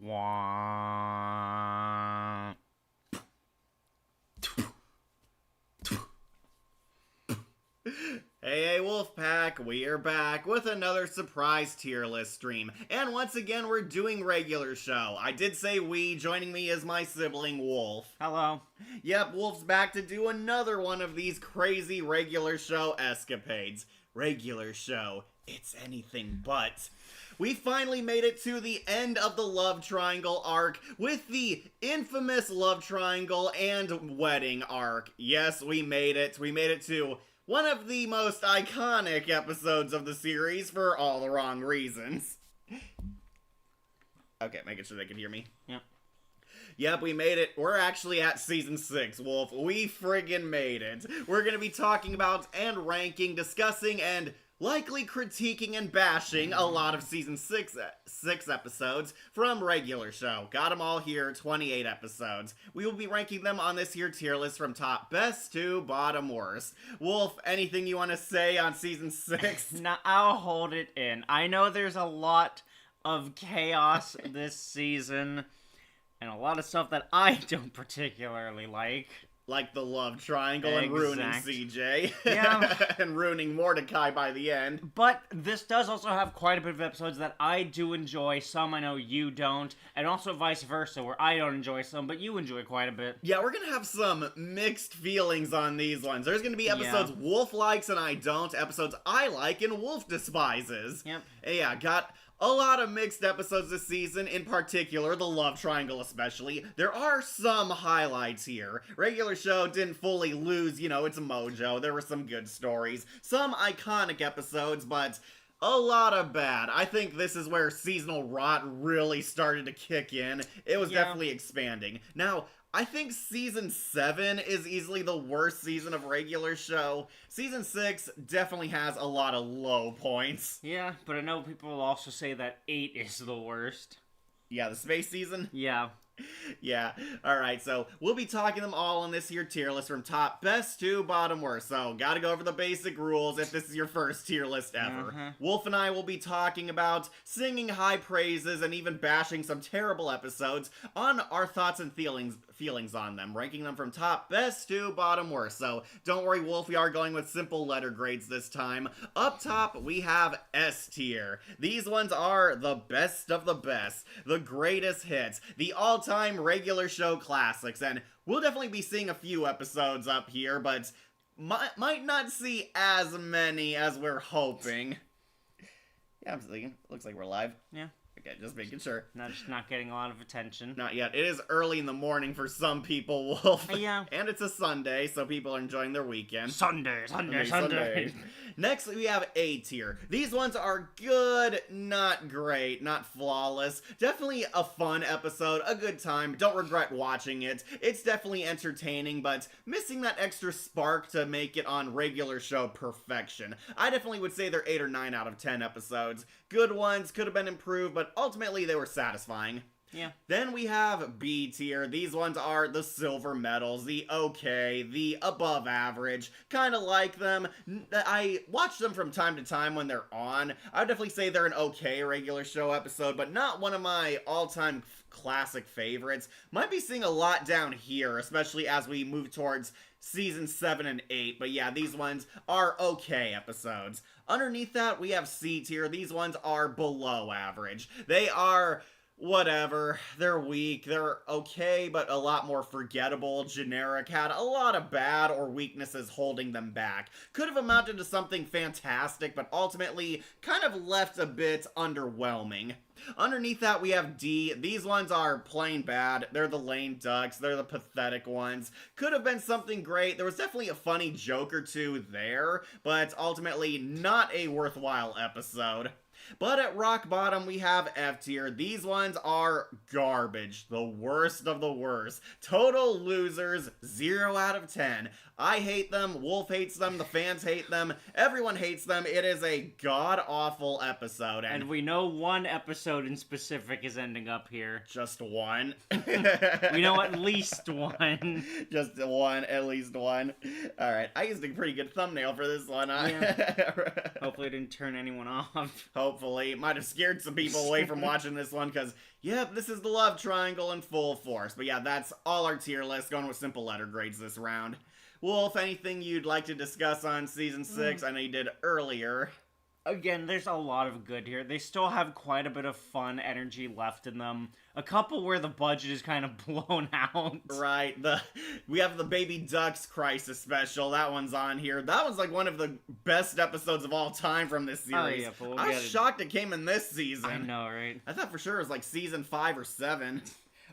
Wah. Hey, Wolfpack, we are back with another surprise tier list stream. And once again, we're doing regular show. I did say we, joining me is my sibling, Wolf. Hello. Yep, Wolf's back to do another one of these crazy regular show escapades. Regular show, it's anything but. We finally made it to the end of the love triangle arc with the infamous love triangle and wedding arc. Yes, we made it. We made it to one of the most iconic episodes of the series for all the wrong reasons. Okay, making sure they can hear me. Yep. Yep, we made it. We're actually at Season 6, Wolf. We friggin' made it. We're gonna be talking about and ranking, discussing, and likely critiquing and bashing a lot of Season 6 episodes from regular show. Got them all here, 28 episodes. We will be ranking them on this here tier list from top best to bottom worst. Wolf, anything you want to say on Season 6? Now, I'll hold it in. I know there's a lot of chaos this season, and a lot of stuff that I don't particularly like. Like the love triangle and ruining CJ. Yeah. And ruining Mordecai by the end. But this does also have quite a bit of episodes that I do enjoy, some I know you don't, and also vice versa, where I don't enjoy some, but you enjoy quite a bit. Yeah, we're gonna have some mixed feelings on these ones. There's gonna be episodes Wolf likes and I don't, episodes I like and Wolf despises. Yep. Yeah, got a lot of mixed episodes this season, in particular, the love triangle especially. There are some highlights here. Regular show didn't fully lose, its mojo. There were some good stories. Some iconic episodes, but a lot of bad. I think this is where seasonal rot really started to kick in. It was definitely expanding. Now, I think Season 7 is easily the worst season of regular show. Season 6 definitely has a lot of low points. Yeah, but I know people will also say that 8 is the worst. Yeah, the space season? Yeah. Yeah, alright, so we'll be talking them all in this here tier list from top best to bottom worst. So, gotta go over the basic rules if this is your first tier list ever. Wolf and I will be talking about singing high praises and even bashing some terrible episodes on our thoughts and feelings on them, ranking them from top best to bottom worst. So, don't worry, Wolf, we are going with simple letter grades this time. Up top, we have S tier. These ones are the best of the best, the greatest hits, the all-time regular show classics, and we'll definitely be seeing a few episodes up here, but might not see as many as we're hoping. Yeah, I'm thinking. Looks like we're live. Yeah. Okay, just making sure. Just not getting a lot of attention. Not yet. It is early in the morning for some people, Wolf. Yeah. And it's a Sunday, so people are enjoying their weekend. Sunday. Next, we have A tier. These ones are good, not great, not flawless. Definitely a fun episode, a good time. Don't regret watching it. It's definitely entertaining, but missing that extra spark to make it on regular show perfection. I definitely would say they're 8 or 9 out of 10 episodes. Good ones, could have been improved, but ultimately they were satisfying. Yeah. Then we have B tier. These ones are the silver medals, the okay, the above average. Kind of like them. I watch them from time to time when they're on. I would definitely say they're an okay regular show episode, but not one of my all-time classic favorites. Might be seeing a lot down here, especially as we move towards Season 7 and 8, but yeah, these ones are okay episodes. Underneath that, we have C tier. These ones are below average. They are whatever. They're weak. They're okay, but a lot more forgettable, generic, had a lot of bad or weaknesses holding them back. Could have amounted to something fantastic, but ultimately kind of left a bit underwhelming. Underneath that, we have D. These ones are plain bad. They're the lame ducks. They're the pathetic ones. Could have been something great. There was definitely a funny joke or two there, but ultimately not a worthwhile episode. But at rock bottom, we have F tier. These ones are garbage. The worst of the worst. Total losers. 0 out of 10. I hate them. Wolf hates them. The fans hate them. Everyone hates them. It is a god-awful episode. And we know one episode in specific is ending up here. Just one. We know at least one. Just one. At least one. Alright. I used a pretty good thumbnail for this one. Yeah. Hopefully it didn't turn anyone off. hopefully. Might have scared some people away from watching this one, because, yep, this is the love triangle in full force. But yeah, that's all our tier list, going with simple letter grades this round. Wolf, anything you'd like to discuss on Season 6? I know you did earlier. Again, there's a lot of good here. They still have quite a bit of fun energy left in them. A couple where the budget is kind of blown out. Right. We have the Baby Ducks Crisis special. That one's on here. That one's like one of the best episodes of all time from this series. Oh, yeah, but we'll I was get it. shocked it came in this season. I know, right? I thought for sure it was like season 5 or 7.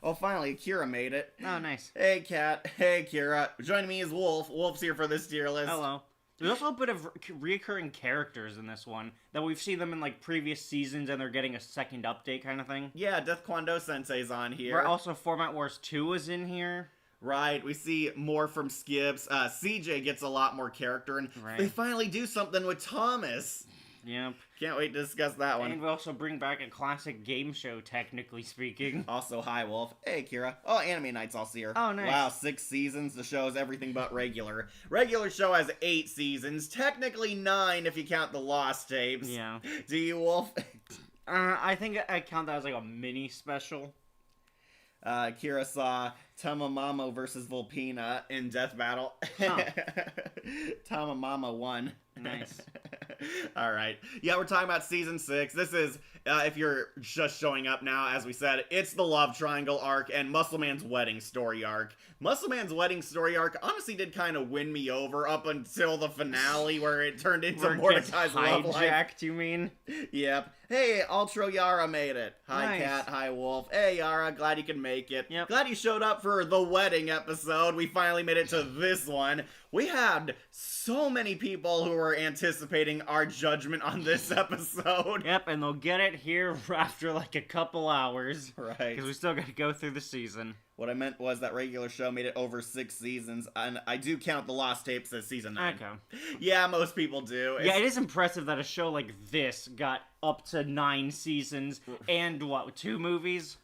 Oh, finally, Kira made it. Oh, nice. Hey, Kat. Hey, Kira. Joining me is Wolf. Wolf's here for this tier list. Hello. There's also a bit of reoccurring characters in this one that we've seen them in like previous seasons, and they're getting a second update kind of thing. Yeah, Death Kwon-Do Sensei's on here. Where also Format Wars 2 is in here. Right, we see more from Skips. CJ gets a lot more character, and Right. they finally do something with Thomas. Yep. Can't wait to discuss that one. And we also bring back a classic game show, technically speaking. Also, hi, Wolf. Hey, Kira. Oh, Anime Night's also here. Oh, nice. Wow, 6 seasons. The show is everything but regular. Regular show has 8 seasons. Technically 9 if you count the Lost tapes. Yeah. Do you, Wolf? I think I count that as like a mini special. Kira saw Tamamamo versus Volpina in Death Battle. Huh. Tamamamo won. Nice. Alright. Yeah, we're talking about Season 6. This is, if you're just showing up now, as we said, it's the Love Triangle arc and Muscle Man's wedding story arc. Muscle Man's wedding story arc honestly did kind of win me over up until the finale where it turned into Where it gets Mordecai's love life. hijacked, you mean? Yep. Hey, Ultra Yara made it. Hi, Nice. Cat. Hi, Wolf. Hey, Yara. Glad you can make it. Yep. Glad you showed up for the wedding episode. We finally made it to this one. We had so many people who were anticipating our judgment on this episode. Yep, and they'll get it here after like a couple hours. Right. Because we still gotta go through the season. What I meant was that regular show made it over 6 seasons, and I do count the Lost Tapes as season 9. Okay. Yeah, most people do. Yeah, it is impressive that a show like this got up to 9 seasons and, what, 2 movies?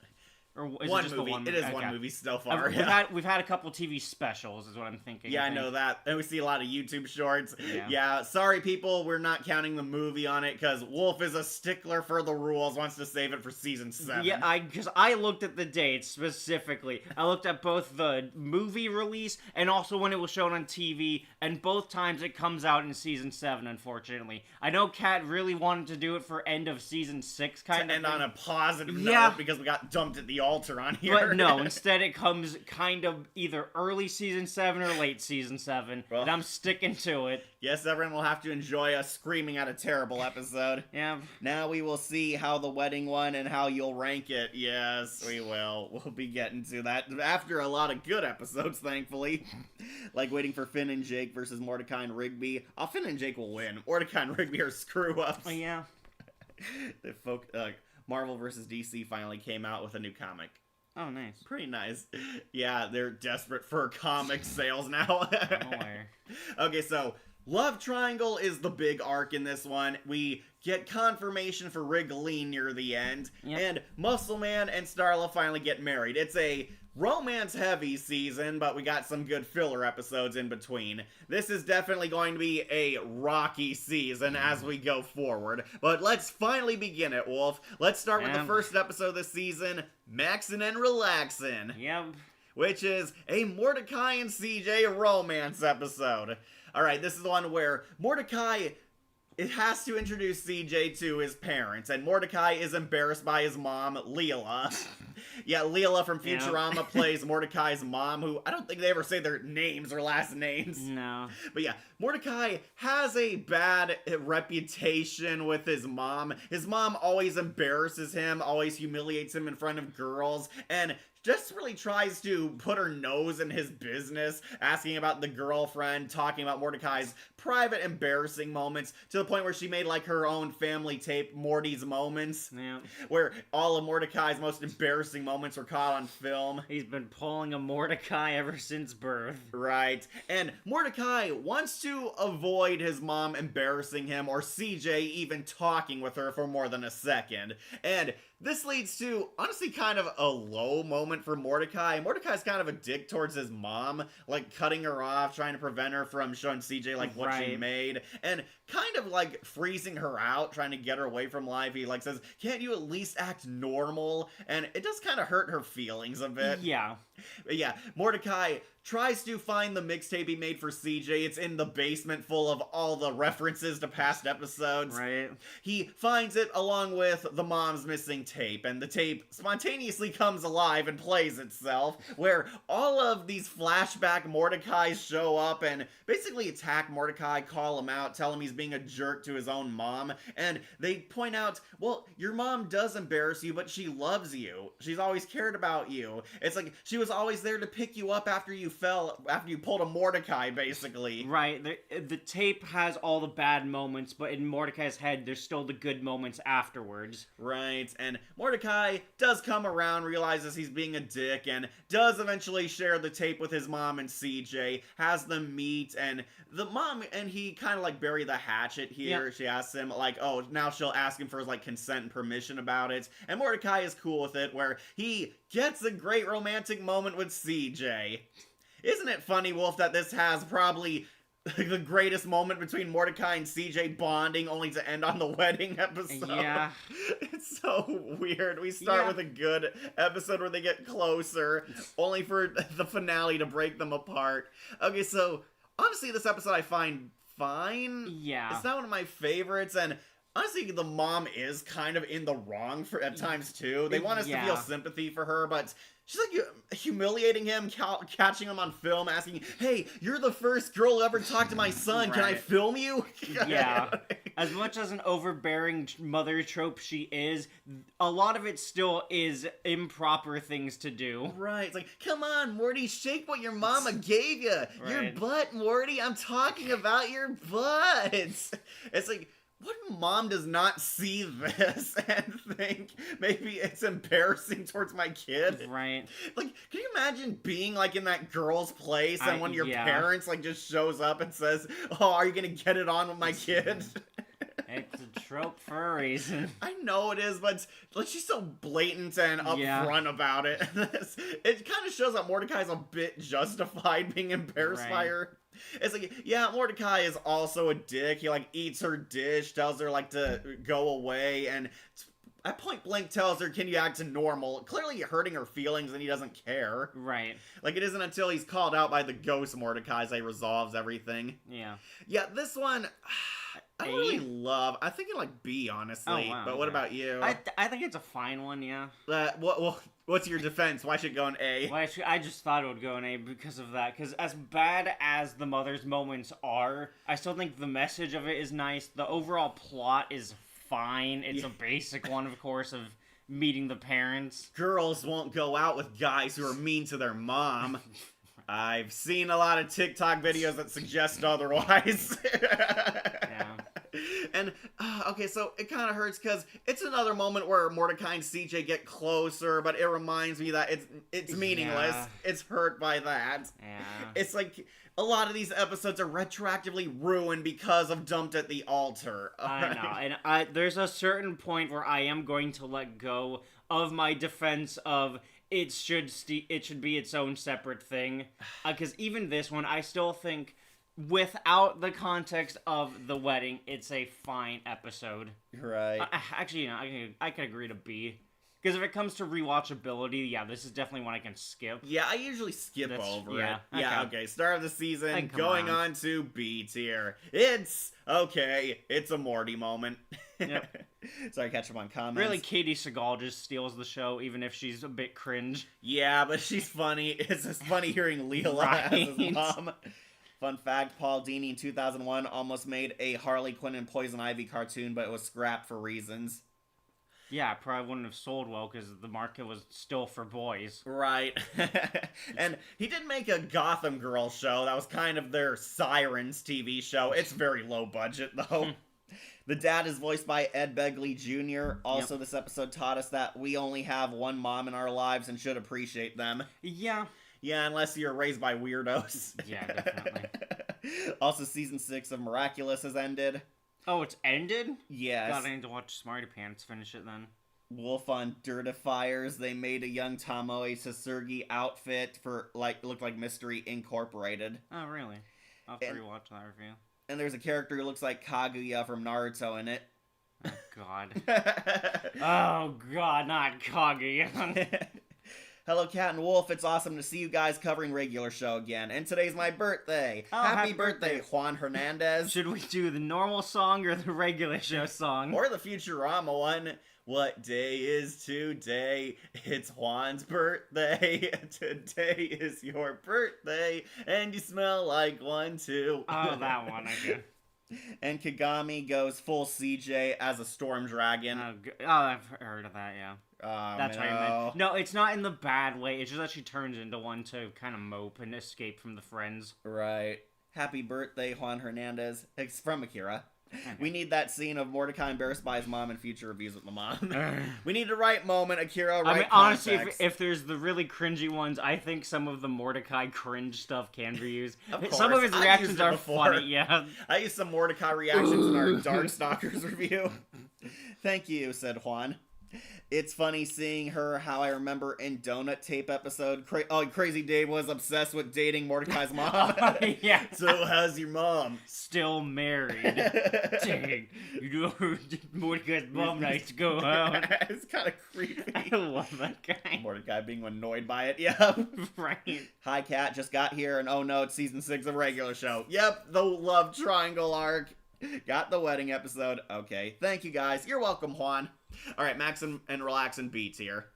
Or is one it just movie. the one It movie? is one Okay. movie so far. We've had a couple TV specials, is what I'm thinking. Yeah, I think. know that. And we see a lot of YouTube shorts. Yeah. Sorry, people, we're not counting the movie on it because Wolf is a stickler for the rules, wants to save it for season 7. Yeah, because I looked at the dates specifically. I looked at both the movie release and also when it was shown on TV, and both times it comes out in season 7, unfortunately. I know Kat really wanted to do it for end of season 6, kind of. To end on a positive Yeah. note because we got dumped at the altar on here. But no, instead it comes kind of either early season 7 or late season 7, Well. and I'm sticking to it. Yes, everyone will have to enjoy us screaming at a terrible episode. Yeah. Now we will see how the wedding won and how you'll rank it. Yes, we will. We'll be getting to that after a lot of good episodes, thankfully. Like waiting for Finn and Jake versus Mordecai and Rigby. Oh, Finn and Jake will win. Mordecai and Rigby are screw-ups. Oh, yeah. Marvel versus DC finally came out with a new comic. Oh, nice. Pretty nice. Yeah, they're desperate for comic sales now. I'm aware. Okay, so Love Triangle is the big arc in this one. We get confirmation for Wriggling near the end, Yep. and Muscle Man and Starla finally get married. It's a romance-heavy season, but we got some good filler episodes in between. This is definitely going to be a rocky season as we go forward, but let's finally begin it, Wolf. Let's start with the Yeah. first episode of the season, Maxin' and Relaxin', Yep. which is a Mordecai and CJ romance episode. Alright, this is the one where Mordecai, it has to introduce CJ to his parents, and Mordecai is embarrassed by his mom, Leela. Yeah, Leela from Yeah. Futurama plays Mordecai's mom, who I don't think they ever say their names or last names. No. But yeah, Mordecai has a bad reputation with his mom. His mom always embarrasses him, always humiliates him in front of girls, and just really tries to put her nose in his business, asking about the girlfriend, talking about Mordecai's private embarrassing moments, to the point where she made like her own family tape, Morty's Moments, Yeah. where all of Mordecai's most embarrassing embarrassing moments were caught on film. He's been pulling a Mordecai ever since birth. Right. And Mordecai wants to avoid his mom embarrassing him or CJ even talking with her for more than a second. And this leads to, honestly, kind of a low moment for Mordecai. Mordecai's kind of a dick towards his mom, like cutting her off, trying to prevent her from showing CJ like what she made, and kind of like freezing her out, trying to get her away from life. He like says, "Can't you at least act normal?" And it does kind of hurt her feelings a bit. Yeah. But yeah, Mordecai tries to find the mixtape he made for CJ. It's in the basement full of all the references to past episodes. Right. He finds it along with the mom's missing tape, and the tape spontaneously comes alive and plays itself, where all of these flashback Mordecais show up and basically attack Mordecai, call him out, tell him he's being a jerk to his own mom, and they point out, well, your mom does embarrass you, but she loves you. She's always cared about you. It's like she was always there to pick you up after you fell, after you pulled a Mordecai, basically. Right. The tape has all the bad moments, but in Mordecai's head, there's still the good moments afterwards. Right, and Mordecai does come around, realizes he's being a dick, and does eventually share the tape with his mom and CJ, has them meet, and the mom and he kind of like bury the hatchet here. Yep. She asks him, like, oh, now she'll ask him for his, like, consent and permission about it, and Mordecai is cool with it, where he gets a great romantic moment with CJ. Isn't it funny, Wolf, that this has probably the greatest moment between Mordecai and CJ bonding, only to end on the wedding episode? Yeah. It's so weird. We start with a good episode where they get closer, only for the finale to break them apart. Okay, so, honestly, this episode I find fine. Yeah. It's not one of my favorites, and honestly, the mom is kind of in the wrong at times, too. They want us to feel sympathy for her, but she's like humiliating him, catching him on film, asking, "Hey, you're the first girl who ever talked to my son. Can I film you?" Yeah. As much as an overbearing mother trope she is, a lot of it still is improper things to do. Right. It's like, come on, Morty, shake what your mama gave you. Right. Your butt, Morty. I'm talking about your butt. It's like, what mom does not see this and think maybe it's embarrassing towards my kid? Right. Like, can you imagine being, like, in that girl's place and one of your parents, like, just shows up and says, "Oh, are you gonna get it on with my kid?" It's a trope for a reason. I know it is, but like, she's so blatant and upfront about it. It kind of shows that Mordecai's a bit justified being embarrassed by her. It's like, yeah, Mordecai is also a dick. He, like, eats her dish, tells her, like, to go away, and at point blank tells her, "Can you act normal?" Clearly hurting her feelings, and he doesn't care. Right. Like, it isn't until he's called out by the ghost Mordecai that he resolves everything. Yeah. Yeah, this one, I don't really love. I'm thinking, like, B, honestly. Oh, wow, but what about you? I think it's a fine one, yeah. What's your defense? Why should it go in A? Well, I just thought it would go in A because of that. Because as bad as the mother's moments are, I still think the message of it is nice. The overall plot is fine. It's a basic one, of course, of meeting the parents. Girls won't go out with guys who are mean to their mom. I've seen a lot of TikTok videos that suggest otherwise. Yeah. And, okay, so it kind of hurts because it's another moment where Mordecai and CJ get closer, but it reminds me that it's meaningless. Yeah. It's hurt by that. Yeah. It's like a lot of these episodes are retroactively ruined because of Dumped at the Altar. I know, and there's a certain point where I am going to let go of my defense of it should be its own separate thing, because even this one, I still think, without the context of the wedding, it's a fine episode. Right. Actually, you know, I can agree to B. Because if it comes to rewatchability, yeah, this is definitely one I can skip. Yeah, I usually skip over it. Yeah, okay. Start of the season, going on to B tier. It's a Morty moment. Yep. Sorry, catch up on comments. Really, Katie Sagal just steals the show, even if she's a bit cringe. Yeah, but she's funny. It's just funny hearing Leela as his mom. Fun fact, Paul Dini in 2001 almost made a Harley Quinn and Poison Ivy cartoon, but it was scrapped for reasons. Yeah, it probably wouldn't have sold well because the market was still for boys. Right. And he did make a Gotham Girls show. That was kind of their Sirens TV show. It's very low budget, though. The dad is voiced by Ed Begley Jr. Also, This episode taught us that we only have one mom in our lives and should appreciate them. Yeah. Yeah, unless you're raised by weirdos. Yeah, definitely. Also, season 6 of Miraculous has ended. Oh, it's ended? Yes. God, I need to watch Smarty Pants finish it then. Wolf on Dirtifiers. They made a young Tomoe Sasugi outfit for, looked like Mystery Incorporated. Oh, really? I'll have to rewatch that review. And there's a character who looks like Kaguya from Naruto in it. Oh, God. Oh, God, not Kaguya. Hello, Cat and Wolf. It's awesome to see you guys covering regular show again. And today's my birthday. Oh, happy birthday, Juan Hernandez. Should we do the normal song or the regular show song? Or the Futurama one. What day is today? It's Juan's birthday. Today is your birthday. And you smell like one too. Oh, that one, I guess. And Kagami goes full CJ as a storm dragon. Oh, I've heard of that, yeah. That's no. what I meant. No, it's not in the bad way. It's just that she turns into one to kind of mope and escape from the friends. Right. Happy birthday, Juan Hernandez. It's from Akira. We need that scene of Mordecai embarrassed by his mom in future reviews with the mom. We need the right moment, Akira, right I mean, honestly, context. if there's the really cringy ones, I think some of the Mordecai cringe stuff can be used. Of Some of course, his I've reactions used it are before. funny, yeah. I used some Mordecai reactions in our Darkstalkers review. Thank you, said Juan. It's funny seeing her how I remember in Donut Tape episode. Crazy Dave was obsessed with dating Mordecai's mom. Yeah. So how's your mom? Still married. Dang. You know, Mordecai's mom nights go out. It's kind of creepy. I love that guy. Mordecai being annoyed by it. Yeah. Right. Hi, Cat. Just got here, and oh no, it's season 6 of regular show. Yep, the love triangle arc. Got the wedding episode. Okay. Thank you, guys. You're welcome, Juan. All right, Max and Relax and Beats here.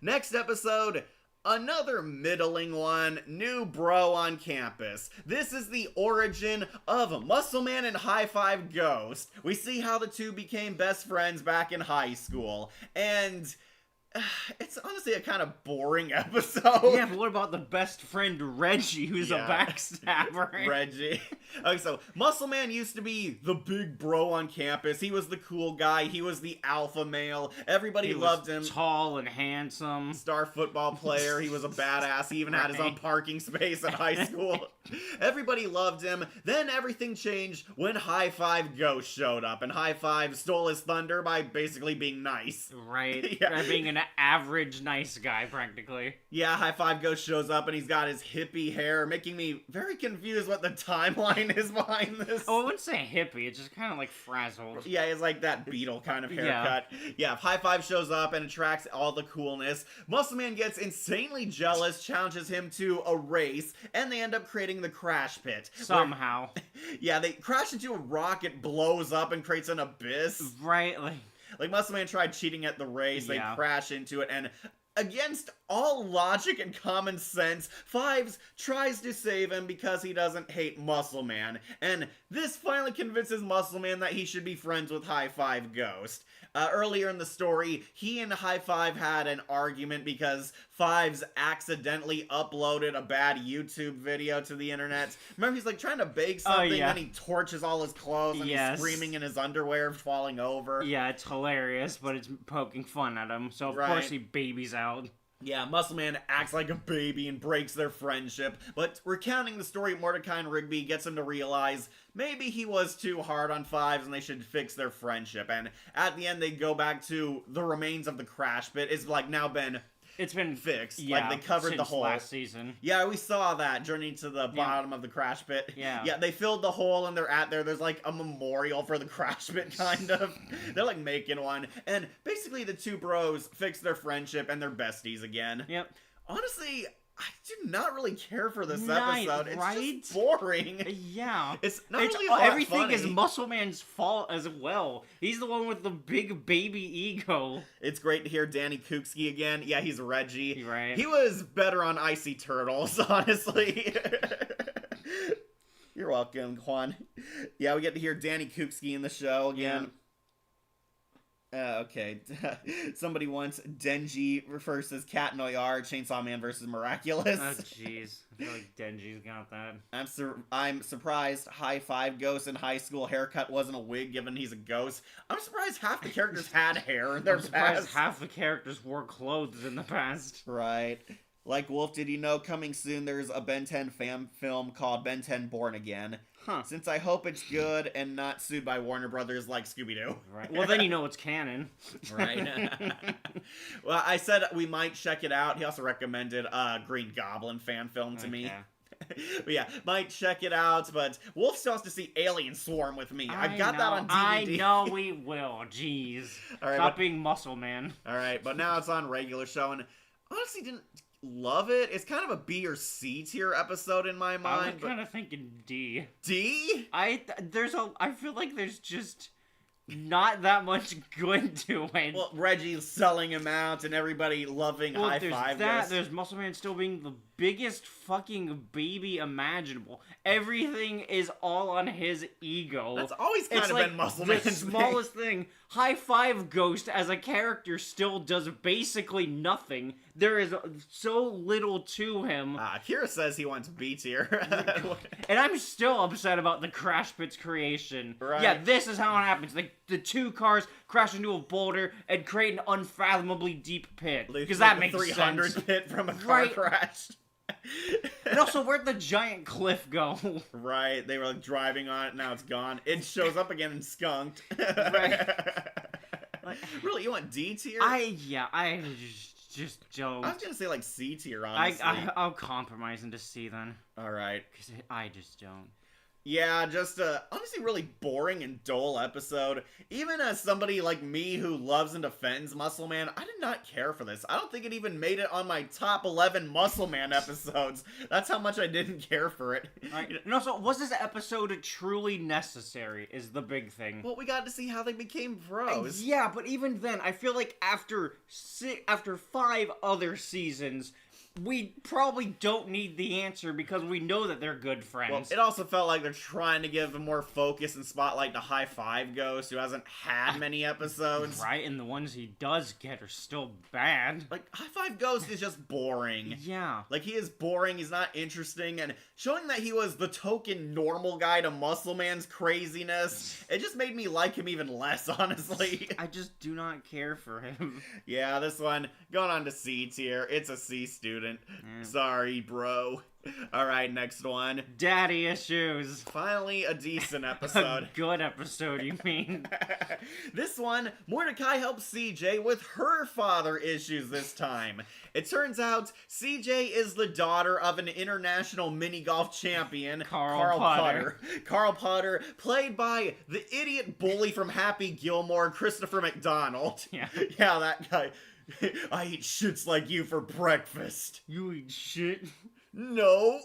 Next episode, another middling one. New bro on campus. This is the origin of Muscle Man and High Five Ghost. We see how the two became best friends back in high school. And it's honestly a kind of boring episode. Yeah, but what about the best friend Reggie, who's a backstabber? Reggie. Okay, so Muscle Man used to be the big bro on campus. He was the cool guy. He was the alpha male. Everybody loved him. Tall and handsome. Star football player. He was a badass. He even had his own parking space at high school. Everybody loved him. Then everything changed when High Five Ghost showed up, and High Five stole his thunder by basically being nice. Right. Yeah. Being an average nice guy, practically. Yeah, High Five Ghost shows up and he's got his hippie hair, making me very confused what the timeline is behind this. Oh, I wouldn't say hippie, it's just kind of like frazzled. Yeah, it's like that Beetle kind of haircut. Yeah, High Five shows up and attracts all the coolness. Muscle Man gets insanely jealous, challenges him to a race, and they end up creating the Crash Pit. Somehow. Yeah, they crash into a rock, it blows up and creates an abyss. Right, Like Muscle Man tried cheating at the race, they Yeah. crash into it, and against all logic and common sense, Fives tries to save him because he doesn't hate Muscle Man. And this finally convinces Muscle Man that he should be friends with High Five Ghost. Earlier in the story, he and High Five had an argument because Fives accidentally uploaded a bad YouTube video to the internet. Remember, he's like trying to bake something, and he torches all his clothes, and he's screaming in his underwear, falling over. Yeah, it's hilarious, but it's poking fun at him, so of course he babies out. Yeah, Muscle Man acts like a baby and breaks their friendship, but recounting the story of Mordecai and Rigby gets him to realize maybe he was too hard on Fives and they should fix their friendship. And at the end, they go back to the remains of the Crash Pit. It's like now been... It's been fixed. Yeah, like they covered the hole last season. Yeah, we saw that journey to the bottom of the Crash Pit. Yeah, they filled the hole and they're at there. There's like a memorial for the Crash Pit, kind of. They're like making one, and basically the two bros fix their friendship and they're besties again. Yep. Honestly, I do not really care for this episode. It's just boring. Yeah. It's not really everything funny. is Muscle Man's fault as well. He's the one with the big baby ego. It's great to hear Danny Kuksky again. Yeah, he's Reggie. Right. He was better on Icy Turtles, honestly. You're welcome, Juan. Yeah, we get to hear Danny Kuksky in the show again. Okay. Somebody wants Denji versus Cat Noir, Chainsaw Man versus Miraculous. Oh, jeez. I feel like Denji's got that. I'm surprised High Five Ghost in high school haircut wasn't a wig, given he's a ghost. I'm surprised half the characters had hair in their I'm surprised past. half the characters wore clothes in the past. Right. Like Wolf, did you know coming soon there's a Ben 10 fan film called Ben 10 Born Again? Huh. Since I hope it's good and not sued by Warner Brothers like Scooby-Doo. Right. Well, then you know it's canon. Right. Well, I said we might check it out. He also recommended a Green Goblin fan film to me. But yeah, might check it out, but Wolf still has to see Alien Swarm with me. I got that on DVD. I know we will. Jeez. All right, Stop being muscle man. Alright, but now it's on regular show, and honestly didn't love it. It's kind of a B or C tier episode in my I mind. was kind of thinking D. D? I feel like there's just not that much good to it. Well, Reggie's selling him out and everybody loving High there's Five. that. There's Muscle Man still being the biggest fucking baby imaginable. Everything is all on his ego. That's always kind It's of like been Muscle the Man's smallest thing. High Five Ghost as a character still does basically nothing. There is so little to him. Kira says he wants B tier. And I'm still upset about the Crash Pit's creation. Right. Yeah, this is how it happens. The two cars crash into a boulder and create an unfathomably deep pit. Because that makes 300 sense. pit from a car Right. crash. And also, where'd the giant cliff go? Right, they were like driving on it, now it's gone. It shows up again and skunked. Right. Really, you want D tier? I just don't. I was gonna say like C tier, honestly. I'll compromise into C then. Alright. Because I just don't. Yeah, just a honestly really boring and dull episode. Even as somebody like me who loves and defends Muscle Man, I did not care for this. I don't think it even made it on my top 11 Muscle Man episodes. That's how much I didn't care for it. Right. And also, was this episode truly necessary is the big thing. Well, we got to see how they became bros. Yeah, but even then, I feel like after 5 other seasons, we probably don't need the answer because we know that they're good friends. Well, it also felt like they're trying to give a more focus and spotlight to High Five Ghost, who hasn't had many episodes. Right, and the ones he does get are still bad. Like, High Five Ghost is just boring. Yeah. Like, he is boring, he's not interesting, and showing that he was the token normal guy to Muscle Man's craziness, it just made me like him even less, honestly. I just do not care for him. Yeah, this one, going on to C tier. It's a C student. Yeah. Sorry, bro. Alright, next one. Daddy issues. Finally, a decent A episode. good episode, you mean? This one, Mordecai helps CJ with her father issues this time. It turns out CJ is the daughter of an international mini golf champion, Carl Potter. Carl Potter, played by the idiot bully from Happy Gilmore, Christopher McDonald. Yeah. Yeah, that guy. I eat shits like you for breakfast. You eat shit. No.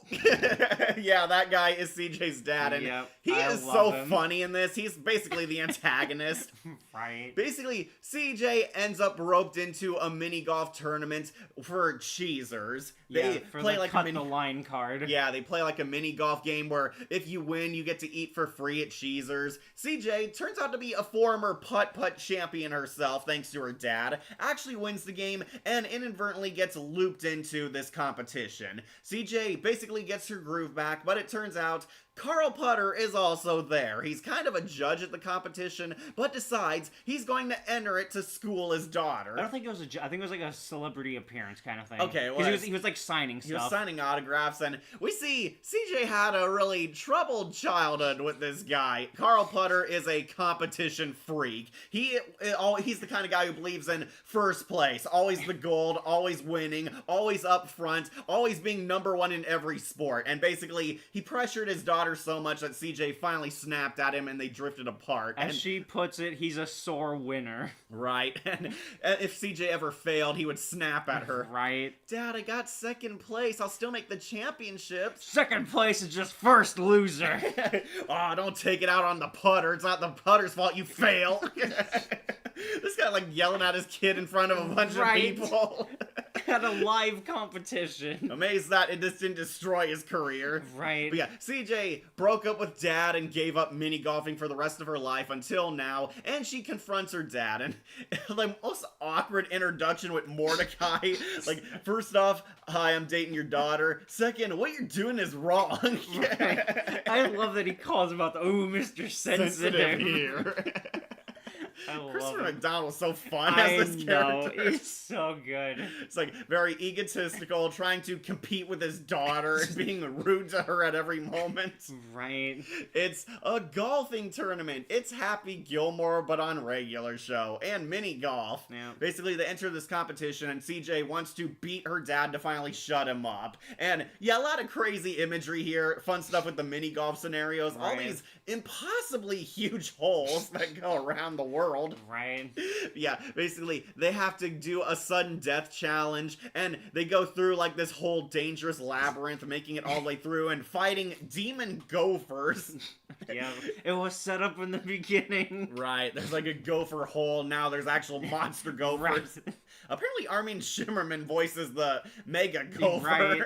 Yeah, that guy is CJ's dad, and Yep, he I is love so him. funny in this. He's basically the antagonist. Right. Basically, CJ ends up roped into a mini golf tournament for cheesers. They Yeah, for play the like cut a mini the line card. Yeah, they play like a mini golf game where if you win, you get to eat for free at Cheezers. CJ turns out to be a former putt-putt champion herself, thanks to her dad, actually wins the game and inadvertently gets looped into this competition. CJ basically gets her groove back, but it turns out Carl Potter is also there. He's kind of a judge at the competition, but decides he's going to enter it to school his daughter. I don't think it was I think it was like a celebrity appearance kind of thing. Okay, well, 'Cause he was like signing He was stuff. signing autographs, and we see CJ had a really troubled childhood with this guy. Carl Potter is a competition freak. He's the kind of guy who believes in first place, always the gold, always winning, always up front, always being number one in every sport. And basically, he pressured his daughter so much that CJ finally snapped at him and they drifted apart. As And- she puts it, he's a sore winner. Right. And if CJ ever failed, he would snap at her. Right. Dad, I got second place. I'll still make the championships. Second place is just first loser. Oh, don't take it out on the putter. It's not the putter's fault you fail. This guy like yelling at his kid in front of a bunch Right. of people. At a live competition. Amazed that it just didn't destroy his career. Right. But yeah, CJ broke up with dad and gave up mini golfing for the rest of her life until now, and she confronts her dad, and the most awkward introduction with Mordecai. Like, first off, hi, I'm dating your daughter. Second, what you're doing is wrong. Right. I love that he calls him out the, ooh, Mr. Sensitive. here. I love Christopher it. McDonald was so fun I as this know, character. he's so good. It's like very egotistical, trying to compete with his daughter and being rude to her at every moment. Right. It's a golfing tournament. It's Happy Gilmore, but on regular show and mini golf. Yeah. Basically, they enter this competition, and CJ wants to beat her dad to finally shut him up. And yeah, a lot of crazy imagery here, fun stuff with the mini golf scenarios, all Right. these impossibly huge holes that go around the world. Right. Yeah, basically, they have to do a sudden death challenge, and they go through, like, this whole dangerous labyrinth, making it all the way through, and fighting demon gophers. Yeah. It was set up in the beginning. Right, there's, like, a gopher hole, now there's actual monster gophers. Right. Apparently, Armin Shimmerman voices the mega gopher. Right.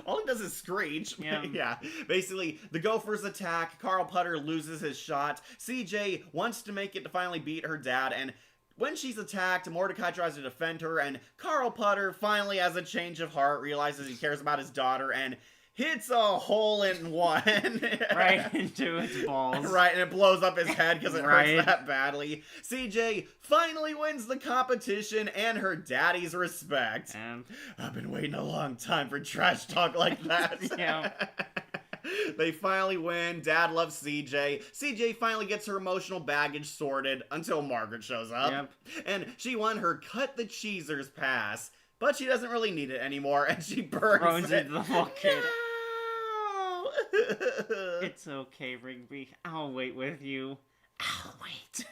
All he does is screech. Yeah. Yeah, basically, the gophers attack, Carl Putter loses his shot, CJ wants to make it to finally beat her dad, and when she's attacked, Mordecai tries to defend her, and Carl Putter finally has a change of heart, realizes he cares about his daughter, and hits a hole in one. Right into its balls. Right, and it blows up his head because it Right. hurts that badly. CJ finally wins the competition and her daddy's respect. And I've been waiting a long time for trash talk like that. Yeah. They finally win. Dad loves CJ. CJ finally gets her emotional baggage sorted until Margaret shows up. Yep. And she won her cut the cheesers pass, but she doesn't really need it anymore, and she burns throws it. into the bucket. No! It's okay, Rigby. I'll wait with you. I'll wait.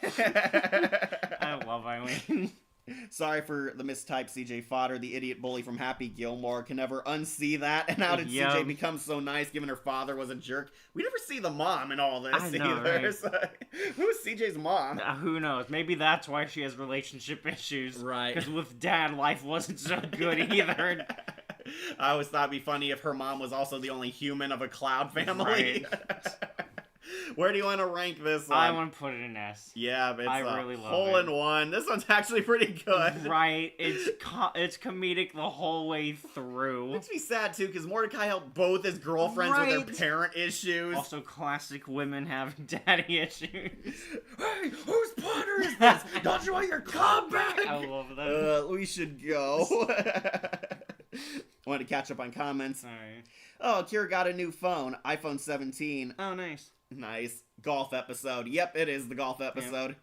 I love Eileen. Sorry for the mistype, CJ Fodder, the idiot bully from Happy Gilmore. Can never unsee that. And how did Yeah. CJ become so nice given her father was a jerk? We never see the mom in all this I know, either. right? So, who's CJ's mom? Who knows? Maybe that's why she has relationship issues. Right. Because with Dad, life wasn't so good either. I always thought it'd be funny if her mom was also the only human of a cloud family. Where do you want to rank this one? I want to put it in S. Yeah, but it's I a really love hole it. in one. This one's actually pretty good. Right. It's comedic the whole way through. Makes me sad too, because Mordecai helped both his girlfriends with Right. their parent issues. Also, classic women having daddy issues. Hey, whose Potter is this? Don't you want your club back? I love that. We should go. Want to catch up on comments? Sorry. Oh, Kira got a new phone, iPhone 17. Oh, nice. Nice. Golf episode. Yep, it is the golf episode.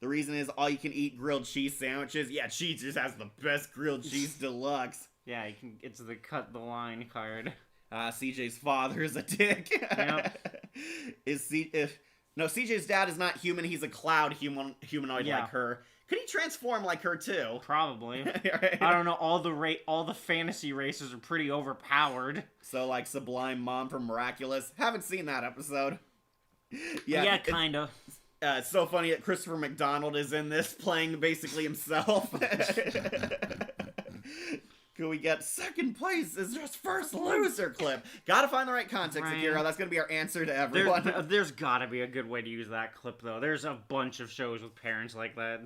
The reason is all you can eat grilled cheese sandwiches. Yeah, Cheese just has the best grilled cheese deluxe. Yeah, you can. It's the cut the line card. CJ's father is a dick. Yep. No, CJ's dad is not human. He's a cloud humanoid Yeah. like her. Could he transform like her too? Probably. Right? I don't know. All the fantasy races are pretty overpowered. So like Sublime Mom from Miraculous. Haven't seen that episode. Yeah, kind of. It's so funny that Christopher McDonald is in this, playing basically himself. Could we get second place is just first loser clip? Gotta find the right context, Right. Akira. That's gonna be our answer to everyone. There's gotta be a good way to use that clip though. There's a bunch of shows with parents like that.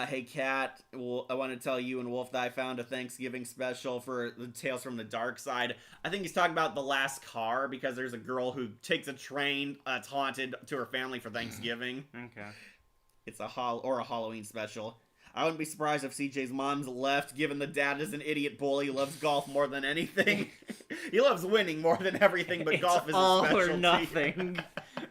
Hey, Kat, I want to tell you and Wolf that I found a Thanksgiving special for the Tales from the Dark Side. I think he's talking about The Last Car, because there's a girl who takes a train that's haunted to her family for Thanksgiving. Okay. It's a Halloween special. I wouldn't be surprised if CJ's mom's left, given the dad is an idiot bully who loves golf more than anything. He loves winning more than everything, but It's golf is all a specialty. or nothing.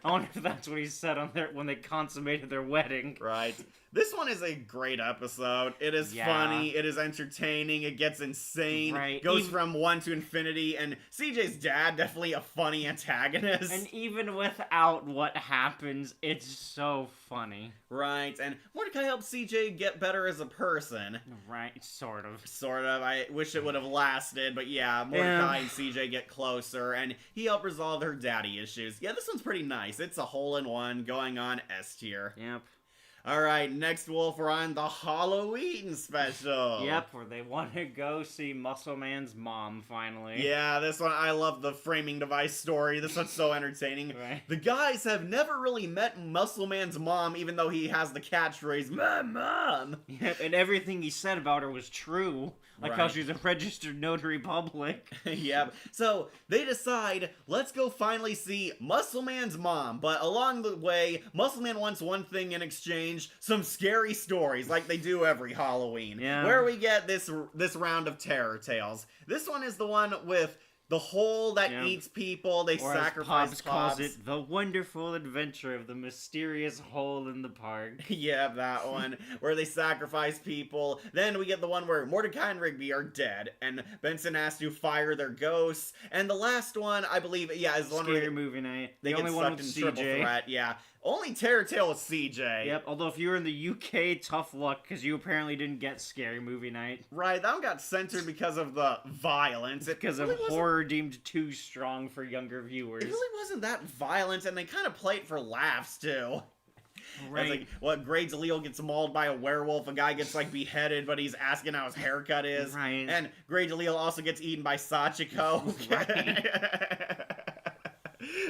I wonder if that's what he said on when they consummated their wedding. Right. This one is a great episode. It is Yeah. funny. It is entertaining. It gets insane. Right. Goes from 1 to infinity. And CJ's dad, definitely a funny antagonist. And even without what happens, it's so funny. Right. And Mordecai helps CJ get better as a person. Right, sort of. Sort of. I wish it would have lasted. But yeah, Mordecai and CJ get closer. And he helped resolve her daddy issues. Yeah, this one's pretty nice. It's a hole in one going on S tier. Yep. All right, next Wolf, we're on the Halloween special. Yep, where they want to go see Muscle Man's mom finally. Yeah, this one, I love the framing device story. This one's so entertaining. Right. The guys have never really met Muscle Man's mom, even though he has the catchphrase, "My mom." Yep, and everything he said about her was true. Like how Right. she's a registered notary public. Yep. So they decide, let's go finally see Muscle Man's mom. But along the way, Muscle Man wants one thing in exchange: some scary stories, like they do every Halloween. Yeah. Where we get this round of terror tales. This one is the one with the hole that Yeah. eats people. They Or as sacrifice Pops calls it, the wonderful adventure of the mysterious hole in the park. Yeah, that one, where they sacrifice people. Then we get the one where Mordecai and Rigby are dead, and Benson has to fire their ghosts. And the last one, I believe, yeah, is the one Scary where movie night. they The get only one sucked with in triple CJ. threat. Yeah, only Terror Tale with CJ. Yep, although if you were in the UK, tough luck, because you apparently didn't get Scary Movie Night. Right, that one got censored because of the violence. It Because really of wasn't- horror deemed too strong for younger viewers. It really wasn't that violent, and they kind of play it for laughs too. Right. It's like, what, Grades Leo gets mauled by a werewolf, a guy gets, like, beheaded, but he's asking how his haircut is. Right. And Grades Leo also gets eaten by Sachiko.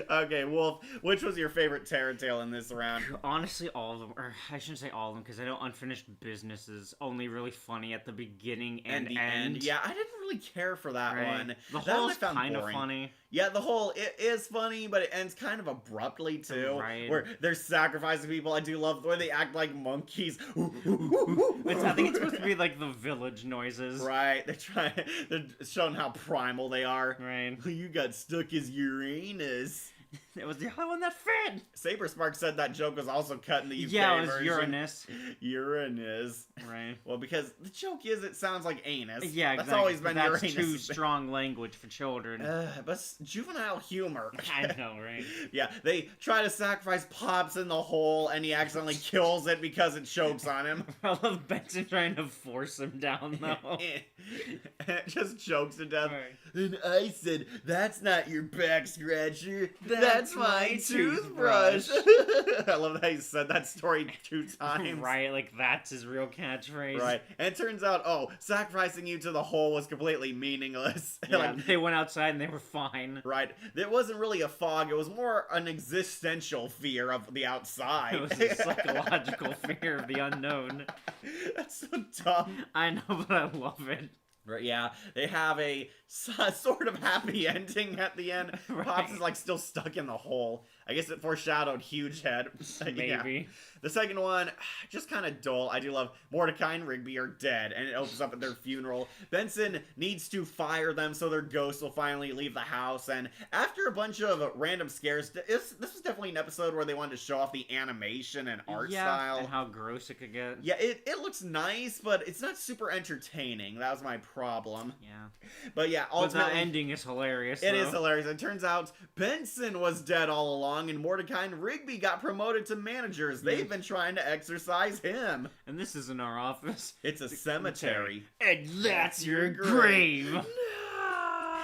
Okay, Wolf, which was your favorite Terror Tale in this round? Honestly, all of them, or I shouldn't say all of them, because I know Unfinished Business is only really funny at the beginning and the end. Yeah, I didn't really care for that Right. one. The That one whole I is found kind of boring. funny. Yeah, the whole, it is funny, but it ends kind of abruptly, too. Right. Where they're sacrificing people. I do love the way they act like monkeys. I think it's supposed to be like the village noises. Right, they're showing how primal they are. Right. You got stuck as Uranus. It was the only one that fit. Saber Spark said that joke was also cut in the UK Yeah, it was version. Uranus. Uranus. Right. Well, because the joke is it sounds like anus. Yeah, exactly. That's always been That's Uranus. too strong language for children. But juvenile humor. I know, right? Yeah, they try to sacrifice Pops in the hole, and he accidentally kills it because it chokes on him. I love Benson trying to force him down, though. It just chokes to death. Right. And I said, "That's not your back scratcher. That's my my toothbrush." toothbrush. I love that he said that story 2 times. Right, like that's his real catchphrase. Right. And it turns out, sacrificing you to the hole was completely meaningless. Yeah, Like, they went outside and they were fine. right. It wasn't really a fog. It was more an existential fear of the outside. It was a psychological fear of the unknown. That's so dumb. I know, but I love it. Right, yeah, they have a sort of happy ending at the end. Right. Pops is like still stuck in the hole. I guess it foreshadowed Huge Head. Yeah. Maybe. The second one, just kind of dull. I do love Mordecai and Rigby are dead, and it opens up at their funeral. Benson needs to fire them so their ghosts will finally leave the house, and after a bunch of random scares, this was definitely an episode where they wanted to show off the animation and art style. And how gross it could get. Yeah, it looks nice, but it's not super entertaining. That was my problem. Yeah. But yeah, But the ultimately, ending is hilarious. it though. is hilarious. It turns out Benson was dead all along, and Mordecai and Rigby got promoted to managers. They've been trying to exorcise him. And this is in our office. It's a cemetery. And that's your grave.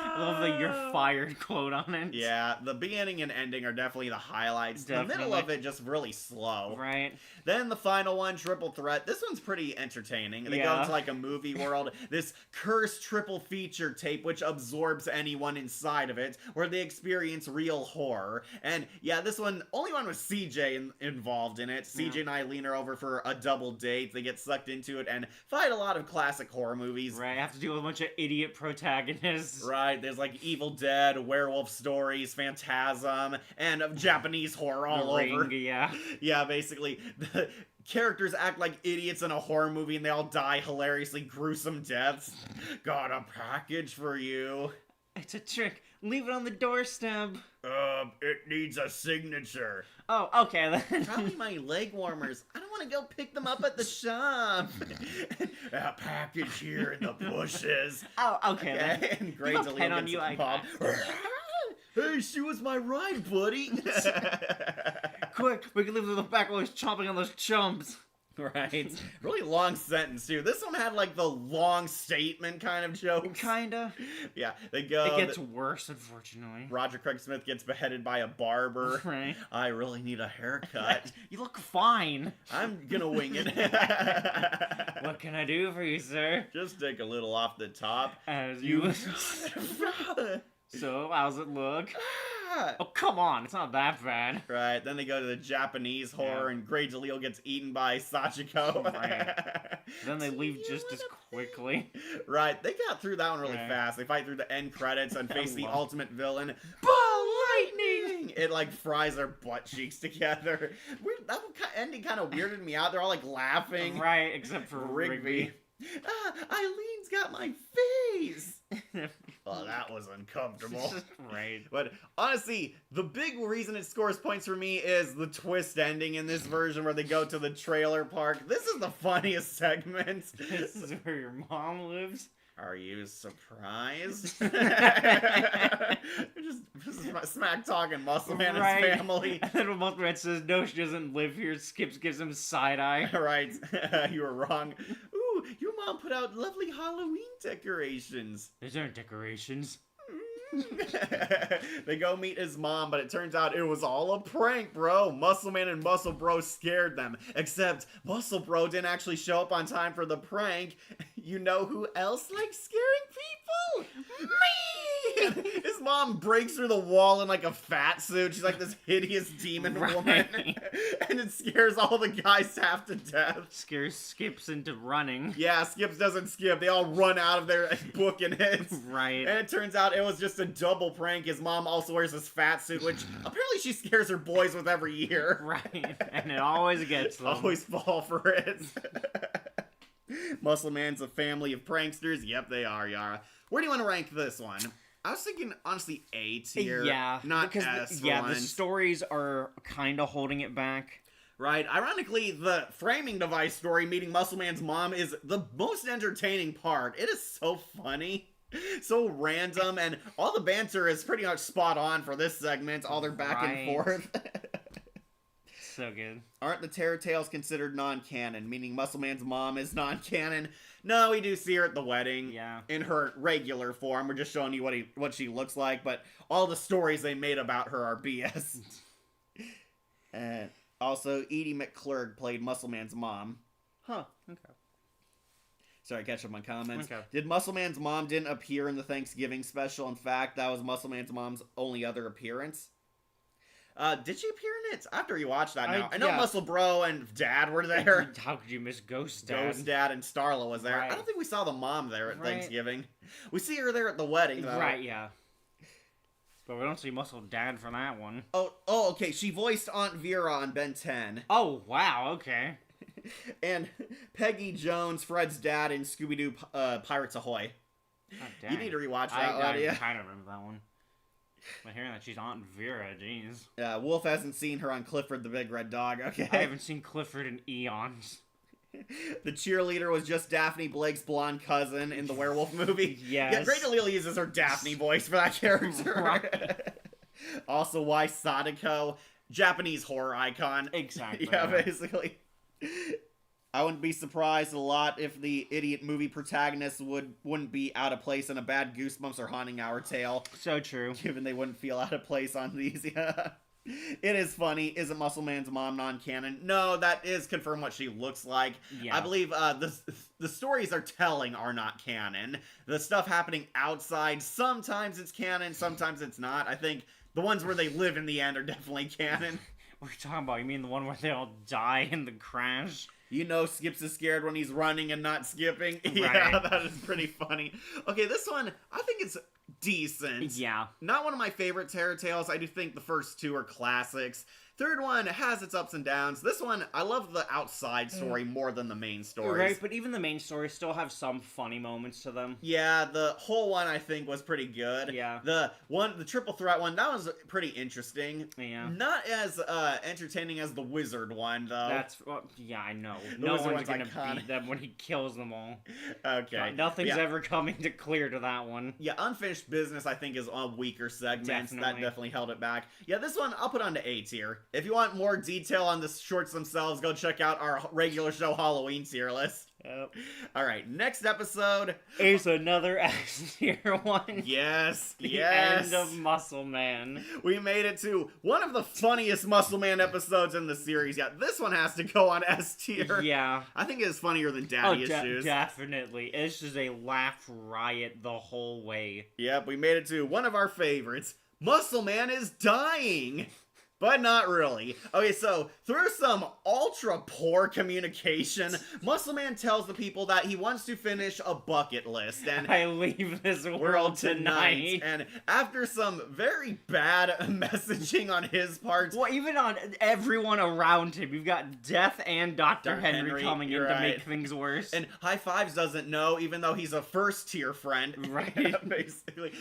I love the "you're fired" quote on it. Yeah, the beginning and ending are definitely the highlights. The middle Definitely. of it just really slow. Right. Then the final one, Triple Threat. This one's pretty entertaining. They go Yeah. into like a movie world. This cursed triple feature tape which absorbs anyone inside of it, where they experience real horror. And yeah, this one, only one with CJ involved in it. CJ and Eileen are over for a double date. They get sucked into it and fight a lot of classic horror movies. Right. I have to deal with a bunch of idiot protagonists. Right, there's like Evil Dead, werewolf stories, Phantasm, and Japanese horror all The over. Ring, yeah. Yeah, basically, the characters act like idiots in a horror movie and they all die hilariously gruesome deaths. Got a package for you. It's a trick. Leave it on the doorstep. It needs a signature. Oh, okay then. Probably my leg warmers. I don't want to go pick them up at the shop. A package here in the bushes. Oh, okay then. Okay, and You Grades have a pen on gets you, I Bob. got. Hey, she was my ride, buddy. Quick, we can leave the back while he's chomping on those chumps. Right. Really long sentence, too. This one had, like, the long statement kind of jokes. Kinda. Yeah, they go... It gets worse, unfortunately. Roger Craig Smith gets beheaded by a barber. Right. I really need a haircut. You look fine. I'm gonna wing it. What can I do for you, sir? Just take a little off the top. As you... So, how's it look? Oh, come on. It's not that bad. Right, then they go to the Japanese horror, and Grey Jaleel gets eaten by Sachiko. Right. Then they leave just as quickly. Right, they got through that one really Right. fast. They fight through the end credits and face the love- ultimate villain, Ball Lightning! It, like, fries their butt cheeks together. That ending kind of weirded me out. They're all, like, laughing. Right, except for Rigby. Eileen's got my face! Oh, that was uncomfortable. Right. But honestly, the big reason it scores points for me is the twist ending in this version where they go to the trailer park. This is the funniest segment. This is where your mom lives. Are you surprised? Just smack talking Muscle Man and his family. And then when Muscle Man says, no, she doesn't live here, Skips gives him side eye. Right. You were wrong. Ooh, your mom put out lovely Halloween decorations. These aren't decorations. They go meet his mom, but it turns out it was all a prank, bro. Muscle Man and Muscle Bro scared them. Except Muscle Bro didn't actually show up on time for the prank. You know who else likes scaring people? Me! His mom breaks through the wall in like a fat suit. She's like this hideous demon woman. And it scares all the guys half to death. Scares Skips into running. Yeah, Skips doesn't skip. They all run out of their booking it. Right. And it turns out it was just a double prank. His mom also wears this fat suit, which apparently she scares her boys with every year. Right. And it always gets them. Always fall for it. Muscle Man's a family of pranksters. Yep, they are, Yara. Where do you want to rank this one? I was thinking, honestly, A tier. Yeah. Not because S for the once. stories are kind of holding it back. Right. Ironically, the framing device story meeting Muscle Man's mom is the most entertaining part. It is so funny. So random, and all the banter is pretty much spot on for this segment. All their back and forth. So good. Aren't the Terror Tales considered non-canon, meaning Muscle Man's mom is non-canon? No, we do see her at the wedding. Yeah. In her regular form. We're just showing you what she looks like, but all the stories they made about her are BS. And also, Edie McClurg played Muscle Man's mom. Huh. Okay. Sorry, catch up on comments. Okay. Did Muscle Man's mom didn't appear in the Thanksgiving special? In fact, that was Muscle Man's mom's only other appearance. Did she appear in it? After you watched that now. I know yeah. Muscle Bro and Dad were there. How could you miss Ghost Dad? Ghost Dad and Starla was there. Right. I don't think we saw the mom there at Right. Thanksgiving. We see her there at the wedding, though. Right, yeah. But we don't see Muscle Dad for that one. Oh, okay. She voiced Aunt Vera on Ben 10. Oh, wow, okay. And Peggy Jones, Fred's dad in Scooby-Doo Pirates Ahoy. God, You dang. need to rewatch that I one, yeah. kind of remember that one. But hearing that she's Aunt Vera, jeez. Wolf hasn't seen her on Clifford the Big Red Dog, okay? I haven't seen Clifford in eons. The cheerleader was just Daphne Blake's blonde cousin in the werewolf movie. Yes. Yeah, Grey Jaleel uses her Daphne voice for that character. Right. Also, why Sadako? Japanese horror icon. Exactly. Yeah, basically. I wouldn't be surprised a lot if the idiot movie protagonist wouldn't be out of place in a bad Goosebumps or Haunting Hour tale, So true. given they wouldn't feel out of place on these. Yeah. It is funny. Isn't Muscle Man's mom non-canon? No, that is confirmed what she looks like. Yeah. I believe the stories they're telling are not canon. The stuff happening outside, sometimes it's canon, sometimes it's not. I think the ones where they live in the end are definitely canon. What are you talking about? You mean the one where they all die in the crash? You know Skips is scared when he's running and not skipping. Right. Yeah, that is pretty funny. Okay, this one, I think it's decent. Yeah. Not one of my favorite Terror Tales. I do think the first two are classics. Third one has its ups and downs. This one, I love the outside story more than the main stories. Right, but even the main stories still have some funny moments to them. Yeah, the whole one I think was pretty good. Yeah. The triple threat one, that was pretty interesting. Yeah. Not as entertaining as the wizard one, though. That's, well, yeah, I know. The No wizard one's one's gonna iconic. beat them when he kills them all. Okay. Nothing's Yeah. ever coming to clear to that one. Yeah, Unfinished Business, I think, is a weaker segment. That Definitely. definitely held it back. Yeah, this one, I'll put on to A tier. If you want more detail on the shorts themselves, go check out our regular show Halloween tier list. Yep. All right, next episode. Here's another S tier one. Yes, The yes. end of Muscle Man. We made it to one of the funniest Muscle Man episodes in the series. Yeah, this one has to go on S tier. Yeah. I think it is funnier than Daddy Oh, Issues. definitely. It's just a laugh riot the whole way. Yep, we made it to one of our favorites. Muscle Man is dying. But not really. Okay, so through some ultra poor communication, Muscle Man tells the people that he wants to finish a bucket list and I leave this world tonight. And after some very bad messaging on his part, Well, even on everyone around him, you've got Death and Dr. Henry coming in you're to right. make things worse. And High Fives doesn't know, even though he's a first tier friend. Right. Basically.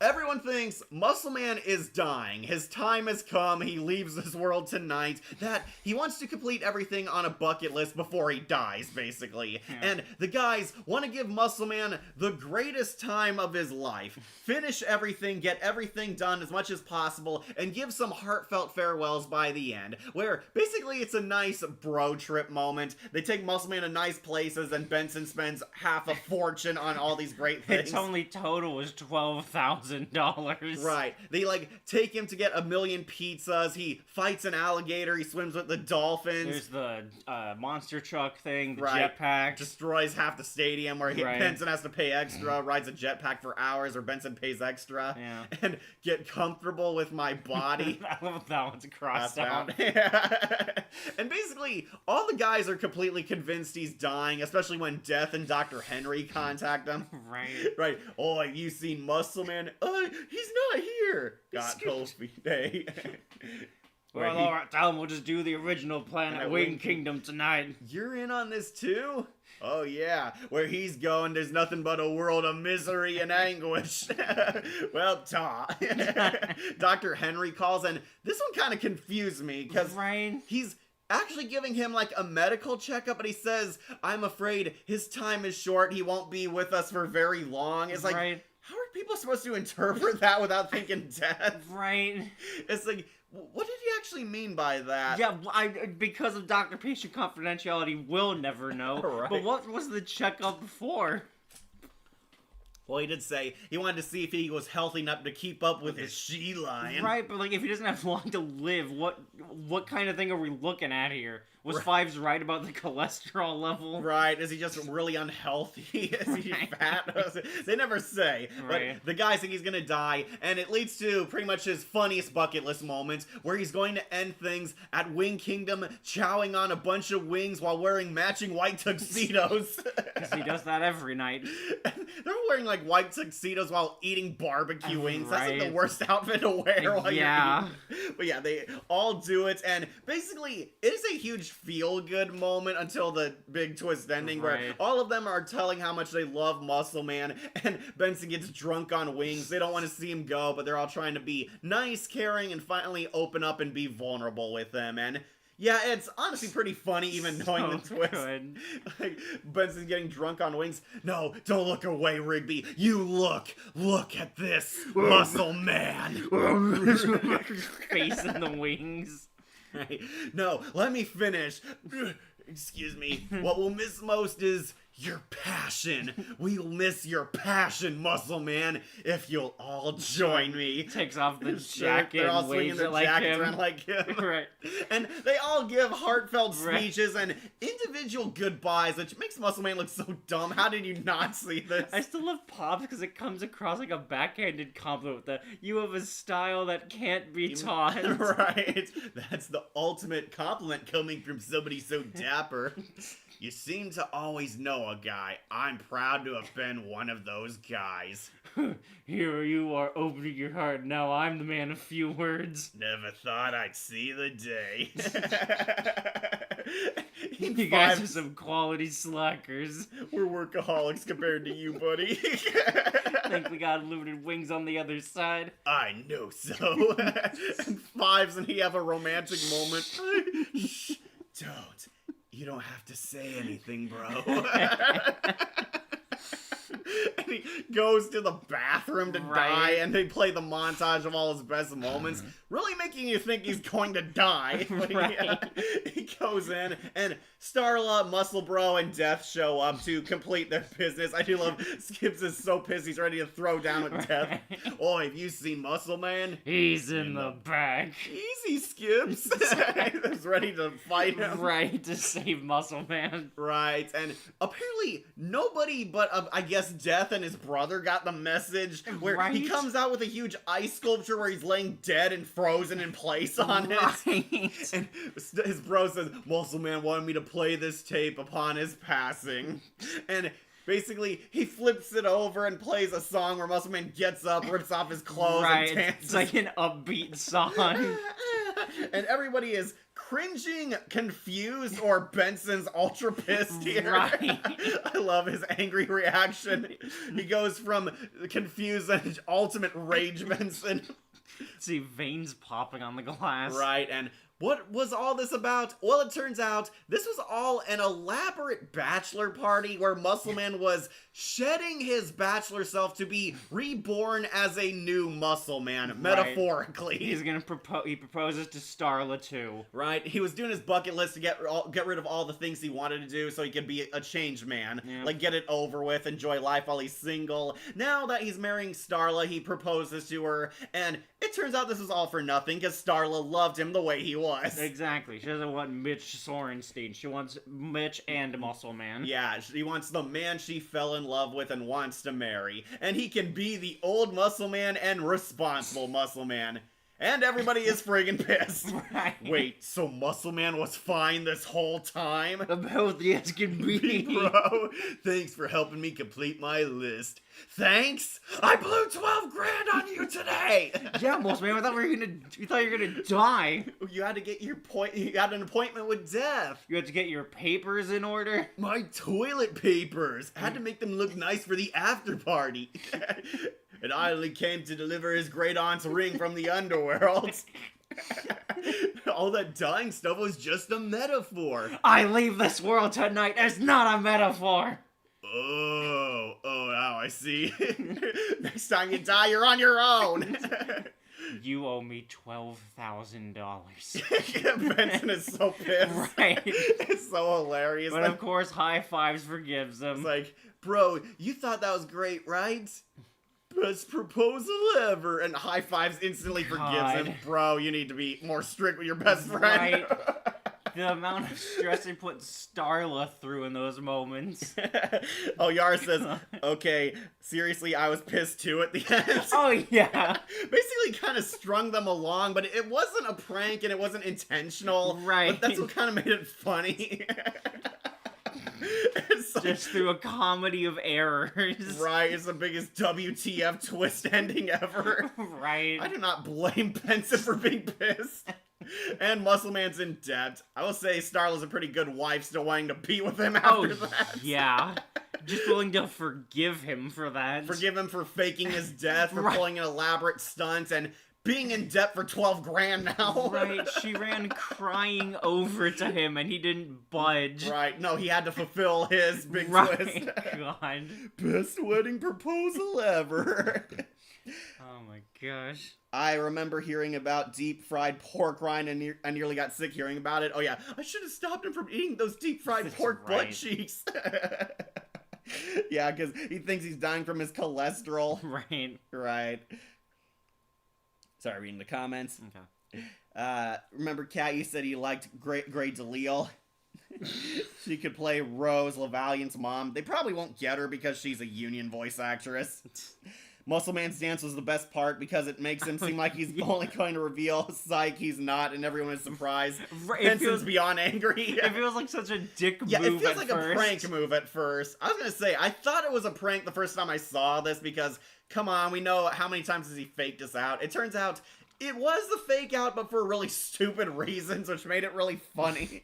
Everyone thinks Muscle Man is dying. His time has come. He leaves this world tonight. That he wants to complete everything on a bucket list before he dies, basically. Yeah. And the guys want to give Muscle Man the greatest time of his life. Finish everything, get everything done as much as possible, and give some heartfelt farewells by the end. Where basically it's a nice bro trip moment. They take Muscle Man to nice places, and Benson spends half a fortune on all these great things. Its only total was $12,000. Right. They, take him to get a million pizzas. He fights an alligator. He swims with the dolphins. There's the monster truck thing, the Right. jetpack. Destroys half the stadium where Right. Benson has to pay extra, rides a jetpack for hours, or Benson pays extra. Yeah. And get comfortable with my body. I love that one's crossed Passed out. out. And basically, all the guys are completely convinced he's dying, especially when Death and Dr. Henry contact him. Right. Right. Oh, have you seen Muscle Man? He's not here. Got cold feet. Hey. Well, Where he- alright, tell him we'll just do the original plan at At Wing Wing Kingdom tonight. You're in on this too? Oh yeah, where he's going, there's nothing but a world of misery and anguish. Well, Dr. Henry calls, and this one kind of confused me, because Right. he's actually giving him a medical checkup, but he says, I'm afraid his time is short, he won't be with us for very long. It's Right. how are people supposed to interpret that without thinking death? Right. It's what did he actually mean by that? Yeah, because of doctor-patient confidentiality, we'll never know. Right. But what was the checkup for? Well, he did say he wanted to see if he was healthy enough to keep up with his she-lion. Right, but if he doesn't have long to live, what kind of thing are we looking at here? Was Right. Fives right about the cholesterol level? Right, is he just really unhealthy? Is he Right. fat? They never say. Right. But the guys think he's gonna die, and it leads to pretty much his funniest bucket list moment, where he's going to end things at Wing Kingdom, chowing on a bunch of wings while wearing matching white tuxedos. Because he does that every night. They're wearing white tuxedos while eating barbecue wings. That's the Right. worst outfit to wear while Yeah. you're eating. But yeah, they all do it, and basically it is a huge feel-good moment until the big twist ending where Right. all of them are telling how much they love Muscle Man, and Benson gets drunk on wings. They don't want to see him go, but they're all trying to be nice, caring, and finally open up and be vulnerable with him. And yeah, it's honestly pretty funny, even knowing the So twist. good. Benson getting drunk on wings. No, don't look away, Rigby. You look. Look at this, Muscle Man. Face in the wings. Right. No, let me finish. Excuse me. What we'll miss most is your passion. We'll miss your passion, Muscle Man, if you'll all join me. Takes off the Sure, jacket they're all and swinging waves their it like jackets him. around like him. Right. And they all give heartfelt Right. speeches and individual goodbyes, which makes Muscle Man look so dumb. How did you not see this? I still love Pops because it comes across like a backhanded compliment that you have a style that can't be taught. Right. That's the ultimate compliment coming from somebody so dapper. You seem to always know a guy. I'm proud to have been one of those guys. Here you are opening your heart. Now I'm the man of few words. Never thought I'd see the day. You guys are some quality slackers. We're workaholics compared to you, buddy. Think we got limited wings on the other side? I know so. And Fives and he have a romantic moment. Shh, don't. You don't have to say anything, bro. he goes to the bathroom to Right. die, and they play the montage of all his best moments, really making you think he's going to die. But Right. he goes in, and Starla, Muscle Bro, and Death show up to complete their business. I do love Skips is so pissed he's ready to throw down with Death. Right. Oh, have you seen Muscle Man? He's in the back. Easy, Skips. He's ready to fight him. Right, to save Muscle Man. Right, and apparently nobody but I guess Death and his brother got the message where he Right. comes out with a huge ice sculpture where he's laying dead and frozen in place on it. Right. And his bro says, Muscle Man wanted me to play this tape upon his passing. And basically, he flips it over and plays a song where Muscle Man gets up, rips off his clothes, Right, and dances. it's like an upbeat song. And everybody is cringing, confused, or Benson's ultra pissed here. Right. I love his angry reaction. He goes from confused and ultimate rage Benson. See veins popping on the glass. Right, and what was all this about? Well, it turns out this was all an elaborate bachelor party where Muscle Man was shedding his bachelor self to be reborn as a new Muscle Man, metaphorically. He's gonna propose. He proposes to Starla too. Right, he was doing his bucket list to get rid of all the things he wanted to do so he could be a changed man. Yeah. Like, get it over with, enjoy life while he's single. Now that he's marrying Starla, he proposes to her, and it turns out this was all for nothing, because Starla loved him the way he was. Exactly. She doesn't want Mitch Sorenstein. She wants Mitch and Muscle Man. Yeah, she wants the man she fell in love with and wants to marry. And he can be the old Muscle Man and responsible Muscle Man. And everybody is friggin' pissed. Right. Wait, so Muscle Man was fine this whole time? The healthiest can be. Bro, thanks for helping me complete my list. Thanks? I blew 12 grand on you today! Yeah, Muscle Man. I thought we thought you were gonna die. You had to get you got an appointment with Death. You had to get your papers in order. My toilet papers. I had to make them look nice for the after party. And I only came to deliver his great aunt's ring from the underworld. All that dying stuff was just a metaphor. I leave this world tonight as not a metaphor. Oh, now I see. Next time you die, you're on your own. You owe me $12,000. Benson is so pissed. Right. It's so hilarious. But of course, High Fives forgives him. It's like, bro, you thought that was great, right? Best proposal ever. And High Fives instantly forgives him. God. Bro, you need to be more strict with your best friend. Right. The amount of stress they put Starla through in those moments. Oh, Yara says, okay, seriously, I was pissed too at the end. Oh, yeah. Basically kind of strung them along, but it wasn't a prank and it wasn't intentional. Right. But that's what kind of made it funny. It's like, Just through a comedy of errors. right, it's the biggest WTF twist ending ever. Right. I do not blame Benson for being pissed. And Muscle Man's in debt. I will say Starla's a pretty good wife, still wanting to be with him after that. Yeah. Just willing to forgive him for that. Forgive him for faking his death, for Right. pulling an elaborate stunt, and being in debt for 12 grand now. Right, she ran crying over to him and he didn't budge. Right, no, he had to fulfill his big Right, twist. God. Best wedding proposal ever. Oh my gosh. I remember hearing about deep fried pork rind and I nearly got sick hearing about it. Oh yeah, I should have stopped him from eating those deep fried That's pork butt right. cheeks. Yeah, because he thinks he's dying from his cholesterol. Right. Right. Sorry, reading the comments. Okay. Remember, Kat, you said you liked Grey DeLille? She could play Rose LaValliante's mom. They probably won't get her because she's a union voice actress. Muscle Man's dance was the best part because it makes him seem like he's only going to reveal psych, he's not, and everyone is surprised. Right, it Benson's feels, beyond angry. it feels like such a dick Yeah, move it feels at like first. a prank move at first. I was gonna say, I thought it was a prank the first time I saw this because, come on, we know how many times has he faked us out. It turns out It was the fake out, but for really stupid reasons, which made it really funny.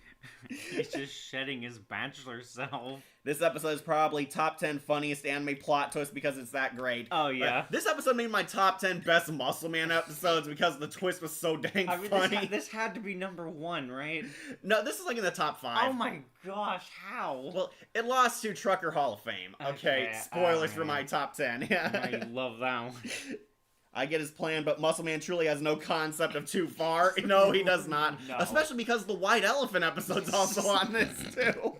He's just shedding his bachelor self. This episode is probably top 10 funniest anime plot twist because it's that great. Oh, yeah. But this episode made my top 10 best Muscle Man episodes because the twist was so dang funny. This had to be number 1, right? No, this is like in the top 5. Oh my gosh, how? Well, it lost to Trucker Hall of Fame. Okay, spoilers for my top 10. Yeah. I love that one. I get his plan, but Muscle Man truly has no concept of too far. No, he does not. No. Especially because the White Elephant episode's also on this, too.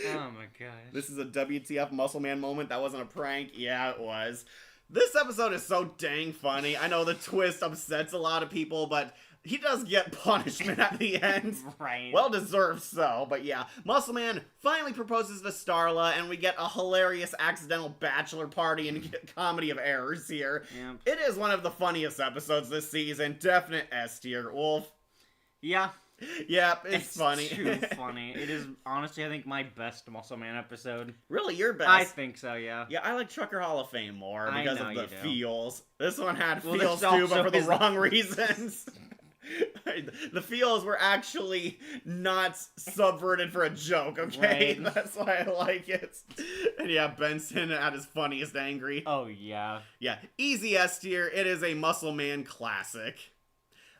Oh my gosh. This is a WTF Muscle Man moment. That wasn't a prank. Yeah, it was. This episode is so dang funny. I know the twist upsets a lot of people, but he does get punishment at the end. Right. Well deserved so, but yeah. Muscle Man finally proposes to Starla, and we get a hilarious accidental bachelor party and comedy of errors here. Yep. It is one of the funniest episodes this season. Definite S tier. Wolf. Yeah. Yeah, it's funny. Too funny. It is, honestly, I think, my best Muscle Man episode. Really, your best? I think so, yeah. Yeah, I like Trucker Hall of Fame more because of the you do. feels. This one had Well, feels this too, but also for the is- wrong reasons. The feels were actually not subverted for a joke, okay? Right. That's why I like it. And yeah, Benson at his funniest angry. Oh, yeah. Yeah, easy S tier. It is a Muscle Man classic.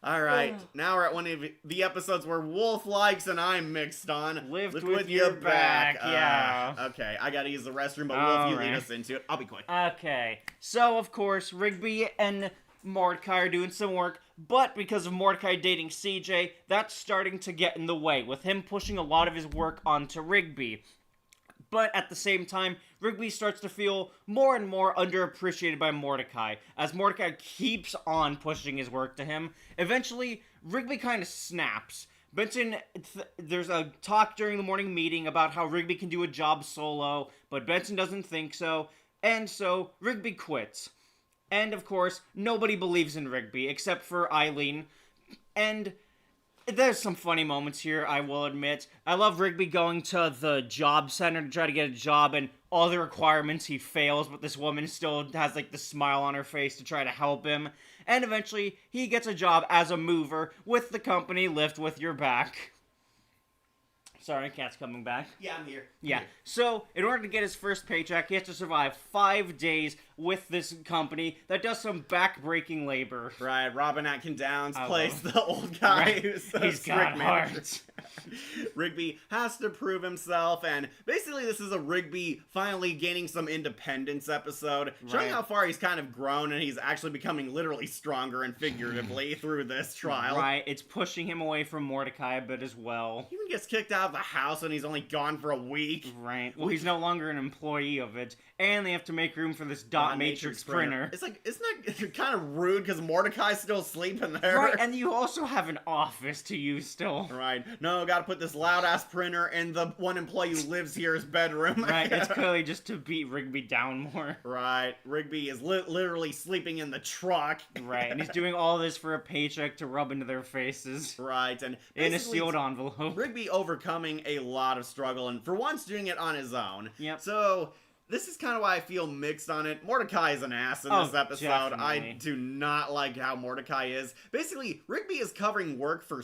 Alright, now we're at one of the episodes where Wolf likes and I'm mixed on. Lift with your back, yeah. Okay, I gotta use the restroom, but Wolf, you lead Alright. us into it. I'll be quick. Okay. So, of course, Rigby and Mordecai are doing some work, but because of Mordecai dating CJ, that's starting to get in the way, with him pushing a lot of his work onto Rigby. But at the same time, Rigby starts to feel more and more underappreciated by Mordecai, as Mordecai keeps on pushing his work to him. Eventually, Rigby kind of snaps. Benson, there's a talk during the morning meeting about how Rigby can do a job solo, but Benson doesn't think so, and so Rigby quits. And of course, nobody believes in Rigby, except for Eileen, and there's some funny moments here, I will admit. I love Rigby going to the job center to try to get a job, and all the requirements he fails, but this woman still has, like, the smile on her face to try to help him. And eventually, he gets a job as a mover with the company Lift With Your Back. Sorry, Cat's coming back. Yeah, I'm here. Yeah. So, in order to get his first paycheck, he has to survive 5 days with this company that does some back-breaking labor. Right, Robin Atkin Downs I plays love- the old guy Right. who's the He's got strict manager. heart. Rigby has to prove himself, and basically this is a Rigby finally gaining some independence episode, showing Right. how far he's kind of grown and he's actually becoming literally stronger and figuratively through this trial. Right, it's pushing him away from Mordecai a bit as well. He even gets kicked out of the house and he's only gone for a week. Right. Well, he's no longer an employee of it, and they have to make room for this dot matrix printer. It's like, isn't that kind of rude because Mordecai's still sleeping there? Right, and you also have an office to use still. Right. No, gotta put this loud ass printer in the one employee who lives here's bedroom. Right, it's clearly just to beat Rigby down more. Right. Rigby is literally sleeping in the truck. Right, and he's doing all this for a paycheck to rub into their faces. Right, and In a basically sealed envelope. Rigby overcoming a lot of struggle, and for once doing it on his own. Yep. So, this is kind of why I feel mixed on it. Mordecai is an ass in this episode. I definitely. do not like how Mordecai is. Basically, Rigby is covering work for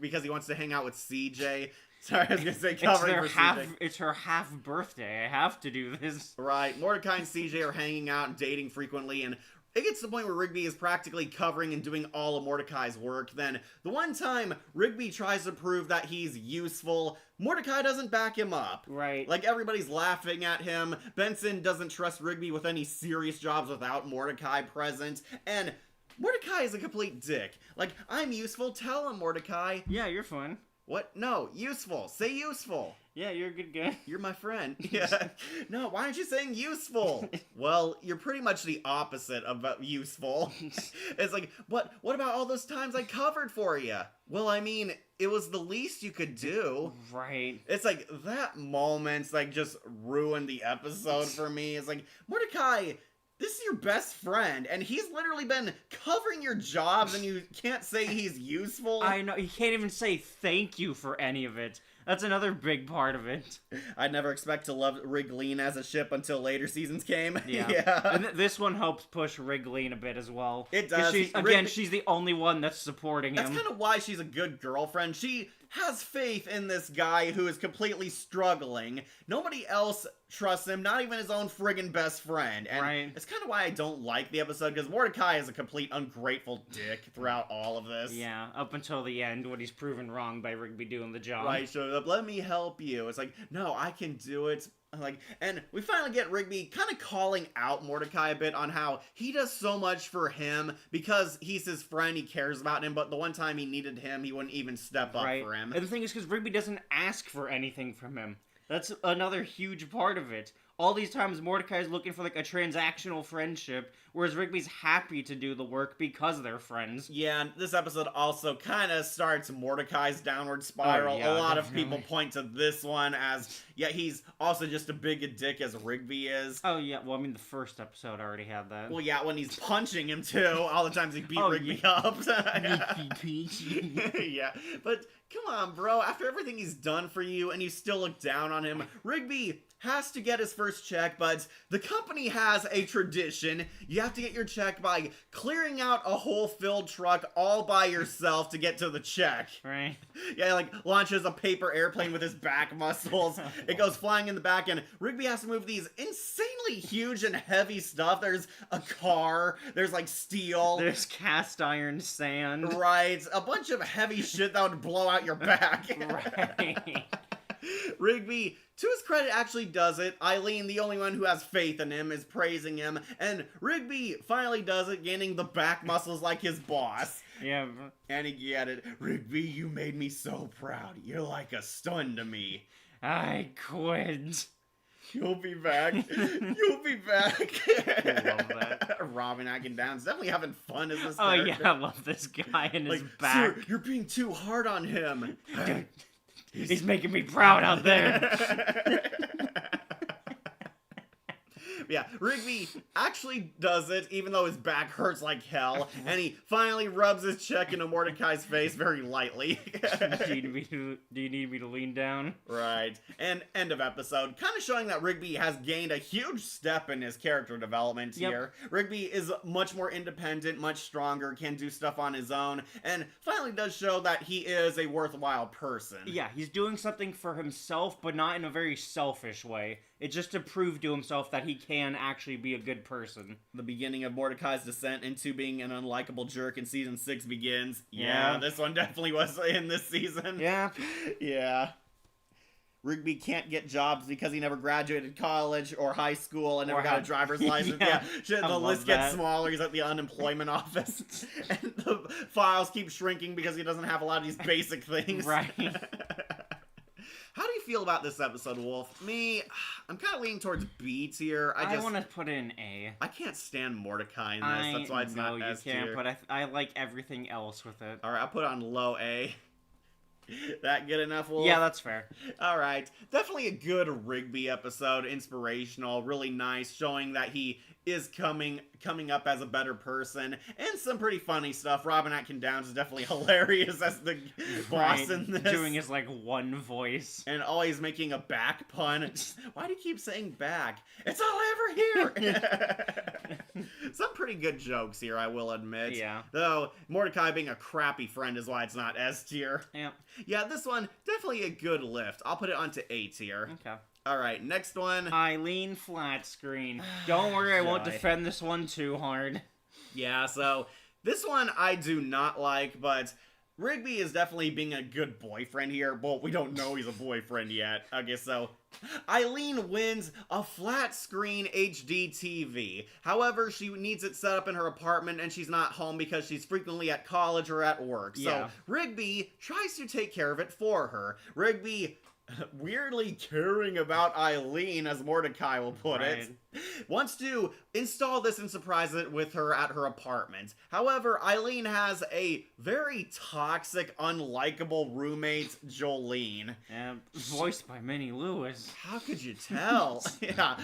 because he wants to hang out with CJ. Sorry, I was gonna say covering for CJ. It's her half birthday. I have to do this. Right, Mordecai and CJ are hanging out and dating frequently, and it gets to the point where Rigby is practically covering and doing all of Mordecai's work. Then, the one time Rigby tries to prove that he's useful, Mordecai doesn't back him up. Right. Like, everybody's laughing at him. Benson doesn't trust Rigby with any serious jobs without Mordecai present, and Mordecai is a complete dick. Like, I'm useful, tell him, Mordecai. Yeah, you're fun. What? No, useful. Say useful. Yeah, you're a good guy. You're my friend. Yeah. No, why aren't you saying useful? Well, you're pretty much the opposite of useful. It's like, what about all those times I covered for you? Well, I mean, it was the least you could do. Right. It's like, that moment's like just ruined the episode for me. It's like, Mordecai, this is your best friend, and he's literally been covering your jobs, and you can't say he's useful. I know, he can't even say thank you for any of it. That's another big part of it. I'd never expect to love Wriggleen as a ship until later seasons came. Yeah. And this one helps push Wriggleen a bit as well. It does. She's the only one that's supporting him. That's kind of why she's a good girlfriend. She has faith in this guy who is completely struggling. Nobody else trusts him, not even his own friggin' best friend. And it's kind of why I don't like the episode, because Mordecai is a complete ungrateful dick throughout all of this. Yeah, up until the end when he's proven wrong by Rigby doing the job. Right, showed up, let me help you. It's like, no, I can do it. And we finally get Rigby kind of calling out Mordecai a bit on how he does so much for him because he's his friend, he cares about him, but the one time he needed him, he wouldn't even step up for him. And the thing is, because Rigby doesn't ask for anything from him. That's another huge part of it. All these times Mordecai's looking for like a transactional friendship, whereas Rigby's happy to do the work because they're friends. Yeah, and this episode also kind of starts Mordecai's downward spiral. A lot of people point to this one as, he's also just as big a dick as Rigby is. Oh yeah, well I mean the first episode already had that. Well yeah, when he's punching him too, all the times he beat Rigby up. Yeah, but come on bro, after everything he's done for you and you still look down on him, Rigby has to get his first check, but the company has a tradition. You have to get your check by clearing out a whole filled truck all by yourself to get to the check. Right. Yeah, like launches a paper airplane with his back muscles. It goes flying in the back, and Rigby has to move these insanely huge and heavy stuff. There's a car, there's like steel. There's cast iron sand. Right, a bunch of heavy shit that would blow out your back. Right. Rigby, to his credit, actually does it. Eileen, the only one who has faith in him, is praising him. And Rigby finally does it, gaining the back muscles like his boss. Yeah. And he get it. Rigby, you made me so proud. You're like a stun to me. I quit. You'll be back. You'll be back. I love that. Robin Atkindown's definitely having fun as this character. Oh, yeah, I love this guy and his back. Sir, you're being too hard on him. He's making me proud out there. Yeah, Rigby actually does it, even though his back hurts like hell, and he finally rubs his check into Mordecai's face very lightly. Do you need me to lean down? Right. And end of episode, kind of showing that Rigby has gained a huge step in his character development here. Rigby is much more independent, much stronger, can do stuff on his own, and finally does show that he is a worthwhile person. Yeah, he's doing something for himself, but not in a very selfish way. It's just to prove to himself that he can actually be a good person. The beginning of Mordecai's descent into being an unlikable jerk in season 6 begins. Yeah, this one definitely was in this season. Yeah. Yeah. Rigby can't get jobs because he never graduated college or high school and never got a driver's license. The list gets smaller. He's at the unemployment office. And the files keep shrinking because he doesn't have a lot of these basic things. Right. How do you feel about this episode, Wolf? Me, I'm kind of leaning towards B tier. I want to put in A. I can't stand Mordecai in this. That's why it's not S tier. No, you can't, but I like everything else with it. Alright, I'll put on low A. That good enough, Wolf? Yeah, that's fair. Alright. Definitely a good Rigby episode. Inspirational. Really nice. Showing that he is coming up as a better person. And some pretty funny stuff. Robin Atkindown is definitely hilarious as the boss in this. Doing his, like, one voice. And always making a back pun. Why do you keep saying back? It's all I ever hear! Some pretty good jokes here, I will admit. Yeah. Though, Mordecai being a crappy friend is why it's not S tier. Yeah. Yeah, this one, definitely a good lift. I'll put it onto A tier. Okay. Alright, next one. Eileen flat screen. Don't worry, I won't defend this one too hard. Yeah, so this one I do not like, but Rigby is definitely being a good boyfriend here. Well, we don't know he's a boyfriend yet. Okay, so Eileen wins a flat screen HD TV. However, she needs it set up in her apartment and she's not home because she's frequently at college or at work. So Rigby tries to take care of it for her. Rigby weirdly caring about Eileen, as Mordecai will put it, wants to install this and surprise it with her at her apartment. However, Eileen has a very toxic, unlikable roommate, Jolene. Voiced by Minnie Lewis. How could you tell? Yeah.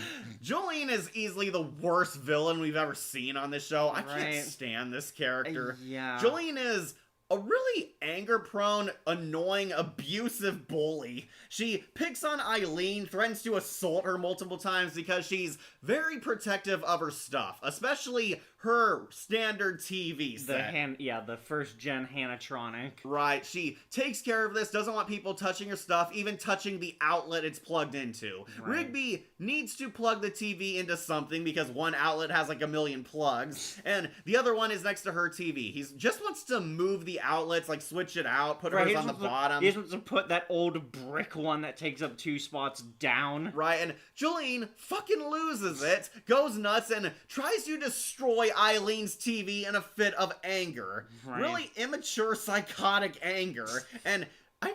Jolene is easily the worst villain we've ever seen on this show. I can't stand this character. Yeah. Jolene is a really anger-prone, annoying, abusive bully. She picks on Eileen, threatens to assault her multiple times because she's very protective of her stuff, especially her standard TV set. The first gen Hanatronic. Right, she takes care of this, doesn't want people touching her stuff, even touching the outlet it's plugged into. Right. Rigby needs to plug the TV into something because one outlet has like a million plugs, and the other one is next to her TV. He just wants to move the outlets, like switch it out, put hers on the bottom. He just wants to put that old brick one that takes up 2 spots down. Right, and Jolene fucking loses it, goes nuts, and tries to destroy Eileen's TV in a fit of anger. Right. Really immature, psychotic anger. And I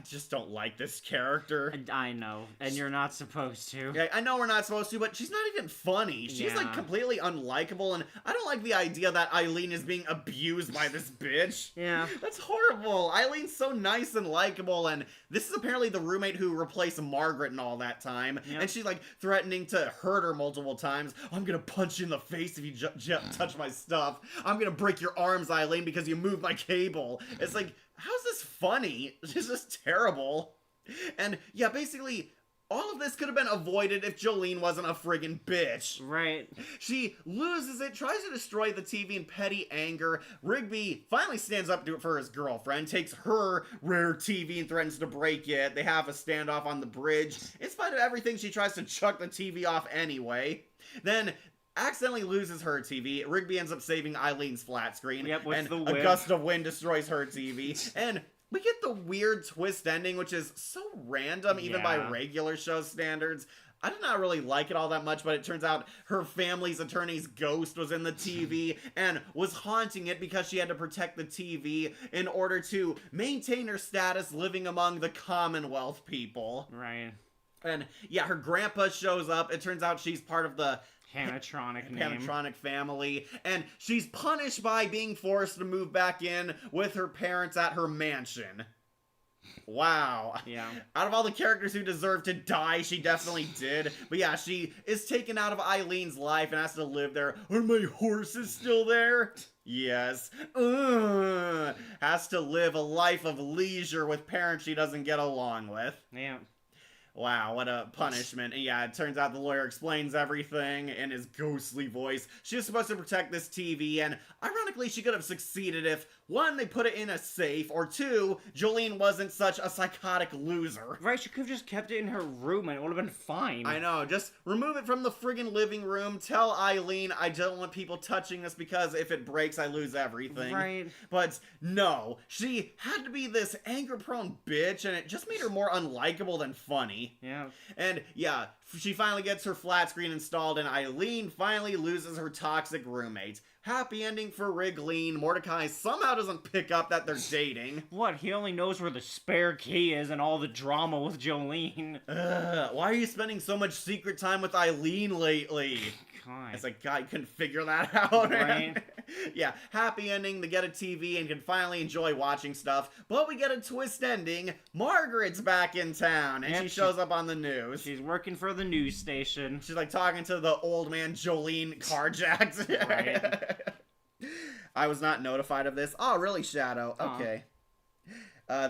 just don't like this character. I know, and you're not supposed to. Yeah, I know we're not supposed to, but she's not even funny. She's like Yeah. completely unlikable, and I don't like the idea that Eileen is being abused by this bitch. Yeah. That's horrible. Eileen's so nice and likable, and this is apparently the roommate who replaced Margaret in all that time. Yep. And she's like threatening to hurt her multiple times. I'm gonna punch you in the face if you touch my stuff. I'm gonna break your arms, Eileen, because you moved my cable. It's like, how's this funny? It's just terrible. And yeah, basically, all of this could have been avoided if Jolene wasn't a friggin' bitch. Right. She loses it, tries to destroy the TV in petty anger. Rigby finally stands up for his girlfriend, takes her rare TV and threatens to break it. They have a standoff on the bridge. In spite of everything, she tries to chuck the TV off anyway. Then accidentally loses her TV. Rigby ends up saving Eileen's flat screen. Yep, with and the a whip. gust of wind destroys her TV. And we get the weird twist ending, which is so random, even by Yeah. regular show standards. I did not really like it all that much, but it turns out her family's attorney's ghost was in the TV and was haunting it because she had to protect the TV in order to maintain her status living among the Commonwealth people. Right. And yeah, her grandpa shows up. It turns out she's part of the Hanatronic name. Panatronic family, and she's punished by being forced to move back in with her parents at her mansion. Wow. Yeah. Out of all the characters who deserve to die, she definitely did. But yeah, she is taken out of Eileen's life and has to live there. Are my horses still there? Yes. Has to live a life of leisure with parents she doesn't get along with. Yeah. Wow, what a punishment. And yeah, it turns out the lawyer explains everything in his ghostly voice. She was supposed to protect this TV, and ironically, she could have succeeded if, one, they put it in a safe, or two, Jolene wasn't such a psychotic loser. Right, she could have just kept it in her room and it would have been fine. I know, just remove it from the friggin' living room, tell Eileen I don't want people touching this because if it breaks, I lose everything. Right. But no, she had to be this anger-prone bitch, and it just made her more unlikable than funny. Yeah. And yeah, she finally gets her flat screen installed, and Eileen finally loses her toxic roommate. Happy ending for Rigleen. Mordecai somehow doesn't pick up that they're dating. What? He only knows where the spare key is and all the drama with Jolene. Why are you spending so much secret time with Eileen lately? God. It's like, God, you couldn't figure that out, man. Right. Yeah, happy ending. They get a TV and can finally enjoy watching stuff. But we get a twist ending. Margaret's back in town, and Yep, she shows up on the news. She's working for the news station. She's like talking to the old man Jolene carjacked. Right. I was not notified of this. Oh, really, Shadow? Aw. Okay. I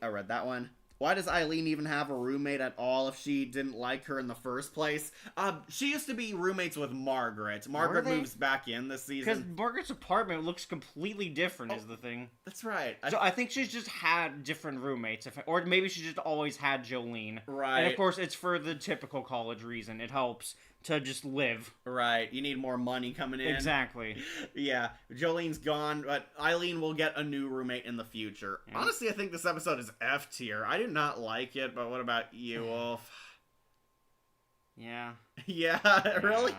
read that one. Why does Eileen even have a roommate at all if she didn't like her in the first place? She used to be roommates with Margaret. Margaret they? moves back in this Because season. Margaret's apartment looks completely different is the thing. That's right. So I think she's just had different roommates. Or maybe she just always had Jolene. Right. And of course, it's for the typical college reason. It helps to just live. Right. You need more money coming in. Exactly. Yeah, Jolene's gone, but Eileen will get a new roommate in the future. Yeah. Honestly, I think this episode is F tier. I did not like it, but what about you, Wolf? Yeah. Yeah, really?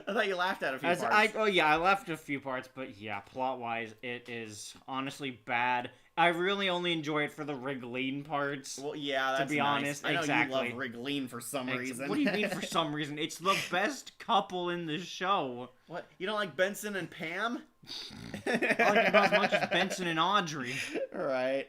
I thought you laughed at a few parts. I left a few parts, but yeah, plot-wise, it is honestly bad. I really only enjoy it for the Rigleen parts. Well, yeah, that's be nice. honest, I know exactly. you love Rigleen for some reason. What do you mean for some reason? It's the best couple in the show. What? You don't like Benson and Pam? I like it about as much as Benson and Audrey. Right.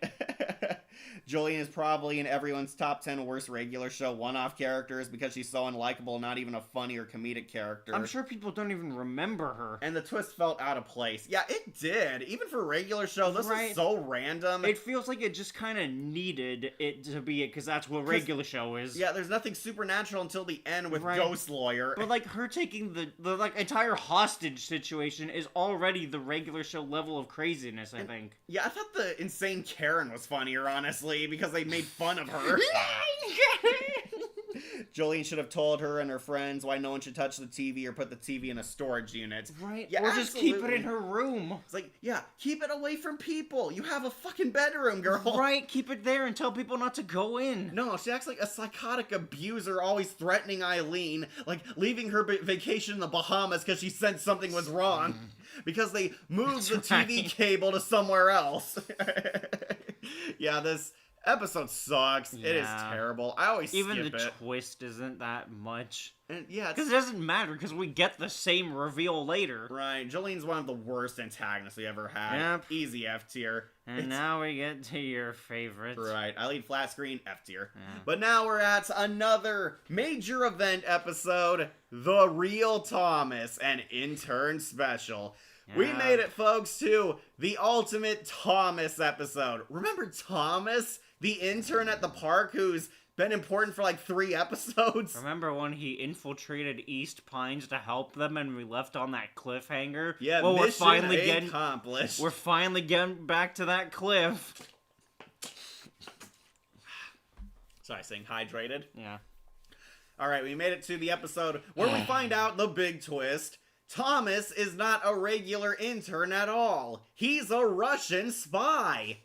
Jolene is probably in everyone's top 10 worst regular show one-off characters because she's so unlikable, not even a funny or comedic character. I'm sure people don't even remember her. And the twist felt out of place. Yeah, it did. Even for regular show, this Right. is so random. It feels like it just kind of needed it to be it, because that's what regular show is. Yeah, there's nothing supernatural until the end with Right. Ghost Lawyer. But, like, her taking the like, entire hostage situation is already the regular show level of craziness, I think. Yeah, I thought the insane Karen was funnier, honestly, because they made fun of her. Jolene should have told her and her friends why no one should touch the TV or put the TV in a storage unit. Right? Yeah, or just keep it absolutely. in her room. It's like, yeah, keep it away from people. You have a fucking bedroom, girl. Right? Keep it there and tell people not to go in. No, she acts like a psychotic abuser, always threatening Eileen, like leaving her vacation in the Bahamas because she sensed something was wrong. Because they moved That's the TV right. cable to somewhere else. Yeah, this episode sucks. It is Yeah. terrible. I always Even skip the it. twist isn't that much. And yeah, Because it's it doesn't matter, because we get the same reveal later. right. Jolene's one of the worst antagonists we ever had. Yep. Easy F tier. And It's- now we get to your favorites. Right, I lead flat screen, F tier. Yeah. But now we're at another major event episode, The Real Thomas, an intern special. We Yeah. made it, folks, to the ultimate Thomas episode. Remember Thomas, the intern at the park who's been important for like 3 episodes? Remember when he infiltrated East Pines to help them and we left on that cliffhanger? Yeah, well, mission accomplished. we're finally getting back to that cliff. Sorry, saying hydrated. Yeah. All right, we made it to the episode where we find out the big twist. Thomas is not a regular intern at all. He's a Russian spy.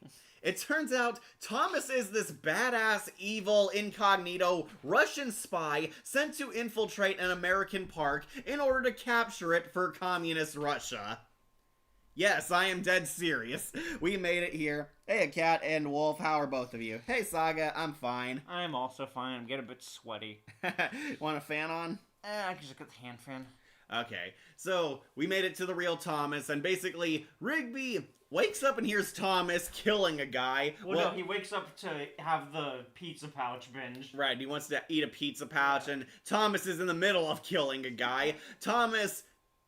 It turns out Thomas is this badass, evil, incognito Russian spy sent to infiltrate an American park in order to capture it for communist Russia. Yes, I am dead serious. We made it here. Hey, Cat and Wolf, how are both of you? Hey, Saga, I'm fine. I'm also fine. I'm getting a bit sweaty. Want a fan on? I can just get the hand fan. Okay, so we made it to the real Thomas, and basically, Rigby wakes up and hears Thomas killing a guy. Well, no, he wakes up to have the pizza pouch binge. Right, he wants to eat a pizza pouch, and Thomas is in the middle of killing a guy. Thomas,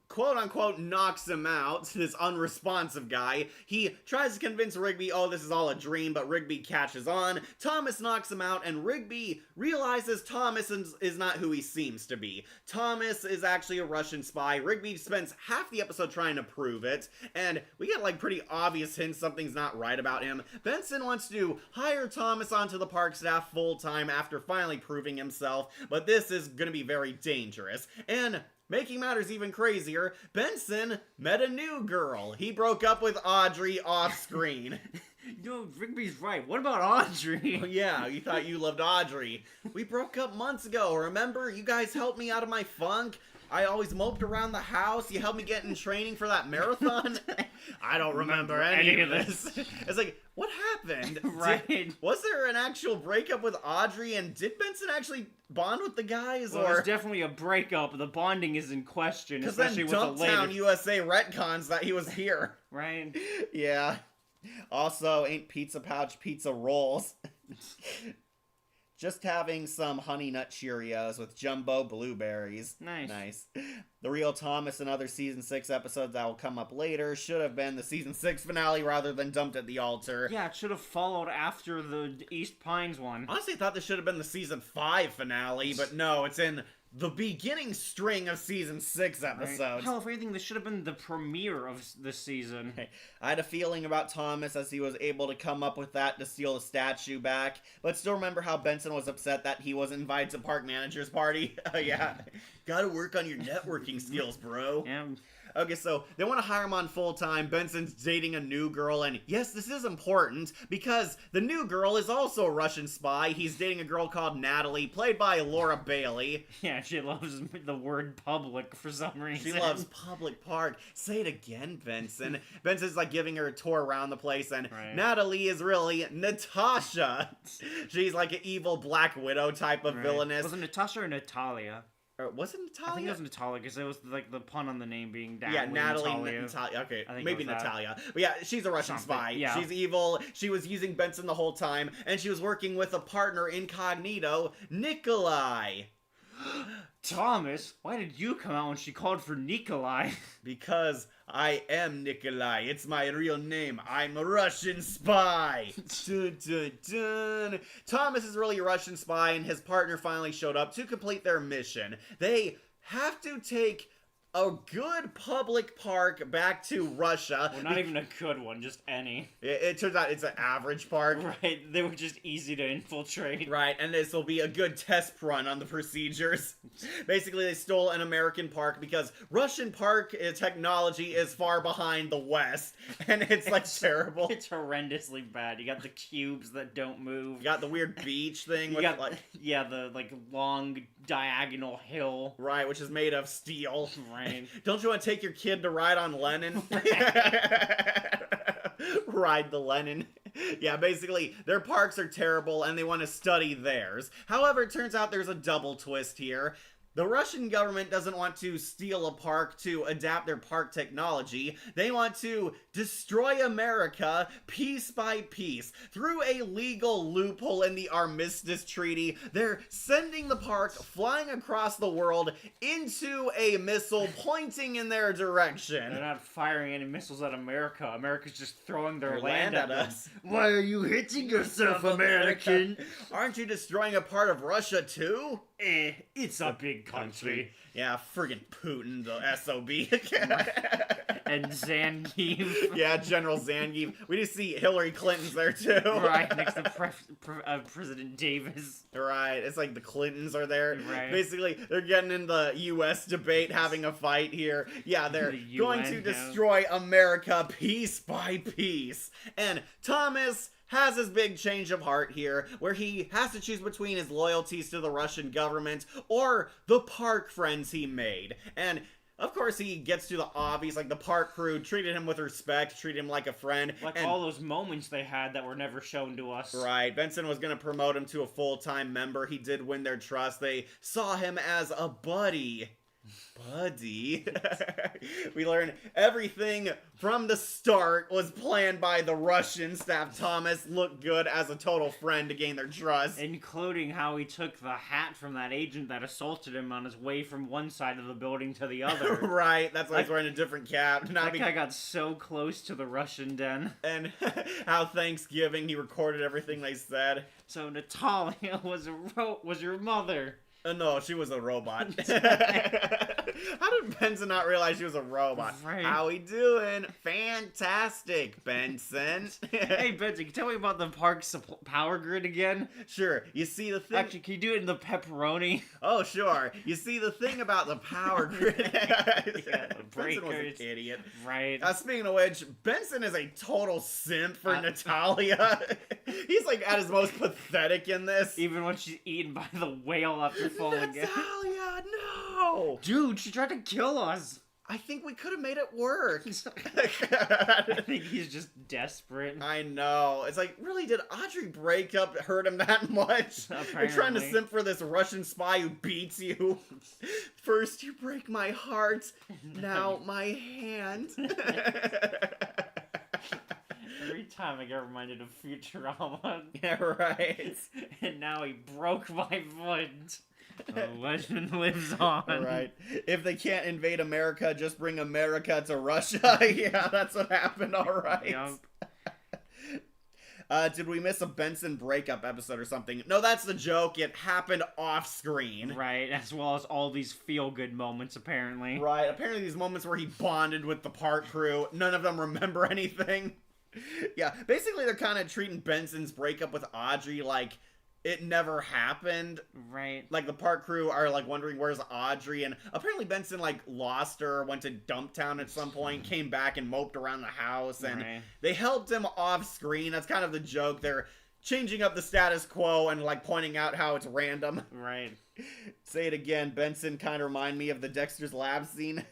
quote-unquote, knocks him out, this unresponsive guy. He tries to convince Rigby, oh, this is all a dream, but Rigby catches on. Thomas knocks him out, and Rigby realizes Thomas is not who he seems to be. Thomas is actually a Russian spy. Rigby spends half the episode trying to prove it, and we get, like, pretty obvious hints something's not right about him. Benson wants to hire Thomas onto the park staff full-time after finally proving himself, but this is gonna be very dangerous. And making matters even crazier, Benson met a new girl. He broke up with Audrey off-screen. No, Rigby's right. What about Audrey? Oh, yeah, you thought you loved Audrey. We broke up months ago, remember? You guys helped me out of my funk. I always moped around the house. You helped me get in training for that marathon. I don't remember any of this. It's like, what happened? Right. Was there an actual breakup with Audrey, and did Benson actually bond with the guys? Well, or there's definitely a breakup. The bonding is in question, because then especially with the Dumptown later. USA retcons that he was here. Right? Yeah. Also, ain't pizza pouch pizza rolls. Just having some Honey Nut Cheerios with jumbo blueberries. Nice. Nice. The Real Thomas and other Season 6 episodes that will come up later should have been the Season 6 finale rather than dumped at the altar. Yeah, it should have followed after the East Pines one. Honestly, I thought this should have been the Season 5 finale, but no, it's in the beginning string of Season 6 episodes. Right. Hell, if anything, this should have been the premiere of this season. I had a feeling about Thomas as he was able to come up with that to steal the statue back, but still remember how Benson was upset that he wasn't invited to park manager's party? Yeah. Gotta work on your networking skills, bro. Yeah. Okay, so they want to hire him on full-time. Benson's dating a new girl, and yes, this is important because the new girl is also a Russian spy. He's dating a girl called Natalie, played by Laura Bailey. Yeah, she loves the word public for some reason. She loves public park. Say it again, Benson. Benson's like giving her a tour around the place, and Right. Natalie is really Natasha. She's like an evil Black Widow type of Right. villainess. Was it Natasha or Natalia? Or was it Natalia? I think it was Natalia because it was like the pun on the name being Natalia. Natalia. Okay, I think maybe it was that. Natalia. But yeah, she's a Russian Something, spy. yeah. She's evil. She was using Benson the whole time, and she was working with a partner incognito, Nikolai. Thomas, why did you come out when she called for Nikolai? Because I am Nikolai. It's my real name. I'm a Russian spy. Dun, dun, dun. Thomas is really a Russian spy, and his partner finally showed up to complete their mission. They have to take a good public park back to Russia. Well, not even a good one, just any. It turns out it's an average park. Right, they were just easy to infiltrate. Right, and this will be a good test run on the procedures. Basically, they stole an American park because Russian park technology is far behind the West, and it's like terrible. It's horrendously bad. You got the cubes that don't move. You got the weird beach thing You with got like the like long diagonal hill. right, which is made of steel. Right. Don't you want to take your kid to ride on Lenin? Ride the Lenin. Yeah, basically, their parks are terrible and they want to study theirs. However, it turns out there's a double twist here. The Russian government doesn't want to steal a park to adapt their park technology. They want to destroy America piece by piece. Through a legal loophole in the Armistice Treaty, they're sending the park flying across the world into a missile pointing in their direction. They're not firing any missiles at America. America's just throwing their Land land at at us. us. Why are you hitting yourself, American? Aren't you destroying a part of Russia too? It's a big country. Yeah, friggin' Putin, the SOB. And Zangief. Yeah, General Zangief. We just see Hillary Clinton's there too. Right, next to President Davis. Right, it's like the Clintons are there. Right. Basically, they're getting in the U.S. debate, having a fight here. Yeah, they're The going to UN, destroy America piece by piece. And Thomas has his big change of heart here, where he has to choose between his loyalties to the Russian government or the park friends he made. And of course, he gets to the obvious, like the park crew treated him with respect, treated him like a friend. Like and all those moments they had that were never shown to us. right, Benson was going to promote him to a full-time member. He did win their trust. They saw him as a buddy. Buddy. We learn everything from the start was planned by the Russians to have Thomas look good as a total friend to gain their trust. Including how he took the hat from that agent that assaulted him on his way from one side of the building to the other. Right, that's why he's wearing a different cap. That guy got so close to the Russian den. And how Thanksgiving he recorded everything they said. So Natalia was your mother. No, she was a robot. How did Benson not realize she was a robot? Right. How we doing? Fantastic, Benson. Hey Benji, can you tell me about the park's power grid again? Sure. You see the thing. Actually, can you do it in the pepperoni? Oh, sure. You see the thing about the power grid. Yeah, the Benson was an breakers. idiot. Right. Speaking of which, Benson is a total simp for Natalia. He's like at his most pathetic in this. Even when she's eaten by the whale after falling again. Natalia, no! Dude, she tried to kill us. I think we could have made it work. I think he's just desperate. I know. It's like, really, did Audrey breakup hurt him that much? You're trying to Apparently. simp for this Russian spy who beats you. First you break my heart, now my hand. Every time I get reminded of Futurama. Yeah, right. And now he broke my foot. The legend lives on. Right. If they can't invade America, just bring America to Russia. Yeah, that's what happened, alright. Yup. Did we miss a Benson breakup episode or something? No, that's the joke. It happened off screen. Right, as well as all these feel-good moments, apparently. Right. Apparently these moments where he bonded with the park crew, none of them remember anything. Yeah, basically they're kind of treating Benson's breakup with Audrey like it never happened. Right. Like the park crew are like wondering where's Audrey, and apparently Benson like lost her, went to Dumptown at some point, came back and moped around the house, and Right. they helped him off screen. That's kind of the joke. They're changing up the status quo and like pointing out how it's random. Right. Say it again, Benson kind of remind me of the Dexter's Lab scene.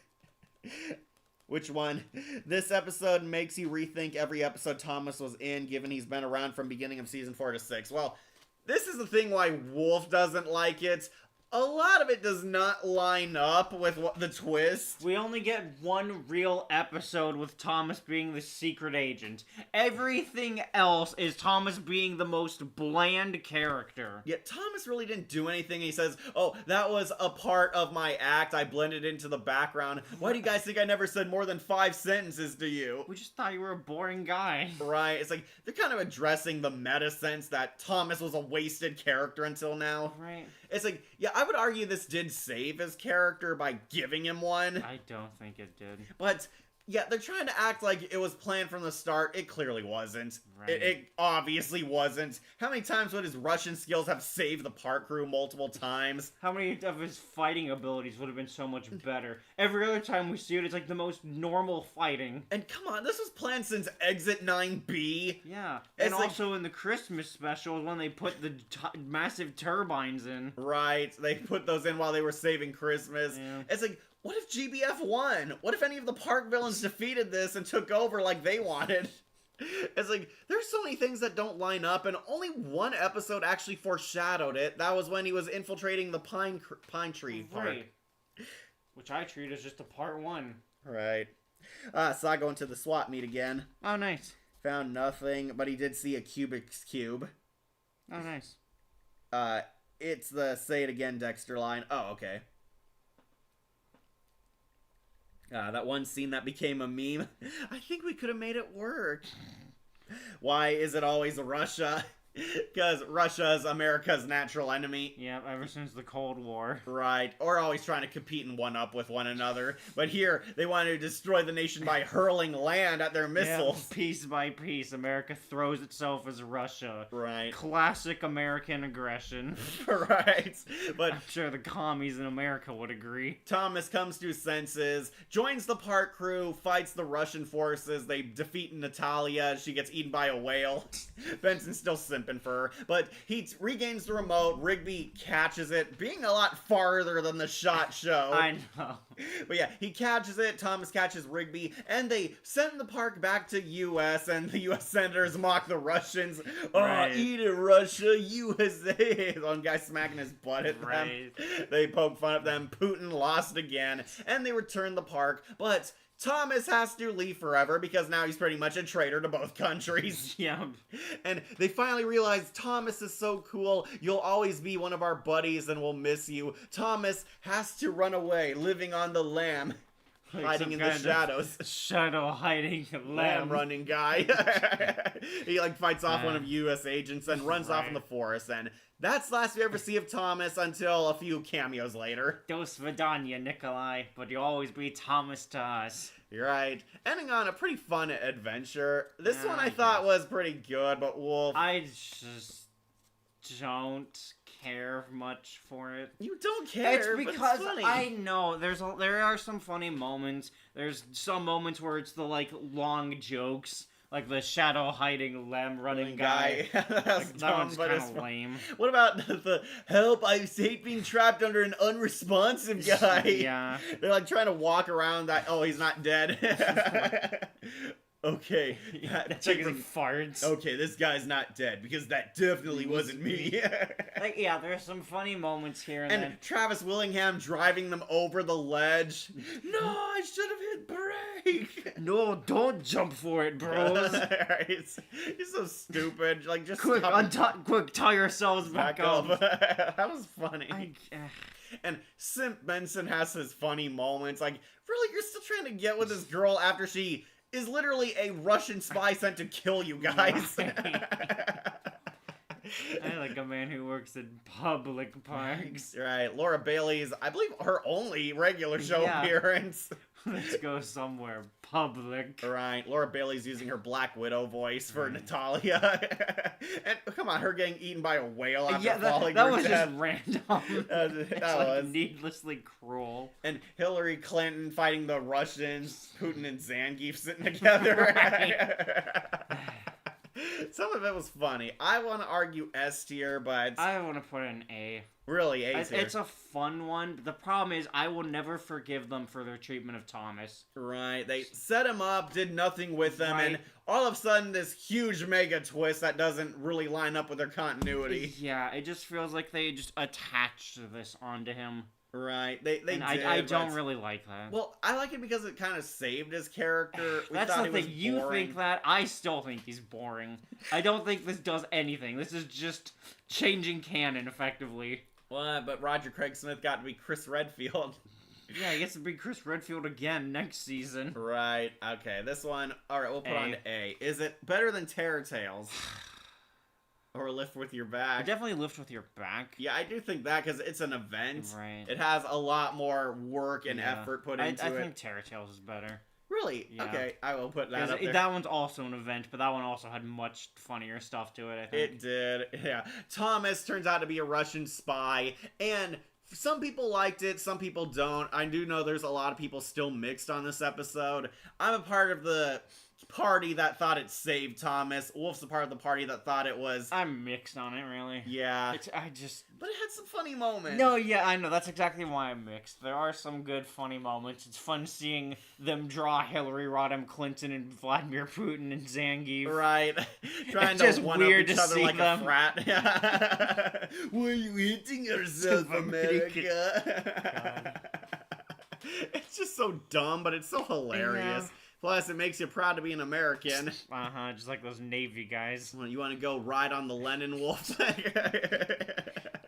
Which one? This episode makes you rethink every episode Thomas was in, given he's been around from beginning of season 4 to 6. Well, this is the thing why Wolf doesn't like it. a lot of it does not line up with what the twist. We only get one real episode with Thomas being the secret agent. Everything else is Thomas being the most bland character. Yet Thomas really didn't do anything. He says, "Oh, that was a part of my act. I blended into the background. Why do you guys think I never said more than 5 sentences to you?" We just thought you were a boring guy. Right. It's like they're kind of addressing the meta sense that Thomas was a wasted character until now. Right. It's like, yeah, I would argue this did save his character by giving him one. I don't think it did. But yeah, they're trying to act like it was planned from the start. It clearly wasn't. Right. It obviously wasn't. How many times would his Russian skills have saved the park crew multiple times? How many of his fighting abilities would have been so much better? Every other time we see it, it's like the most normal fighting. And come on, this was planned since Exit 9B. Yeah. It's And like- also in the Christmas special when they put the massive turbines in. Right, they put those in while they were saving Christmas. Yeah. It's like, what if GBF won? What if any of the park villains defeated this and took over like they wanted? It's like, there's so many things that don't line up, and only one episode actually foreshadowed it. That was when he was infiltrating the Pine Tree Park. Right. Which I treat as just a part 1. Right. So I go into the swap meet again. Oh, nice. Found nothing, but he did see a Cubix cube. Oh, nice. It's the say it again Dexter line. Oh, okay. That one scene that became a meme. I think we could have made it work. Why is it always Russia? Because Russia is America's natural enemy. Yeah, ever since the Cold War. Right. Or always trying to compete and one up with one another. But here, they wanted to destroy the nation by hurling land at their missiles. Yeah, piece by piece, America throws itself as Russia. Right. Classic American aggression. Right. But I'm sure the commies in America would agree. Thomas comes to his senses, joins the park crew, fights the Russian forces. They defeat Natalia. She gets eaten by a whale. Benson's still simping for her, but he regains the remote. Rigby catches it, being a lot farther than the shot show. I know. But yeah, he catches it. Thomas catches Rigby, and they send the park back to U.S., and the U.S. senators mock the Russians. Right. Oh, eat it, Russia, USA. One guy smacking his butt at them. Right. They poke fun at them. Putin lost again, and they return the park, but Thomas has to leave forever because now he's pretty much a traitor to both countries. Yeah. And they finally realize Thomas is so cool. You'll always be one of our buddies and we'll miss you. Thomas has to run away, living on the lam, Like hiding some in the kind of shadows. Shadow hiding Lamb running guy. He like fights off one of Uh, U.S. agents and runs off in the right. forest. And that's the last we ever see of Thomas until a few cameos later. Dos Vidania, Nikolai, but you'll always be Thomas to us. You're right. Ending on a pretty fun adventure. This Yeah, one I I thought guess. was pretty good, but Wolf, I just don't care much for it. you don't care. It's but because funny. I know there are some funny moments. There's some moments where it's the like long jokes, like the shadow hiding lamb running guy. That's Like, that dumb, one's but kind it's of fun. lame. What about the help? I hate being trapped under an unresponsive guy. Yeah. They're like trying to walk around that. Oh, he's not dead. Okay. That's Take like from- he farts. Okay, this guy's not deed because that definitely wasn't me. Like, yeah, there's some funny moments here and, And then. Travis Willingham driving them over the ledge. No, I should have hit brake. No, don't jump for it, bros. He's so stupid. Like, just Quick, stop quick, tie yourselves back up. That was funny. I, And Simp Benson has his funny moments. Like, really, you're still trying to get with this girl after she is literally a Russian spy sent to kill you guys. I like a man who works in public parks. Right, Laura Bailey's, I believe, her only regular show Yeah. appearance. Let's go somewhere public. Right, Laura Bailey's using her Black Widow voice for Natalia. And come on, her getting eaten by a whale after Yeah, falling that to was death. just random. That It's was. like needlessly cruel. And Hillary Clinton fighting the Russians, Putin and Zangief sitting together. Some of it was funny. I want to argue S tier, but I want to put an A. really A tier. It's a fun one. But the problem is, I will never forgive them for their treatment of Thomas. Right, they set him up, did nothing with him, Right. and all of a sudden this huge mega twist that doesn't really line up with their continuity. Yeah, it just feels like they just attached this onto him. Right, they And did, I don't but- really like that. Well, I like it because it kind of saved his character. We That's thought the he was thing. You boring. think that? I still think he's boring. I don't think this does anything. This is just changing canon, effectively. What? But Roger Craig Smith got to be Chris Redfield. Yeah, he gets to be Chris Redfield again next season. Right. Okay. This one. All right. We'll put A. on to A. Is it better than Terror Tales? Or Lift with Your I Back? definitely lift with your back. Yeah, I do think that because it's an event. Right. It has a lot more work and Yeah. effort put I into it. think Terror Tales is better. Really? Yeah. Okay. I will put that 'Cause up there. that one's also an event, but that one also had much funnier stuff to it, I think. It did, yeah. Thomas turns out to be a Russian spy, and some people liked it, some people don't. I do know there's a lot of people still mixed on this episode. I'm a part of the party that thought it saved Thomas. Wolf's a part of the party that thought it was, I'm mixed on it, really. yeah. I just... But it had some funny moments. No, yeah, I know. That's exactly why I'm mixed. There are some good, funny moments. It's fun seeing them draw Hillary Rodham Clinton and Vladimir Putin and Zangief. Right. Trying It's just to one weird up each to other see like them. a frat. Why are you hitting yourself, America? It's just so dumb, but it's so hilarious. Yeah. Plus, it makes you proud to be an American. Uh-huh, just like those Navy guys. Well, you want to go ride on the Lenin Wolf?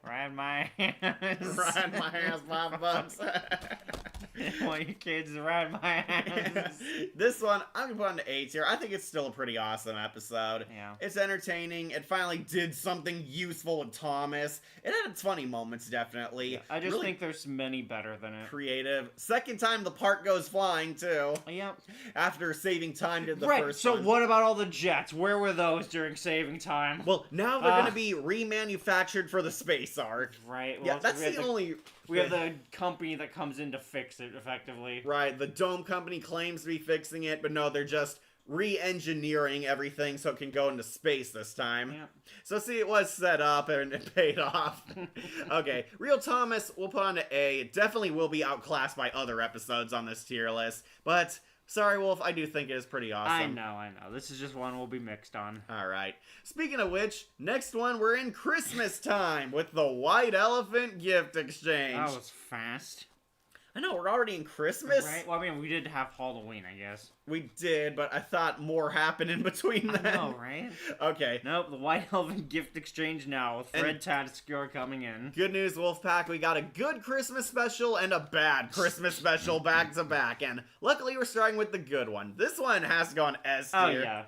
Ride my hands. Ride my ass, $5. I want you kids to ride my hands. This one, I'm gonna put on the A tier. I think it's still a pretty awesome episode. Yeah. It's entertaining. It finally did something useful with Thomas. It had its funny moments, definitely. I just Really think there's many better than it. creative. Second time the part goes flying, too. Yep. After saving time to the Right, first so one. what about all the jets? Where were those during saving time? Well, now they're gonna be remanufactured for the space arc. Right. Well, Yeah, that's we have the only... We have the company that comes in to fix it, effectively. Right, the Dome Company claims to be fixing it, but no, they're just re-engineering everything so it can go into space this time. Yeah. So see, it was set up and it paid off. Okay, Real Thomas, we'll put on to A. It definitely will be outclassed by other episodes on this tier list, but sorry, Wolf, I do think it is pretty awesome. I know. This is just one we'll be mixed on. All right. Speaking of which, next one we're in Christmas time with the White Elephant Gift Exchange. That was fast. I know, we're already in Christmas. Right? Well, I mean, we did have Halloween, I guess. We did, but I thought more happened in between I then. know, right? Okay. Nope, the White Elephant Gift Exchange now with Fred Tatasciore coming in. Good news, Wolfpack. We got a good Christmas special and a bad Christmas special back to back. And luckily, we're starting with the good one. This one has to go on S tier. Oh, yeah.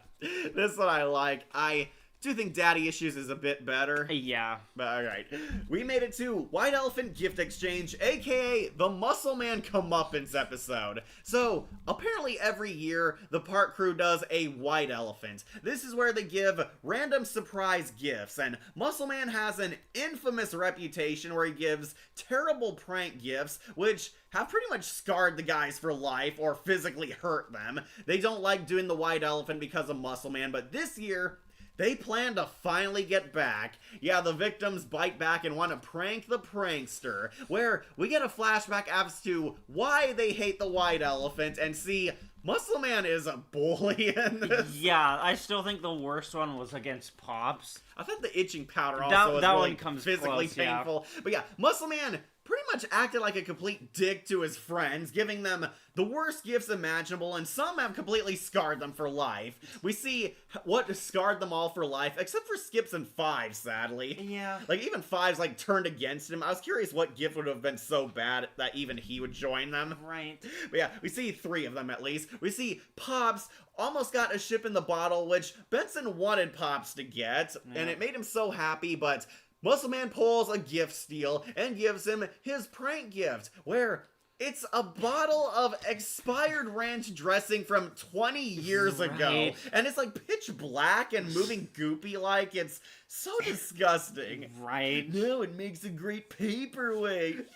This one I like. I do think Daddy Issues is a bit better. Yeah. But alright. We made it to White Elephant Gift Exchange, aka the Muscle Man Comeuppance episode. So, apparently every year, the park crew does a White Elephant. This is where they give random surprise gifts, and Muscle Man has an infamous reputation where he gives terrible prank gifts, which have pretty much scarred the guys for life or physically hurt them. They don't like doing the White Elephant because of Muscle Man, but this year, they plan to finally get back. Yeah, the victims bite back and want to prank the prankster, where we get a flashback as to why they hate the White Elephant and see Muscle Man is a bully in this. Yeah, I still think the worst one was against Pops. I thought the itching powder also That was one really comes physically close, yeah. painful. But yeah, Muscle Man pretty much acted like a complete dick to his friends, giving them the worst gifts imaginable, and some have completely scarred them for life. We see what scarred them all for life, except for Skips and Five, sadly. Yeah. Like, even Five's, like, turned against him. I was curious what gift would have been so bad that even he would join them. Right. But yeah, we see 3 of them at least. We see Pops almost got a ship in the bottle, which Benson wanted Pops to get, and it made him so happy, but Muscle Man pulls a gift steal and gives him his prank gift, where it's a bottle of expired ranch dressing from 20 years ago. Right. And it's like pitch black and moving goopy like. It's so disgusting. Right. No, it makes a great paperweight.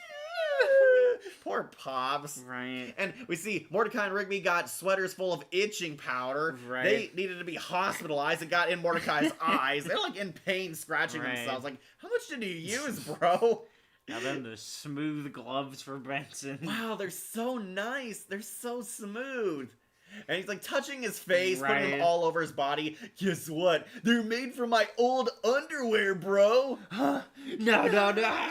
Poor Pops. Right. And we see Mordecai and Rigby got sweaters full of itching powder. Right. They needed to be hospitalized. It got in Mordecai's eyes. They're like in pain, scratching Right. themselves. Like, how much did you use, bro? Now then the smooth gloves for Benson. Wow, they're so nice. They're so smooth. And he's like touching his face, putting Right. them all over his body. Guess what? They're made from my old underwear, bro. No,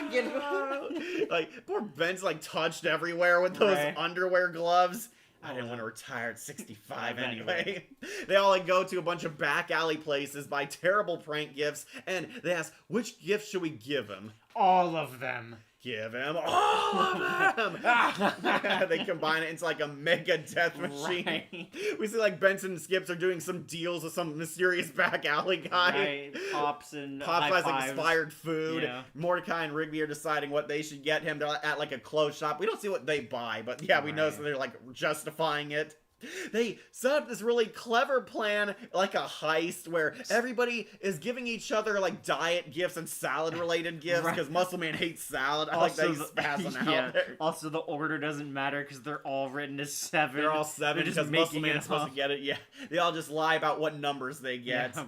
get Like, poor Ben's like touched everywhere with those Right. underwear gloves. I Oh, didn't no. want to retire at 65 Anyway. anyway. They all like go to a bunch of back alley places, buy terrible prank gifts, and they ask, which gift should we give him? all of them. Give him all of them! They combine it into like a mega death machine. Right. We see like Benson and Skips are doing some deals with some mysterious back alley guy. Right. Pops and Pops high buys like fives. expired food. Yeah. Mordecai and Rigby are deciding what they should get him. They're at like a clothes shop. We don't see what they buy, but yeah, we know Right. so they're like justifying it. They set up this really clever plan, like a heist, where everybody is giving each other like diet gifts and salad related gifts Right. because Muscle Man hates salad. I like that he's the- spazzing yeah. out there. Also, the order doesn't matter because they're all written as 7. They're all 7 They're just because Muscle making Man it is supposed up. to get it. Yeah, they all just lie about what numbers they get. Yeah.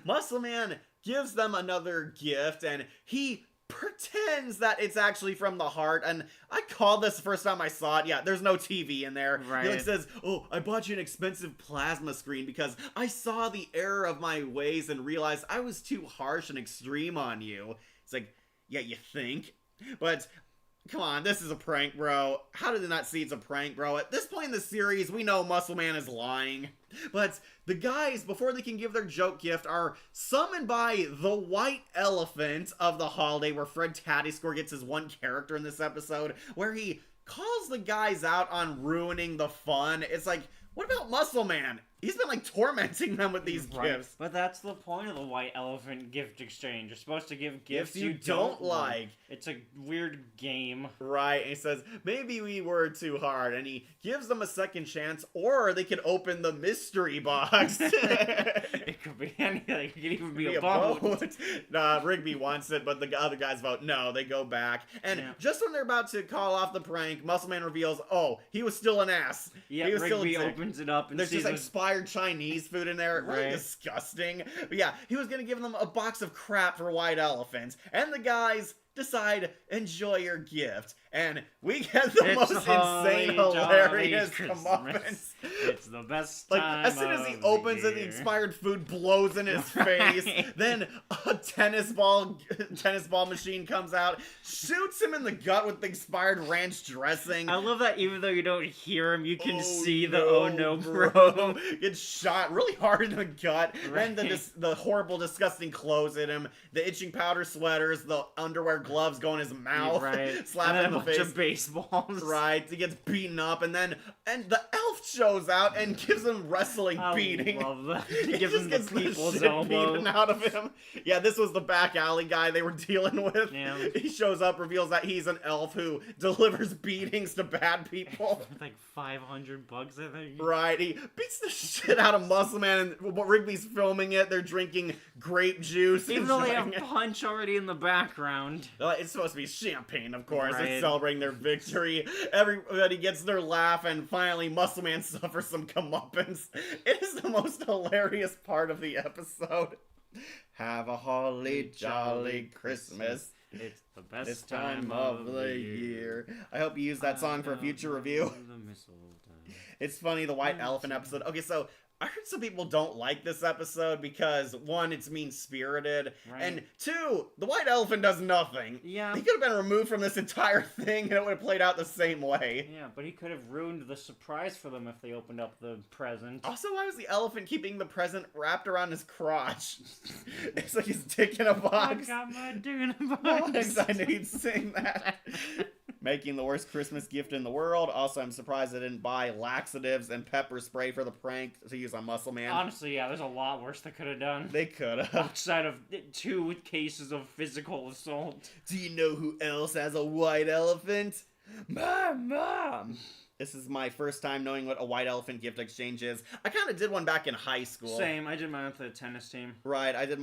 Muscle Man gives them another gift, and he pretends that it's actually from the heart. And I called this the first time I saw it. Yeah, there's no TV in there. He like Right. says, "Oh, I bought you an expensive plasma screen because I saw the error of my ways and realized I was too harsh and extreme on you." It's like, yeah, you think, but. Come on, this is a prank, bro. How did they not see it's a prank, bro? At this point in the series, we know Muscle Man is lying. But the guys, before they can give their joke gift, are summoned by the White Elephant of the holiday, where Fred Tatasciore gets his one character in this episode, where he calls the guys out on ruining the fun. It's like, what about Muscle Man? He's been like tormenting them with these Right. gifts. But that's the point of the White Elephant gift exchange. You're supposed to give Gifts gifts you don't like. It's a weird game. Right, and he says, maybe we were too hard, and he gives them a second chance, or they could open the mystery box. It could be anything. It could even be a boat. Nah, Rigby wants it, but the other guys vote no, they go back. And Yeah. just when they're about to call off the prank, Muscle Man reveals, oh, he was still an ass. Yeah, he was Rigby still a dick. opens it up and There's sees just those- expired Chinese food in there. Really Right. disgusting. But yeah, he was gonna give them a box of crap for White Elephant. And the guys decide, enjoy your gift. And we get the It's most holly insane, jolly hilarious Christmas. comeuppance. It's the best Like, time as soon as he of opens the it, the year. expired food blows in his face. Right. Then a tennis ball machine comes out, shoots him in the gut with the expired ranch dressing. I love that even though you don't hear him, you can Oh, see the oh no, bro. Gets shot really hard in the gut. Right. Then the horrible, disgusting clothes hit him. The itching powder sweaters, the underwear gloves go in his mouth. Right. Slap and then him in the a bunch face. of baseballs. Right, he gets beaten up, and the elf shows out and gives him wrestling I beating. love that. He He gives just him the gets people's shit elbow. beaten out of him. Yeah, this was the back alley guy they were dealing with. Yeah. He shows up, reveals that he's an elf who delivers beatings to bad people. Like $500, I think. Right, he beats the shit out of Muscle Man, and Rigby's filming it. They're drinking grape juice. Even though they have enjoying it. Punch already in the background. It's supposed to be champagne, of course. Right. It's celebrating their victory. Everybody gets their laugh, and finally, Muscle Man suffers some comeuppance. It is the most hilarious part of the episode. Have a holly jolly Christmas. It's the best This time of the year. I hope you use that song for a future review. The mistletoe. It's funny, the White Elephant episode. Okay, so I heard some people don't like this episode because, one, it's mean-spirited, Right. and two, the White Elephant does nothing. Yeah. He could have been removed from this entire thing and it would have played out the same way. Yeah, but he could have ruined the surprise for them if they opened up the present. Also, why was the elephant keeping the present wrapped around his crotch? It's like his dick in a I box. got my dick in a Box. box. I knew he'd sing that. Making the worst Christmas gift in the world. Also, I'm surprised I didn't buy laxatives and pepper spray for the prank to use on Muscle Man. Honestly, yeah, there's a lot worse they could have done. They could have. Outside of 2 cases of physical assault. Do you know who else has a white elephant? My mom! This is my first time knowing what a white elephant gift exchange is. I kind of did one back in high school. Same, I did mine with the tennis team. Right, I did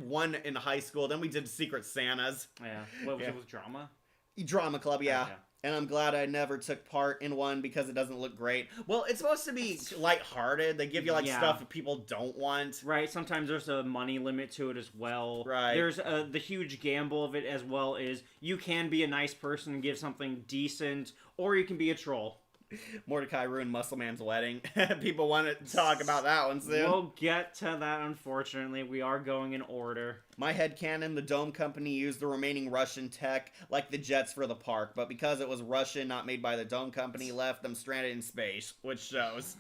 one in high school, then we did Secret Santas. Yeah. What was Yeah. it with drama? Drama club, yeah. Okay. and I'm glad I never took part in one because it doesn't look great. Well, it's supposed to be lighthearted. They give you like Yeah. stuff that people don't want. Right, sometimes there's a money limit to it as well. Right. There's the huge gamble of it as well is you can be a nice person and give something decent, or you can be a troll. Mordecai ruined Muscle Man's wedding. People want to talk about that one soon. We'll get to that, unfortunately. We are going in order. My headcanon, the Dome Company used the remaining Russian tech like the jets for the park, but because it was Russian, not made by the Dome Company, left them stranded in space, which shows.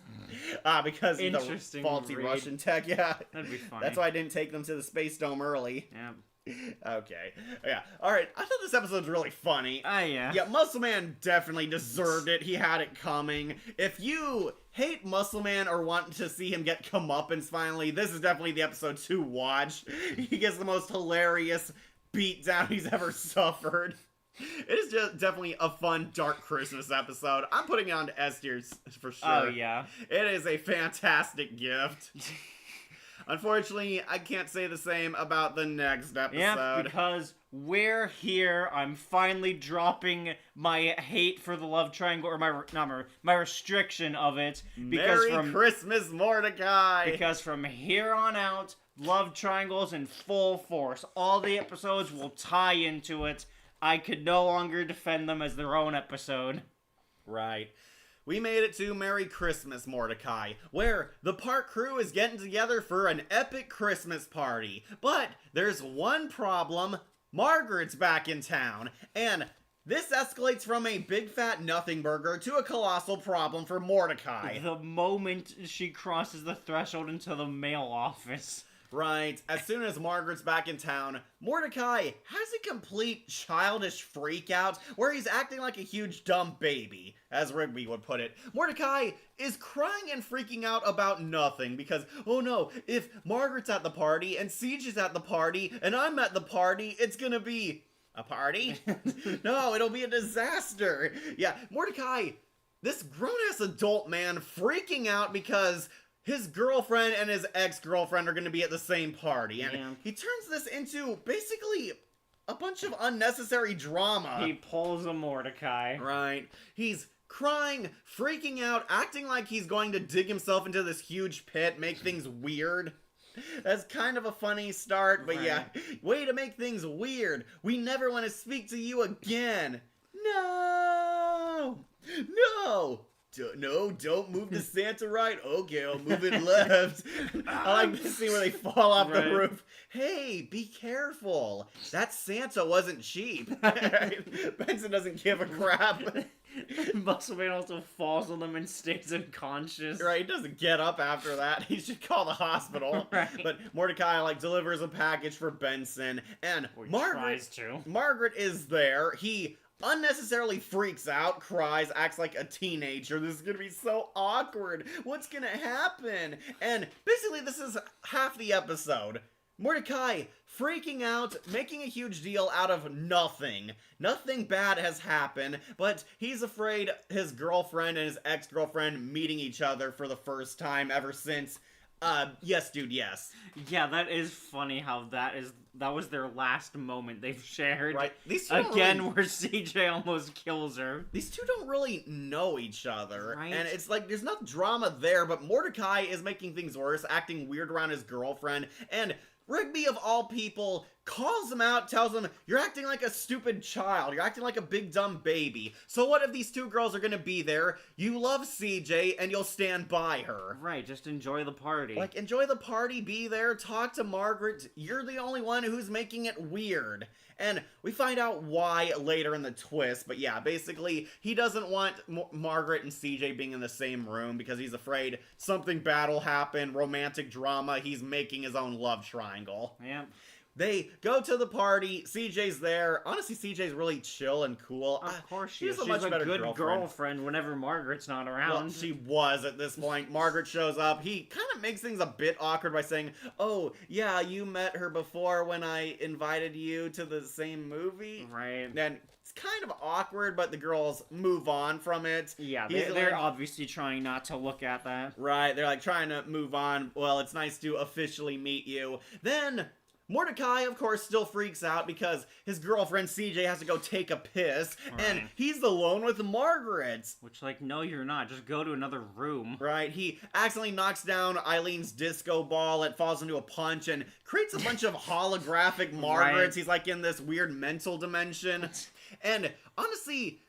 Because of the Interesting faulty read. Russian tech, yeah. That'd be funny. That's why I didn't take them to the Space Dome early. Yeah. Okay. Yeah. Alright, I thought this episode's really funny. Yeah. Yeah, Muscle Man definitely deserved it. He had it coming. If you hate Muscle Man or want to see him get comeuppance finally, this is definitely the episode to watch. He gets the most hilarious beatdown he's ever suffered. It is just definitely a fun, dark Christmas episode. I'm putting it on to S tier for sure. Oh, yeah. It is a fantastic gift. Unfortunately, I can't say the same about the next episode. Yeah, because we're here. I'm finally dropping my hate for the love triangle, or my restriction of it. Because Merry Christmas, Mordecai! Because from here on out, love triangles in full force. All the episodes will tie into it. I could no longer defend them as their own episode. Right. We made it to Merry Christmas, Mordecai, where the park crew is getting together for an epic Christmas party. But there's one problem. Margaret's back in town, and this escalates from a big fat nothing burger to a colossal problem for Mordecai. The moment she crosses the threshold into the mail office. Right, as soon as Margaret's back in town, Mordecai has a complete childish freak out where he's acting like a huge dumb baby, as Rigby would put it. Mordecai is crying and freaking out about nothing because, oh no, if Margaret's at the party and Siege is at the party and I'm at the party, it's gonna be a party? No, it'll be a disaster. Yeah, Mordecai, this grown-ass adult man freaking out because his girlfriend and his ex-girlfriend are going to be at the same party. And he turns this into basically a bunch of unnecessary drama. He pulls a Mordecai. Right. He's crying, freaking out, acting like he's going to dig himself into this huge pit, make things weird. That's kind of a funny start, but yeah, way to make things weird. We never want to speak to you again. No! No! No, don't move the Santa right. Okay, I'll move it left. I like the scene where they fall off the roof. Hey, be careful. That Santa wasn't cheap. Benson doesn't give a crap. Muscle Man also falls on them and stays unconscious. Right, he doesn't get up after that. He should call the hospital. Right. But Mordecai delivers a package for Benson, and Margaret is there. He unnecessarily freaks out, cries, acts like a teenager. This is gonna be so awkward. What's gonna happen? And basically, this is half the episode. Mordecai freaking out, making a huge deal out of nothing. Nothing bad has happened, but he's afraid his girlfriend and his ex-girlfriend meeting each other for the first time ever since yes, dude, yes. Yeah, that is funny how that was their last moment they've shared. Right. These two again, where CJ almost kills her. These two don't really know each other. Right. And it's like, there's no drama there, but Mordecai is making things worse, acting weird around his girlfriend, and Rigby, of all people, calls him out, tells him, you're acting like a stupid child. You're acting like a big dumb baby. So what if these two girls are gonna be there? You love CJ, and you'll stand by her. Right, just enjoy the party. Like, enjoy the party, be there, talk to Margaret. You're the only one who's making it weird. And we find out why later in the twist, but yeah, basically, he doesn't want Margaret and CJ being in the same room because he's afraid something bad will happen, romantic drama, he's making his own love triangle. Yep. They go to the party, CJ's there. Honestly, CJ's really chill and cool. Of course she is. She's a much better good girlfriend whenever Margaret's not around. Well, she was at this point. Margaret shows up. He kind of makes things a bit awkward by saying, oh, yeah, you met her before when I invited you to the same movie. Right. And it's kind of awkward, but the girls move on from it. Yeah, they're obviously trying not to look at that. Right, they're like trying to move on. Well, it's nice to officially meet you. Then Mordecai, of course, still freaks out because his girlfriend CJ has to go take a piss, and Right. he's alone with Margaret. Which, like, no, you're not. Just go to another room. Right, he accidentally knocks down Eileen's disco ball, it falls into a punch, and creates a bunch of holographic Margarets. Right. He's like in this weird mental dimension. And honestly,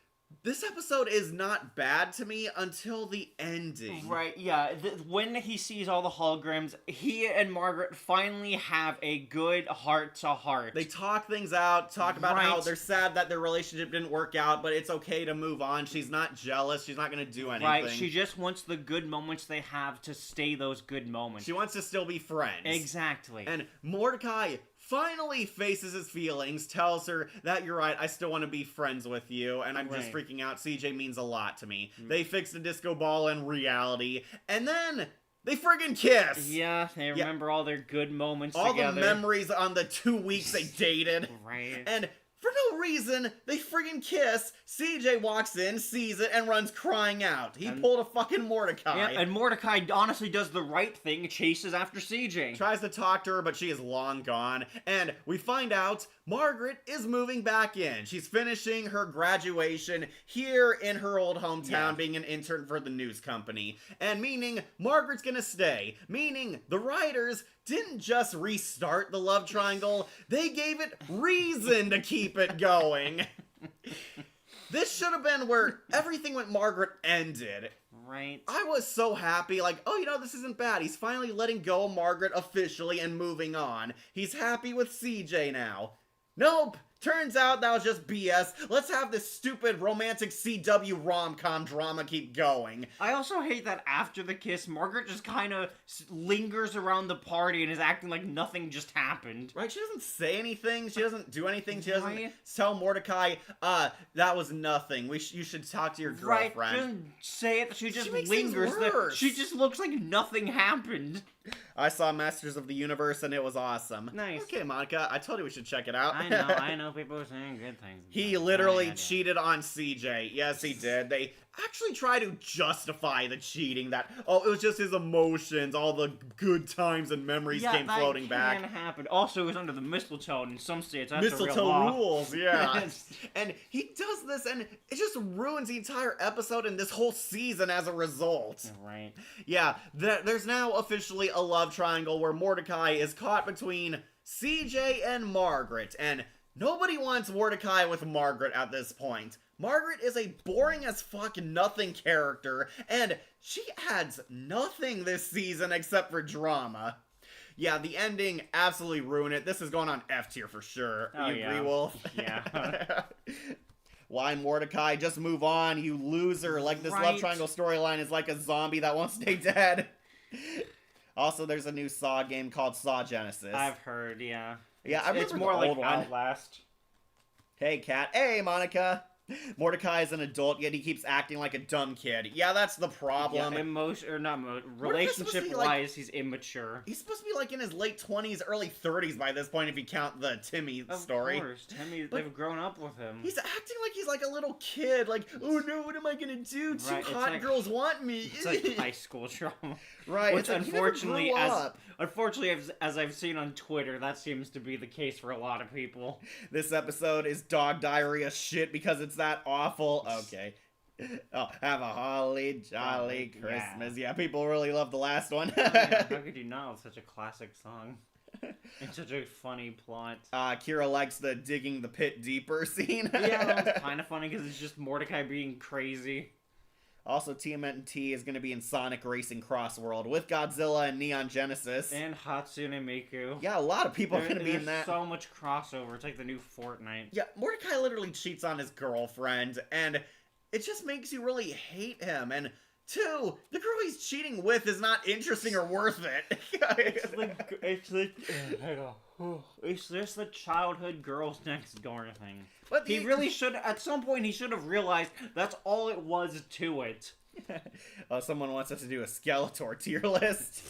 this episode is not bad to me until the ending. Right, yeah. When he sees all the holograms, he and Margaret finally have a good heart-to-heart. They talk things out, talk about how Right. they're sad that their relationship didn't work out, but it's okay to move on. She's not jealous. She's not going to do anything. Right, she just wants the good moments they have to stay those good moments. She wants to still be friends. Exactly. And Mordecai finally faces his feelings, tells her that you're right, I still want to be friends with you, and I'm just Right. freaking out. CJ means a lot to me. They fix the disco ball in reality, and then they friggin' kiss! Yeah, they remember all their good moments All together. the memories on the 2 weeks they dated. Right. And for no reason, they friggin' kiss. CJ walks in, sees it, and runs crying out. He pulled a fucking Mordecai. Yeah, and Mordecai honestly does the right thing, chases after CJ. Tries to talk to her, but she is long gone. And we find out Margaret is moving back in. She's finishing her graduation here in her old hometown, Yeah. being an intern for the news company. And meaning Margaret's gonna stay. Meaning the writers didn't just restart the love triangle, they gave it reason to keep it going. This should have been where everything with Margaret ended. Right. I was so happy, like, oh, you know, this isn't bad. He's finally letting go of Margaret officially and moving on. He's happy with CJ now. Nope! Turns out that was just BS. Let's have this stupid romantic CW rom-com drama keep going. I also hate that after the kiss, Margaret just kind of lingers around the party and is acting like nothing just happened. Right? She doesn't say anything. She doesn't do anything. She doesn't Right. tell Mordecai, that was nothing. You should talk to your Right, girlfriend. she doesn't say it, she just makes things lingers there. worse. She just looks like nothing happened. I saw Masters of the Universe and it was awesome. Nice. Okay, Monica, I told you we should check it out. I know people are saying good things. He literally cheated on CJ. Yes, he did. They actually try to justify the cheating that, oh, it was just his emotions, all the good times and memories came floating back. That can happen. Also, it was under the mistletoe, and in some states that's a real Mistletoe law. rules, yeah. And he does this, and it just ruins the entire episode and this whole season as a result. Right. Yeah, there's now officially a love triangle where Mordecai is caught between CJ and Margaret, and nobody wants Mordecai with Margaret at this point. Margaret is a boring as fuck nothing character, and she adds nothing this season except for drama. Yeah, the ending absolutely ruined it. This is going on F tier for sure. Oh, You yeah. agree, Wolf? Yeah. Why, Mordecai? Just move on, you loser. Like, this love Right. triangle storyline is like a zombie that won't stay dead. Also, there's a new Saw game called Saw Genesis. I've heard, yeah. Yeah, I It's remember more the like old one. Outlast. Hey, Kat. Hey, Monica. Mordecai is an adult, yet he keeps acting like a dumb kid. Yeah, that's the problem. Yeah, supposed to relationship be, like- wise, he's immature. He's supposed to be like in his late 20s, early 30s by this point if you count the Timmy story. Of course, Timmy, But- they've grown up with him. He's acting like he's like a little kid, like, oh no, what am I gonna do? Two Right, it's hot like- girls want me. It's like high school trauma. Right, Which it's like, you never unfortunately, grow up. as I've seen on Twitter, that seems to be the case for a lot of people. This episode is dog diarrhea shit because it's that awful. Okay. Oh, have a holly jolly Yeah. Christmas. Yeah, people really love the last one. Yeah, how could you not? It's such a classic song. It's such a funny plot. Kira likes the digging the pit deeper scene. Yeah, that was kind of funny because it's just Mordecai being crazy. Also, TMNT is going to be in Sonic Racing Cross World with Godzilla and Neon Genesis. And Hatsune Miku. Yeah, a lot of people are going to be in There's that. so much crossover. It's like the new Fortnite. Yeah, Mordecai literally cheats on his girlfriend, and it just makes you really hate him. And two, the girl he's cheating with is not interesting or worth it. It's just the childhood girls next door thing. But He really should, at some point, he should have realized that's all it was to it. Someone wants us to do a Skeletor tier list.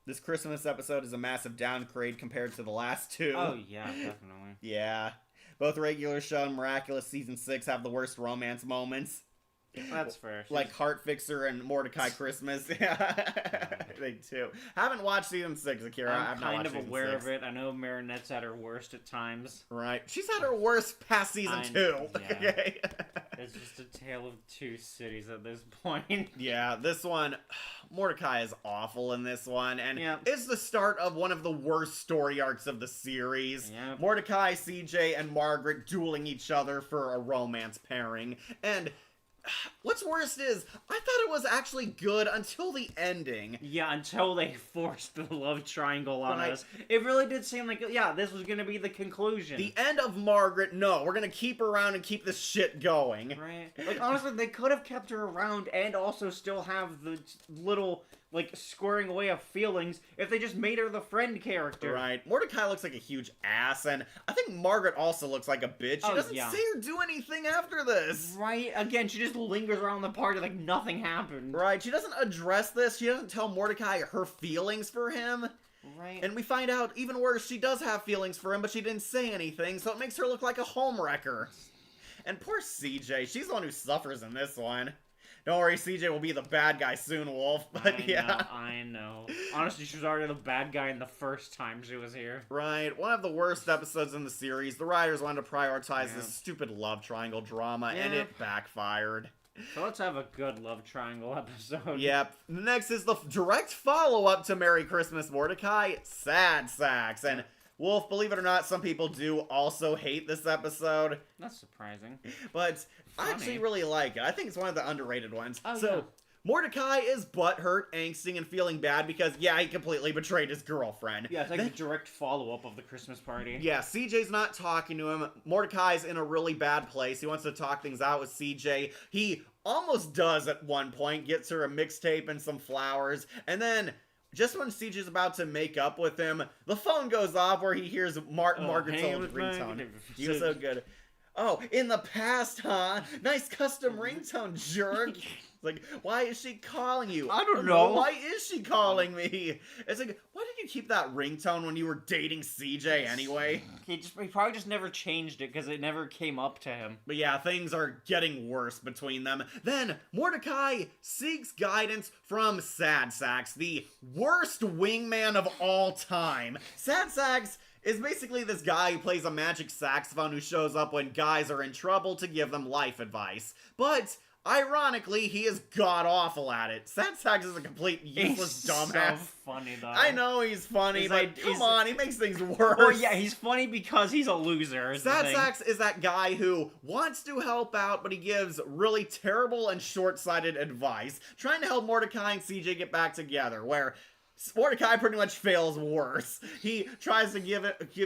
This Christmas episode is a massive downgrade compared to the last two. Oh, yeah, definitely. Yeah. Both regular show and Miraculous Season 6 have the worst romance moments. That's fair. Like Heart Fixer and Mordecai Christmas. They do. Haven't watched season 6, Akira. I'm I've not kind watched of season aware 6. of it. I know Marinette's at her worst at times. Right. She's had her worst past season 2. Yeah. Okay. It's just a tale of two cities at this point. Yeah, this one, Mordecai is awful in this one, and Yeah. it's the start of one of the worst story arcs of the series. Yeah. Mordecai, CJ, and Margaret dueling each other for a romance pairing, and what's worst is, I thought it was actually good until the ending. Yeah, until they forced the love triangle on Right. us. It really did seem like, yeah, this was gonna be the conclusion. The end of Margaret, no, we're gonna keep her around and keep this shit going. Right. Like, honestly, they could have kept her around and also still have the little, like, squaring away of feelings if they just made her the friend character. Right. Mordecai looks like a huge ass, and I think Margaret also looks like a bitch. She Oh, doesn't yeah. say or do anything after this. Right? Again, she just lingers around the party like nothing happened. Right, she doesn't address this. She doesn't tell Mordecai her feelings for him. Right. And we find out, even worse, she does have feelings for him, but she didn't say anything, so it makes her look like a homewrecker. And poor CJ, she's the one who suffers in this one. Don't worry, CJ will be the bad guy soon, Wolf. But yeah. I know. Honestly, she was already the bad guy in the first time she was here. Right, one of the worst episodes in the series. The writers wanted to prioritize Yeah. this stupid love triangle drama, and Yeah. it backfired. So let's have a good love triangle episode. Yep. Next is the direct follow-up to Merry Christmas, Mordecai, Sad Sacks. And Wolf, believe it or not, some people do also hate this episode, That's surprising. but I Funny. actually really like it. I think it's one of the underrated ones. Oh, So, yeah. Mordecai is butthurt, angsting, and feeling bad because, yeah, he completely betrayed his girlfriend. Yeah, it's like Then- the direct follow-up of the Christmas party. Yeah, CJ's not talking to him. Mordecai's in a really bad place. He wants to talk things out with CJ. He almost does at one point, gets her a mixtape and some flowers, and then just when CJ's about to make up with him, the phone goes off where he hears Margaret's hang old with ringtone. Margaret. He was so good. Oh, in the past, huh? Nice custom ringtone, jerk. It's like, why is she calling you? I don't know. Why is she calling me? It's like, why did you keep that ringtone when you were dating CJ anyway? He probably just never changed it because it never came up to him. But yeah, things are getting worse between them. Then Mordecai seeks guidance from Sad Sacks, the worst wingman of all time. Sad Sacks is basically this guy who plays a magic saxophone who shows up when guys are in trouble to give them life advice. But ironically, he is god-awful at it. Sad Sacks is a complete useless He's dumbass. so funny, though. I know he's funny, He's but like- come he's- on, he makes things worse. Well, yeah, he's funny because he's a loser. Is the Sad thing. Sacks is that guy who wants to help out, but he gives really terrible and short-sighted advice, trying to help Mordecai and CJ get back together, where Mordecai pretty much fails worse. He tries to give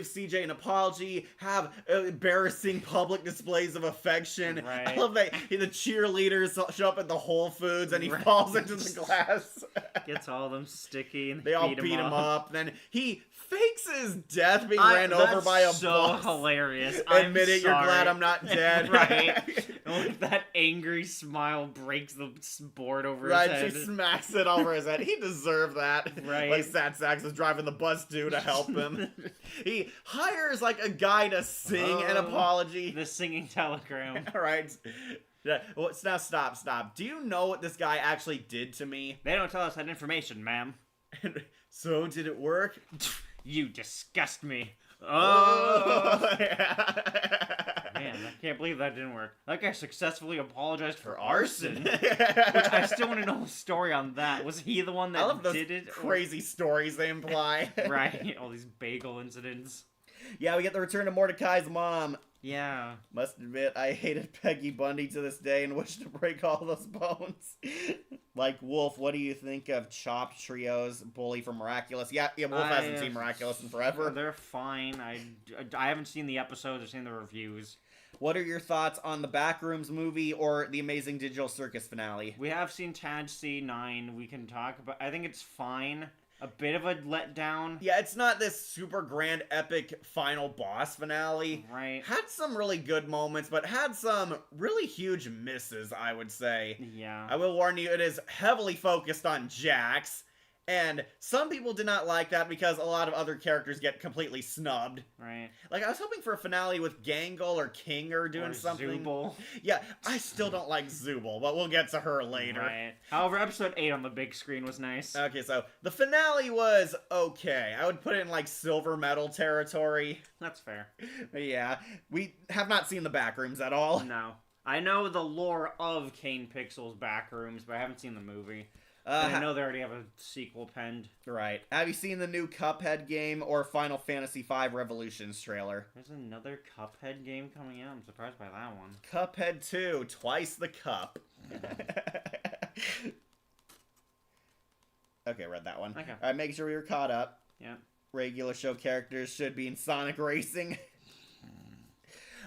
CJ an apology, have embarrassing public displays of affection. Right. I love that the cheerleaders show up at the Whole Foods and he Right. falls into the glass. Gets all of them sticky and They all beat him up. Then he fakes his death being ran over by a That's so bus. hilarious. Admit it, you're sorry. glad I'm not dead. Right. And with that angry smile breaks the board over Right, his she head. smacks it over his head. He deserved that. Right. Like Sad Sacks is driving the bus too to help him. He hires like a guy to sing an Oh. apology. The singing telegram. Right. Yeah, well, now stop. Do you know what this guy actually did to me? They don't tell us that information, ma'am. So did it work? You disgust me. Oh. Oh. Man, I can't believe that didn't work. That guy successfully apologized for arson. Which I still want to know the story on that. Was he the one I love that those did it? or- crazy stories they imply. Right, all these bagel incidents. Yeah, we get the return of Mordecai's mom. Yeah. Must admit, I hated Peggy Bundy to this day and wish to break all those bones. Like, Wolf, what do you think of Chopped Trio's Bully for Miraculous? Yeah, Wolf hasn't seen Miraculous in forever. They're fine. I haven't seen the episodes. I've seen the reviews. What are your thoughts on the Backrooms movie or the Amazing Digital Circus finale? We have seen Tad C9. We can talk about. I think it's fine. A bit of a letdown. Yeah, it's not this super grand, epic final boss finale. Right. Had some really good moments, but had some really huge misses, I would say. Yeah. I will warn you, it is heavily focused on Jax, And some people did not like that because a lot of other characters get completely snubbed. Right. Like, I was hoping for a finale with Gangle or Kinger doing Or something. Zooble. Yeah, I still don't like Zooble, but we'll get to her later. Right. However, episode 8 on the big screen was nice. Okay, so the finale was okay. I would put it in like silver medal territory. That's fair. Yeah, we have not seen the back rooms at all. No. I know the lore of Kane Pixel's Backrooms, but I haven't seen the movie. And I know they already have a sequel penned. Right. Have you seen the new Cuphead game or Final Fantasy V Revolutions trailer? There's another Cuphead game coming out. I'm surprised by that one. Cuphead 2, Twice the Cup. Okay, read that one. Okay. Alright, make sure you're caught up. Yeah. Regular show characters should be in Sonic Racing.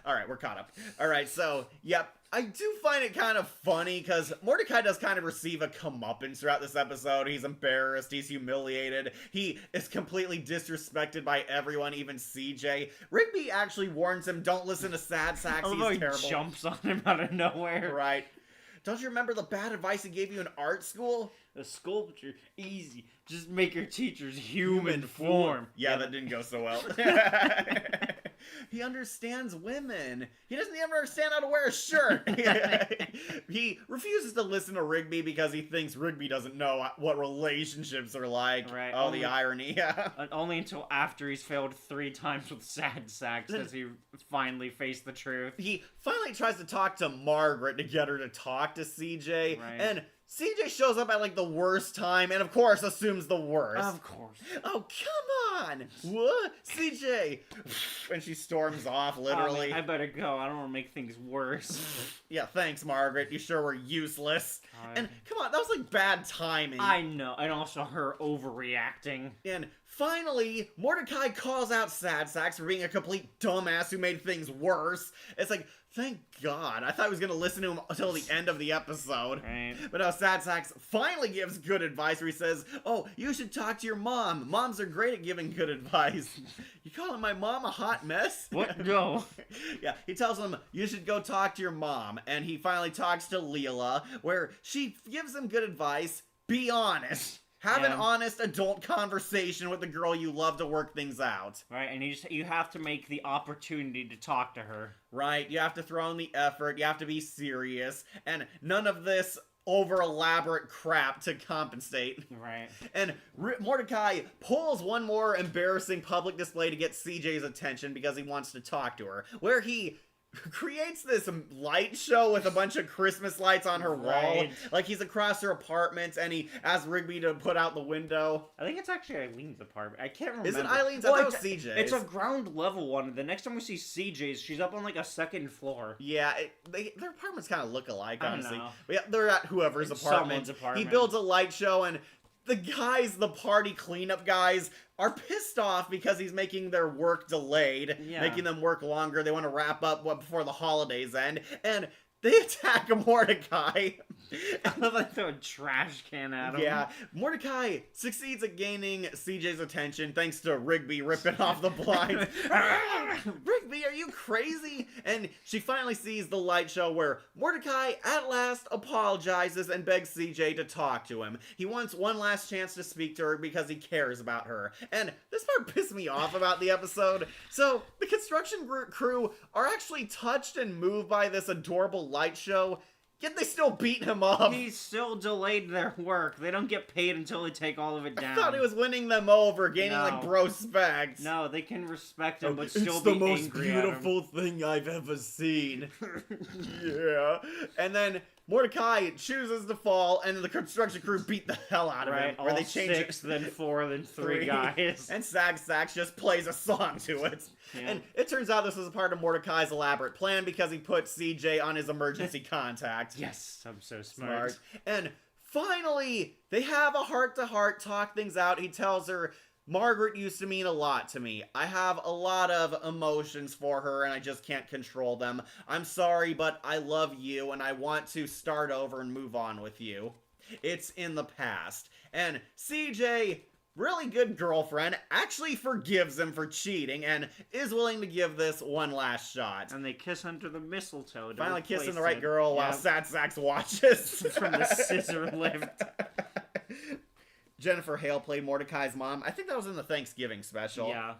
Alright, we're caught up. Alright, so, yep. I do find it kind of funny, because Mordecai does kind of receive a comeuppance throughout this episode. He's embarrassed, he's humiliated, he is completely disrespected by everyone, even CJ. Rigby actually warns him, don't listen to Sad Sacks, Although he's he terrible. jumps on him out of nowhere. Right. Don't you remember the bad advice he gave you in art school? The sculpture, easy. Just make your teachers human form. Yeah, that didn't go so well. He understands women. He doesn't even understand how to wear a shirt. He refuses to listen to Rigby because he thinks Rigby doesn't know what relationships are like. Right. Oh, the irony. Only until after he's failed 3 times with Sad Sacks does he finally face the truth. He finally tries to talk to Margaret to get her to talk to CJ. Right. And CJ shows up at like the worst time and of course assumes the worst. Of course. Oh, come on! What? CJ! And she storms off, literally. I better go. I don't want to make things worse. Yeah, thanks, Margaret. You sure were useless. God. And come on, that was like bad timing. I know. And also her overreacting. And finally, Mordecai calls out Sad Sacks for being a complete dumbass who made things worse. It's like, thank God. I thought he was going to listen to him until the end of the episode. Right. But now Sad Sacks finally gives good advice where he says, oh, you should talk to your mom. Moms are great at giving good advice. You calling my mom a hot mess? What? No. Yeah, he tells him, you should go talk to your mom. And he finally talks to Leela, where she gives him good advice. Be honest. Have an honest adult conversation with the girl you love to work things out. Right, and you have to make the opportunity to talk to her. Right, you have to throw in the effort, you have to be serious, and none of this over-elaborate crap to compensate. Right. And Mordecai pulls one more embarrassing public display to get CJ's attention because he wants to talk to her, where he creates this light show with a bunch of Christmas lights on her wall. Right. Like he's across her apartment and he asks Rigby to put out the window. I think it's actually Eileen's apartment. I can't remember. Is it Eileen's? I thought it was CJ's. It's a ground level one. The next time we see CJ's, she's up on like a second floor. Yeah, their apartments kind of look alike, I don't honestly. know. But yeah, they're at whoever's apartment. Someone's apartment. He builds a light show and the party cleanup guys, are pissed off because he's making their work delayed, making them work longer. They want to wrap up before the holidays end, and they attack Mordecai. I love like throw a trash can at him. Yeah, Mordecai succeeds at gaining CJ's attention thanks to Rigby ripping off the blinds. Rigby, are you crazy? And she finally sees the light show where Mordecai at last apologizes and begs CJ to talk to him. He wants one last chance to speak to her because he cares about her. And this part pissed me off about the episode. So, the construction crew are actually touched and moved by this adorable light show, yet they still beat him up. He still delayed their work. They don't get paid until they take all of it down. I thought he was winning them over, gaining like bro respect. No, they can respect him, but It's still the be most angry at him. beautiful thing I've ever seen. Yeah. And then Mordecai chooses to fall, and the construction crew beat the hell out of him. All Where they change 6, then 4, then 3 Three. guys. And Sax just plays a song to it. Yeah. And it turns out this was a part of Mordecai's elaborate plan because he put CJ on his emergency contact. Yes, I'm so smart. And finally, they have a heart-to-heart, talk things out. He tells her, Margaret used to mean a lot to me. I have a lot of emotions for her and I just can't control them. I'm sorry, but I love you and I want to start over and move on with you. It's in the past. And CJ, really good girlfriend, actually forgives him for cheating and is willing to give this one last shot. And they kiss under the mistletoe. To Finally kissing replace the right it. girl while Yep. Sad Sax watches. From the scissor lift. Jennifer Hale played Mordecai's mom. I think that was in the Thanksgiving special. Yeah.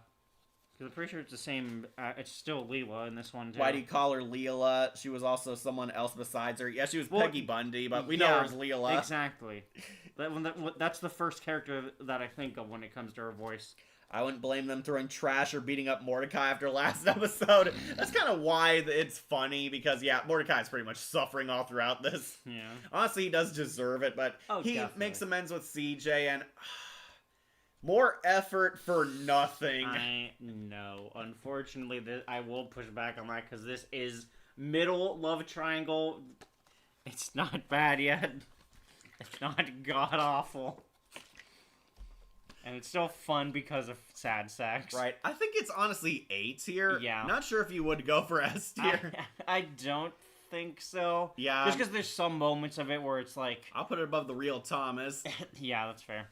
Because I'm pretty sure it's the same. It's still Leela in this one, too. Why do you call her Leela? She was also someone else besides her. Yeah, she was Peggy Bundy, but we know her as Leela. Exactly. That's the first character that I think of when it comes to her voice. I wouldn't blame them throwing trash or beating up Mordecai after last episode. That's kind of why it's funny, because, yeah, Mordecai's pretty much suffering all throughout this. Yeah. Honestly, he does deserve it, but he definitely makes amends with CJ, and more effort for nothing. I know. Unfortunately, I will push back on that, because this is middle love triangle. It's not bad yet. It's not god-awful. And it's still fun because of sad sex. Right. I think it's honestly A tier. Yeah. Not sure if you would go for S tier. I don't think so. Yeah. Just because there's some moments of it where it's like... I'll put it above the real Thomas. Yeah, that's fair.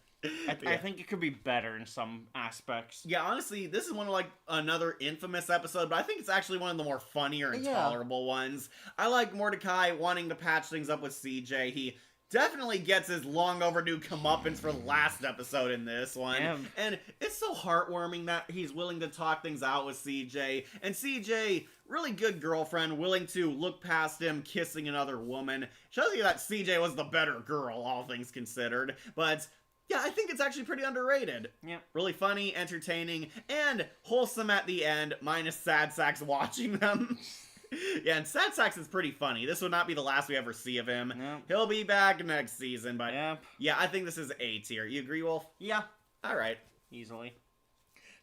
I think it could be better in some aspects. Yeah, honestly, this is one of, like, another infamous episode, but I think it's actually one of the more funnier and tolerable ones. I like Mordecai wanting to patch things up with CJ. He definitely gets his long overdue comeuppance for last episode in this one. Yeah. And it's so heartwarming that he's willing to talk things out with CJ. And CJ, really good girlfriend, willing to look past him kissing another woman. Shows you that CJ was the better girl, all things considered. But yeah, I think it's actually pretty underrated. Yeah. Really funny, entertaining, and wholesome at the end, minus Sad Sax watching them. Yeah, and Sad Sax is pretty funny. This would not be the last we ever see of him. Nope. He'll be back next season, but Yep. yeah, I think this is A tier. You agree, Wolf? Yeah. All right. Easily.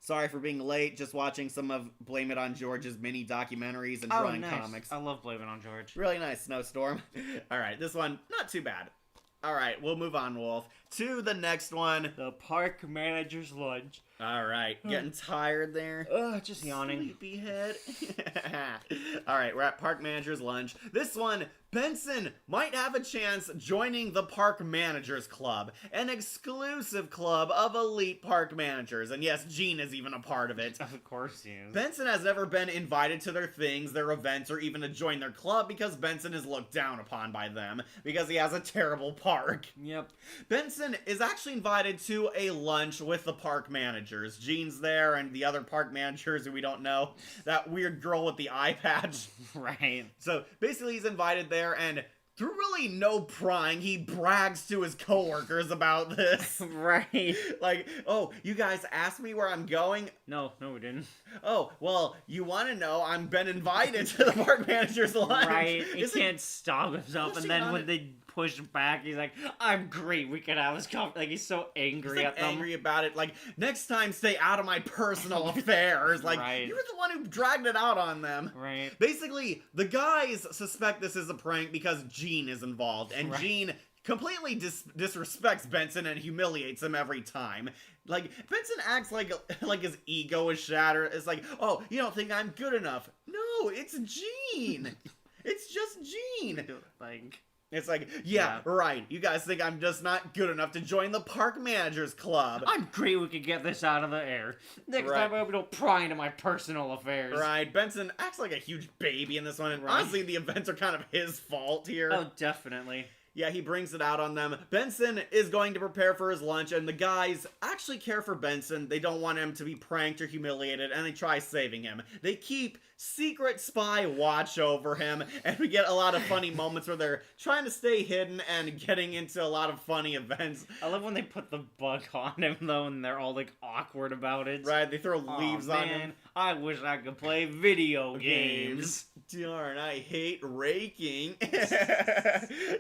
Sorry for being late, just watching some of Blame It on George's mini documentaries and drawing nice. comics. I love Blame It on George. Really nice, Snowstorm. All right, this one, not too bad. All right, we'll move on, Wolf, to the next one. The park manager's lunch. All right, getting tired there? Just yawning. Sleepyhead. All right, we're at Park Manager's Lunch. This one, Benson might have a chance joining the Park Managers Club, an exclusive club of elite park managers. And yes, Gene is even a part of it. Of course he is. Benson has never been invited to their things, their events, or even to join their club because Benson is looked down upon by them because he has a terrible park. Yep. Benson is actually invited to a lunch with the park managers. Gene's there and the other park managers who we don't know. That weird girl with the eye patch. Right. So basically he's invited there, and through really no prying, he brags to his coworkers about this. Right. Like, oh, you guys asked me where I'm going? No, we didn't. Oh, well, you want to know, I've been invited to the park manager's lunch. Right. He can't stop himself, and then when they push back, he's like, I'm great, we can have this conversation. Like, he's so angry at them. Angry about it. Like, next time stay out of my personal affairs. Like, Right. you were the one who dragged it out on them. Right. Basically, the guys suspect this is a prank because Gene is involved, and Right. Gene completely disrespects Benson and humiliates him every time. Like, Benson acts like his ego is shattered. It's like, oh, you don't think I'm good enough. No, it's Gene. It's just Gene. Like, It's like, yeah, right. You guys think I'm just not good enough to join the Park Managers Club. I'm great, we can get this out of the air. Next time I hope you don't pry into my personal affairs. Right, Benson acts like a huge baby in this one, and honestly, the events are kind of his fault here. Oh, definitely. Yeah, he brings it out on them. Benson is going to prepare for his lunch, and the guys actually care for Benson. They don't want him to be pranked or humiliated, and they try saving him. They keep secret spy watch over him, and we get a lot of funny moments where they're trying to stay hidden and getting into a lot of funny events. I love when they put the bug on him, though, and they're all, like, awkward about it. Right, they throw leaves on him. I wish I could play video games. Darn, I hate raking.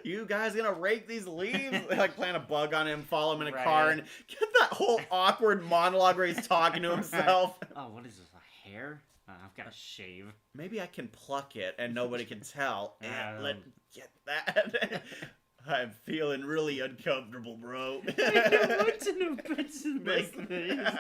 You guys gonna rake these leaves? They like plant a bug on him, follow him in a car, and get that whole awkward monologue where he's talking to himself. Oh, what is this, a hair? I've got to shave. Maybe I can pluck it and nobody can tell. Let's get that. I'm feeling really uncomfortable, bro. What's in a Benson business?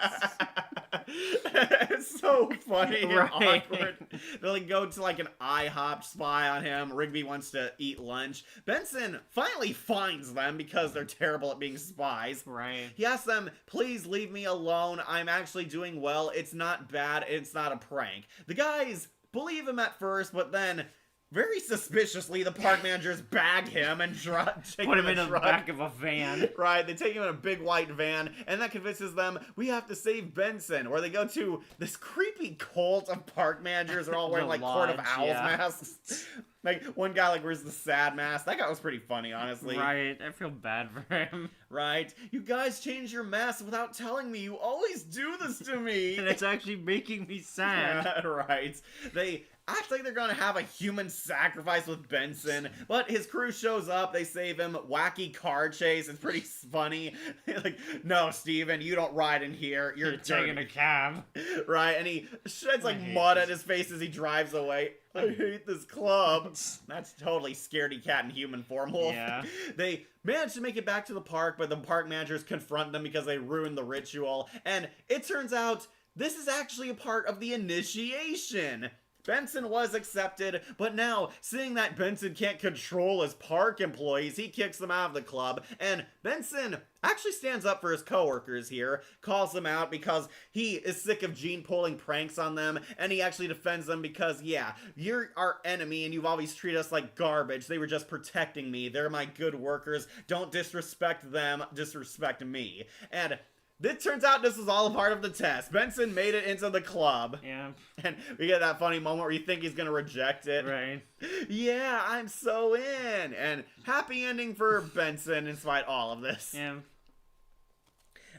It's so funny and Right. awkward. They like go to like an IHOP spy on him. Rigby wants to eat lunch. Benson finally finds them because they're terrible at being spies. Right. He asks them, please leave me alone. I'm actually doing well. It's not bad. It's not a prank. The guys believe him at first, but then very suspiciously, the park managers bag him and take Put him in the the truck. back of a van. Right, they take him in a big white van, and that convinces them we have to save Benson. Where they go to this creepy cult of park managers. They're all wearing The like Court of lodge, Owls yeah. masks. Like one guy like wears the sad mask. That guy was pretty funny, honestly. Right, I feel bad for him. Right? You guys change your masks without telling me. You always do this to me. And it's actually making me sad. Right. They act like they're gonna have a human sacrifice with Benson, but his crew shows up, they save him, wacky car chase, it's pretty funny. Like, no, Steven, you don't ride in here, you're taking a cab. Right, and he sheds like I hate mud this. at his face as he drives away. I hate this club. That's totally scaredy cat in human form, Wolf. Yeah. They manage to make it back to the park, but the park managers confront them because they ruined the ritual. And it turns out this is actually a part of the initiation. Benson was accepted, but now, seeing that Benson can't control his park employees, he kicks them out of the club, and Benson actually stands up for his coworkers here, calls them out because he is sick of Gene pulling pranks on them, and he actually defends them because, yeah, you're our enemy and you've always treated us like garbage. They were just protecting me. They're my good workers. Don't disrespect them, disrespect me. And it turns out this was all a part of the test. Benson made it into the club. Yeah. And we get that funny moment where you think he's gonna reject it. Right. Yeah, I'm so in. And happy ending for Benson in spite of all of this. Yeah.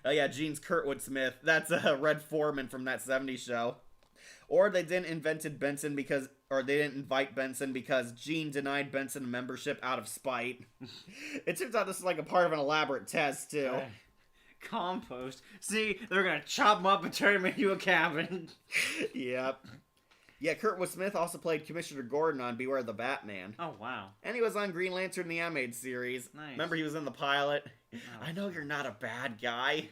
Oh yeah, Gene's Kurtwood Smith. That's Red Foreman from that 70s show. Or they didn't invite Benson because Gene denied Benson membership out of spite. It turns out this is like a part of an elaborate test too. Right. Compost. See, they're gonna chop him up and turn him into a cabin. Yep. Yeah, Kurtwood Smith also played Commissioner Gordon on Beware the Batman. Oh, wow. And he was on Green Lantern the Animated Series. Nice. Remember he was in the pilot? Oh. I know you're not a bad guy.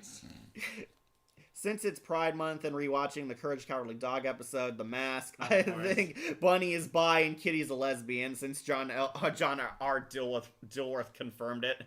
Since it's Pride Month and rewatching the Courage Cowardly Dog episode, The Mask, Of I course. think Bunny is bi and Kitty's a lesbian since John R. Dilworth confirmed it.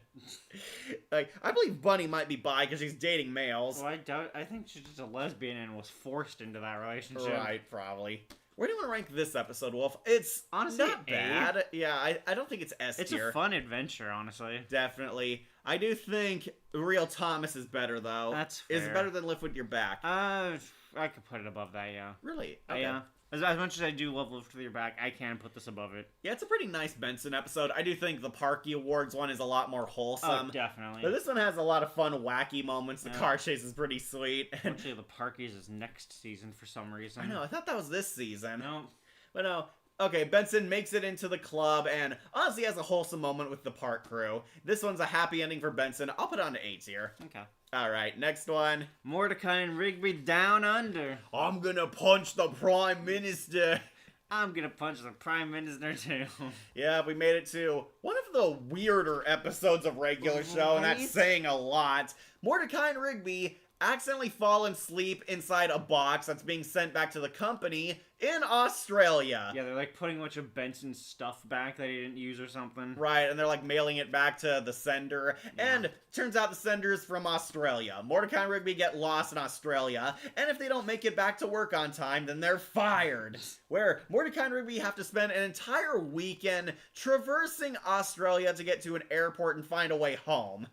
Like, I believe Bunny might be bi because she's dating males. Well, I think she's just a lesbian and was forced into that relationship. Right, probably. Where do you want to rank this episode, Wolf? It's Honestly, not A. bad. Yeah, I don't think it's S It's tier. a fun adventure, honestly. Definitely. I do think Real Thomas is better, though. That's Is fair. better than Lift With Your Back. I could put it above that, yeah. Really? Okay. Yeah. As much as I do love Lift With Your Back, I can put this above it. Yeah, it's a pretty nice Benson episode. I do think the Parky Awards one is a lot more wholesome. Oh, definitely. But this one has a lot of fun, wacky moments. The Yeah. car chase is pretty sweet. And Actually, the Parkies is next season for some reason. I know, I thought that was this season. No. But no. Okay, Benson makes it into the club and honestly has a wholesome moment with the park crew. This one's a happy ending for Benson. I'll put it on to 8 tier. Okay. Alright, next one. Mordecai and Rigby down under. I'm gonna punch the Prime Minister. I'm gonna punch the Prime Minister too. Yeah, we made it to one of the weirder episodes of Regular Show, and that's Right? saying a lot. Mordecai and Rigby accidentally fall asleep inside a box that's being sent back to the company in Australia. Yeah, they're like putting a bunch of Benson's stuff back that he didn't use or something. Right, and they're like mailing it back to the sender, and turns out the sender's from Australia. Mordecai and Rigby get lost in Australia, and if they don't make it back to work on time, then they're fired. Where Mordecai and Rigby have to spend an entire weekend traversing Australia to get to an airport and find a way home.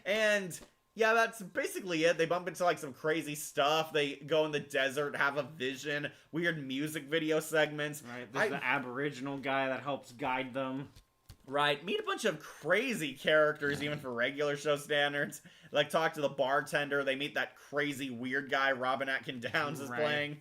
And yeah, that's basically it. They bump into like some crazy stuff. They go in the desert, have a vision, weird music video segments. Right, there's the Aboriginal guy that helps guide them. Right, meet a bunch of crazy characters even for Regular Show standards. Like talk to the bartender, they meet that crazy weird guy Robin Atkin Downs is Right. playing.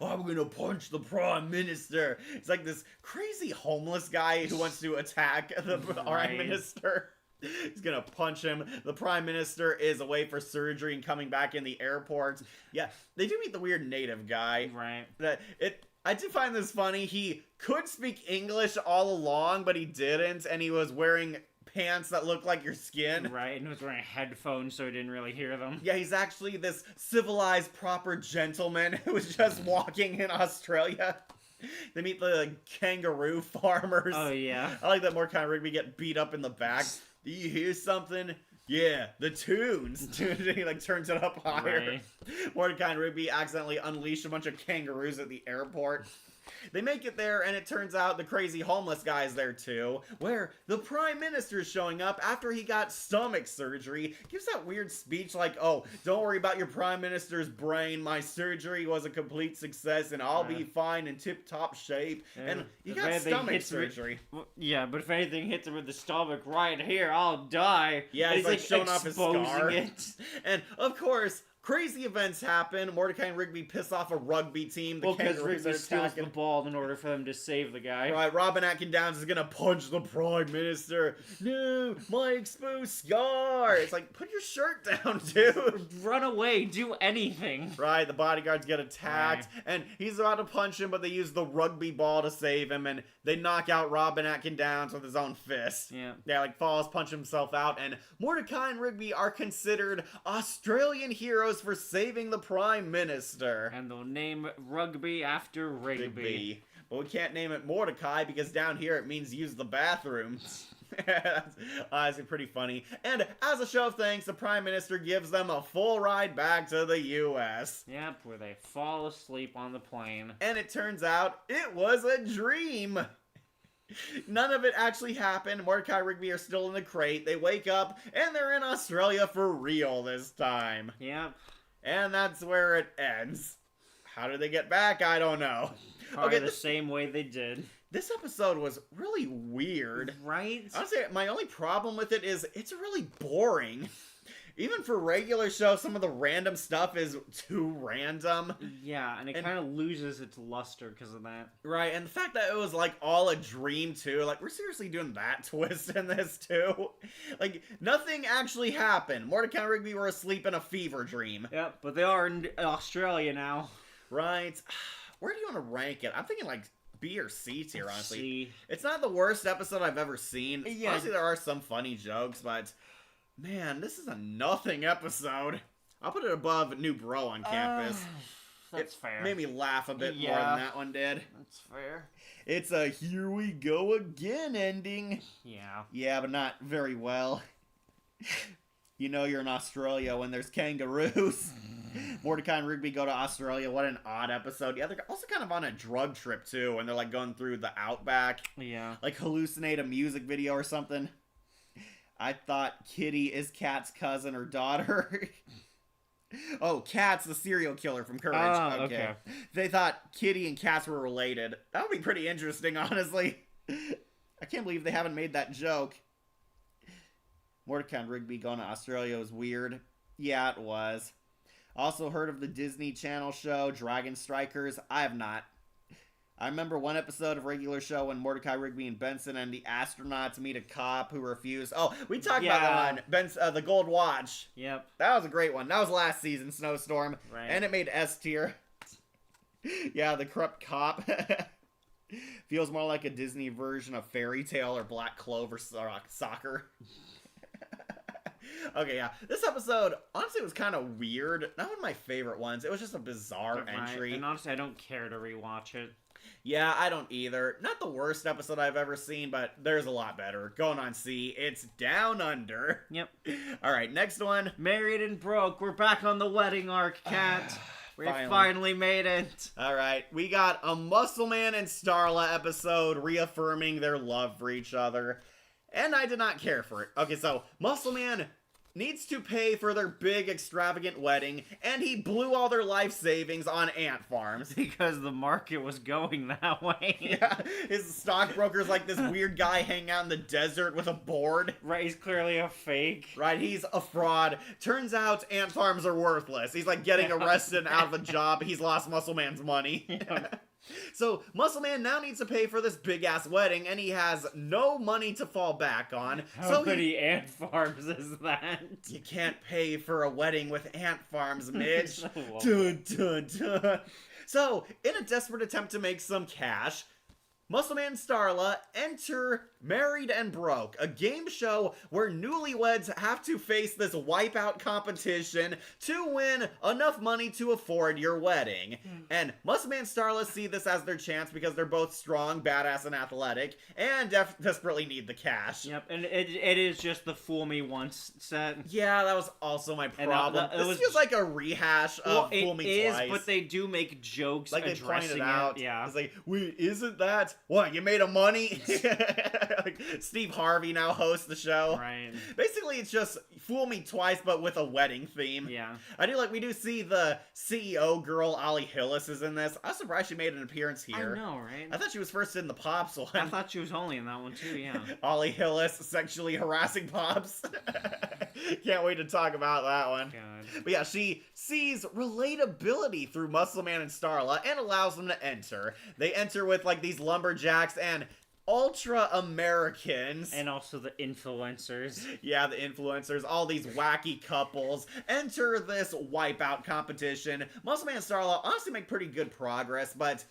I'm gonna punch the Prime Minister. It's like this crazy homeless guy who wants to attack the Prime Right. Minister. He's gonna punch him. The Prime Minister is away for surgery and coming back in the airport. Yeah, they do meet the weird native guy. Right. I do find this funny. He could speak English all along, but he didn't, and he was wearing pants that look like your skin. Right, and was wearing headphones so he didn't really hear them. Yeah, he's actually this civilized, proper gentleman who was just walking in Australia. They meet the kangaroo farmers. Oh, yeah. I like that Mordecai and Rigby get beat up in the back. Do you hear something? Yeah, the tunes. He like turns it up higher. Right. Mordecai and Rigby accidentally unleash a bunch of kangaroos at the airport. They make it there, and it turns out the crazy homeless guy's there too, where the Prime Minister's showing up after he got stomach surgery, gives that weird speech like, oh, don't worry about your Prime Minister's brain, my surgery was a complete success, and I'll be fine in tip-top shape, and you got stomach surgery. Yeah, but if anything hits him with the stomach right here, I'll die. Yeah, and he's like showing off his scar. It. And, of course, crazy events happen. Mordecai and Rigby piss off a rugby team. The because kangaroos Rigby are steals attacking. the ball in order for them to save the guy. Right, Robin Atkin Downs is gonna punch the Prime Minister. No, my exposed scar. It's like, put your shirt down, dude. Run away, do anything. Right, the bodyguards get attacked, and he's about to punch him, but they use the rugby ball to save him, and they knock out Robin Atkin Downs with his own fist. Yeah, like falls, punch himself out, and Mordecai and Rigby are considered Australian heroes for saving the Prime Minister. And they'll name Rugby after Rigby. But we can't name it Mordecai because down here it means use the bathroom. That's honestly pretty funny. And as a show of thanks, the Prime Minister gives them a full ride back to the U.S. Yep, where they fall asleep on the plane. And it turns out it was a dream. None of it actually happened. Mordecai and Rigby are still in the crate. They wake up, and they're in Australia for real this time. Yep. And that's where it ends. How did they get back? I don't know. Probably the same way they did. This episode was really weird. Right? Honestly, my only problem with it is it's really boring. Even for regular shows, some of the random stuff is too random. Yeah, and it kind of loses its luster because of that. Right, and the fact that it was, like, all a dream, too. Like, we're seriously doing that twist in this, too? Like, nothing actually happened. Mordecai and Rigby were asleep in a fever dream. Yep, but they are in Australia now. Right. Where do you want to rank it? I'm thinking, like, B or C tier, honestly. C. It's not the worst episode I've ever seen. Yeah. Honestly, there are some funny jokes, but... man, this is a nothing episode. I'll put it above New Bro on Campus. That's fair. Made me laugh a bit more than that one did. That's fair. It's a here we go again ending. Yeah. Yeah, but not very well. You know you're in Australia when there's kangaroos. Mordecai and Rigby go to Australia. What an odd episode. Yeah, they're also kind of on a drug trip, too, and they're, like, going through the outback. Yeah. Like, hallucinate a music video or something. I thought Kitty is Kat's cousin or daughter. Oh, Kat's the serial killer from Courage. Oh, okay. They thought Kitty and Katz were related. That would be pretty interesting, honestly. I can't believe they haven't made that joke. Mordecai and Rigby going to Australia was weird. Yeah, it was. Also heard of the Disney Channel show Dragon Strikers? I have not. I remember one episode of regular show when Mordecai, Rigby, and Benson and the astronauts meet a cop who refused. Oh, we talked about that one. The Gold Watch. Yep. That was a great one. That was last season, Snowstorm. Right. And it made S tier. Yeah, the corrupt cop. Feels more like a Disney version of Fairy Tale or Black Clover Soccer. Okay, yeah. This episode, honestly, was kind of weird. Not one of my favorite ones. It was just a bizarre entry. And honestly, I don't care to rewatch it. Yeah, I don't either. Not the worst episode I've ever seen, but there's a lot better. Going on C, it's Down Under. Yep. Alright, next one. Married and Broke. We're back on the wedding arc, Kat. We finally made it. Alright, we got a Muscleman and Starla episode reaffirming their love for each other. And I did not care for it. Okay, so Muscleman needs to pay for their big extravagant wedding, and he blew all their life savings on ant farms. Because the market was going that way. Yeah, his stockbroker's like this weird guy hanging out in the desert with a board. Right, he's clearly a fake. Right, he's a fraud. Turns out ant farms are worthless. He's like getting arrested and out of a job. He's lost Muscleman's money. Yeah. So, Muscleman now needs to pay for this big-ass wedding, and he has no money to fall back on. How many ant farms is that? You can't pay for a wedding with ant farms, Mitch. Oh, Dun, dun, dun. So, in a desperate attempt to make some cash, Muscle Man and Starla enter Married and Broke, a game show where newlyweds have to face this wipeout competition to win enough money to afford your wedding. And Muscle Man and Starla see this as their chance because they're both strong, badass, and athletic, and desperately need the cash. Yep, and it is just the fool me once set. Yeah, that was also my problem. it This was- feels like a rehash of Fool It Me is, Twice. but they do make jokes Like they addressing pointed out, it. Yeah. it's like, wait, isn't that what you made of money? Like, Steve Harvey now hosts the show. Right. Basically, it's just Fool Me Twice, but with a wedding theme. Yeah. We do see the CEO girl, Ollie Hillis, is in this. I was surprised she made an appearance here. I know, right? I thought she was first in the Pops one. I thought she was only in that one too. Yeah. Ollie Hillis sexually harassing Pops. Can't wait to talk about that one. God. But yeah, she sees relatability through Muscle Man and Starla and allows them to enter. They enter with like these lumberjacks and ultra Americans. And also the influencers. Yeah, the influencers, all these wacky couples enter this wipeout competition. Muscle Man and Starla honestly make pretty good progress, but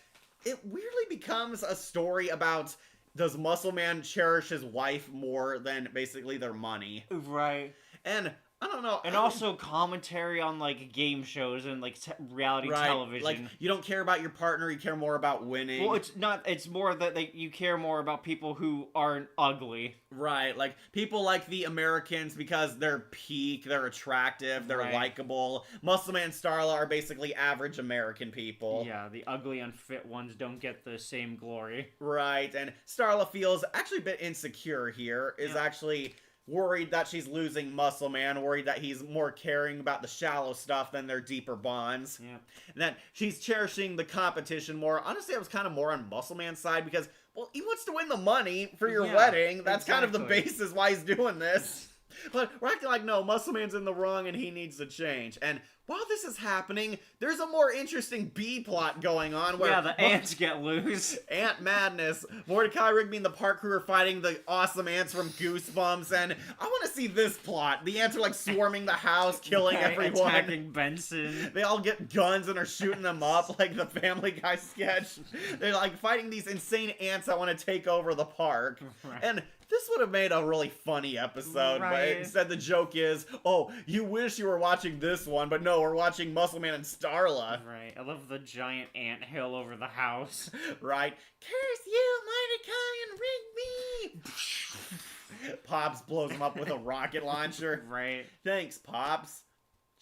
it weirdly becomes a story about, does Muscle Man cherish his wife more than basically their money? Right. And I don't know. And also commentary on like game shows and like reality right, television. like you don't care about your partner, you care more about winning. Well, it's not. It's more that you care more about people who aren't ugly. Right, like people like the Americans because they're peak, they're attractive, they're Right. likable. Muscle Man and Starla are basically average American people. Yeah, the ugly, unfit ones don't get the same glory. Right, and Starla feels actually a bit insecure here, is Yeah. actually worried that she's losing Muscle Man, worried that he's more caring about the shallow stuff than their deeper bonds. Yeah. And that she's cherishing the competition more. Honestly, I was kind of more on Muscle Man's side because, well, he wants to win the money for your Yeah, wedding. That's kind of the exactly. basis why he's doing this. But we're acting like, no, Muscle Man's in the wrong and he needs to change. And while this is happening, there's a more interesting B plot going on where Yeah, the ants get loose. Ant Madness, Mordecai, Rigby, and the park crew are fighting the awesome ants from Goosebumps, and I want to see this plot. The ants are like swarming the house, killing everyone. Attacking Benson. They all get guns and are shooting them up like the Family Guy sketch. They're like fighting these insane ants that want to take over the park. Right. And this would have made a really funny episode, but Right. instead the joke is, oh, you wish you were watching this one, but no, we're watching Muscle Man and Starla. Right. I love the giant ant hill over the house. Right? Curse you, Mordecai and Rigby! Pops blows him up with a rocket launcher. Right. Thanks, Pops.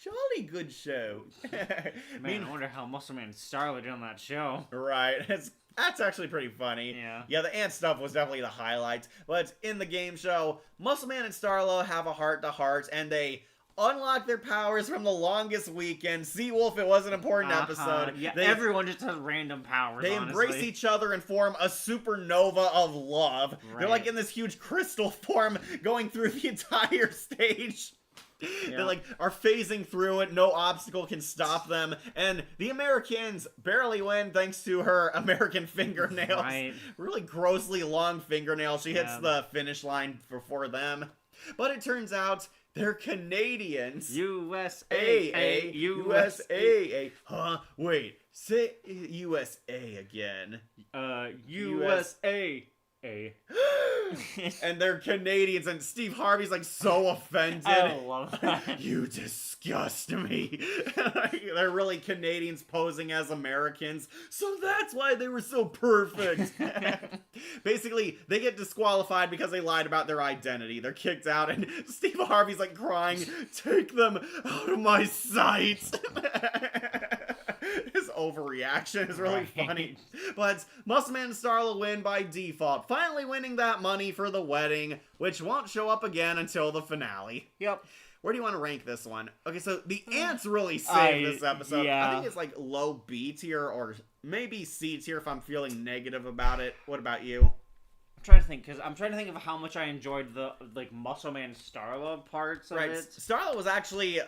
Jolly good show. Man, I wonder how Muscle Man and Starla did on that show. Right. That's actually pretty funny. Yeah. Yeah, the ant stuff was definitely the highlight. But in the game show, Muscle Man and Starla have a heart-to-heart, and they unlock their powers from the longest weekend. Seawolf, it was an important episode. Yeah, They- everyone just has random powers. They honestly. embrace each other and form a supernova of love. They're Right. like in this huge crystal form going through the entire stage. Yeah. They like are phasing through it. No obstacle can stop them. And the Americans barely win thanks to her American fingernails. Right. Really grossly long fingernails. She hits Yeah. the finish line before them. But it turns out they're Canadians. USA. USA. Huh? Wait. Say USA again. USA. And they're Canadians, and Steve Harvey's like so offended. I love that. You disgust me. They're really Canadians posing as Americans, so that's why they were so perfect. Basically, they get disqualified because they lied about their identity. They're kicked out, and Steve Harvey's like crying, "Take them out of my sight." His overreaction is really Right. funny. But Muscle Man and Starla win by default, finally winning that money for the wedding, which won't show up again until the finale. Yep. Where do you want to rank this one? Okay, so the ants really saved I- this episode. I yeah. think it's like low B tier or maybe C tier if I'm feeling negative about it. What about you? I'm trying to think of how much I enjoyed the like Muscle Man Starla parts of Right, it. Starla was actually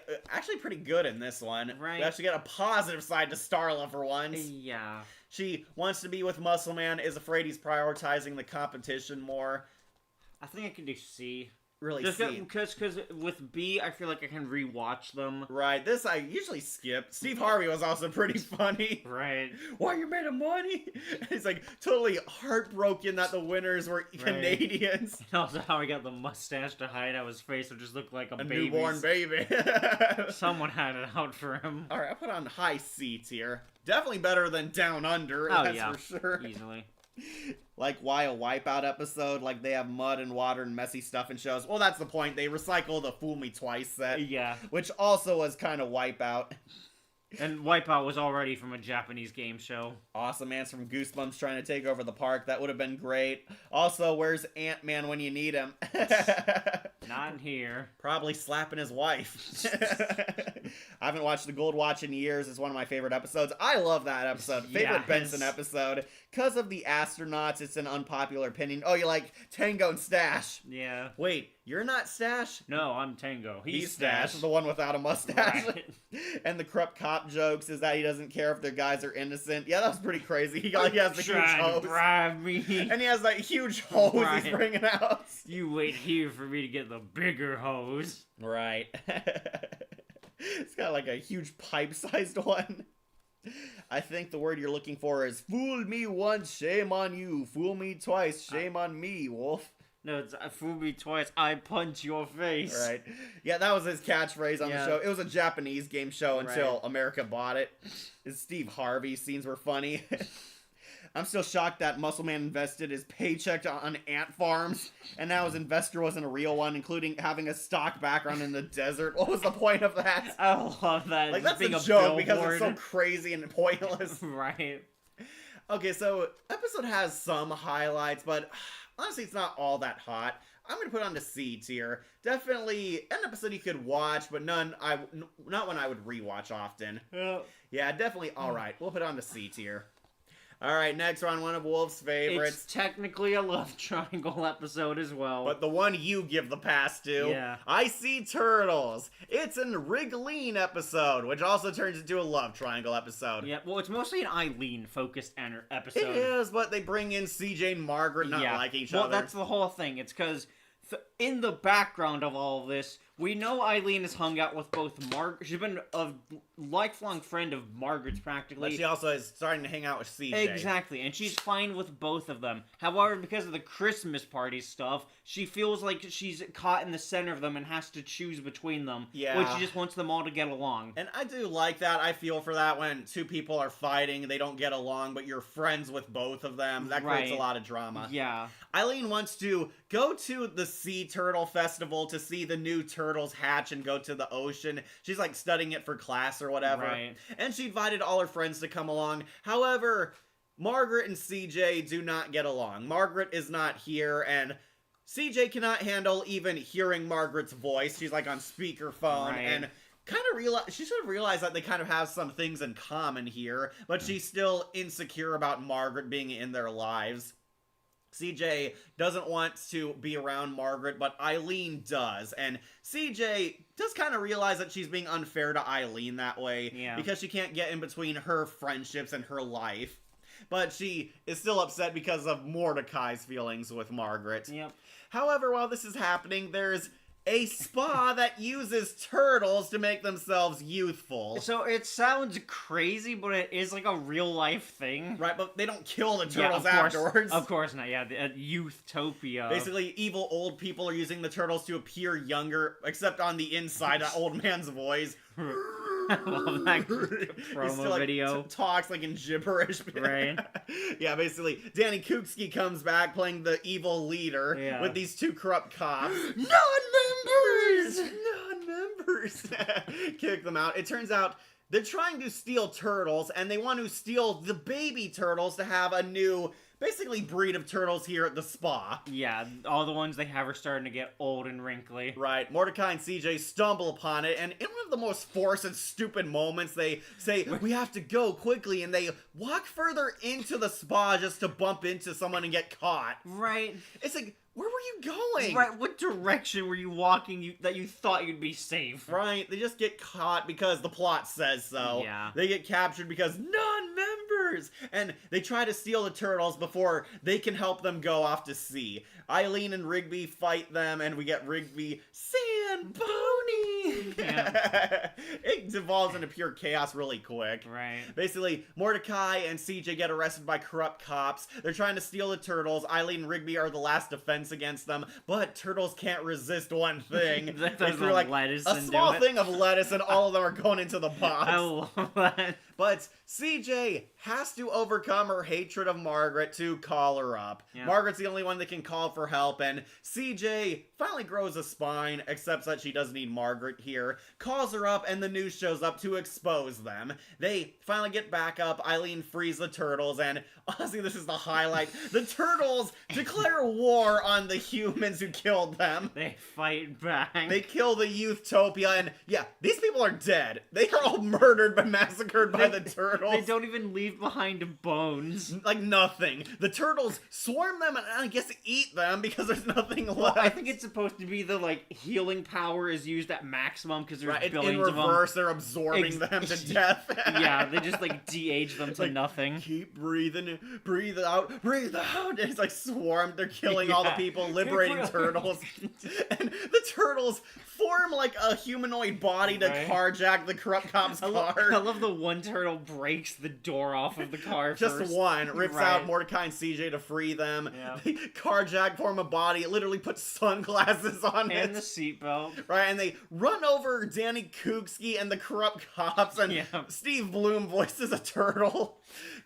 pretty good in this one. Right. We actually get a positive side to Starla for once. Yeah. She wants to be with Muscle Man, is afraid he's prioritizing the competition more. I think I can do C. really Just see. because with B, I feel like I can rewatch them. Right, this I usually skip. Steve Harvey was also pretty funny. Right. Why you made of money? He's like totally heartbroken that the winners were Canadians. And also how he got the mustache to hide out his face, would just look like a baby's. Newborn baby. Someone had it out for him. All right, I put on high C tier. Definitely better than Down Under. Oh, that's yeah. for sure. Easily. Like why a Wipeout episode? Like they have mud and water and messy stuff in shows. Well, that's the point. They recycle the Fool Me Twice set, Yeah. which also was kind of Wipeout. And Wipeout was already from a Japanese game show. Awesome Ants from Goosebumps trying to take over the park. That would have been great. Also, where's Ant-Man when you need him? Not in here. Probably slapping his wife. I haven't watched The Gold Watch in years. It's one of my favorite episodes. I love that episode. Favorite Yes. Benson episode. Because of the astronauts, it's an unpopular opinion. Oh, you like Tango and Stash. Yeah. Wait, you're not Stash? No, I'm Tango. He's Stash, the one without a mustache. Right. And the corrupt cop jokes is that he doesn't care if the guys are innocent. Yeah, that was pretty crazy. He has the huge Trying to hose. bribe me. And he has that huge hose he's Right. bringing out. You wait here for me to get the bigger hose. Right. It's got like a huge pipe-sized one. I think the word you're looking for is fool me once, shame on you. Fool me twice, shame on me, Wolf. No, it's fool me twice, I punch your face. Right. Yeah, that was his catchphrase on the Yeah. show. It was a Japanese game show until Right. America bought it. His Steve Harvey scenes were funny. I'm still shocked that Muscle Man invested his paycheck on ant farms, and now his investor wasn't a real one, including having a stock background in the desert. What was the point of that? I love that. Like, just that's being a joke because billboard. it's so crazy and pointless. Right. Okay, so episode has some highlights, but honestly, it's not all that hot. I'm gonna put it on the C tier. Definitely an episode you could watch, but not one I would rewatch often. Yeah, definitely all right. We'll put it on the C tier. All right, next we're on one of Wolf's favorites, It's technically a love triangle episode as well. but the one you give the pass to. Yeah. I See Turtles. It's an Wriggling episode, which also turns into a love triangle episode. Yeah, well, it's mostly an Eileen-focused episode. It is, but they bring in CJ and Margaret not like each other. Well, that's the whole thing. It's because in the background of all of this, we know Eileen has hung out with both She's been a lifelong friend of Margaret's practically. But she also is starting to hang out with CJ. Exactly, and she's fine with both of them. However, because of the Christmas party stuff, she feels like she's caught in the center of them and has to choose between them. Yeah. Which she just wants them all to get along. And I do like that. I feel for that when two people are fighting, they don't get along, but you're friends with both of them. That creates a Right. lot of drama. Yeah. Eileen wants to go to the Sea Turtle Festival to see the new turtles hatch and go to the ocean. She's like studying it for class or whatever. Right. And she invited all her friends to come along. However, Margaret and CJ do not get along. Margaret is not here, and CJ cannot handle even hearing Margaret's voice. She's like on speakerphone, Right. and kind of she should have realized that they kind of have some things in common here, but she's still insecure about Margaret being in their lives. CJ doesn't want to be around Margaret, but Eileen does. And CJ does kind of realize that she's being unfair to Eileen that way. Yeah. Because she can't get in between her friendships and her life. But she is still upset because of Mordecai's feelings with Margaret. Yep. However, while this is happening, there's a spa that uses turtles to make themselves youthful. So it sounds crazy, but it is like a real life thing. Right, but they don't kill the Yeah, turtles of course. afterwards. Of course not. Yeah, the Youthopia. Basically, evil old people are using the turtles to appear younger, except on the inside, that old man's voice. I love that He promo still, like, video. talks like in gibberish. Right. Yeah, basically, Danny Kuksky comes back playing the evil leader Yeah. with these two corrupt cops. Non-members! Non-members! Kick them out. It turns out they're trying to steal turtles, and they want to steal the baby turtles to have a new, basically, breed of turtles here at the spa. Yeah, all the ones they have are starting to get old and wrinkly. Right, Mordecai and CJ stumble upon it, and in one of the most forced and stupid moments, they say, we have to go quickly, and they walk further into the spa just to bump into someone and get caught. Right. It's like, where were you going? Right, what direction were you walking that you thought you'd be safe? Right, they just get caught because the plot says so. Yeah. They get captured because non-members! powers, and they try to steal the turtles before they can help them go off to sea. Eileen and Rigby fight them, and we get Rigby Sand Pony. Yeah. It devolves into pure chaos really quick. Right. Basically, Mordecai and CJ get arrested by corrupt cops. They're trying to steal the turtles. Eileen and Rigby are the last defense against them, but turtles can't resist one thing. They threw throw lettuce a into small it. thing of lettuce, and all of them are going into the I box. love that. But CJ has to overcome her hatred of Margaret to call her up. Yeah. Margaret's the only one that can call for help, and CJ finally grows a spine, accepts that she does need Margaret here, calls her up, and the news shows up to expose them. They finally get back up. Eileen frees the turtles, and honestly, this is the highlight. The turtles declare war on the humans who killed them. They fight back. They kill the Youthtopia, and yeah, these people are dead. They are all murdered but massacred by the turtles. They don't even leave behind bones. Like nothing. The turtles swarm them and I guess eat them because there's nothing Well, left. I think it's supposed to be the healing power is used at maximum because there's right, in billions of them. reverse, they're absorbing them to death. Yeah, they just de-age them to Like, nothing. Keep breathing, breathe out, breathe out. It's like swarmed. They're killing all the Yeah. people, liberating turtles. And the turtles form like a humanoid body to Right. carjack the corrupt cop's I car. love the one turtle breaks the door off of the car Just first. one rips Right. out Mordecai and CJ to free them. Yeah. They carjack, form a body. It literally puts sunglasses on And it. the seatbelt. Right, and they run over Danny Kuksky and the corrupt cops, and Yeah. Steve Bloom voices a turtle.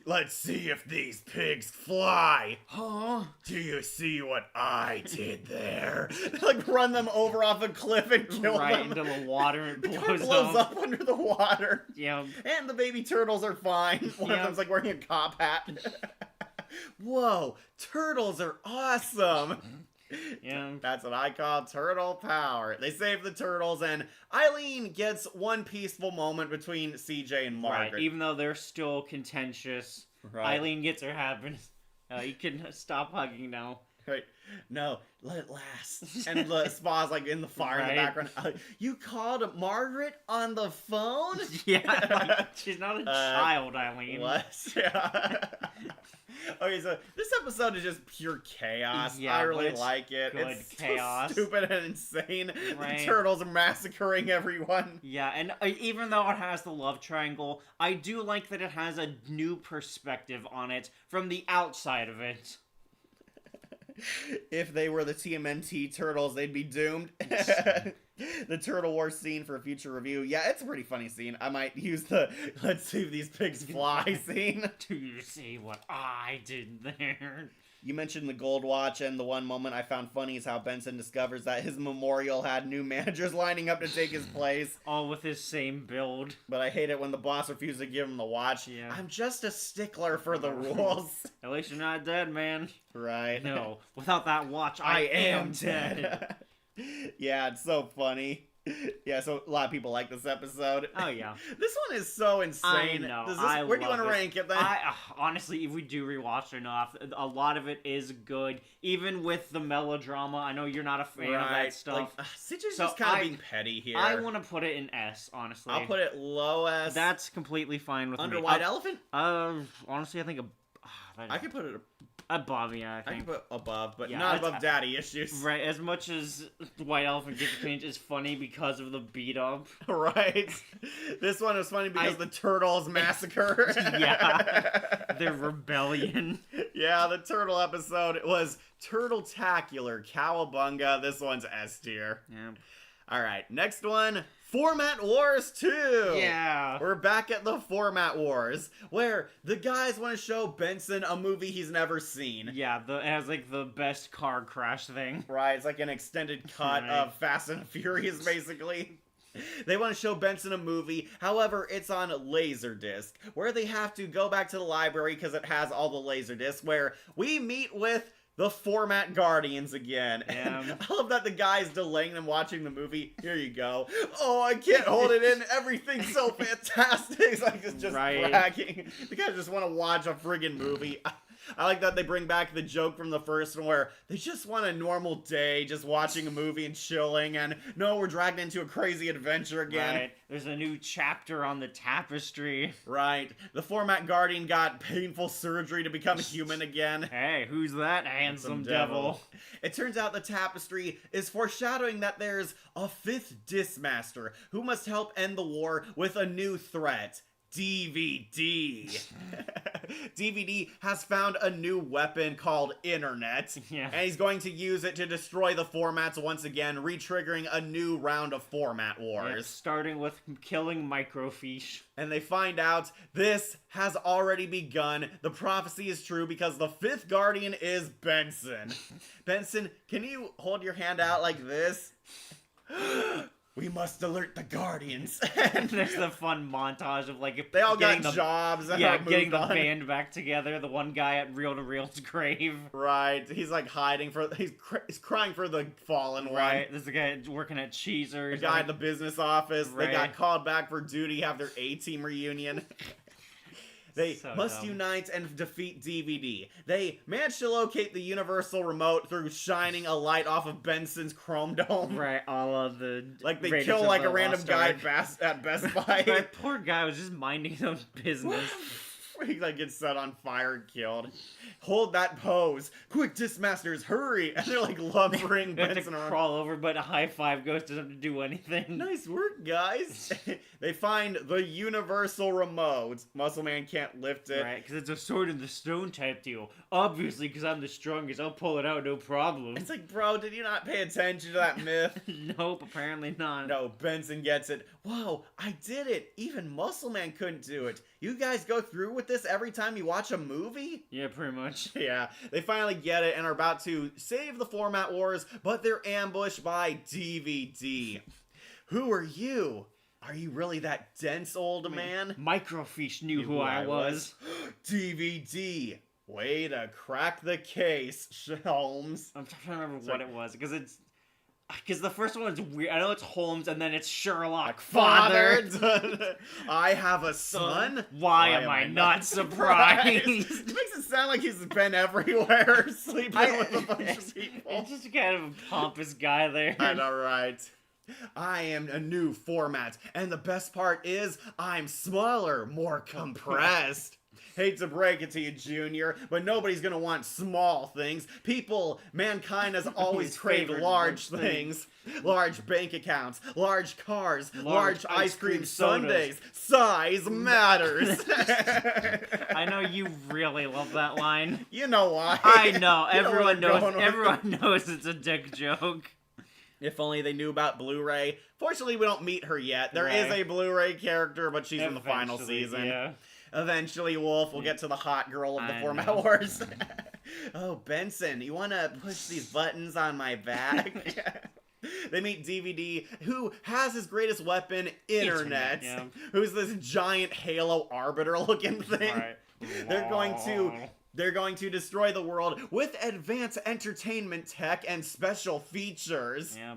Let's see if these pigs fly. Huh? Do you see what I did there? They, like, run them over off a cliff and kill Right them. into the water and The it car blows blows up. up under the water. Yeah. And the baby turtles are fine. One of Yeah. them's like wearing a cop hat. Whoa, turtles are awesome. Yeah. That's what I call turtle power. They save the turtles, and Eileen gets one peaceful moment between CJ and Margaret. Right. Even though they're still contentious, Right. Eileen gets her happiness. You can stop hugging now. Right. No, let it last. And the spa's like in the fire in the Right. background. You called Margaret on the phone? Yeah, like, she's not a child, Eileen. What? Yeah. Okay, so this episode is just pure chaos. Yeah, I but really it's like it. good It's chaos. so stupid and insane. Right. The turtles are massacring everyone. Yeah, and even though it has the love triangle, I do like that it has a new perspective on it from the outside of it. If they were the TMNT turtles, they'd be doomed. The Turtle War scene for a future review. Yeah, it's a pretty funny scene. I might use the let's see if these pigs fly scene. Do you see what I did there? You mentioned the Gold Watch, and the one moment I found funny is how Benson discovers that his memorial had new managers lining up to take his place. All with his same build. But I hate it when the boss refuses to give him the watch. Yeah. I'm just a stickler for the rules. At least you're not dead, man. Right. No, without that watch, I am dead. Yeah, it's so funny. Yeah, so a lot of people like this episode. Oh, yeah. This one is so insane. I know. Where do you want to love it. rank it then? Honestly, if we do rewatch enough, a lot of it is good. Even with the melodrama, I know you're not a fan of that stuff. Citrus So is kind of I- being petty here. I want to put it in S, honestly. I'll put it low S. That's completely fine with under me. White Elephant. Honestly, I think I could put it. above, yeah, I I think. could put above, but Yeah, not it's- above Daddy Issues. Right, as much as White Elephant Gets Change is funny because of the beat up. Right. This one is funny because the turtles massacre. Yeah. Their rebellion. Yeah, the turtle episode was Turtle-tacular, Cowabunga. This one's S tier. Yeah. All right, next one, Format Wars 2. Yeah. We're back at the Format Wars, where the guys want to show Benson a movie he's never seen. Yeah, it has like the best car crash thing. Right, it's like an extended cut Right. of Fast and Furious, basically. They want to show Benson a movie, however, it's on Laserdisc, where they have to go back to the library because it has all the Laserdiscs, where we meet with the Format Guardians again. Yeah. And I love that the guy's delaying them watching the movie. Here you go. Oh, I can't hold it in. Everything's so fantastic. It's like it's just Right. bragging. The guys just want to watch a friggin' movie. I like that they bring back the joke from the first one where they just want a normal day, just watching a movie and chilling, and no, we're dragged into a crazy adventure again. Right. There's a new chapter on the tapestry. Right. The Format Guardian got painful surgery to become human again. Hey, who's that handsome devil? It turns out the tapestry is foreshadowing that there's a fifth Dismaster who must help end the war with a new threat. DVD. DVD has found a new weapon called Internet, Yeah. and he's going to use it to destroy the formats once again, re-triggering a new round of format wars. It's starting with killing Microfiche. And they find out this has already begun. The prophecy is true because the fifth Guardian is Benson. Benson, can you hold your hand out like this? We must alert the Guardians. And there's the fun montage of like They all getting got the, jobs. And yeah, are getting moved the on. band back together. The one guy at Reel to Reel's grave. Right. He's like hiding for. He's crying for the fallen one. Right. There's a guy working at Cheezer. The guy at the business office. They Right. got called back for duty. Have their A-team reunion. They So must dumb. unite and defeat DVD. They managed to locate the universal remote through shining a light off of Benson's chrome dome. Right. All of the Like they Raiders kill of like the a random Lost guy Ark. at Best Buy. That poor guy was just minding his own business. He like gets set on fire and killed. Hold that pose. Quick, Dismasters, hurry! And they're like lumbering They have to Benson around. crawl over, but a high five goes to them to do anything. Nice work, guys. They find the universal remote. Muscle Man can't lift it. Right, because it's a sword in the stone type deal. Obviously, because I'm the strongest, I'll pull it out, no problem. It's like, bro, did you not pay attention to that myth? Nope, apparently not. No, Benson gets it. Whoa, I did it. Even Muscle Man couldn't do it. You guys go through with this every time you watch a movie? Yeah, pretty much. Yeah, they finally get it and are about to save the format wars, but they're ambushed by DVD. Who are you? Are you really that dense old man? Microfiche knew who I was. DVD. Way to crack the case, Holmes. I'm trying to remember what it was, because the first one's weird. I know it's Holmes, and then it's Sherlock. Father. I have a son. Why am I not surprised? It makes it sound like he's been everywhere, sleeping with a bunch of people. It's just kind of a pompous guy there. I know, right? I am a new format, and the best part is I'm smaller, more compressed. Hate to break it to you, Junior, but nobody's gonna want small things. Mankind has always His craved favorite large thing. things. Large bank accounts, large cars, Large large ice cream sodas. sundaes. Size matters. I know you really love that line. You know why. I know. You know where Everyone we're knows. going with Everyone knows it's a dick joke. If only they knew about Blu-ray. Fortunately, we don't meet her yet. There is Right. a Blu-ray character, but she's in the final Eventually, season. Yeah. Eventually, Wolf will get to the hot girl of the I format know. wars. Oh, Benson, you want to push these buttons on my back? They meet DVD, who has his greatest weapon, Internet, yeah. who's this giant Halo Arbiter looking thing. Right. They're going to destroy the world with advanced entertainment tech and special features. Yeah.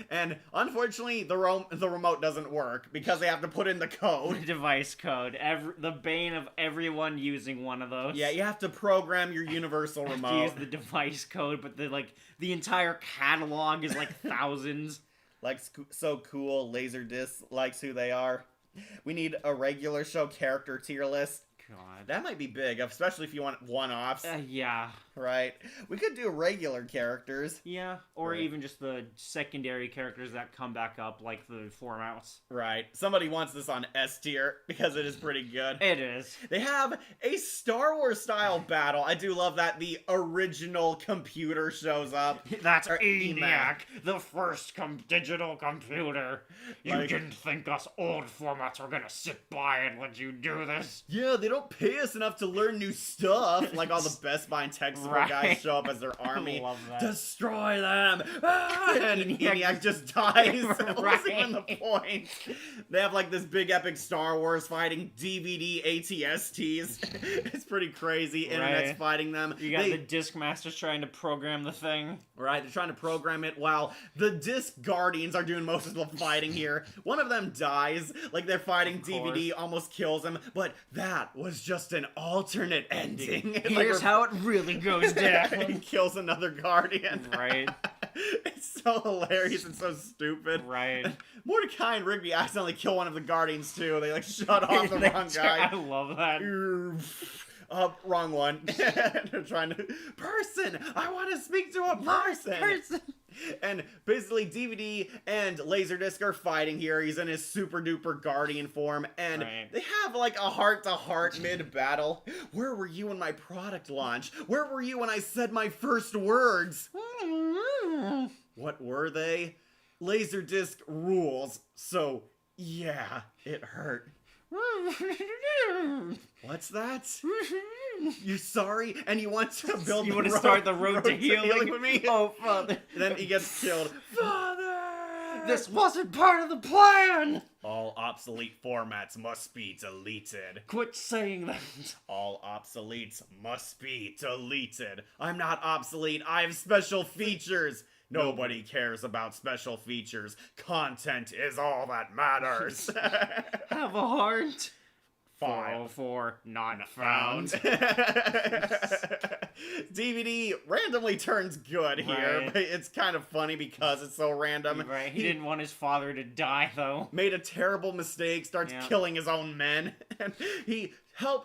And unfortunately, the remote doesn't work because they have to put in the code. Device code. The bane of everyone using one of those. Yeah, you have to program your universal To remote. use the device code, but the entire catalog is like thousands. Like, so cool. Laserdisc likes who they are. We need a regular show character tier list. God. That might be big, especially if you want one-offs, Yeah. right? We could do regular characters. Yeah. Or Right. even just the secondary characters that come back up, like the formats. Right. Somebody wants this on S tier because it is pretty good. It is. They have a Star Wars style battle. I do love that the original computer shows up. That's Or ENIAC, the first digital computer. You Like- didn't think us old formats were gonna sit by and let you do this? Yeah, they don't pay us enough to learn new stuff. Like all the Best Buy and tech support Right. guys show up as their army. Love that. Destroy them! Ah! And ENIAC ENIAC just dies. What's Right. even the point? They have like this big epic Star Wars fighting DVD ATSTs. It's pretty crazy. Internet's Right. fighting them. You got They- the Disc Masters trying to program the thing. Right, they're trying to program it while the Disc Guardians are doing most of the fighting here. One of them dies, like they're fighting DVD, almost kills him, but that was just an alternate ending. Here's how it really goes he down. kills another Guardian. Right. It's so hilarious and so stupid. Right. Mordecai and Rigby accidentally kill one of the Guardians too. They like shut off the wrong guy. I love that. Wrong one. They're trying to... Person! I want to speak to a person! And basically, DVD and Laserdisc are fighting here. He's in his super duper Guardian form, and they have like a heart-to-heart mid-battle. Where were you in my product launch? Where were you when I said my first words? What were they? Laserdisc rules. So, yeah, it hurt. What's that? You're sorry, and you want to build. You want to start the road to healing with me? Oh, Father! Then he gets killed. Father, this wasn't part of the plan. All obsolete formats must be deleted. Quit saying that. All obsoletes must be deleted. I'm not obsolete. I have special features. Nobody cares about special features. Content is all that matters. Have a heart. 5. 404 not found. DVD randomly turns good here, Right. but it's kind of funny because it's so random. Right. He didn't want his father to die, though. Made a terrible mistake, starts killing his own men, and he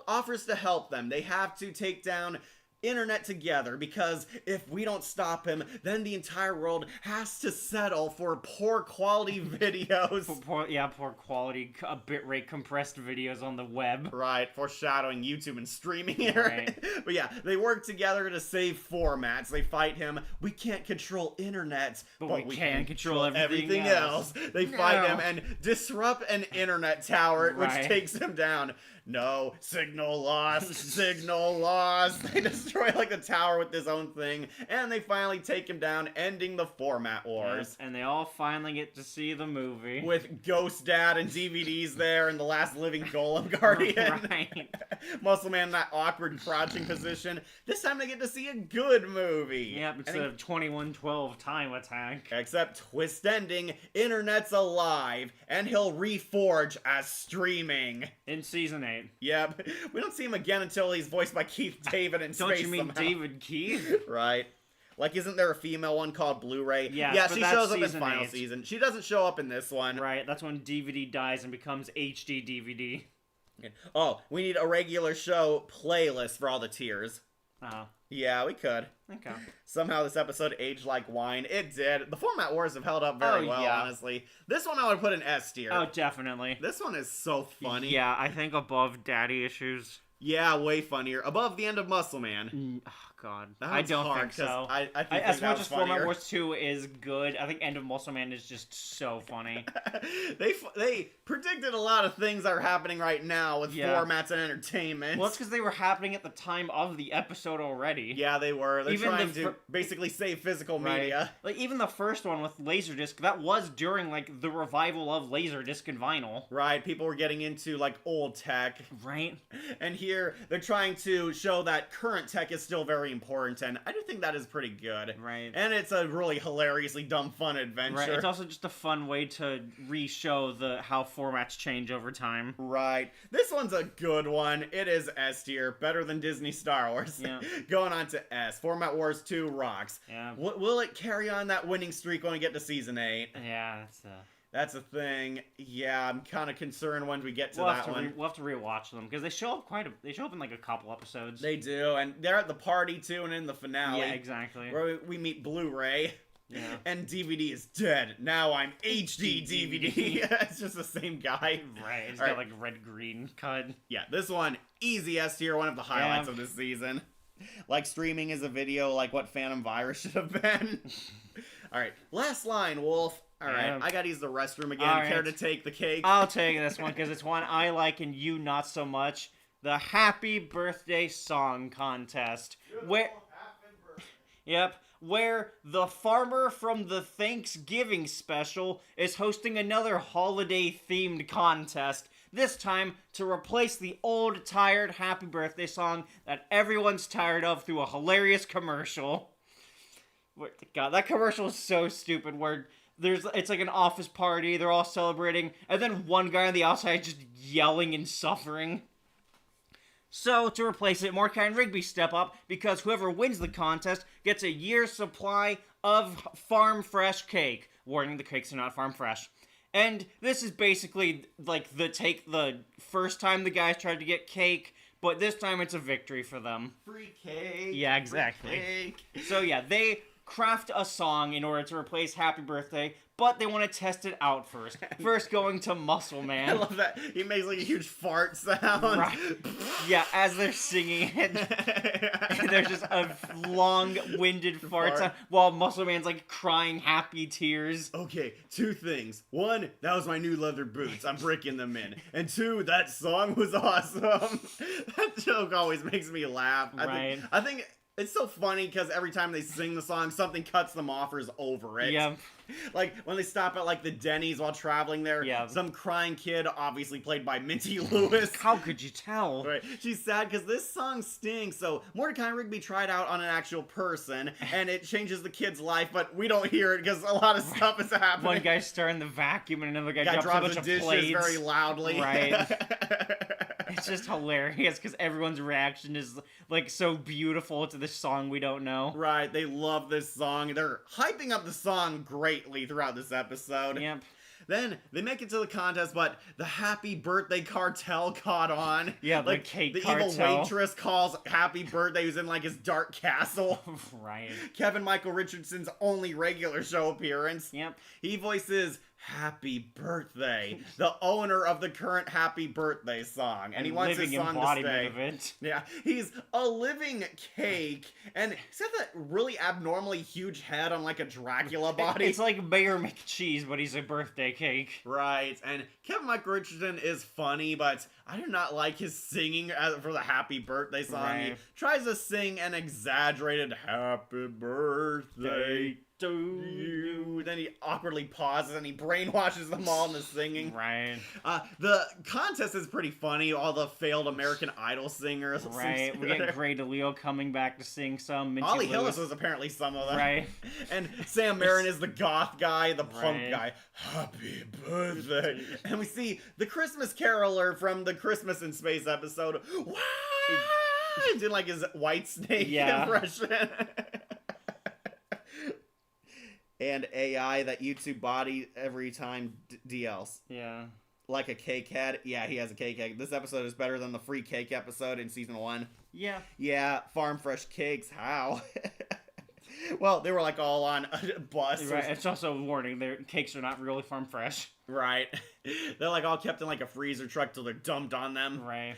offers to help them. They have to take down internet together, because if we don't stop him, then the entire world has to settle for poor quality videos. Poor quality, bitrate compressed videos on the web. Right, foreshadowing YouTube and streaming here. Right. But yeah, they work together to save formats. They fight him. We can't control internet, but we can control everything else. They fight him and disrupt an internet tower, which takes him down. No, signal lost, signal lost. They destroy like the tower with this own thing, and they finally take him down, ending the format wars. Yes, and they all finally get to see the movie. With Ghost Dad and DVDs there, and the last living Golem Guardian. Right. Muscle Man in that awkward crouching position. This time they get to see a good movie. Yep, instead of 2112 Time Attack. Except twist ending, internet's alive, and he'll reforge as streaming. In season 8. Yep. We don't see him again until he's voiced by Keith David in Don't space you mean somehow. David Keith? Right. Like, isn't there a female one called Blu-ray? Yeah, she shows up in season final 8. season. She doesn't show up in this one. Right, that's when DVD dies and becomes HD DVD. Oh, we need a regular show playlist for all the tiers. Oh. Yeah, we could. Okay. Somehow this episode aged like wine. It did. The format wars have held up very well, honestly. This one I would put in S tier. Oh, definitely. This one is so funny. Yeah, I think above Daddy Issues. Yeah, way funnier. Above the end of Muscle Man. Oh, God. That I one's don't hard, think so. I think as that much was as Format funnier. Wars 2 is good, I think End of Muscle Man is just so funny. They predicted a lot of things that are happening right now with formats and entertainment. Well, it's because they were happening at the time of the episode already. Yeah, they were. They're Even trying to basically save physical media. Like, even the first one with Laserdisc, that was during, like, the revival of Laserdisc and vinyl. Right, people were getting into, like, old tech. Right. And here, they're trying to show that current tech is still very important, and I do think that is pretty good. Right. And it's a really hilariously dumb fun adventure. Right, it's also just a fun way to re-show how formats change over time. Right. This one's a good one. It is S tier, better than Disney Star Wars. Yeah. Going on to S. Format Wars 2 rocks. Yeah. Will it carry on that winning streak when we get to Season 8? Yeah, That's a thing. Yeah, I'm kind of concerned when we get to that one. We'll have to rewatch them because they show up They show up in like a couple episodes. They do, and they're at the party too, and in the finale. Yeah, exactly. Where we meet Blu-ray. Yeah. And DVD is dead. Now I'm HD DVD. It's just the same guy. Right. It's got like red-green cut. Yeah, this one, easy S tier, one of the highlights of this season. Like streaming is a video, like what Phantom Virus should have been. Alright, last line, Wolf. Alright, I gotta use the restroom again. Care to take the cake? I'll take this one because it's one I like and you not so much. The Happy Birthday Song Contest. Where the farmer from the Thanksgiving special is hosting another holiday-themed contest. This time to replace the old, tired Happy Birthday song that everyone's tired of through a hilarious commercial. God, that commercial is so stupid. Where it's like an office party, they're all celebrating, and then one guy on the outside just yelling and suffering. So, to replace it, Mordecai and Rigby step up because whoever wins the contest gets a year's supply of farm fresh cake. Warning, the cakes are not farm fresh. And this is basically like the first time the guys tried to get cake, but this time it's a victory for them. Free cake. Yeah, exactly. Free cake. So yeah, they craft a song in order to replace Happy Birthday, but they want to test it out first. First going to Muscle I Man. love that. He makes like a huge fart sound. Right. Yeah, as they're singing it, there's just a long-winded fart sound while Muscle Man's like crying happy tears. Okay, two things. One, that was my new leather boots. I'm breaking them in. And two, that song was awesome. That joke always makes me laugh. Right. I think it's so funny because every time they sing the song, something cuts them off or is over it. Yeah. Like when they stop at like the Denny's while traveling there, Yeah. some crying kid, obviously played by Minty Lewis. How could you tell? Right. She's sad because this song stings. So Mordecai and Rigby tried out on an actual person, and it changes the kid's life, but we don't hear it because a lot of stuff is happening. One guy's stirring the vacuum and another guy drops a drops bunch the of dishes plates. very loudly. Right. It's just hilarious because everyone's reaction is like so beautiful to this song we don't know. Right, they love this song. They're hyping up the song greatly throughout this episode. Yep. Then they make it to the contest, but the Happy Birthday Cartel caught on. Yeah, the like, cake the cartel. evil waitress calls Happy Birthday, who's in like his dark castle. Right. Kevin Michael Richardson's only regular show appearance. Yep. He voices Happy Birthday, the owner of the current Happy Birthday song, and he wants his living song to embodiment stay. of it. Yeah, he's a living cake, and he's got that really abnormally huge head on like a Dracula body. It's like Mayor McCheese, but he's a birthday cake. Right, and Kevin Michael Richardson is funny, but I do not like his singing for the Happy Birthday song. Right. He tries to sing an exaggerated Happy Birthday to you. Then he awkwardly pauses and he brainwashes them all into singing. Right. The contest is pretty funny. All the failed American Idol singers. Right. We get Gray DeLeo coming back to sing some. Minty Ollie Lewis. Hillis was apparently some of them. Right. And Sam Marin is the goth guy, the punk Right. guy. Happy birthday. And we see the Christmas caroler from the Christmas in Space episode. Wow! Did like his White Snake Yeah. impression. And AI that YouTube body every time DLs. Yeah. Like a cake head. Yeah, he has a cake head. This episode is better than the free cake episode in season 1. Yeah. Yeah, farm fresh cakes. How? Well, they were like all on a bus. Right. It's also a warning. Their cakes are not really farm fresh. Right. They're like all kept in like a freezer truck till they're dumped on them. Right.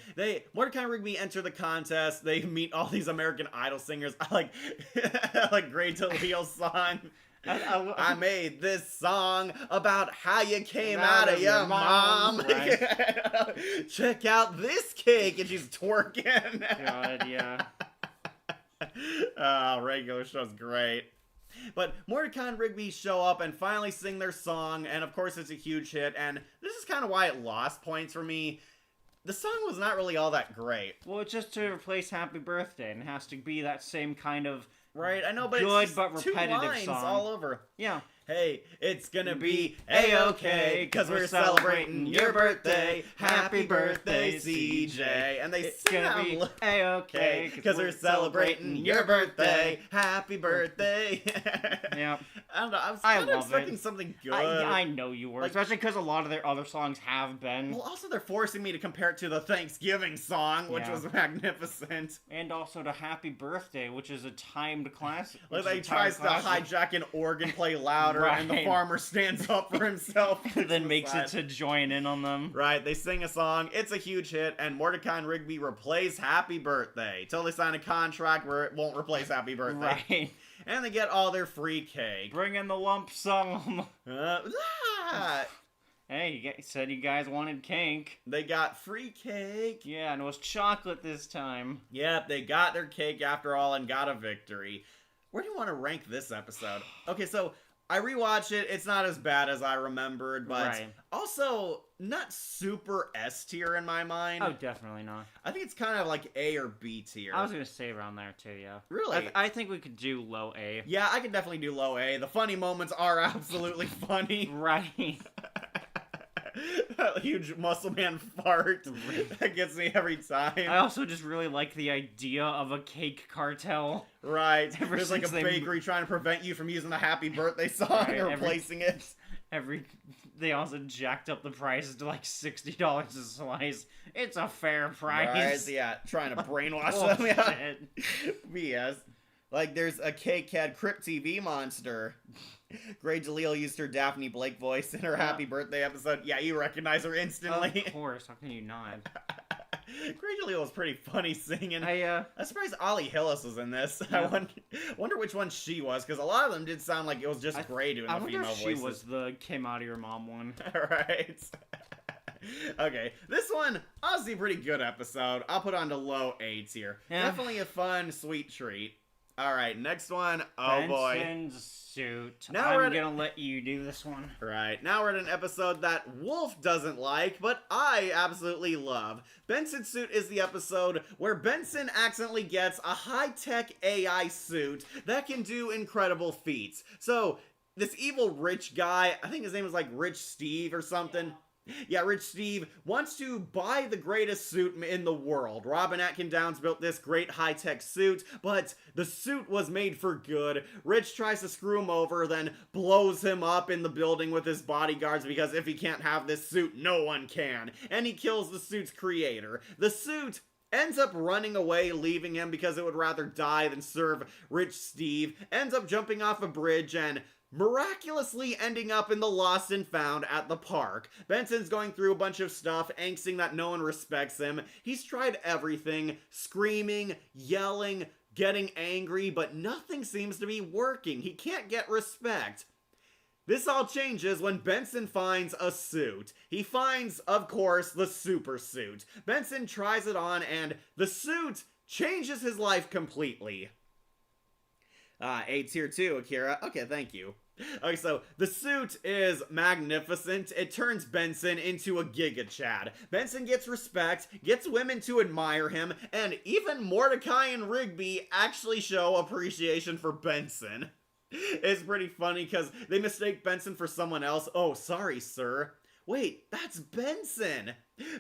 Mordecai and Rigby enter the contest. They meet all these American Idol singers. I like, like Gray DeLeo's song. I made this song about how you came out of your mom. Right. Check out this cake, and she's twerking. God, yeah. Oh, regular show's great. But Mordecai and Rigby show up and finally sing their song, and of course it's a huge hit, and this is kind of why it lost points for me. The song was not really all that great. Well, it's just to replace Happy Birthday, and it has to be that same kind of Right, I know, but good it's but just two repetitive lines song. all over. Yeah. Hey, it's gonna be A-okay, cause we're celebrating your birthday. Happy birthday, CJ. And they It's sing gonna out be loud. A-okay, Cause we're celebrating your birthday. Happy birthday. Yeah. I don't know, I was I kind of love expecting it. something good. I know you were, Like- especially because a lot of their other songs have been. Well, also they're forcing me to compare it to the Thanksgiving song, which Yeah. was magnificent. And also to Happy Birthday, which is a timed classic. Like which is he a tries timed to classic. hijack an organ, play louder, and the Right. farmer stands up for himself. Then makes it Suicide. to join in on them. Right, they sing a song, it's a huge hit, and Mordecai and Rigby replace Happy Birthday till they sign a contract where it won't replace Happy Birthday. Right. And they get all their free cake. Bring in the lump sum. Ah, Hey, you said you guys wanted cake. they got free cake. Yeah, and it was chocolate this time. Yep, they got their cake after all and got a victory. Where do you want to rank this episode? Okay, so I rewatched it. It's not as bad as I remembered, but Right. also not super S tier in my mind. Oh, definitely not. I think it's kind of like A or B tier. I was gonna say around there too, yeah. Really? I think we could do low A. Yeah, I could definitely do low A. The funny moments are absolutely funny. Right. That huge muscle man fart that gets me every time. I also just really like the idea of a cake cartel. Right. Ever There's like a since they- bakery trying to prevent you from using the happy birthday song Right, and replacing it. They also jacked up the prices to like $60 a slice. It's a fair price. Right, yeah, trying to brainwash them. Bullshit. Yeah. BS. Like, there's a K-Cad Crypt TV monster. Grey Jaleel used her Daphne Blake voice in her Happy Birthday episode. Yeah, you recognize her instantly. Of course, how can you not? Grey Jaleel was pretty funny singing. I'm surprised Ollie Hillis was in this. Yeah. I wonder which one she was, because a lot of them did sound like it was just Grey doing I the wonder female if she voices. was the came out of your mom one. Right. Okay, this one, honestly, pretty good episode. I'll put on to low A tier. Yeah. Definitely a fun, sweet treat. All right, next one. Oh boy. Benson's suit. Now we're I'm at- gonna let you do this one. Right, now we're at an episode that Wolf doesn't like, but I absolutely love. Benson's Suit is the episode where Benson accidentally gets a high-tech AI suit that can do incredible feats. So, this evil rich guy, I think his name is like Rich Steve or something. Yeah, Rich Steve wants to buy the greatest suit in the world. Robin Atkin Downes built this great high-tech suit, but the suit was made for good. Rich tries to screw him over, then blows him up in the building with his bodyguards because if he can't have this suit, no one can. And he kills the suit's creator. The suit ends up running away, leaving him because it would rather die than serve Rich Steve. Ends up jumping off a bridge and miraculously ending up in the Lost and Found at the park. Benson's going through a bunch of stuff, angsting that no one respects him. He's tried everything, screaming, yelling, getting angry, but nothing seems to be working. He can't get respect. This all changes when Benson finds a suit. He finds, of course, the super suit. Benson tries it on, and the suit changes his life completely. A tier 2, Akira. Okay, thank you. Okay, so the suit is magnificent. It turns Benson into a Giga Chad. Benson gets respect, gets women to admire him, and even Mordecai and Rigby actually show appreciation for Benson. It's pretty funny because they mistake Benson for someone else. Oh, sorry, sir. Wait, that's Benson!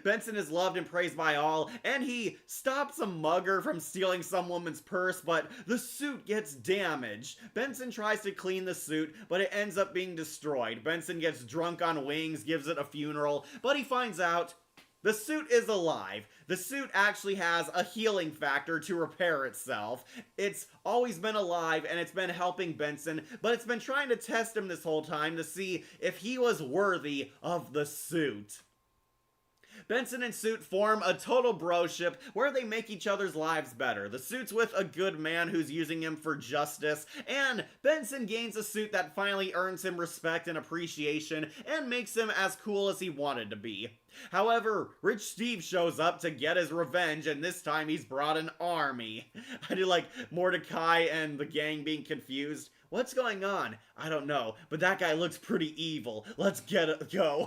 Benson is loved and praised by all, and he stops a mugger from stealing some woman's purse, but the suit gets damaged. Benson tries to clean the suit, but it ends up being destroyed. Benson gets drunk on wings, gives it a funeral, but he finds out the suit is alive. The suit actually has a healing factor to repair itself. It's always been alive and it's been helping Benson, but it's been trying to test him this whole time to see if he was worthy of the suit. Benson and Suit form a total broship where they make each other's lives better. The Suit's with a good man who's using him for justice, and Benson gains a suit that finally earns him respect and appreciation and makes him as cool as he wanted to be. However, Rich Steve shows up to get his revenge, and this time he's brought an army. I do like Mordecai and the gang being confused. What's going on? I don't know, but that guy looks pretty evil. Let's go.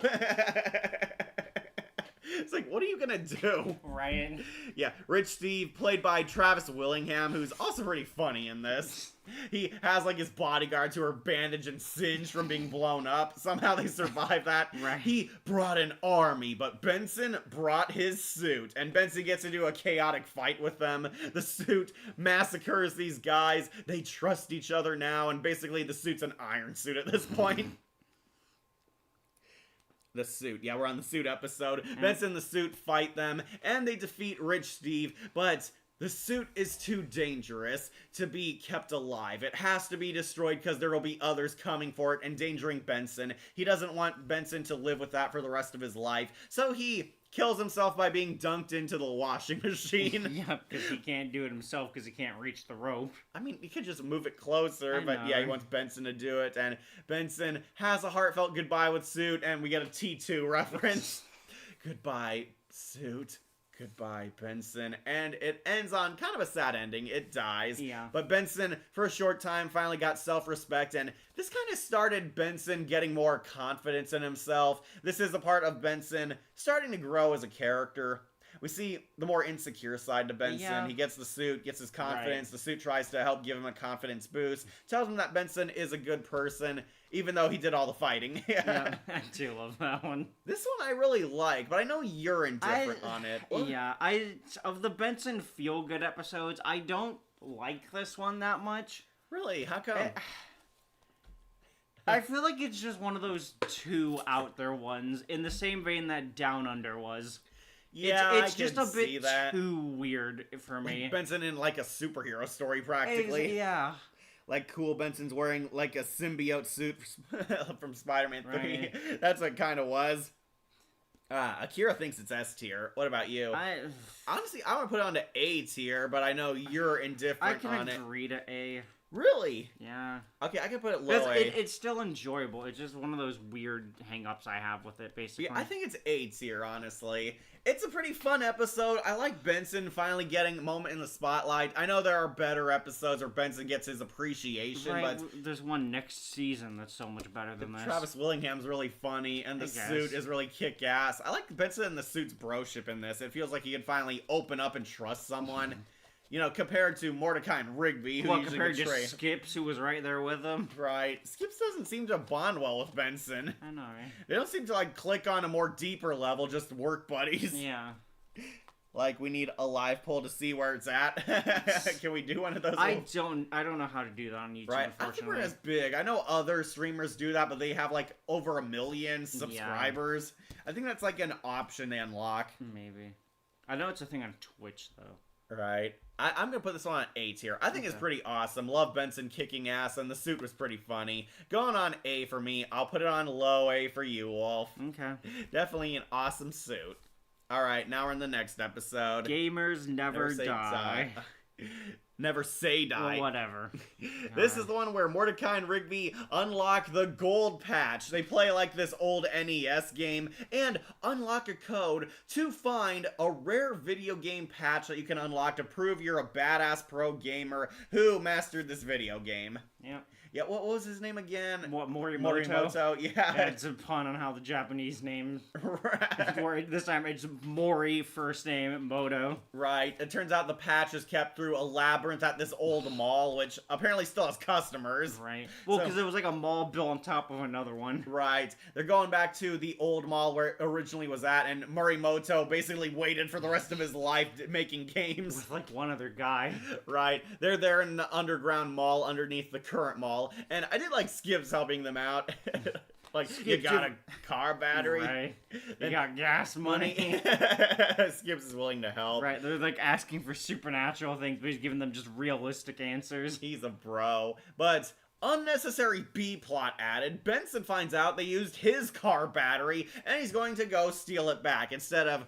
It's like, what are you gonna do? Right. Yeah, Rich Steve, played by Travis Willingham, who's also pretty funny in this. He has, like, his bodyguards who are bandaged and singed from being blown up. Somehow they survive that. Right. He brought an army, but Benson brought his suit. And Benson gets into a chaotic fight with them. The suit massacres these guys. They trust each other now, and basically the suit's an iron suit at this point. The suit. Yeah, we're on the suit episode. Benson and the suit fight them, and they defeat Rich Steve, but the suit is too dangerous to be kept alive. It has to be destroyed because there will be others coming for it, endangering Benson. He doesn't want Benson to live with that for the rest of his life, so he kills himself by being dunked into the washing machine. Yep, because he can't do it himself because he can't reach the rope. I mean, he could just move it closer, I but know. yeah, he wants Benson to do it, and Benson has a heartfelt goodbye with Suit, and we get a T2 reference. Goodbye, Suit. Goodbye, Benson. And it ends on kind of a sad ending. It dies. Yeah. But Benson, for a short time, finally got self-respect, and this kind of started Benson getting more confidence in himself. This is a part of Benson starting to grow as a character. We see the more insecure side to Benson. Yeah. He gets the suit, gets his confidence. Right. The suit tries to help give him a confidence boost. Tells him that Benson is a good person, even though he did all the fighting. Yeah, I do love that one. This one I really like, but I know you're indifferent on it. Yeah, of the Benson feel-good episodes, I don't like this one that much. Really? How come? I feel like it's just one of those too out there ones, in the same vein that Down Under was. Yeah, it's I just could a see bit that. too weird for me. Benson in like a superhero story, practically. Yeah. Like cool Benson's wearing like a symbiote suit from Spider-Man 3. Right. That's what it kind of was. Akira thinks it's S tier. What about you? Honestly, I want to put it on to A tier, but I know you're I indifferent can on it. agree to A. Really? Yeah. Okay, I can put it low A. It's still enjoyable. It's just one of those weird hang-ups I have with it, basically. Yeah, I think it's A tier, honestly. It's a pretty fun episode. I like Benson finally getting a moment in the spotlight. I know there are better episodes where Benson gets his appreciation, Right, but there's one next season that's so much better than this. Travis Willingham's really funny, and the I guess. suit is really kick-ass. I like Benson and the suit's broship in this. It feels like he can finally open up and trust someone. You know, compared to Mordecai and Rigby, who Well, usually compared betray. to Skips, who was right there with him. Right. Skips doesn't seem to bond well with Benson. I know, right? They don't seem to, like, click on a more deeper level, just work buddies. Yeah. Like, we need a live poll to see where it's at. Can we do one of those? I don't know how to do that on YouTube, Right. I think we're unfortunately. as big. I know other streamers do that, but they have, like, over 1 million subscribers. I think that's, like, an option they unlock. Maybe. I know it's a thing on Twitch, though. Right. I'm going to put this one on A tier. I think it's pretty awesome. Love Benson kicking ass, and the suit was pretty funny. Going on A for me. I'll put it on low A for you, Wolf. Okay. Definitely an awesome suit. All right, now we're in the next episode. Gamers never say die. Never say die. Well, whatever. This is the one where Mordecai and Rigby unlock the gold patch. They play like this old NES game and unlock a code to find a rare video game patch that you can unlock to prove you're a badass pro gamer who mastered this video game. Yep. Yeah, what was his name again? What, Morimoto? Morimoto, yeah. Yeah, it's a pun on how the Japanese name. Right. This time it's Mori, first name, Moto. Right. It turns out the patch is kept through a labyrinth at this old mall, which apparently still has customers. Right. Well, So- because it was like a mall built on top of another one. Right. They're going back to the old mall where it originally was at, and Morimoto basically waited for the rest of his life making games. With like one other guy. Right. They're there in the underground mall underneath the current mall, and I did like Skips helping them out. Like, you Skips got is- a car battery? Right. You And got gas money. Skips is willing to help. Right, they're like asking for supernatural things, but he's giving them just realistic answers. He's a bro. But unnecessary B plot added. Benson finds out they used his car battery, and he's going to go steal it back instead of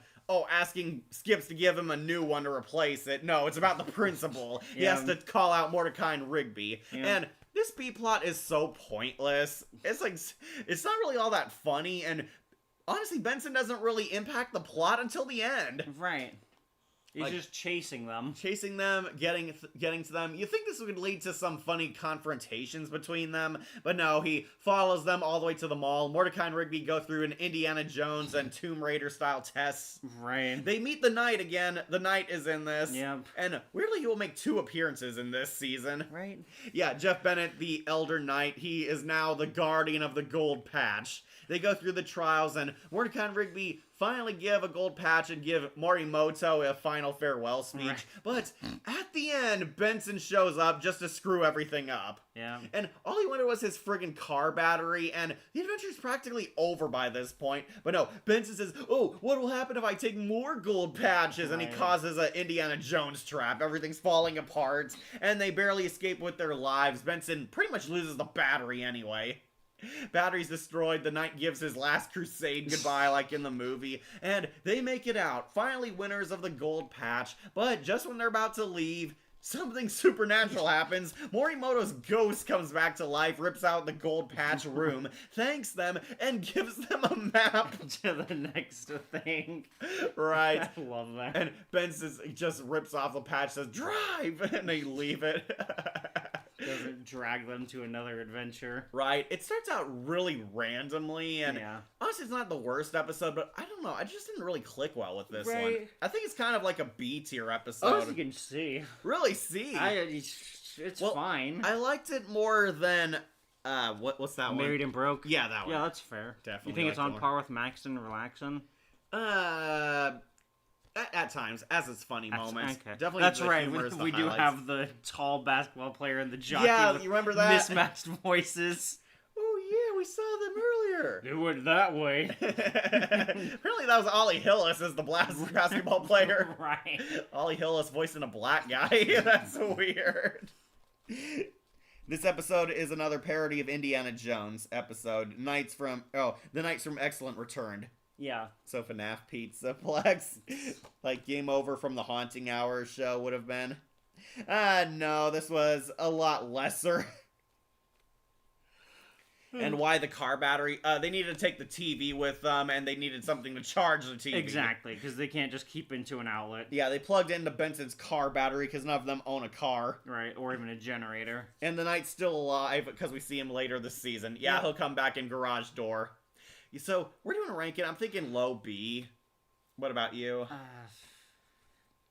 asking Skips to give him a new one to replace it. No, it's about the principal. He Yeah. has to call out Mordecai and Rigby. Yeah. And this B plot is so pointless. It's like, it's not really all that funny, and honestly, Benson doesn't really impact the plot until the end. Right. He's Like- just chasing them. Chasing them, getting to them. You think this would lead to some funny confrontations between them, but no, he follows them all the way to the mall. Mordecai and Rigby go through an Indiana Jones and Tomb Raider style tests. Right. They meet the Knight again. The Knight is in this. Yep. And weirdly, he will make 2 appearances in this season. Right. Yeah, Jeff Bennett, the Elder Knight, he is now the guardian of the gold patch. They go through the trials, and Mordecai and Rigby finally give a gold patch and give Morimoto a final farewell speech. Right. But at the end, Benson shows up just to screw everything up. Yeah. And all he wanted was his friggin' car battery, and the adventure's practically over by this point. But no, Benson says, oh, what will happen if I take more gold patches? And he Right. causes an Indiana Jones trap. Everything's falling apart, and they barely escape with their lives. Benson pretty much loses the battery anyway. Battery's destroyed, the Knight gives his last crusade goodbye like in the movie, and they make it out, finally winners of the gold patch, but just when they're about to leave, something supernatural happens. Morimoto's ghost comes back to life, rips out the gold patch room, thanks them, and gives them a map. To the next thing. Right. I love that. And Ben just rips off the patch, says, drive! And they leave it. Doesn't drag them to another adventure. Right. It starts out really randomly, and Yeah. honestly, it's not the worst episode, but I don't know. I just didn't really click well with this one. Right. I think it's kind of like a B tier Oh, episode. as you can see. Really C. It's Well, fine. I liked it more than what's that one? Married and Broke? Yeah, that one. Yeah, that's fair. Definitely You think it's like on more. par with Maxton Relaxin'? At times, as its funny moments. Okay. Definitely That's the right. humor is the We do highlights. have the tall basketball player and the jockey Yeah, with you remember that? mismatched voices. Oh yeah, we saw them earlier. Do it that way. Apparently that was Ollie Hillis as the basketball player. Right. Ollie Hillis voicing a black guy. That's weird. This episode is another parody of Indiana Jones episode. The Knights from Excellent returned. Yeah. So FNAF Pizza Plex. Like Game Over from the Haunting Hour show would have been. No, this was a lot lesser. And why the car battery? They needed to take the TV with them, and they needed something to charge the TV. Exactly, because they can't just keep into an outlet. Yeah, they plugged into Benson's car battery because none of them own a car. Right, or even a generator. And the Knight's still alive because we see him later this season. Yeah, Yeah. he'll come back in Garage Door. So, we're doing a ranking. I'm thinking low B. What about you?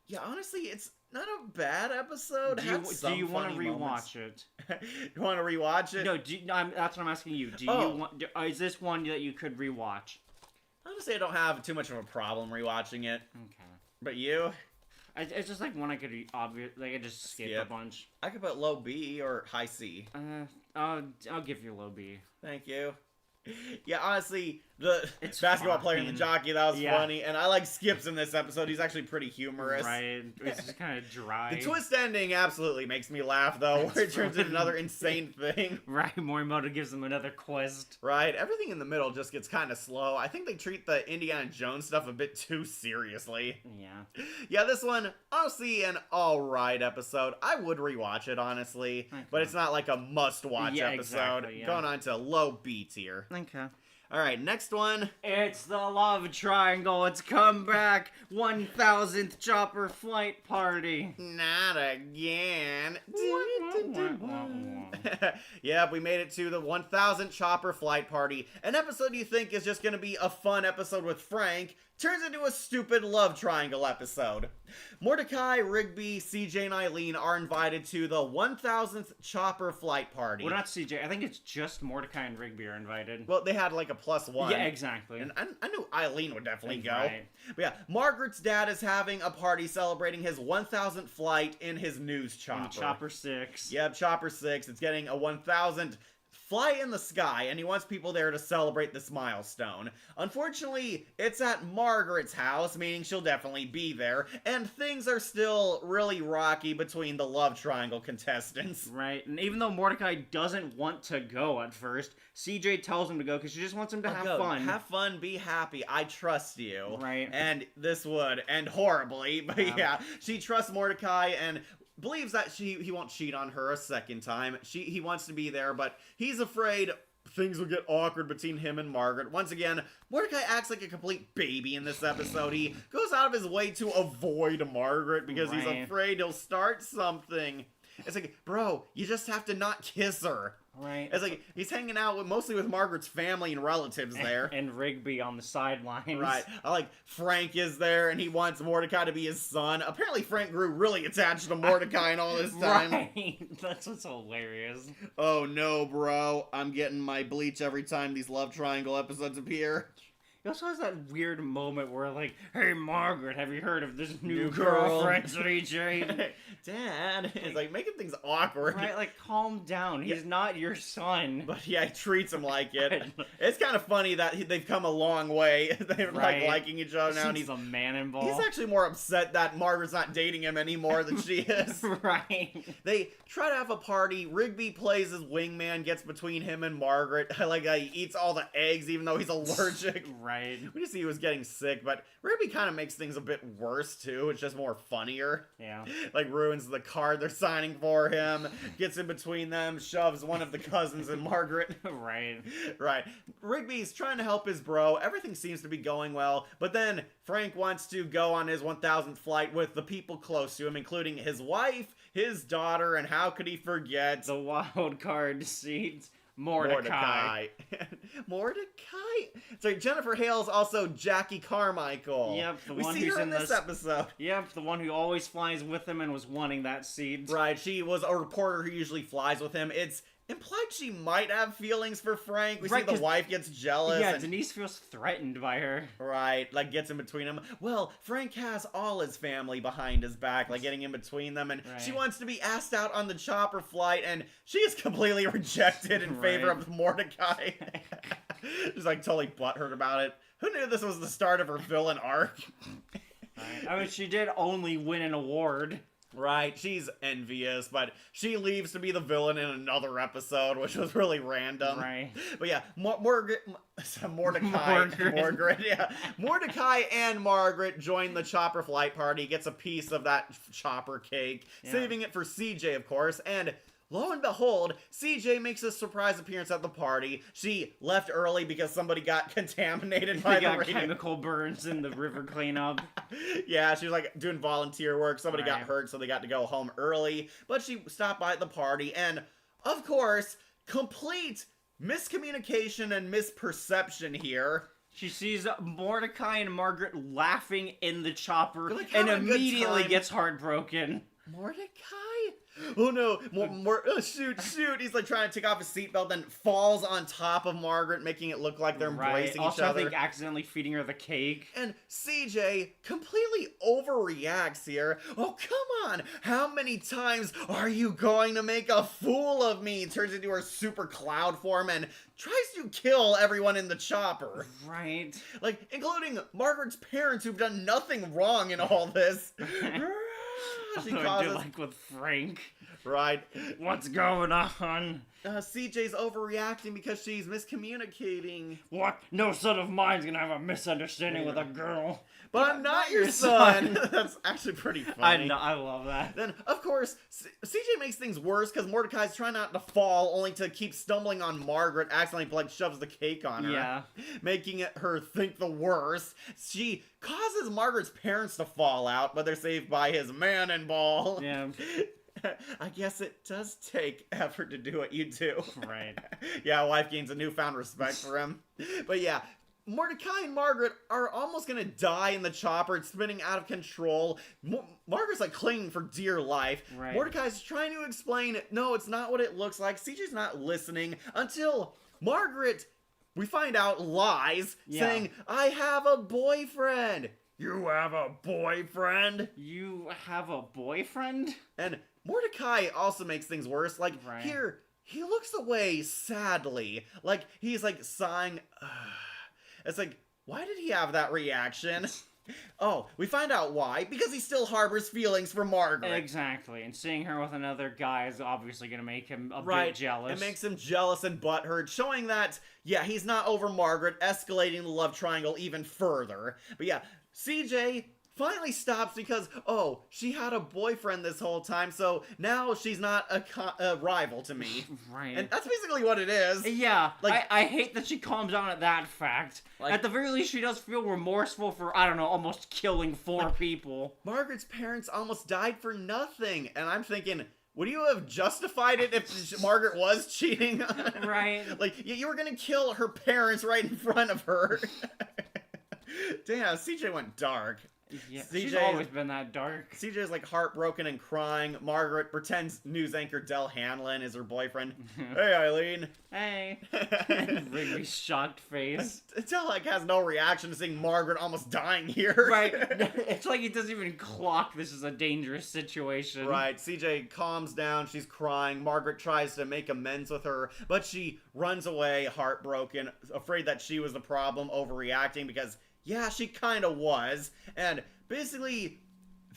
Yeah, honestly, it's not a bad episode. Do Had you some want to funny moments. rewatch it? You want to rewatch it? No, that's what I'm asking you. Do Oh. you want? Is this one that you could rewatch? Honestly, I don't have too much of a problem rewatching it. Okay. But you? It's just like one I could I could just skip a Skip. bunch. I could put low B or high C. I'll give you low B. Thank you. Yeah, honestly, the It's basketball player and the fine. jockey, that was Yeah. funny. And I like Skips in this episode. He's actually pretty humorous. Right. It's just kind of dry. The twist ending absolutely makes me laugh, though, where it turns into another insane thing. Right. Morimoto gives them another quest. Right? Everything in the middle just gets kind of slow. I think they treat the Indiana Jones stuff a bit too seriously. Yeah. Yeah, this one, honestly, an alright episode. I would rewatch it, honestly, but it's not like a must-watch Yeah, episode. exactly, yeah. Going on to low B tier. Okay. Alright, next one. It's the love triangle. It's come back. 1000th chopper flight party. Not again. Yep, we made it to the 1000 chopper flight party. An episode you think is just going to be a fun episode with Frank turns into a stupid love triangle episode. Mordecai, Rigby, CJ, and Eileen are invited to the 1000th chopper flight party. Well, not CJ. I think it's just Mordecai and Rigby are invited. Well, they had like a +1. Yeah, exactly. And I knew Eileen would definitely go. Right. But yeah, Margaret's dad is having a party celebrating his 1000th flight in his news chopper. And Chopper 6. Yep, Chopper 6. It's getting a 1000th fly in the sky, and he wants people there to celebrate this milestone. Unfortunately, it's at Margaret's house, meaning she'll definitely be there, and things are still really rocky between the love triangle contestants. Right. And even though Mordecai doesn't want to go at first, CJ tells him to go because she just wants him to have Go. fun. Have fun, be happy, I trust you. Right. And this would end horribly, but yeah, she trusts Mordecai and believes that he won't cheat on her a second time. He wants to be there, but he's afraid things will get awkward between him and Margaret. Once again, Mordecai acts like a complete baby in this episode. He goes out of his way to avoid Margaret because he's Right. afraid he'll start something. It's like, bro, you just have to not kiss her. Right. It's like he's hanging out mostly with Margaret's family and relatives there. And Rigby on the sidelines. Right. I like Frank is there and he wants Mordecai to be his son. Apparently Frank grew really attached to Mordecai in all this time. Right. That's what's hilarious. Oh no, bro. I'm getting my bleach every time these love triangle episodes appear. He also has that weird moment where, like, hey, Margaret, have you heard of this new New girl." girlfriend, CJ? Dad is like making things awkward. Right, like, calm down. He's not your son. But yeah, he treats him like it. It's kind of funny that they've come a long way. They're like Right. liking each other now, and Since the man involved. he's actually more upset that Margaret's not dating him anymore than she is. Right. They try to have a party. Rigby plays his wingman, gets between him and Margaret. I like how he eats all the eggs even though he's allergic. Right. We just see he was getting sick, but Rigby kind of makes things a bit worse too. It's just more funnier. Yeah. Like ruins the card they're signing for him, gets in between them, shoves one of the cousins and Margaret. Right. Right. Rigby's trying to help his bro. Everything seems to be going well, but then Frank wants to go on his 1000th flight with the people close to him, including his wife, his daughter, and how could he forget The wild card seat. Mordecai. Mordecai? So Jennifer Hale's also Jackie Carmichael. Yep, the we one see who's her in in this this- episode. Yep, the one who always flies with him and was wanting that seat. Right, she was a reporter who usually flies with him. It's implied she might have feelings for Frank. We Right, see the 'cause- wife gets jealous. Yeah, and, Denise feels threatened by her. right, like gets in between them. Well, Frank has all his family behind his back, like getting in between them, and she Right. wants to be asked out on the chopper flight, and she is completely rejected in favor Right. of Mordecai. She's like totally butthurt about it. Who knew this was the start of her villain arc? Right. I mean, she did only win an award. Right, she's envious, but she leaves to be the villain in another episode, which was really random. Right. But yeah, Mordecai, Margaret. Margaret, yeah. Mordecai and Margaret join the chopper flight party, gets a piece of that chopper cake, Yeah. saving it for CJ, of course, and lo and behold, CJ makes a surprise appearance at the party. She left early because somebody got contaminated by They the got rain. chemical burns in the river cleanup. Yeah, she was like doing volunteer work. Somebody got Right. hurt, so they got to go home early. But she stopped by at the party, and of course, complete miscommunication and misperception here. She sees Mordecai and Margaret laughing in the chopper They're, like, and having a good immediately time. gets heartbroken. Mordecai? Oh no, shoot. He's like trying to take off his seatbelt, then falls on top of Margaret, making it look like they're embracing Also, each I other. think accidentally feeding her the cake. And CJ completely overreacts here. Oh, come on. How many times are you going to make a fool of me? Turns into her super cloud form and tries to kill everyone in the chopper. Right. Like, including Margaret's parents who've done nothing wrong in all this. She That's what I do causes... like with Frank. Right. What's going on? CJ's overreacting because she's miscommunicating. What? No son of mine's gonna have a misunderstanding with a girl. But I'm not your son. That's actually pretty funny. I know, I love that. Then, of course, CJ makes things worse because Mordecai's trying not to fall, only to keep stumbling on Margaret, accidentally like shoves the cake on her, Yeah. making her think the worst. She causes Margaret's parents to fall out, but they're saved by his man and ball. Yeah. I guess it does take effort to do what you do. Right. Yeah, wife gains a newfound respect for him. But yeah, Mordecai and Margaret are almost gonna die in the chopper. It's spinning out of control. Margaret's like clinging for dear life. Right. Mordecai's trying to explain, no, it's not what it looks like. CJ's not listening until Margaret, we find out, lies, Yeah. saying, I have a boyfriend. You have a boyfriend? You have a boyfriend? And Mordecai also makes things worse. Like, Right. here, he looks away sadly. Like, he's like sighing. It's like, why did he have that reaction? Oh, we find out why. Because he still harbors feelings for Margaret. Exactly. And seeing her with another guy is obviously gonna make him a Right. bit jealous. It makes him jealous and butthurt, showing that, yeah, he's not over Margaret, escalating the love triangle even further. But yeah, CJ finally stops because, oh, she had a boyfriend this whole time, so now she's not a rival to me. Right. And that's basically what it is. Yeah, Like- I hate that she calms down at that fact. Like- At the very least, she does feel remorseful for, I don't know, almost killing four people. Margaret's parents almost died for nothing, and I'm thinking, would you have justified it if Margaret was cheating? Right. Like, you were gonna kill her parents right in front of her. Damn, CJ went dark. Yeah, she's CJ always been that dark. CJ's like heartbroken and crying. Margaret pretends news anchor Del Hanlon is her boyfriend. Hey, Eileen. Hey. Rigby's shocked face. Del like has no reaction to seeing Margaret almost dying here. Right. It's like he doesn't even clock this is a dangerous situation. Right, CJ calms down, she's crying. Margaret tries to make amends with her, but she runs away, heartbroken, afraid that she was the problem, overreacting, because, yeah, she kind of was. And basically,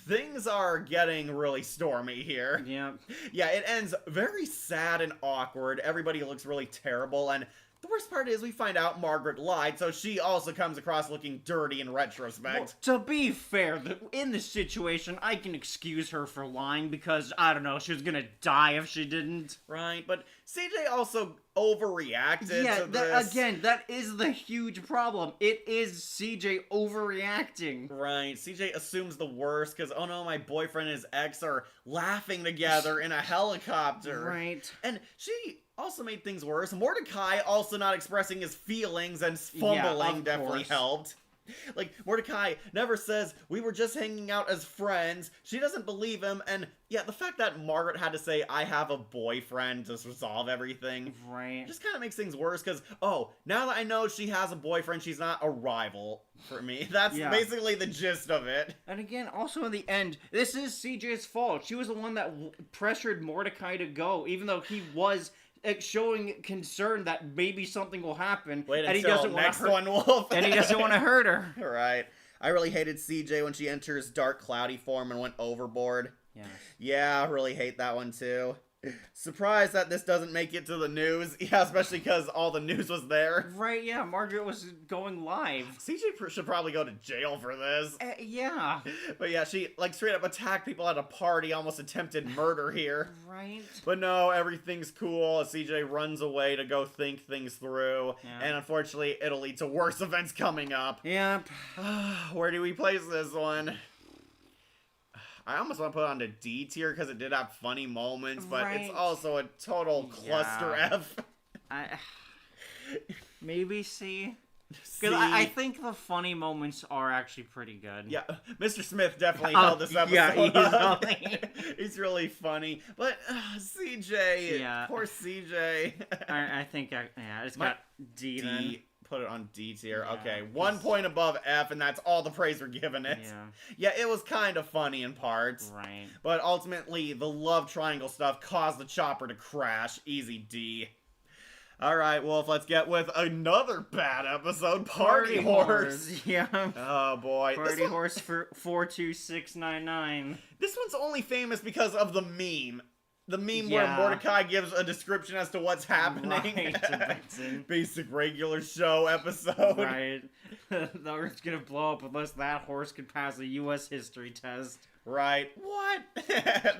things are getting really stormy here. Yeah. Yeah, it ends very sad and awkward. Everybody looks really terrible, and the worst part is we find out Margaret lied, so she also comes across looking dirty in retrospect. Well, to be fair, in this situation, I can excuse her for lying because, I don't know, she was gonna die if she didn't. Right, but CJ also overreacted Yeah, to this. again, that is the huge problem. It is CJ overreacting. Right, CJ assumes the worst because, oh no, my boyfriend and his ex are laughing together in a helicopter. Right. And she also made things worse. Mordecai also not expressing his feelings and fumbling of definitely course. helped. Like, Mordecai never says, we were just hanging out as friends. She doesn't believe him. And yeah, the fact that Margaret had to say, I have a boyfriend to resolve everything. Right. Just kind of makes things worse because, oh, now that I know she has a boyfriend, she's not a rival for me. That's Yeah. basically the gist of it. And again, also in the end, this is CJ's fault. She was the one that pressured Mordecai to go, even though he was showing concern that maybe something will happen, Wait and he until doesn't want next to hurt. one, Wolf. And he doesn't want to hurt her. Right. I really hated CJ when she enters dark cloudy form and went overboard. Yeah. Yeah, I really hate that one too. Surprised that this doesn't make it to the news. Yeah, especially because all the news was there. Right. Yeah. Margaret was going live. CJ should probably go to jail for this. Yeah. But yeah, she like straight up attacked people at a party, almost attempted murder here. Right. But no, everything's cool as CJ runs away to go think things through. Yeah. And unfortunately, it'll lead to worse events coming up. Yep. Where do we place this one? I almost want to put it on to D tier because it did have funny moments, but Right. it's also a total cluster Yeah. F. Maybe C. C. Because I think the funny moments are actually pretty good. Yeah, Mr. Smith definitely Oh, held this episode yeah, he's up. really- He's really funny. But CJ, Yeah. poor CJ. I think, yeah, it's got D then. D, put it on D tier. Yeah, Okay, 1 point above F, and that's all the praise we're giving it. Yeah. Yeah, it was kind of funny in parts. Right. But ultimately, the love triangle stuff caused the chopper to crash. Easy D. Alright, Wolf, let's get with another bad episode. Party Horse. Yeah. Oh boy. Party Horse for 42699. This one's only famous because of the meme. The meme where Yeah. Mordecai gives a description as to what's happening. Right, Benson. Basic regular show episode. Right. The Earth's gonna blow up unless that horse can pass a U.S. history test. Right. What?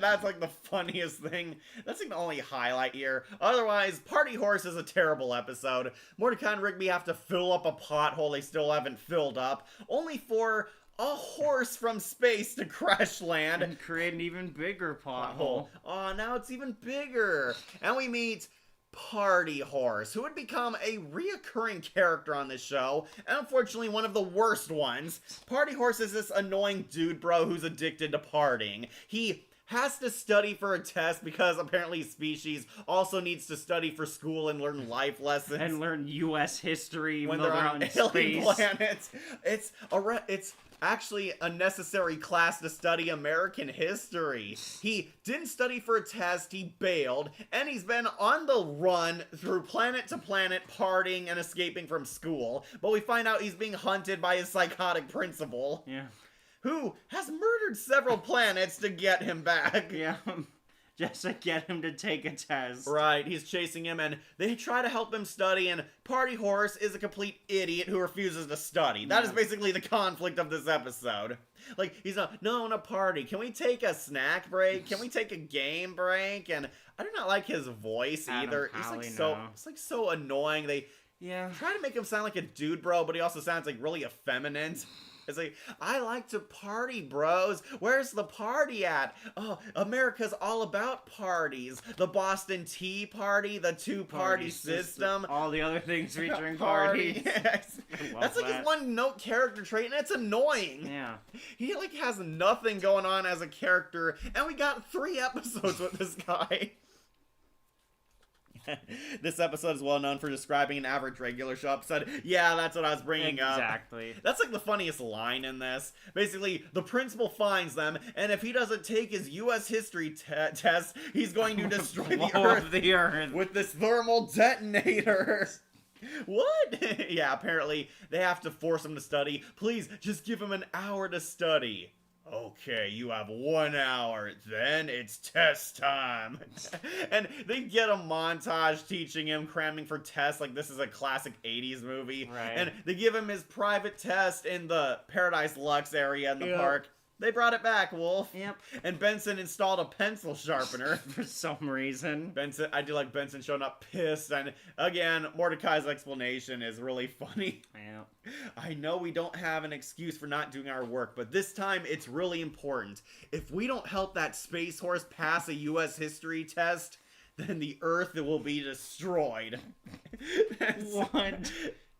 That's like the funniest thing. That's like the only highlight here. Otherwise, Party Horse is a terrible episode. Mordecai and Rigby have to fill up a pothole they still haven't filled up, only for a horse from space to crash land. And create an even bigger pothole. Oh, now it's even bigger. And we meet Party Horse, who would become a reoccurring character on this show, and unfortunately one of the worst ones. Party Horse is this annoying dude bro who's addicted to partying. He has to study for a test because apparently species also needs to study for school and learn life lessons. And learn U.S. history when though they're out on in alien space. planets. It's actually a necessary class to study American history. He didn't study for a test, he bailed, and he's been on the run through planet to planet, partying and escaping from school. But we find out he's being hunted by his psychotic principal, Yeah. who has murdered several planets to get him back. Yeah. Just to get him to take a test. Right, he's chasing him, and they try to help him study, and Party Horse is a complete idiot who refuses to study. That is Yeah. basically the conflict of this episode. Like, he's not, no, I want to party. Can we take a snack break? Can we take a game break? And I do not like his voice Adam either. Pally, He's no. like so annoying. They Yeah. try to make him sound like a dude bro, but he also sounds like really effeminate. It's like, I like to party, bros. Where's the party at? Oh, America's all about parties. The Boston Tea Party, the two-party system. All the other things featuring parties. Yes. I love That's like his that. one note character trait, and it's annoying. Yeah. He like has nothing going on as a character, and we got 3 episodes with this guy. This episode is well known for describing an average regular show episode. Yeah, that's what I was bringing up. Exactly. That's like the funniest line in this. Basically, the principal finds them, and if he doesn't take his U.S. history test, he's going to destroy the Blow up Earth the Earth. with this thermal detonator. What? Yeah, apparently they have to force him to study. Please, just give him an hour to study. Okay, you have 1 hour. Then it's test time. And they get a montage teaching him, cramming for tests like this is a classic 80s movie. Right. And they give him his private test in the Paradise Lux area in the park. They brought it back, Wolf. Yep. And Benson installed a pencil sharpener. For some reason. Benson, I do like Benson showing up pissed. And again, Mordecai's explanation is really funny. Yeah. I know we don't have an excuse for not doing our work, but this time it's really important. If we don't help that space horse pass a U.S. history test, then the Earth will be destroyed. What?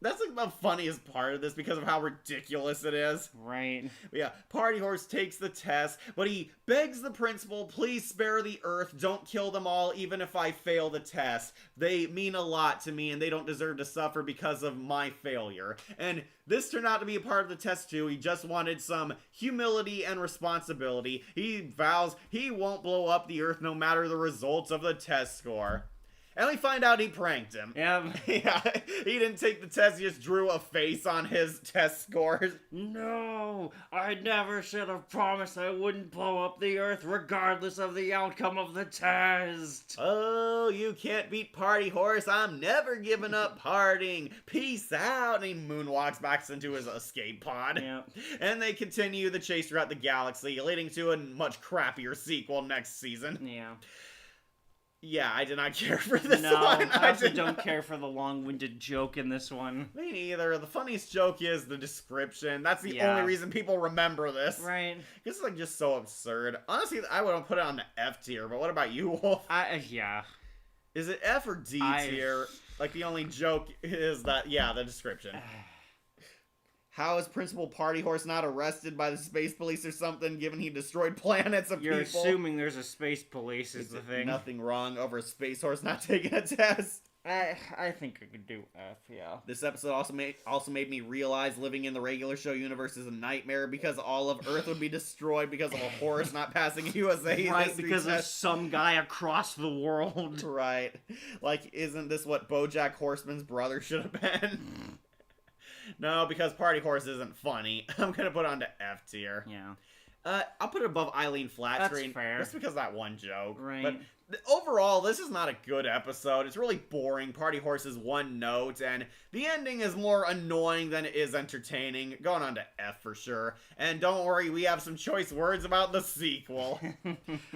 That's like the funniest part of this because of how ridiculous it is. Right. But yeah, Party Horse takes the test, but he begs the principal, please spare the Earth, don't kill them all, even if I fail the test. They mean a lot to me, and they don't deserve to suffer because of my failure. And this turned out to be a part of the test too. He just wanted some humility and responsibility. He vows he won't blow up the Earth no matter the results of the test score. And we find out he pranked him. Yep. Yeah, he didn't take the test, he just drew a face on his test scores. No, I never should have promised I wouldn't blow up the Earth regardless of the outcome of the test. Oh, you can't beat Party Horse. I'm never giving up partying. Peace out. And he moonwalks back into his escape pod. Yep. And they continue the chase throughout the galaxy, leading to a much crappier sequel next season. Yeah. Yeah, I did not care for this No, one. I also did don't not. care for the long-winded joke in this one. Me neither. The funniest joke is the description. That's the Yeah. only reason people remember this. Right. This is like just so absurd. Honestly, I wouldn't put it on the F tier, but what about you, Wolf? Yeah. Is it F or D tier? Like the only joke is that, yeah, the description. How is Principal Party Horse not arrested by the space police or something, given he destroyed planets of You're people? assuming there's a space police is the thing. Nothing wrong over a space horse not taking a test. I think I could do F, yeah. This episode also made me realize living in the regular show universe is a nightmare because all of Earth would be destroyed because of a horse not passing a USA Right, history because of test. some guy across the world. Right. Like, isn't this what BoJack Horseman's brother should have been? No, because Party Horse isn't funny. I'm gonna put it on to F tier. Yeah. I'll put it above Eileen Flat That's Screen. fair. Just because of that one joke. Right. But overall, this is not a good episode. It's really boring. Party Horse is one note, and the ending is more annoying than it is entertaining. Going on to F for sure. And don't worry, we have some choice words about the sequel.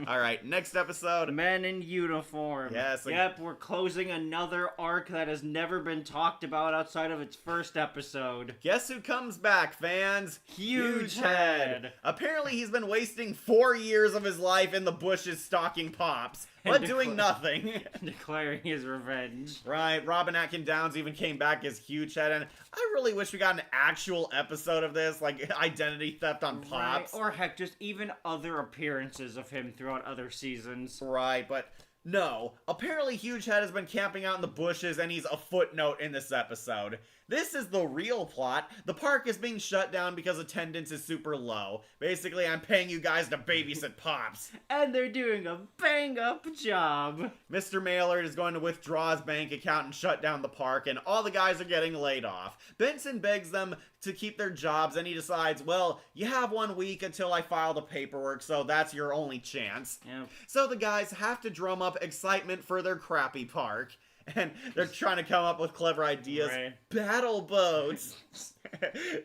Alright, next episode. Men in uniform. Yes, like- Yep, we're closing another arc that has never been talked about outside of its first episode. Guess who comes back, fans? Huge Head. Apparently he's been wasting 4 years of his life in the bushes stalking Pops, but And doing nothing. Declaring his revenge. Right, Robin Atkin Downs even came back as Huge Head, and I really wish we got an actual episode of this, like identity theft on Pops. Right, or heck, just even other appearances of him throughout other seasons. Right, but no. Apparently Huge Head has been camping out in the bushes, and he's a footnote in this episode. This is the real plot. The park is being shut down because attendance is super low. Basically, I'm paying you guys to babysit Pops. And they're doing a bang-up job. Mr. Maillard is going to withdraw his bank account and shut down the park, and all the guys are getting laid off. Benson begs them to keep their jobs, and he decides, well, you have 1 week until I file the paperwork, so that's your only chance. Yep. So the guys have to drum up excitement for their crappy park. And they're trying to come up with clever ideas. Right. Battle boats.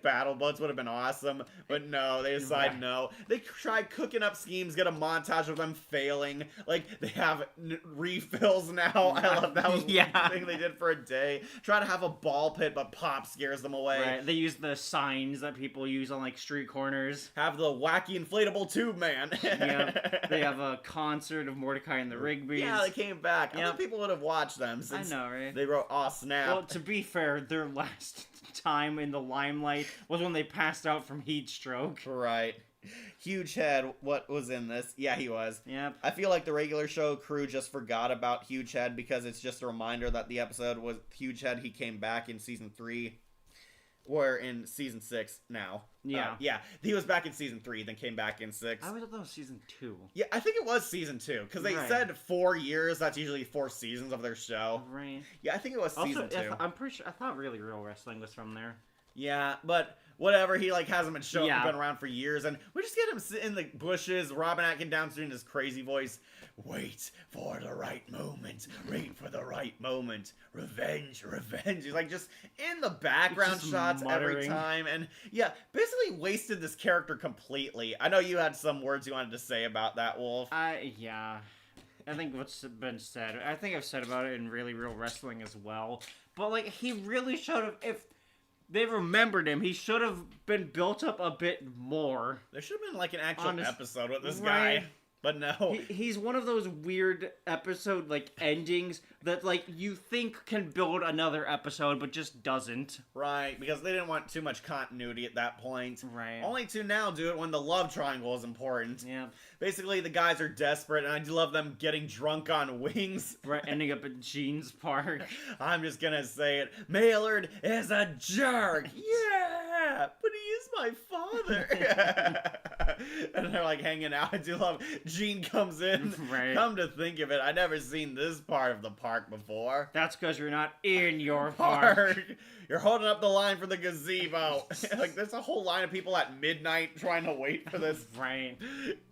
Battle boats would have been awesome. But no, they decide Right. no. They try cooking up schemes, get a montage of them failing. Like, they have refills now. I love that was Yeah. one thing they did for a day. Try to have a ball pit, but Pop scares them away. Right, they use the signs that people use on, like, street corners. Have the wacky inflatable tube man. Yep. They have a concert of Mordecai and the Rigby's. Yeah, they came back. I Yep. think people would have watched them I since know, right? they wrote "Aw, snap." Well, to be fair, their last time in the limelight was when they passed out from heat stroke. Right. Huge Head, what was in this? Yeah, he was. Yep. I feel like the regular show crew just forgot about Huge Head because it's just a reminder that the episode was Huge Head. He came back in season 3. We're in season 6 now. Yeah. Yeah, he was back in season 3, then came back in 6. I always thought that was season 2. Yeah, I think it was season 2, because they Right. said 4 years. That's usually 4 seasons of their show. Right. Yeah, I think it was season Also, 2. I'm pretty sure, I thought Really Real Wrestling was from there. Yeah, but whatever. He like hasn't Yeah. been around for years, and we just get him sitting in the bushes. Robin Atkin Downs doing his crazy voice. Wait for the right moment. Wait for the right moment. Revenge, revenge. He's like just in the background Just shots every muttering. time, and yeah, basically wasted this character completely. I know you had some words you wanted to say about that, Wolf. Yeah. I think what's been said, I think I've said about it in Really Real Wrestling as well. But, like, he really should have, if they remembered him, he should have been built up a bit more. There should have been like an actual Honest- episode with this Right. guy, but no. He's one of those weird episode, like, endings that, like, you think can build another episode, but just doesn't. Right, because they didn't want too much continuity at that point. Right. Only to now do it when the love triangle is important. Yeah. Basically, the guys are desperate, and I do love them getting drunk on wings. Right, ending up at Gene's Park. I'm just gonna say it. Maillard is a jerk. Yeah, but he is my father. And they're like hanging out. I do love Gene comes in. Right. Come to think of it, I never seen this part of the park before. That's because you're not in your park. You're holding up the line for the gazebo. Like there's a whole line of people at midnight trying to wait for this. Right.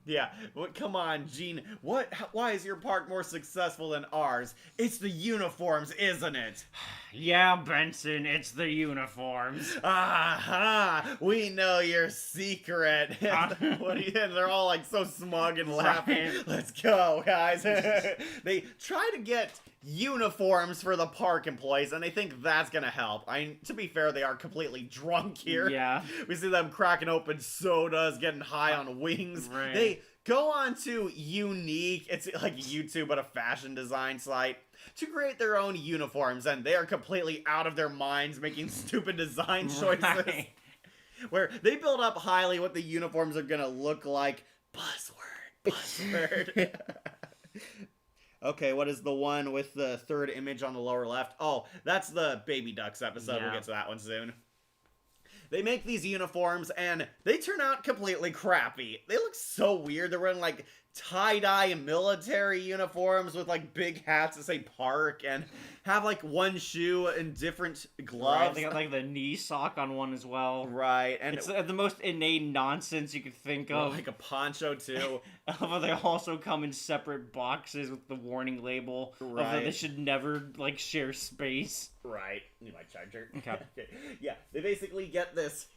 Yeah, come on, Gene. Why is your park more successful than ours? It's the uniforms, isn't it? Yeah, Benson, it's the uniforms. Aha! We know your secret. What do you? And they're all like so smug and laughing. Right. Let's go, guys. They try to get uniforms for the park employees, and they think that's gonna help. To be fair, they are completely drunk here. Yeah. We see them cracking open sodas, getting high on wings. Right. They go on to Unique. It's like YouTube, but a fashion design site, to create their own uniforms, and they are completely out of their minds making stupid design choices. Right. Where they build up highly what the uniforms are gonna look like. Buzzword. Okay, what is the one with the third image on the lower left? Oh, that's the Baby Ducks episode. Yeah. We'll get to that one soon. They make these uniforms, and they turn out completely crappy. They look so weird. They're wearing, like, tie-dye military uniforms with, like, big hats that say park, and have, like, one shoe and different Right, gloves. they got like the knee sock on one as well. Right, and It's the most inane nonsense you could think of. like a poncho, too. But they also come in separate boxes with the warning label of that they Right. should never like share space. Right. Need my charger. Okay. Yeah, they basically get this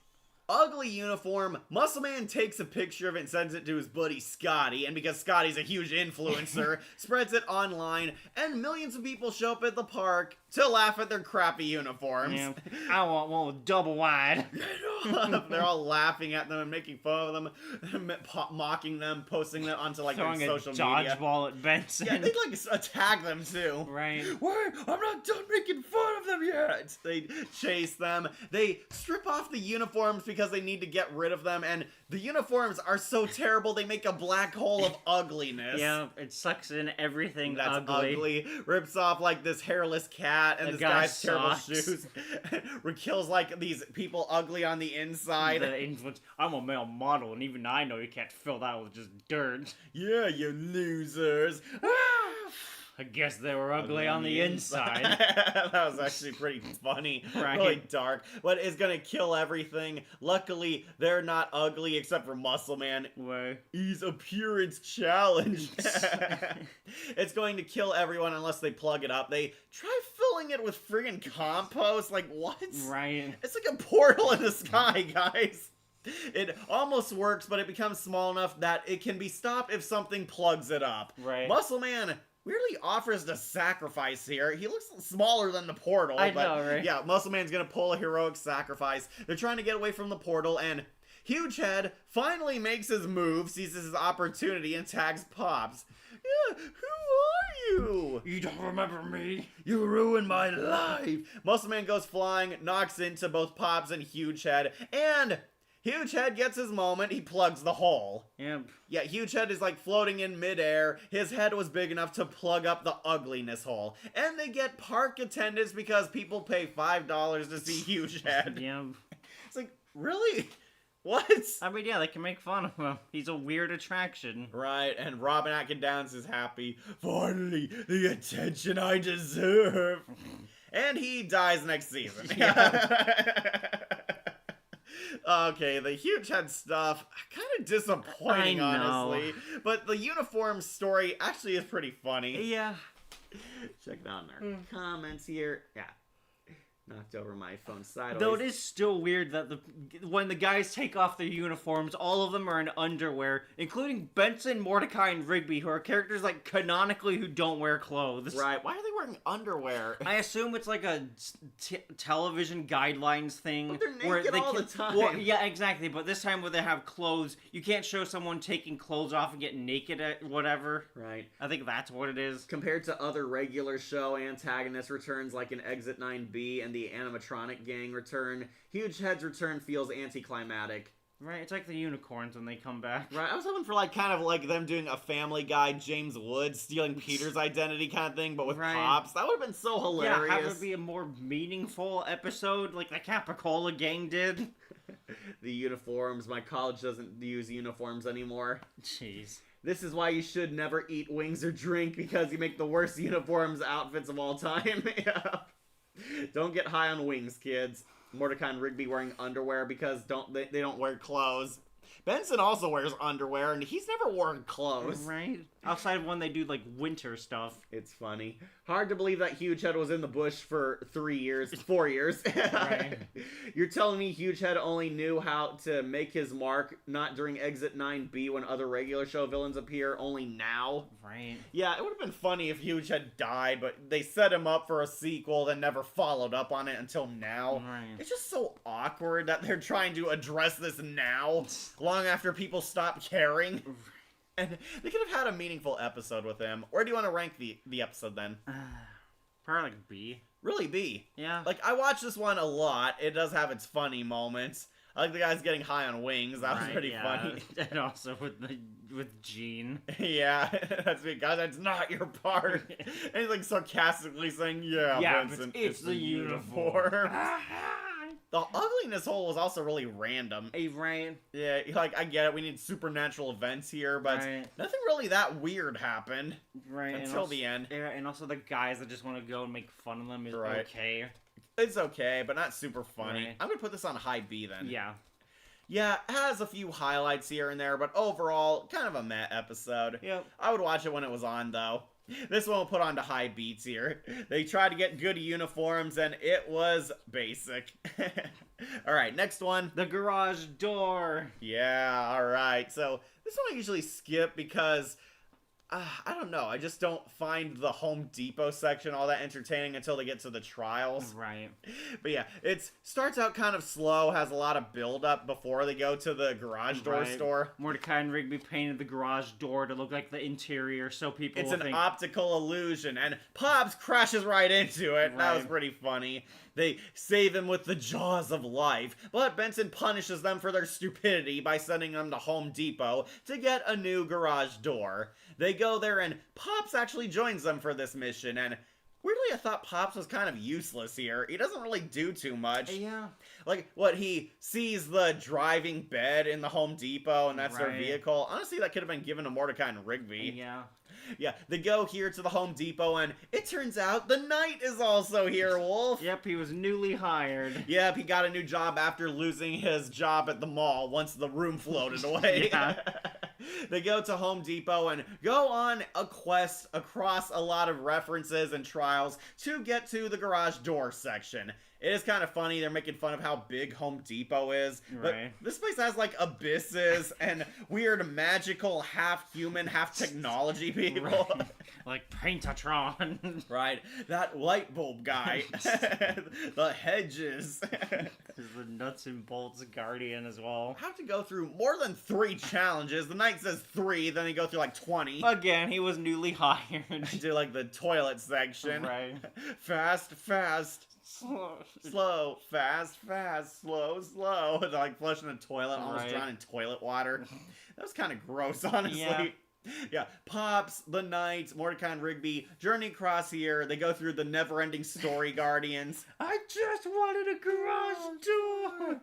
ugly uniform. Muscle Man takes a picture of it and sends it to his buddy Scotty, and because Scotty's a huge influencer, spreads it online, and millions of people show up at the park to laugh at their crappy uniforms. Yeah, I want one with double wide. They're all laughing at them and making fun of them, mocking them, posting them onto like their Throwing a social media. dodgeball at Benson. Yeah, they like attack them too. Right. Wait, I'm not done making fun of them yet. They chase them. They strip off the uniforms because they need to get rid of them, and the uniforms are so terrible they make a black hole of ugliness. Yeah, it sucks in everything That's ugly. ugly. Rips off like this hairless cat and The this guy guy's terrible sucks. shoes. Kills like these people ugly on the inside. The influence. I'm a male model, and even I know you can't fill that with just dirt. Yeah, you losers. I guess they were ugly on the inside. That was actually pretty funny. Right. Really dark. What is gonna kill everything? Luckily, they're not ugly except for Muscle Man. Where? He's appearance challenged. It's going to kill everyone unless they plug it up. They try filling it with friggin' compost. Like, what? Right. It's like a portal in the sky, guys. It almost works, but it becomes small enough that it can be stopped if something plugs it up. Right. Muscle Man weirdly offers to sacrifice here. He looks smaller than the portal. I but know, right? Yeah, Muscle Man's gonna pull a heroic sacrifice. They're trying to get away from the portal, and Huge Head finally makes his move, seizes his opportunity, and tags Pops. Yeah, who are you? You don't remember me? You ruined my life. Muscle Man goes flying, knocks into both Pops and Huge Head, and Huge Head gets his moment. He plugs the hole. Yep. Yeah, Huge Head is like floating in midair. His head was big enough to plug up the ugliness hole. And they get park attendance because people pay $5 to see Huge Head. Yep. It's like, really? What? I mean, yeah, they can make fun of him. He's a weird attraction. Right, and Robin Atkin Downs is happy. Finally, the attention I deserve. And he dies next season. Okay, the huge head stuff, kind of disappointing, I know. honestly. But the uniform story actually is pretty funny. Yeah. Check it out in our comments here. Yeah. Knocked over my phone sideways. Though it is still weird that when the guys take off their uniforms, all of them are in underwear, including Benson, Mordecai, and Rigby, who are characters like canonically who don't wear clothes. Right. Why are they wearing underwear? I assume it's like a television guidelines thing. But they're where naked they all can, the time. Well, yeah, exactly. But this time where they have clothes, you can't show someone taking clothes off and getting naked at whatever. Right. I think that's what it is. Compared to other regular show antagonist returns like in Exit 9B and the animatronic gang return, Huge Head's return feels anticlimactic. Right, it's like the unicorns when they come back. Right, I was hoping for kind of like them doing a Family Guy, James Woods stealing Peter's identity kind of thing, but with Right. cops. That would have been so hilarious. Yeah, have it be a more meaningful episode like the Capricola gang did. The uniforms. My college doesn't use uniforms anymore. Jeez. This is why you should never eat wings or drink, because you make the worst uniforms outfits of all time. Yeah. Don't get high on wings, kids. Mordecai and Rigby wearing underwear because they don't wear clothes. Benson also wears underwear, and he's never worn clothes. Right? Outside of when they do, like, winter stuff. It's funny. Hard to believe that Huge Head was in the bush for 4 years. Right. You're telling me Huge Head only knew how to make his mark, not during Exit 9B when other regular show villains appear, only now? Right. Yeah, it would have been funny if Huge Head died, but they set him up for a sequel that never followed up on it until now. Right. It's just so awkward that they're trying to address this now, long after people stop caring. And they could have had a meaningful episode with him. Where do you want to rank the episode then? Probably like B. Really, B. Yeah. Like, I watched this one a lot. It does have its funny moments. I like the guys getting high on wings. That was pretty funny. And also with Gene. Yeah, that's because it's not your part. And he's like sarcastically saying, yeah, Benson, it's the uniform. The ugliness hole was also really random. Hey, Ryan. Yeah, like, I get it, we need supernatural events here, but Right. nothing really that weird happened Right. and until also, the end. Yeah, and also the guys that just want to go and make fun of them is Right. okay. It's okay, but not super funny. Right. I'm gonna put this on high B then. Yeah. Yeah, it has a few highlights here and there, but overall, kind of a meh episode. Yep. I would watch it when it was on, though. This one will put on to high B tier. They tried to get good uniforms, and it was basic. Alright, next one. The garage door. Yeah, alright. So, this one I usually skip because, I don't know, I just don't find the Home Depot section all that entertaining until they get to the trials. Right. But yeah, it starts out kind of slow, has a lot of build-up before they go to the garage door Right. store. Mordecai and Rigby painted the garage door to look like the interior so people It's will an think... optical illusion, and Pops crashes right into it. That was Right. pretty funny. They save him with the jaws of life, but Benson punishes them for their stupidity by sending them to Home Depot to get a new garage door. They go there, and Pops actually joins them for this mission, and weirdly I thought Pops was kind of useless here. He doesn't really do too much. Yeah. Like, what, he sees the driving bed in the Home Depot, and that's their Right. vehicle. Honestly, that could have been given to Mordecai and Rigby. Yeah. Yeah, they go here to the Home Depot, and it turns out the Knight is also here, Wolf. Yep, he was newly hired. Yep, he got a new job after losing his job at the mall once the room floated away. Yeah. They go to Home Depot and go on a quest across a lot of references and trials to get to the garage door section. It is kind of funny. They're making fun of how big Home Depot is. But Right. this place has like abysses and weird magical half-human, half-technology people. Right. Like Paintatron. Right, that light bulb guy, the hedges. This is the nuts and bolts guardian as well. Have to go through more than 3 challenges. The Knight says 3, then they go through like 20. Again, he was newly hired. Do like the toilet section. Right. Fast, fast, slow, fast, fast, slow, slow. They're like flushing the toilet, almost Right. drowning in toilet water. That was kind of gross, honestly. Yeah. Yeah, Pops, the Knights, Mordecai and Rigby journey across here. They go through the never-ending story Guardians. I just wanted a garage door.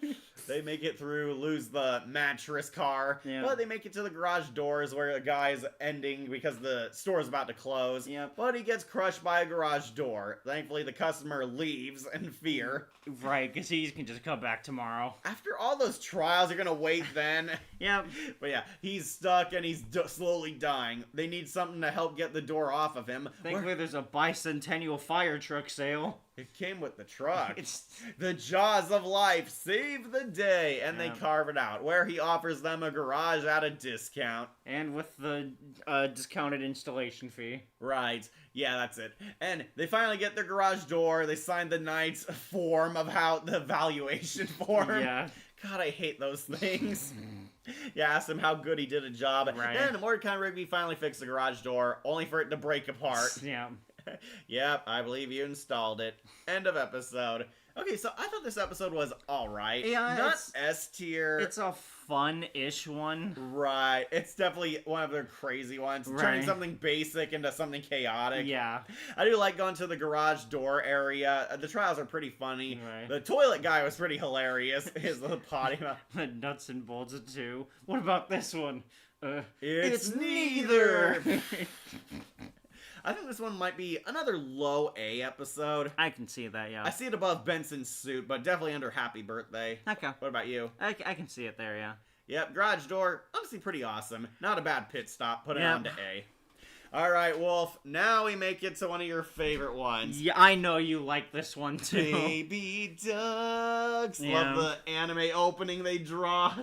They make it through, lose the mattress car, Yeah. but they make it to the garage doors where the guy's ending because the store is about to close. Yep. But he gets crushed by a garage door. Thankfully, the customer leaves in fear. Right, because he can just come back tomorrow. After all those trials, you're gonna wait then. Yep. But yeah, he's stuck and he's slowly dying. They need something to help get the door off of him. Thankfully, there's a bicentennial fire truck sale. It came with the truck. It's The jaws of life save the day, and Yeah. they carve it out, where he offers them a garage at a discount. and with the discounted installation fee. Right. Yeah, that's it. And they finally get their garage door. They sign the knight's form of how the valuation form. Yeah. God, I hate those things. Yeah, asked him how good he did a job. Right. And Mordecai and Rigby finally fixed the garage door, only for it to break apart. Yeah. Yep, I believe you installed it. End of episode. Okay, so I thought this episode was alright. Yeah, Not it's- S tier. It's a fun-ish one. Right. It's definitely one of their crazy ones. Turning Right. something basic into something chaotic. Yeah. I do like going to the garage door area. The trials are pretty funny. Right. The toilet guy was pretty hilarious. His little potty mouth. The nuts and bolts too. What about this one? It's neither. I think this one might be another low A episode. I can see that, yeah. I see it above Benson's suit, but definitely under Happy Birthday. Okay. What about you? I can see it there, yeah. Yep, garage door, honestly pretty awesome. Not a bad pit stop. Put it Yep. on to A. Alright, Wolf, now we make it to one of your favorite ones. Yeah, I know you like this one too. Baby ducks. Yeah. Love the anime opening they draw.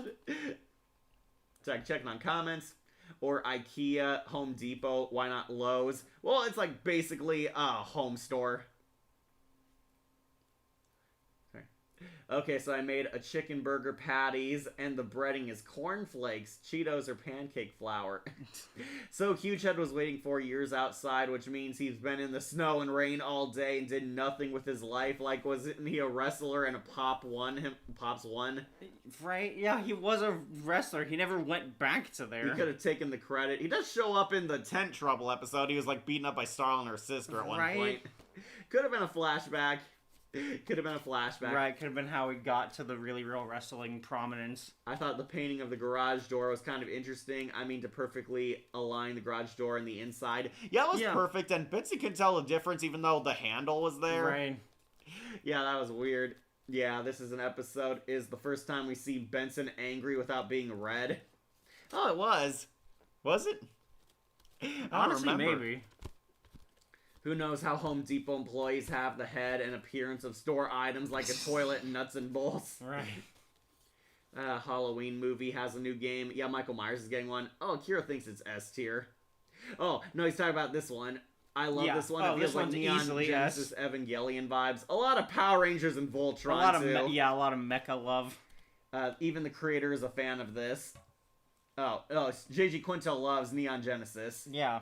Checking on comments. Or IKEA, Home Depot, why not Lowe's? Well, it's like basically a home store. Sorry. Okay, so I made a chicken burger patties, and the breading is cornflakes, Cheetos, or pancake flour. So Hugehead was waiting 4 years outside, which means he's been in the snow and rain all day and did nothing with his life. Like, wasn't he a wrestler and a Pops won? Right? Yeah, he was a wrestler. He never went back to He there. could have taken the credit. He does show up in the Tent Trouble episode. He was like beaten up by Starla and her sister at one Right. point. Could have been a flashback. Could have been a flashback. Right, could have been how he got to the really real wrestling prominence. I thought the painting of the garage door was kind of interesting. I mean, to perfectly align the garage door and the inside. Yeah, it was Yeah. perfect, and Bitsy could tell the difference even though the handle was there. Right. Yeah, that was weird. Yeah, this is an episode. Is the first time we see Benson angry without being red. Oh, it was. Was it? I don't Honestly, remember. maybe. Who knows how Home Depot employees have the head and appearance of store items like a toilet and nuts and bolts. Right. Halloween movie has a new game. Yeah, Michael Myers is getting one. Oh, Kira thinks it's S tier. Oh, no, he's talking about this one. I love Yeah. this one. Oh, It feels this like one's Neon easily Genesis S. Evangelion vibes. A lot of Power Rangers and Voltron, A lot of too. a lot of mecha love. Even the creator is a fan of this. Oh, JG Quintel loves Neon Genesis. Yeah.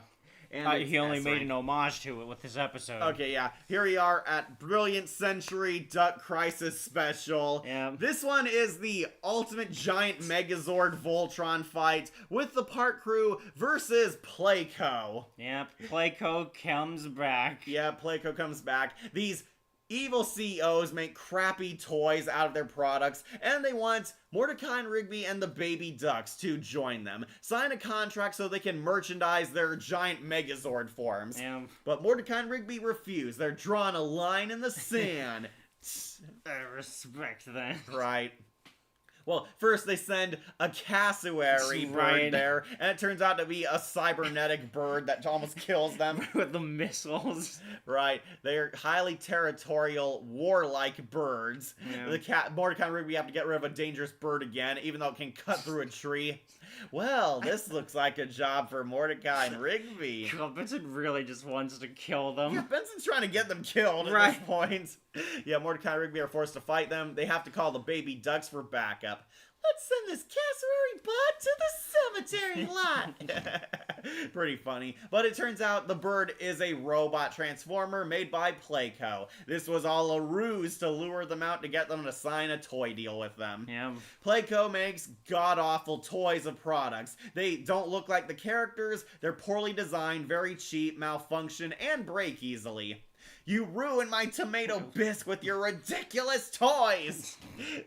And He only S made rank. an homage to it with this episode. Okay, yeah. Here we are at Brilliant Century Duck Crisis Special. Yeah. This one is the ultimate giant Megazord Voltron fight with the park crew versus Playco. Yep. Playco comes back. Yeah, Playco comes back. These evil CEOs make crappy toys out of their products, and they want Mordecai and Rigby and the baby ducks to join them. Sign a contract so they can merchandise their giant Megazord forms. Yeah. But Mordecai and Rigby refuse. They're drawing a line in the sand. I respect that. Right. Well, first they send a cassowary Right. bird there, and it turns out to be a cybernetic bird that almost kills them. With the missiles. Right. They're highly territorial, warlike birds. Yeah. Mordecai and Rigby have to get rid of a dangerous bird again, even though it can cut through a tree. Well, this looks like a job for Mordecai and Rigby. God, Vincent really just wants to kill Yeah, them. Benson's trying to get them killed at Right. this point. Yeah, Mordecai and Rigby are forced to fight them. They have to call the baby ducks for backup. Let's send this cassowary bud to the cemetery lot. Pretty funny. But it turns out the bird is a robot transformer made by Playco. This was all a ruse to lure them out to get them to sign a toy deal with them. Yeah. Playco makes god-awful toys of products. They don't look like the characters, they're poorly designed, very cheap, malfunction, and break easily. You ruined my tomato bisque with your ridiculous toys!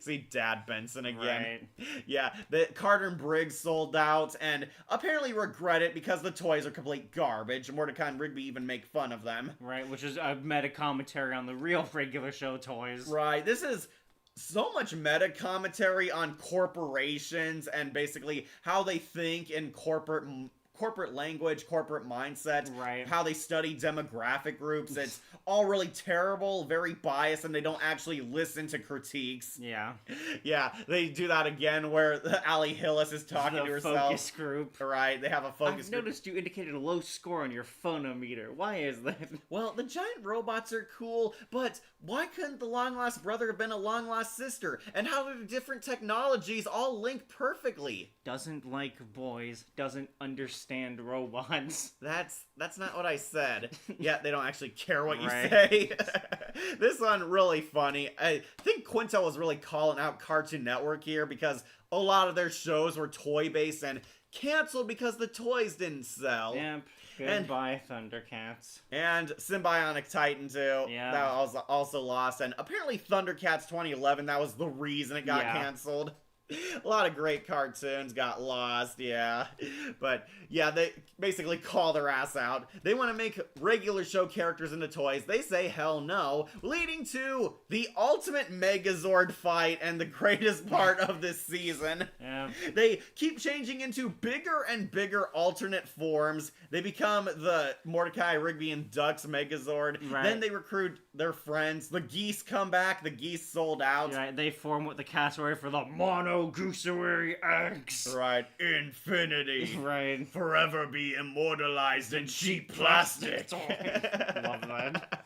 See Dad Benson again. Right. Yeah, the Carter and Briggs sold out and apparently regret it because the toys are complete garbage. Mordecai and Rigby even make fun of them. Right, which is a meta commentary on the real regular show toys. Right, this is so much meta commentary on corporations and basically how they think in corporate language, corporate mindset, Right. how they study demographic groups. It's all really terrible, very biased, and they don't actually listen to critiques. Yeah. Yeah, they do that again where Allie Hillis is talking The to herself. focus group. Right, they have a focus I've group. noticed you indicated a low score on your phonometer. Why is that? Well, the giant robots are cool, but why couldn't the long-lost brother have been a long-lost sister? And how do the different technologies all link perfectly? Doesn't like boys, doesn't understand robots. That's not what I said. Yeah, they don't actually care what you Right. say. This one really funny. I think Quintel was really calling out Cartoon Network here because a lot of their shows were toy-based and canceled because the toys didn't sell. Yep. And- Goodbye, Thundercats. And Symbionic Titan too. Yeah. That was also lost. And apparently Thundercats 2011, that was the reason it got Yeah. canceled. A lot of great cartoons got lost, yeah. But yeah, they basically call their ass out. They want to make regular show characters into toys. They say hell no, leading to the ultimate Megazord fight and the greatest part of this season. Yeah. They keep changing into bigger and bigger alternate forms. They become the Mordecai, Rigby, and Ducks Megazord. Right. Then they recruit their friends. The geese come back. The geese sold out. Right, they form what the cassowary for the Mono Goosery X. Right. Infinity. Right. Forever be immortalized in cheap plastic. Love that.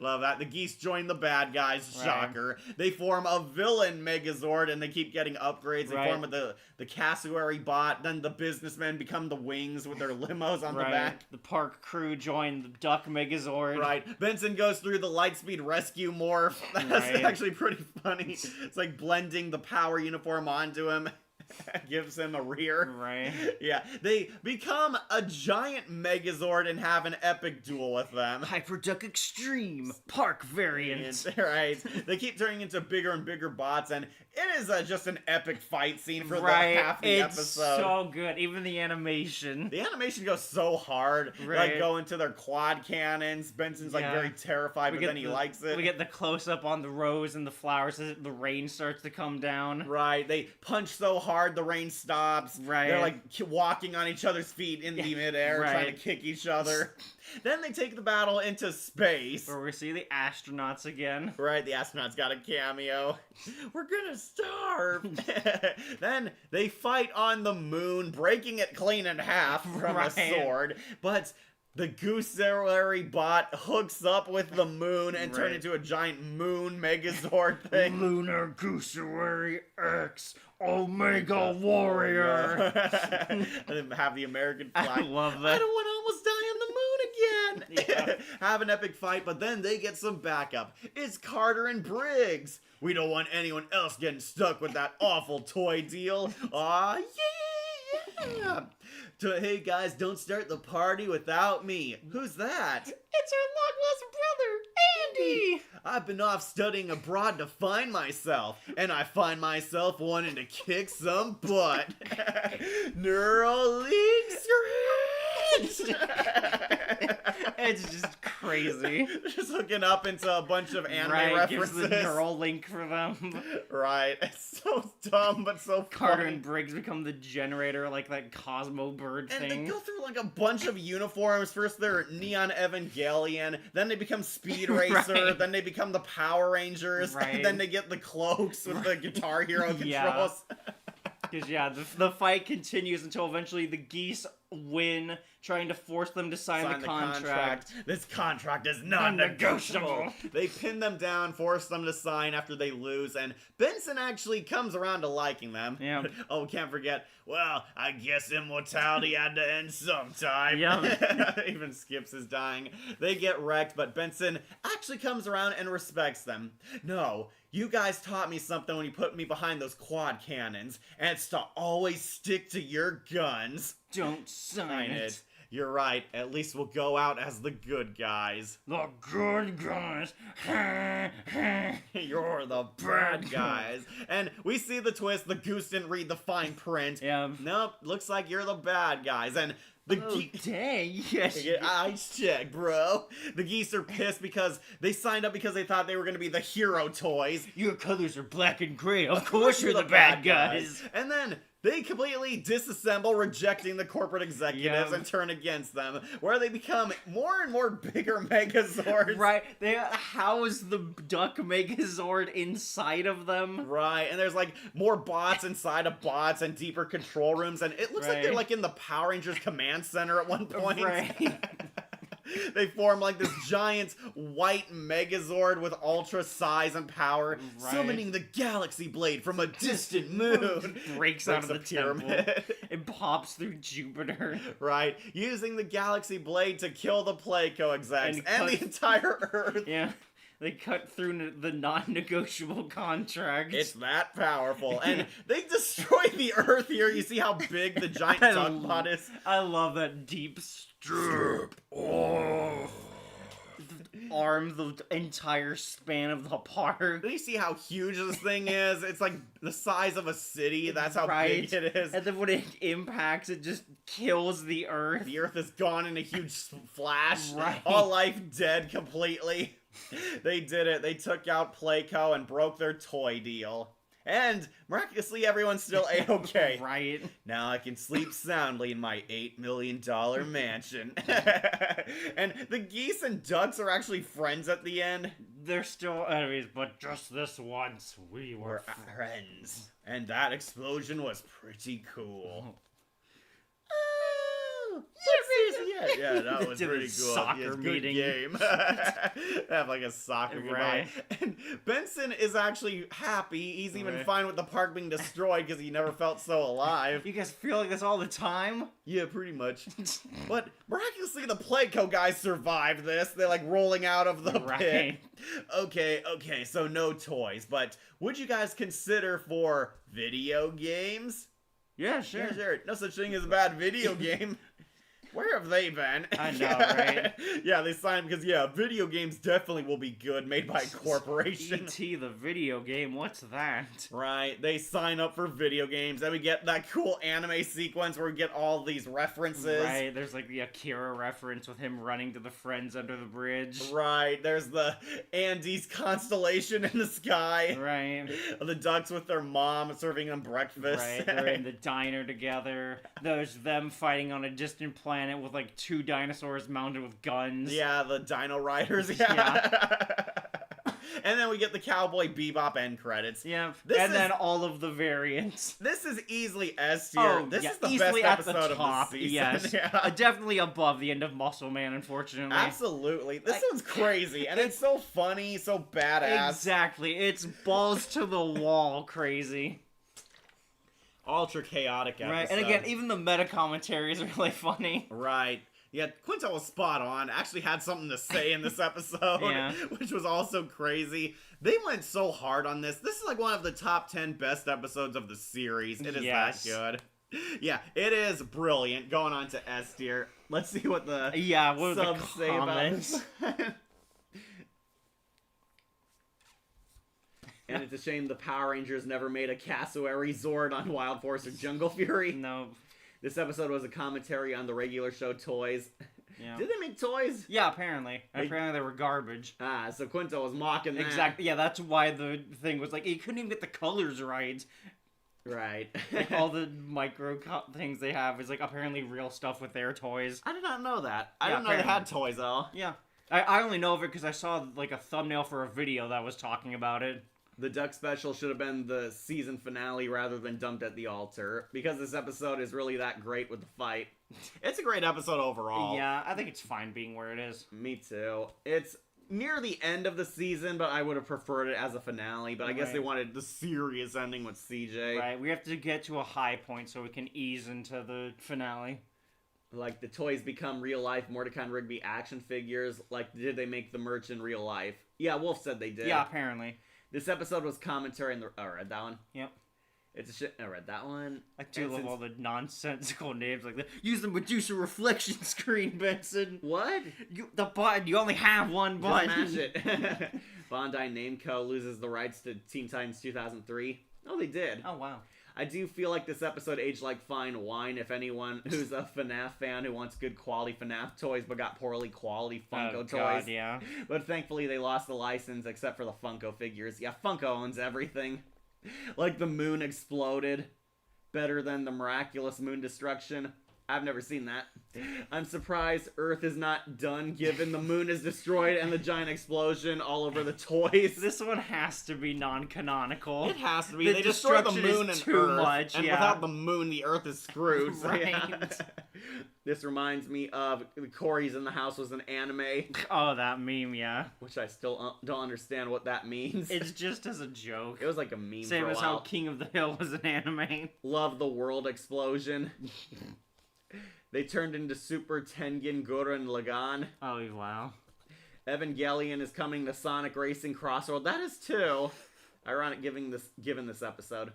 Love that. The geese join the bad guys. Right. Shocker. They form a villain Megazord and they keep getting upgrades. They Right. form the cassowary bot. Then the businessmen become the wings with their limos on the Right. back. The park crew join the Duck Megazord. Right. Benson goes through the Lightspeed Rescue morph. That's Right. actually pretty funny. It's like blending the power uniform onto him. Gives him a rear. Right. Yeah. They become a giant Megazord and have an epic duel with them. Hyperduck Extreme Park variant. Right. They keep turning into bigger and bigger bots, and it is just an epic fight scene for Right. the half the It's episode. so good. Even the animation. The animation goes so hard. Like Right. going to their quad cannons. Benson's like Yeah. very terrified, but then he likes it. We get the close up on the rose and the flowers as the rain starts to come down. Right, they punch so hard the rain stops. Right. They're like walking on each other's feet in the midair, trying to Right. kick each other. Then they take the battle into space. Where we see the astronauts again. Right, the astronauts got a cameo. We're gonna starve. Then they fight on the moon, breaking it clean in half from Right. a sword. But the Gooseberry bot hooks up with the moon and turns Right. into a giant moon Megazord thing. Lunar Gooseberry X Omega Warrior. and then have the American I flag. love I that. don't want to almost die on the moon again. Yeah. Have an epic fight, but then they get some backup. It's Carter and Briggs. We don't want anyone else getting stuck with that awful toy deal. Aw, yeah. Hey guys, don't start the party without me. Who's that? It's our long lost brother, Andy. I've been off studying abroad to find myself, and I find myself wanting to kick some butt. Neuralink It's just crazy. Just hooking up into a bunch of anime Right, gives references. the neural link for them. Right. It's so dumb, but so Carter funny. and Briggs become the generator, like that Cosmo Bird And they thing. go through like a bunch of uniforms. First they're Neon Evangelion, then they become Speed Racer, Right. then they become the Power Rangers, Right. and then they get the cloaks with the Guitar Hero Yeah. controls. Because, yeah, the fight continues until eventually the geese win, trying to force them to sign the contract. This contract is Non-negotiable. non-negotiable. They pin them down, force them to sign after they lose, and Benson actually comes around to liking them. Yeah. Oh, can't forget, well, I guess immortality had to end sometime. Yeah. Even skips his dying. They get wrecked, but Benson actually comes around and respects them. No, you guys taught me something when you put me behind those quad cannons, and it's to always stick to your guns. Don't sign it. You're right. At least we'll go out as the good guys. The good guys. You're the bad guys. And we see the twist. The goose didn't read the fine print. Yeah. Nope. Looks like you're the bad guys. And the Dang. Yes. I check, bro. The geese are pissed because they signed up because they thought they were going to be the hero toys. Your colors are black and gray. Of course you're the bad guys. And then they completely disassemble, rejecting the corporate executives and turn against them, where they become more and more bigger Megazords. Right. They house the Duck Megazord inside of them. Right, and there's like more bots inside of bots and deeper control rooms, and it looks like they're like in the Power Rangers command center at one point. Right. They form like this giant white Megazord with ultra size and power, summoning the Galaxy Blade from a distant moon. Breaks out of the pyramid. temple. It pops through Jupiter. Right, using the Galaxy Blade to kill the Playco execs and the entire Earth. Yeah. They cut through the non-negotiable contract. It's that powerful. And they destroy the Earth here. You see how big the giant duck bot is? I love that deep strip. Oh. Arm the entire span of the park. Do you see how huge this thing is? It's like the size of a city. That's how big it is. And then when it impacts, it just kills the Earth. The Earth is gone in a huge flash. Right. All life dead completely. They did it. They took out Playco and broke their toy deal. And miraculously, everyone's still A-okay. Right. Now I can sleep soundly in my $8 million mansion. And the geese and ducks are actually friends at the end. They're still enemies, but just this once, we were friends. And that explosion was pretty cool. Yeah, that was pretty cool. Soccer meeting. Good game. Have like a soccer goodbye. And Benson is actually happy. He's even fine with the park being destroyed because he never felt so alive. You guys feel like this all the time? Yeah, pretty much. But miraculously, the Playco guys survived this. They're like rolling out of the pit. Okay, so no toys. But would you guys consider for video games? Yeah, sure. Yeah, sure. No such thing as a bad video game. Where have they been? I know, right? Yeah, they signed because, video games definitely will be good, made by a corporation. E.T. the video game, what's that? Right, they sign up for video games, then we get that cool anime sequence where we get all these references. Right, there's like the Akira reference with him running to the friends under the bridge. Right, there's the Andes constellation in the sky. Right. The ducks with their mom serving them breakfast. Right, they're in the diner together. There's them fighting on a distant planet with like 2 dinosaurs mounted with guns. Yeah, the Dino Riders. Yeah. And then we get the Cowboy Bebop end credits. Yeah, then all of the variants. This is easily S tier. Oh, this is the easily best at episode the top, of the season. Yes. Definitely above the end of Muscle Man, unfortunately. Absolutely. This one's crazy, and it's so funny, so badass. Exactly. It's balls to the wall crazy. Ultra chaotic episode. Right, and again, even the meta commentary is really funny. Right. Yeah, Quinto was spot on. Actually had something to say in this episode, which was also crazy. They went so hard on this. This is like one of the top 10 best episodes of the series. It is that good. Yeah, it is brilliant. Going on to S tier. Let's see what the subs say about this. And it's a shame the Power Rangers never made a cassowary Zord on Wild Force or Jungle Fury. No. This episode was a commentary on the regular show Toys. Yeah. Did they make toys? Yeah, apparently. Apparently they were garbage. Ah, so Quinto was mocking that. Exactly. Yeah, that's why the thing was like, you couldn't even get the colors right. Right. Like, all the micro things they have is like apparently real stuff with their toys. I did not know that. I didn't know they had toys though. Yeah. I only know of it because I saw like a thumbnail for a video that was talking about it. The Duck Special should have been the season finale rather than dumped at the altar, because this episode is really that great with the fight. It's a great episode overall. Yeah, I think it's fine being where it is. Me too. It's near the end of the season, but I would have preferred it as a finale, but I guess Right. they wanted the serious ending with CJ. Right, we have to get to a high point so we can ease into the finale. Like, the toys become real-life Mordecai and Rigby action figures. Like, did they make the merch in real life? Yeah, Wolf said they did. Yeah, apparently. This episode was commentary in the... Oh, I read that one? Yep. It's a shit... I read that one. I do And love since- all the nonsensical names like that. Use the Medusa reflection screen, Benson. What? The button. You only have one Just button. smash it. Bandai Namco loses the rights to Teen Titans 2003. Oh, they did. Oh wow. I do feel like this episode aged like fine wine. If anyone who's a FNAF fan who wants good quality FNAF toys but got poorly quality Funko Oh, toys. God, yeah. But thankfully they lost the license except for the Funko figures. Yeah, Funko owns everything. Like the moon exploded. Better than the miraculous moon destruction. I've never seen that. I'm surprised Earth is not done given the moon is destroyed and the giant explosion all over the toys. This one has to be non-canonical. It has to be. The They destroy the destruction moon is and too Earth, much, and yeah. without the moon, the Earth is screwed. So, yeah. Right. This reminds me of Corey's in the House was an anime, Oh, that meme, yeah. which I still don't understand what that means. It's just as a joke. It was like a meme Same for a as while. how King of the Hill was an anime. Love the world explosion. They turned into Super Tengen Gurren Lagann. Oh, wow. Evangelion is coming to Sonic Racing Crossroad. That is too. Ironic given this episode.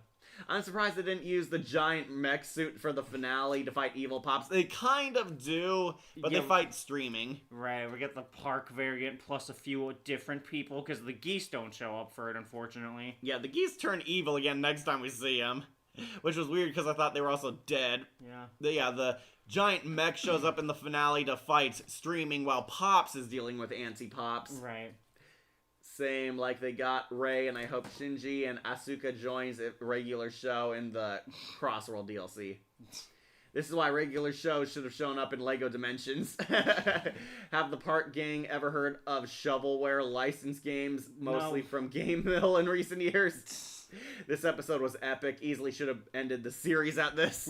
I'm surprised they didn't use the giant mech suit for the finale to fight Evil Pops. They kind of do, but Yeah. they fight streaming. Right, we get the park variant plus a few different people because the geese don't show up for it, unfortunately. Yeah, the geese turn evil again next time we see them. Which was weird because I thought they were also dead. Yeah. The giant mech shows up in the finale to fight streaming while Pops is dealing with anti-Pops. Right. Same, like they got Rei and I hope Shinji and Asuka joins a regular show in the Crossworld DLC. This is why regular shows should have shown up in LEGO Dimensions. Have the Park Gang ever heard of shovelware licensed games, mostly No. from Game Mill in recent years? This episode was epic. Easily should have ended the series at this.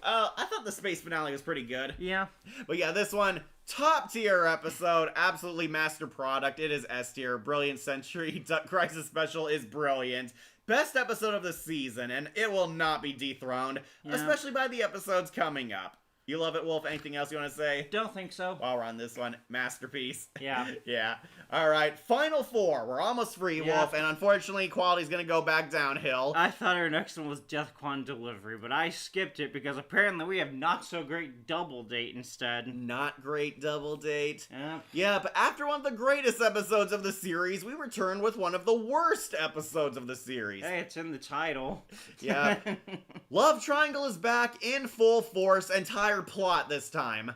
I thought the space finale was pretty good. Yeah. But yeah, this one, top tier episode, absolutely master product. It is S tier. Brilliant Century Duck Crisis Special is brilliant. Best episode of the season, and it will not be dethroned, Yeah. especially by the episodes coming up. You love it, Wolf. Anything else you want to say? Don't think so. While we're on this one, masterpiece. Yeah. Yeah. All right, final four. We're almost free, Yeah. Wolf, and unfortunately, quality's gonna go back downhill. I thought our next one was Death Quan Delivery, but I skipped it because apparently we have not so great Double Date instead. Not great double date. Yeah. Yeah, but after one of the greatest episodes of the series, we returned with one of the worst episodes of the series. Hey, it's in the title. Yeah. Love Triangle is back in full force, entire plot this time.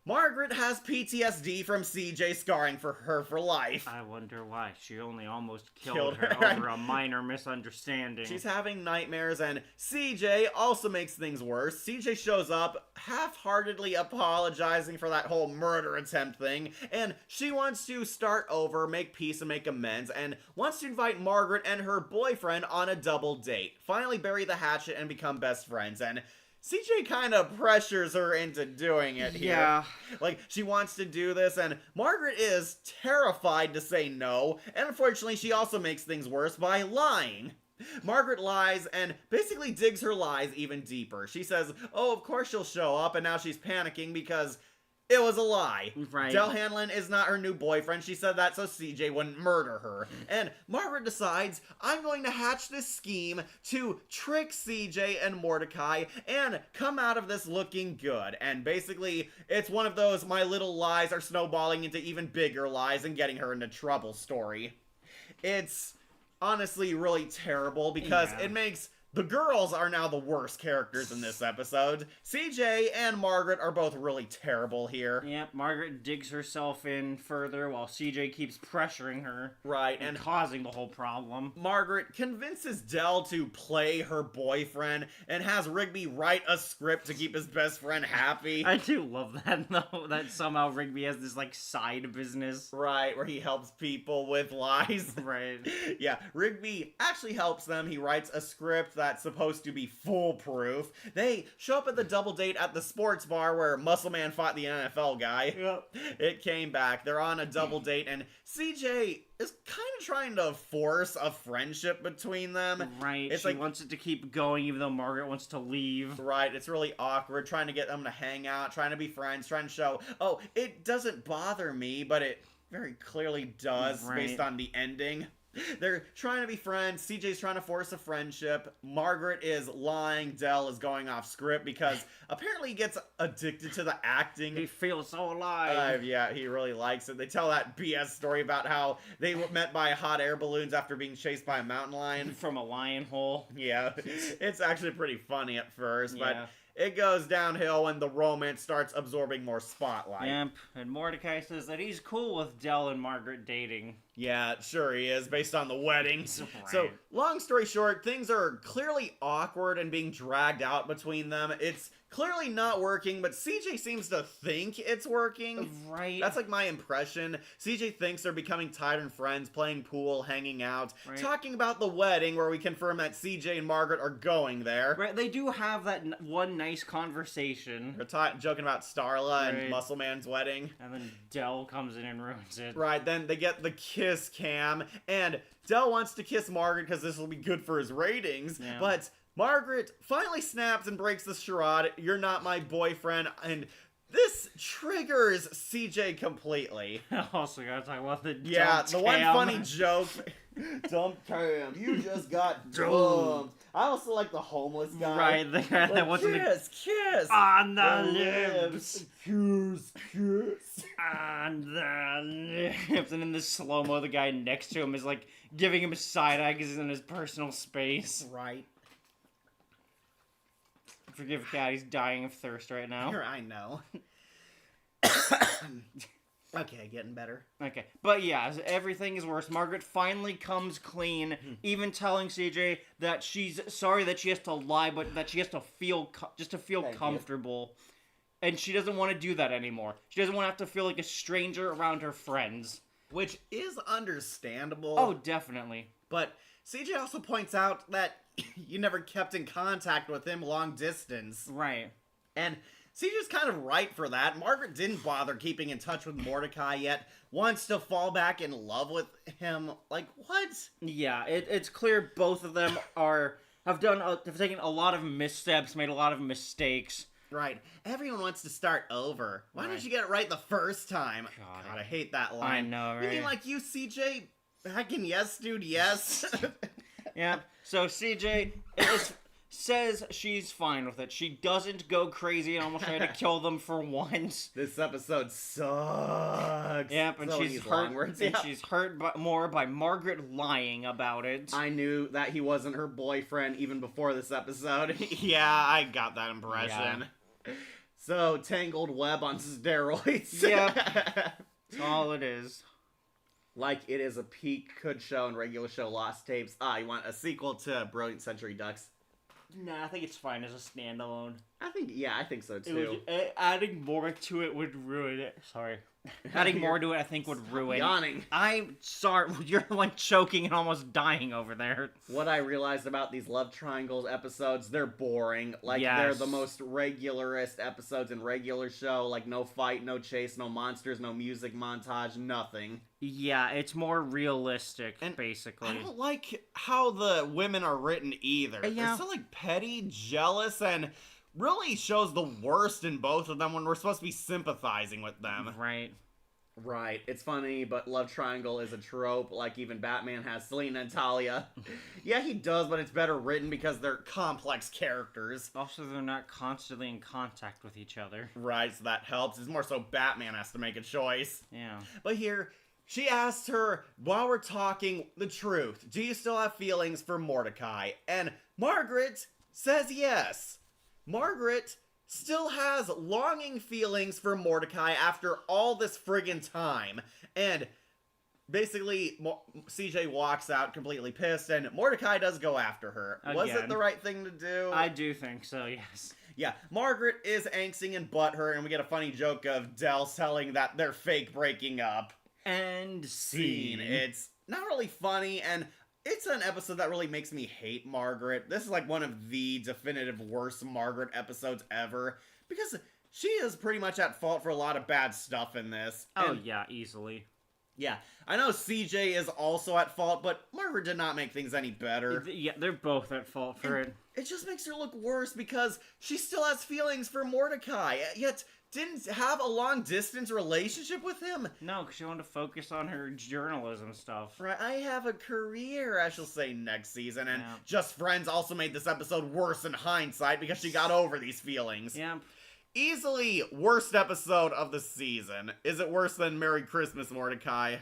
Margaret has PTSD from CJ scarring for her for life. I wonder why. She only almost Killed killed her her. over a minor misunderstanding. She's having nightmares, and CJ also makes things worse. CJ shows up, half-heartedly apologizing for that whole murder attempt thing, and she wants to start over, make peace, and make amends, and wants to invite Margaret and her boyfriend on a double date. Finally bury the hatchet and become best friends, and CJ kind of pressures her into doing it here. Yeah. Like, she wants to do this, and Margaret is terrified to say no, and unfortunately she also makes things worse by lying. Margaret lies and basically digs her lies even deeper. She says, oh, of course she'll show up, and now she's panicking because it was a lie. Right. Del Hanlon is not her new boyfriend. She said that so CJ wouldn't murder her. And Margaret decides, I'm going to hatch this scheme to trick CJ and Mordecai and come out of this looking good. And basically, it's one of those my little lies are snowballing into even bigger lies and getting her into trouble story. It's honestly really terrible because Yeah. it makes... The girls are now the worst characters in this episode. CJ and Margaret are both really terrible here. Yep, Margaret digs herself in further while CJ keeps pressuring her Right, and and causing the whole problem. Margaret convinces Del to play her boyfriend and has Rigby write a script to keep his best friend happy. I do love that, though, that somehow Rigby has this, like, side business. Right, where he helps people with lies. Right. Yeah, Rigby actually helps them. He writes a script that that's supposed to be foolproof. They show up at the double date at the sports bar where Muscle Man fought the NFL guy. Yep. It came back. They're on a double date, and CJ is kind of trying to force a friendship between them. Right. It's she like- wants it to keep going even though Margaret wants to leave. Right, it's really awkward, trying to get them to hang out, trying to be friends, trying to show, oh, it doesn't bother me, but it very clearly does, Right. based on the ending. They're trying to be friends. CJ's trying to force a friendship. Margaret is lying. Dell is going off script because apparently he gets addicted to the acting. He feels so alive. Yeah, he really likes it. They tell that BS story about how they were met by hot air balloons after being chased by a mountain lion. From a lion hole. Yeah, it's actually pretty funny at first, Yeah. but it goes downhill when the romance starts absorbing more spotlight. Yep. And Mordecai says that he's cool with Dell and Margaret dating. Yeah, sure he is, based on the wedding. Right. So, long story short, things are clearly awkward and being dragged out between them. It's clearly not working, but CJ seems to think it's working. Right. That's like my impression. CJ thinks they're becoming tyrant friends, playing pool, hanging out, Right. talking about the wedding where we confirm that CJ and Margaret are going there. Right, they do have that one nice conversation. They're joking about Starla and Right. Muscle Man's wedding. And then Dell comes in and ruins it. Right, then they get the kiss cam, and Dell wants to kiss Margaret because this will be good for his ratings, Yeah. but Margaret finally snaps and breaks the charade, "You're not my boyfriend," and this triggers CJ completely. Also gotta talk about the Yeah, dumb the one Cam. funny joke. Dump Cam, you just got dumped. I also like the homeless guy. Right, the guy that Like, wasn't kiss. on the The lips. Kiss. On the lips. And in the slow-mo, the guy next to him is like giving him a side eye because he's in his personal space. Right. Forgive Cat, he's dying of thirst right now. Here, I know. Okay, getting better. Okay, but yeah, everything is worse. Margaret finally comes clean, even telling CJ that she's sorry that she has to lie, but that she has to feel just to feel Thank you. comfortable, and she doesn't want to do that anymore. She doesn't want to have to feel like a stranger around her friends. Which is understandable. Oh, definitely. But CJ also points out that you never kept in contact with him long distance. Right. And CJ's kind of right for that. Margaret didn't bother keeping in touch with Mordecai yet. Wants to fall back in love with him. Like, what? Yeah, it's clear both of them have taken a lot of missteps, made a lot of mistakes. Right. Everyone wants to start over. Why Right. didn't you get it right the first time? God, I hate that line. I know, You mean right? like you, CJ? Back in yes, dude, yes. Yeah. So CJ says she's fine with it. She doesn't go crazy and almost try to kill them for once. This episode sucks. Yep, and So she's these hurt. long words. And Yeah. she's hurt more by Margaret lying about it. I knew that he wasn't her boyfriend even before this episode. Yeah, I got that impression. So, tangled web on steroids. Yep. That's all it is. Like it is a peak could show and regular show Lost Tapes. You want a sequel to Brilliant Century Ducks? Nah, I think it's fine as a standalone. I think so It too. would, adding more to it would ruin it. Sorry. Adding more to it, I think, would ruin. Yawning. I'm sorry. You're like choking and almost dying over there. What I realized about these love triangles episodes, they're boring. Like, Yes. they're the most regularist episodes in regular show. Like, no fight, no chase, no monsters, no music montage, nothing. Yeah, it's more realistic, And basically. I don't like how the women are written either. Yeah. They're so, like, petty, jealous, and really shows the worst in both of them when we're supposed to be sympathizing with them. Right. Right, it's funny, but love triangle is a trope, like even Batman has Selena and Talia. Yeah, he does, but it's better written because they're complex characters. Also, they're not constantly in contact with each other. Right, so that helps. It's more so Batman has to make a choice. Yeah. But here, she asks her, while we're talking, the truth. Do you still have feelings for Mordecai? And Margaret says yes. Margaret still has longing feelings for Mordecai after all this friggin' time. And basically, CJ walks out completely pissed, and Mordecai does go after her. Was it Again. the right thing to do? I do think so, yes. Yeah, Margaret is angsting and butthurt, and we get a funny joke of Dell telling that they're fake breaking up. And Scene. scene. It's not really funny, and it's an episode that really makes me hate Margaret. This is like one of the definitive worst Margaret episodes ever, because she is pretty much at fault for a lot of bad stuff in this. Oh, And yeah, easily. yeah, I know CJ is also at fault, but Margaret did not make things any better. Yeah, they're both at fault for it. It just makes her look worse because she still has feelings for Mordecai, yet didn't have a long-distance relationship with him. No, because she wanted to focus on her journalism stuff. Right, I have a career, I shall say next season, and Yeah. Just Friends also made this episode worse in hindsight because she got over these feelings. Yeah. Easily worst episode of the season. Is it worse than Merry Christmas, Mordecai?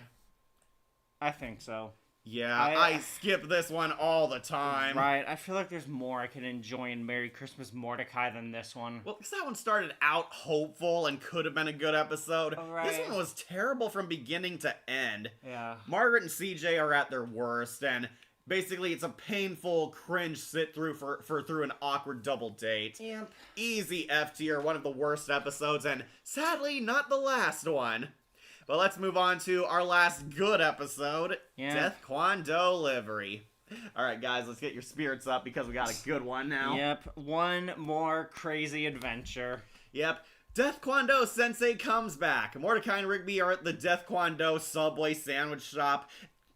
I think so. Yeah, I I skip this one all the time. Right, I feel like there's more I can enjoy in Merry Christmas Mordecai than this one. Well, because that one started out hopeful and could have been a good episode. Right. This one was terrible from beginning to end. Yeah. Margaret and CJ are at their worst, and basically it's a painful, cringe sit-through through an awkward double date. Yep. Easy F tier, one of the worst episodes, and sadly, not the last one. But let's move on to our last good episode, Yeah. Death Kwon Do Livery. Alright guys, let's get your spirits up because we got a good one now. Yep, one more crazy adventure. Yep. Death Kwon Do Sensei comes back. Mordecai and Rigby are at the Death Kwon Do Subway sandwich shop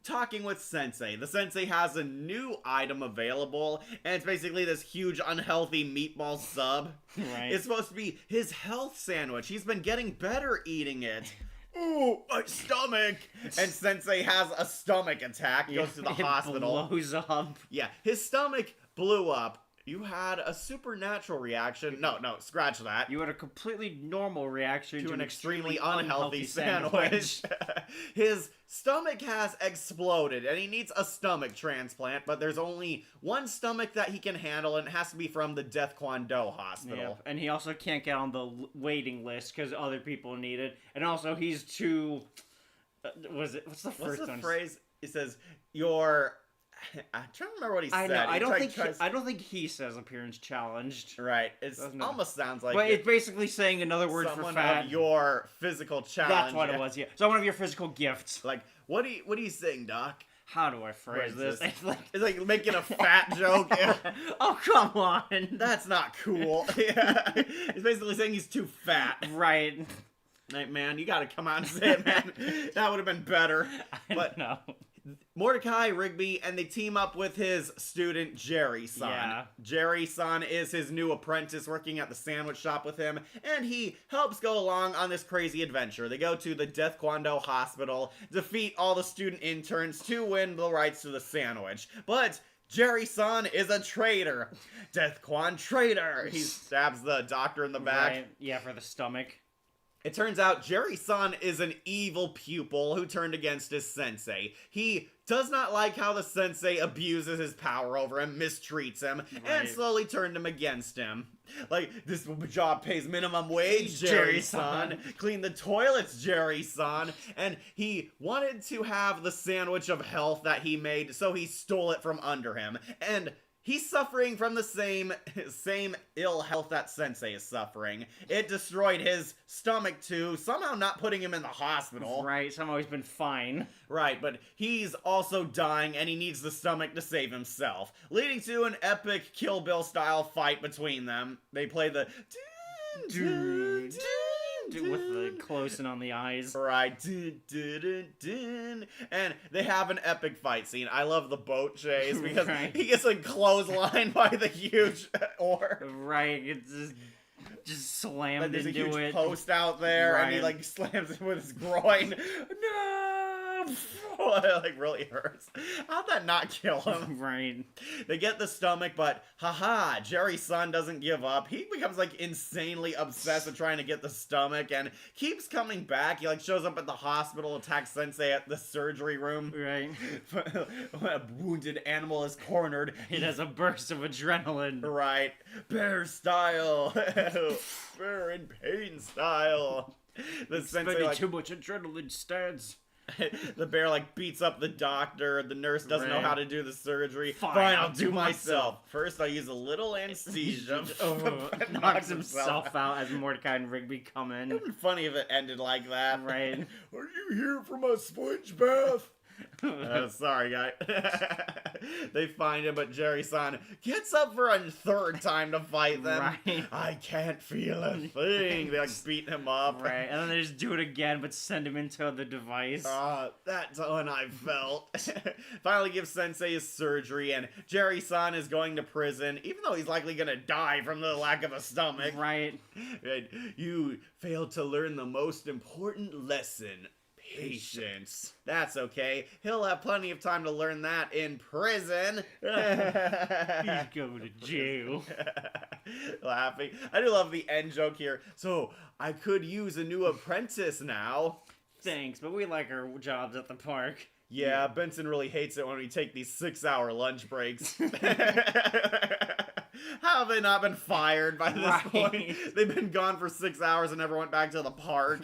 talking with Sensei. The Sensei has a new item available, and it's basically this huge unhealthy meatball sub. Right. It's supposed to be his health sandwich. He's been getting better eating it. Ooh, my stomach! And Sensei has a stomach attack, goes to the hospital. It blows up. Yeah, his stomach blew up. You had a supernatural reaction. No, scratch that. You had a completely normal reaction To an extremely unhealthy sandwich. His stomach has exploded, and he needs a stomach transplant, but there's only one stomach that he can handle, and it has to be from the Death Kwon Do Hospital. Yep. And he also can't get on the waiting list because other people need it. And also, he's too. What's the first What's the one? phrase? It says, you're... I'm trying to remember what he I said. know. I He tries- don't think he says appearance challenged. Right. It Doesn't it? almost sounds like But it's basically saying another word someone for fat. of your physical challenge. That's what it was. Yeah. So one of your physical gifts. Like, what are you saying, Doc? How do I phrase Where's this? this? It's like, It's like making a fat joke. Yeah. oh come on. That's not cool. Yeah. It's basically saying he's too fat. Right. Like, man, you gotta come out and say it, man. That would have been better. But no. Mordecai, Rigby, and they team up with his student, Jerry-san. Yeah. Jerry-san is his new apprentice working at the sandwich shop with him, and he helps go along on this crazy adventure. They go to the Death Kwon Do Hospital, defeat all the student interns to win the rights to the sandwich. But Jerry-san is a traitor. Death Kwon traitor. He stabs the doctor in the back. Right. Yeah, for the stomach. It turns out Jerry-san is an evil pupil who turned against his sensei. He does not like how the sensei abuses his power over him, mistreats him, and Right. slowly turned him against him. Like, this job pays minimum wage, Jerry-san. Jerry-san. Clean the toilets, Jerry-san. And he wanted to have the sandwich of health that he made, so he stole it from under him. And he's suffering from the same ill health that Sensei is suffering. It destroyed his stomach too, somehow not putting him in the hospital. Right. Somehow he's been fine. Right, but he's also dying and he needs the stomach to save himself, leading to an epic Kill Bill style fight between them. They play the With the close and on the eyes. Right. Dun, dun, dun, dun. And they have an epic fight scene. I love the boat chase because Right. he gets like clotheslined by the huge oar. Right. It's just slammed And there's a into huge it. post out there, and he Right. like slams it with his groin. No, it like really hurts. How'd that not kill him? Right. They get the stomach, but haha, Jerry-san doesn't give up. He becomes like insanely obsessed with trying to get the stomach, and keeps coming back. He like shows up at the hospital, attacks Sensei at the surgery room. Right. When a wounded animal is cornered, It has a burst of adrenaline. right, bear style, bear in pain style. The Sensei Spending like too much adrenaline stands. the bear like beats up the doctor. The nurse doesn't know Right. how to do the surgery. Fine, I'll I'll do do myself. First, I'll use a little anesthesia. Knocks himself out as Mordecai and Rigby come It in. would be funny if it ended like that. Right. Are you here for my sponge bath? Sorry, guy. They find him, but Jerry-san gets up for a third time to fight them. Right. I can't feel a thing. They like beat him up. Right, and then they just do it again, but send him into the device. That's when I felt. Finally gives Sensei his surgery, and Jerry-san is going to prison, even though he's likely gonna die from the lack of a stomach. Right. Right. You failed to learn the most important lesson. Patience. That's okay. He'll have plenty of time to learn that in prison. He's going to jail. Laughing. I do love the end joke here. So, I could use a new apprentice now. Thanks, but we like our jobs at the park. Yeah, Benson really hates it when we take these 6-hour lunch breaks. How have they not been fired by this point? They've been gone for 6 hours and never went back to the park.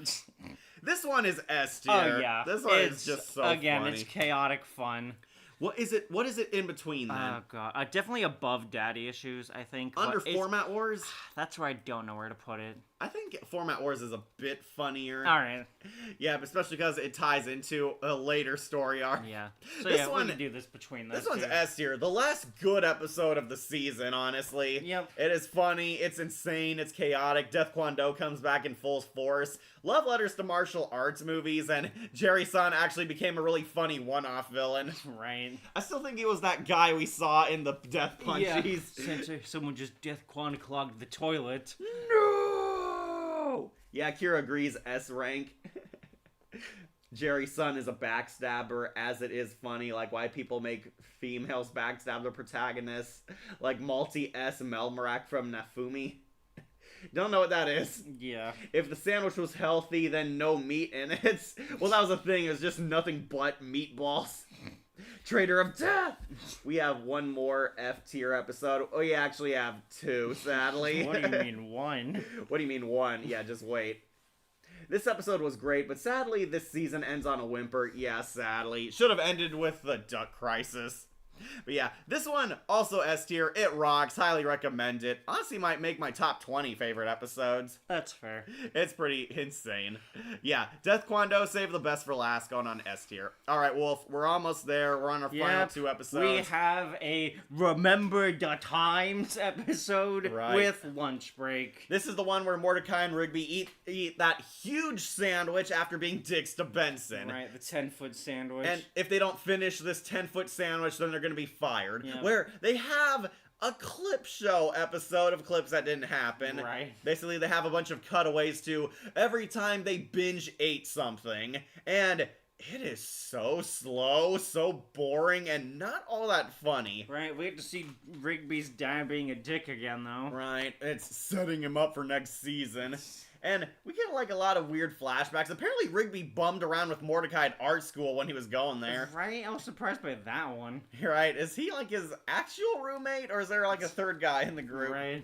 This one is S tier. Oh yeah, this one is just so again, funny. it's chaotic fun. What is it in between then? Oh god, definitely above Daddy Issues, I think. Under Format Wars? That's where I don't know where to put it. I think Format Wars is a bit funnier. Alright. Yeah, but especially because it ties into a later story arc. Yeah. So This yeah, one- we can do this between those This one's two. S tier. The last good episode of the season, honestly. Yep. It is funny, it's insane, it's chaotic. Death Kwon Do comes back in full force. Love letters to martial arts movies, and Jerry-san actually became a really funny one-off villain. Right. I still think he was that guy we saw in the Death Punchies. Sensei, someone just Death Quan clogged the toilet. No! Yeah, Kira agrees, S rank. Jerry-san is a backstabber, as it is funny, like why people make females backstab the protagonists, like Multi-S Melmarak from Nafumi. Don't know what that is. Yeah. If the sandwich was healthy, then no meat in it. Well, that was the thing, it was just nothing but meatballs. Traitor of Death! We have one more F tier episode. Oh, you actually have two, sadly. What do you mean one? What do you mean one? Yeah, just wait. This episode was great, but sadly this season ends on a whimper. Yeah, sadly. Should have ended with the Duck Crisis. But yeah, this one, also S tier. It rocks. Highly recommend it. Honestly, might make my top 20 favorite episodes. That's fair. It's pretty insane. Yeah, Death Kwon Do, save the best for last, going on S tier. Alright, Wolf, we're almost there. We're on our final Yep, 2 episodes. We have a Remember the Times episode Right. with lunch break. This is the one where Mordecai and Rigby eat that huge sandwich after being dicks to Benson. Right, the 10-foot sandwich. And if they don't finish this 10-foot sandwich, then they're going to be fired. Yeah. Where they have a clip show episode of clips that didn't happen. Right. Basically, they have a bunch of cutaways to every time they binge ate something. And it is so slow, so boring, and not all that funny. Right, we have to see Rigby's dad being a dick again, though. Right, it's setting him up for next season. And we get like a lot of weird flashbacks. Apparently Rigby bummed around with Mordecai at art school when he was going there. Right, I was surprised by that one. Right, is he like his actual roommate, or is there like a third guy in the group? Right.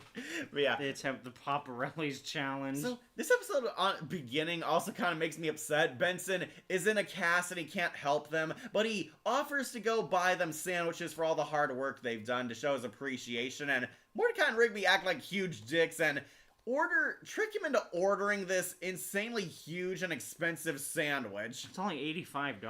But yeah. They attempt the Paparelli's challenge. So this episode on beginning also kind of makes me upset. Benson is in a cast and he can't help them, but he offers to go buy them sandwiches for all the hard work they've done to show his appreciation, and Mordecai and Rigby act like huge dicks and trick him into ordering this insanely huge and expensive sandwich. It's only $85.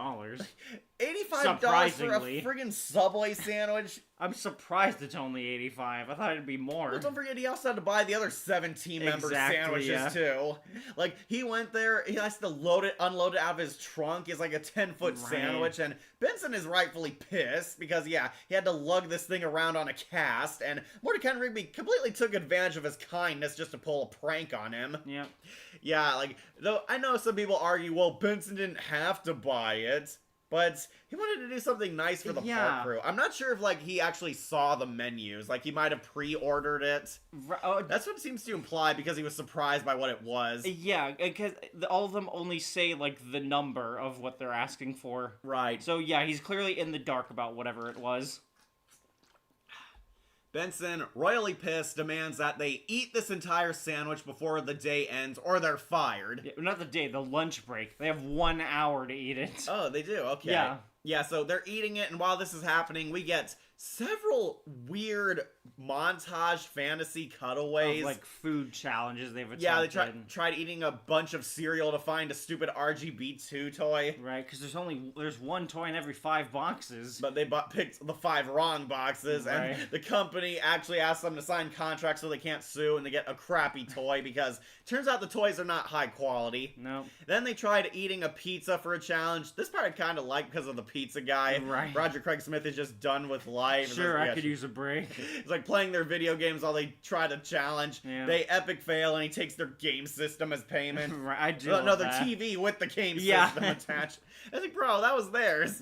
$85 for a Surprisingly. friggin' Subway sandwich? I'm surprised it's only $85. I thought it'd be more. Well, don't forget, he also had to buy the other 17 member Exactly, sandwiches, yeah. too. Like, he went there, he has to unload it out of his trunk. It's like a 10-foot Right. sandwich, and Benson is rightfully pissed because, yeah, he had to lug this thing around on a cast, and Mordecai and Rigby completely took advantage of his kindness just to pull a prank on him. Yep. Yeah, like, though I know some people argue, well, Benson didn't have to buy it. But he wanted to do something nice for the park crew. I'm not sure if, like, he actually saw the menus. Like, he might have pre-ordered it. That's what it seems to imply because he was surprised by what it was. Yeah, because all of them only say, like, the number of what they're asking for. Right. So, yeah, he's clearly in the dark about whatever it was. Benson, royally pissed, demands that they eat this entire sandwich before the day ends or they're fired. Yeah, not the day, the lunch break. They have 1 hour to eat it. Oh, they do? Okay. Yeah. Yeah, so they're eating it, and while this is happening, we get several weird montage fantasy cutaways. Of, like, food challenges they've attempted. Yeah, they tried eating a bunch of cereal to find a stupid RGB2 toy. Right, because there's one toy in every 5 boxes. But they picked the 5 wrong boxes, Right. and the company actually asked them to sign contracts so they can't sue, and they get a crappy toy because turns out the toys are not high quality. No. Then they tried eating a pizza for a challenge. This part I kind of like because of the pizza guy. Right. Roger Craig Smith is just done with life. Sure, I could use a break. It's like playing their video games while they try to challenge. Yeah. They epic fail, and he takes their game system as payment. Right, I do. No, love their that. TV with the game Yeah. system attached. I was like, bro, that was theirs.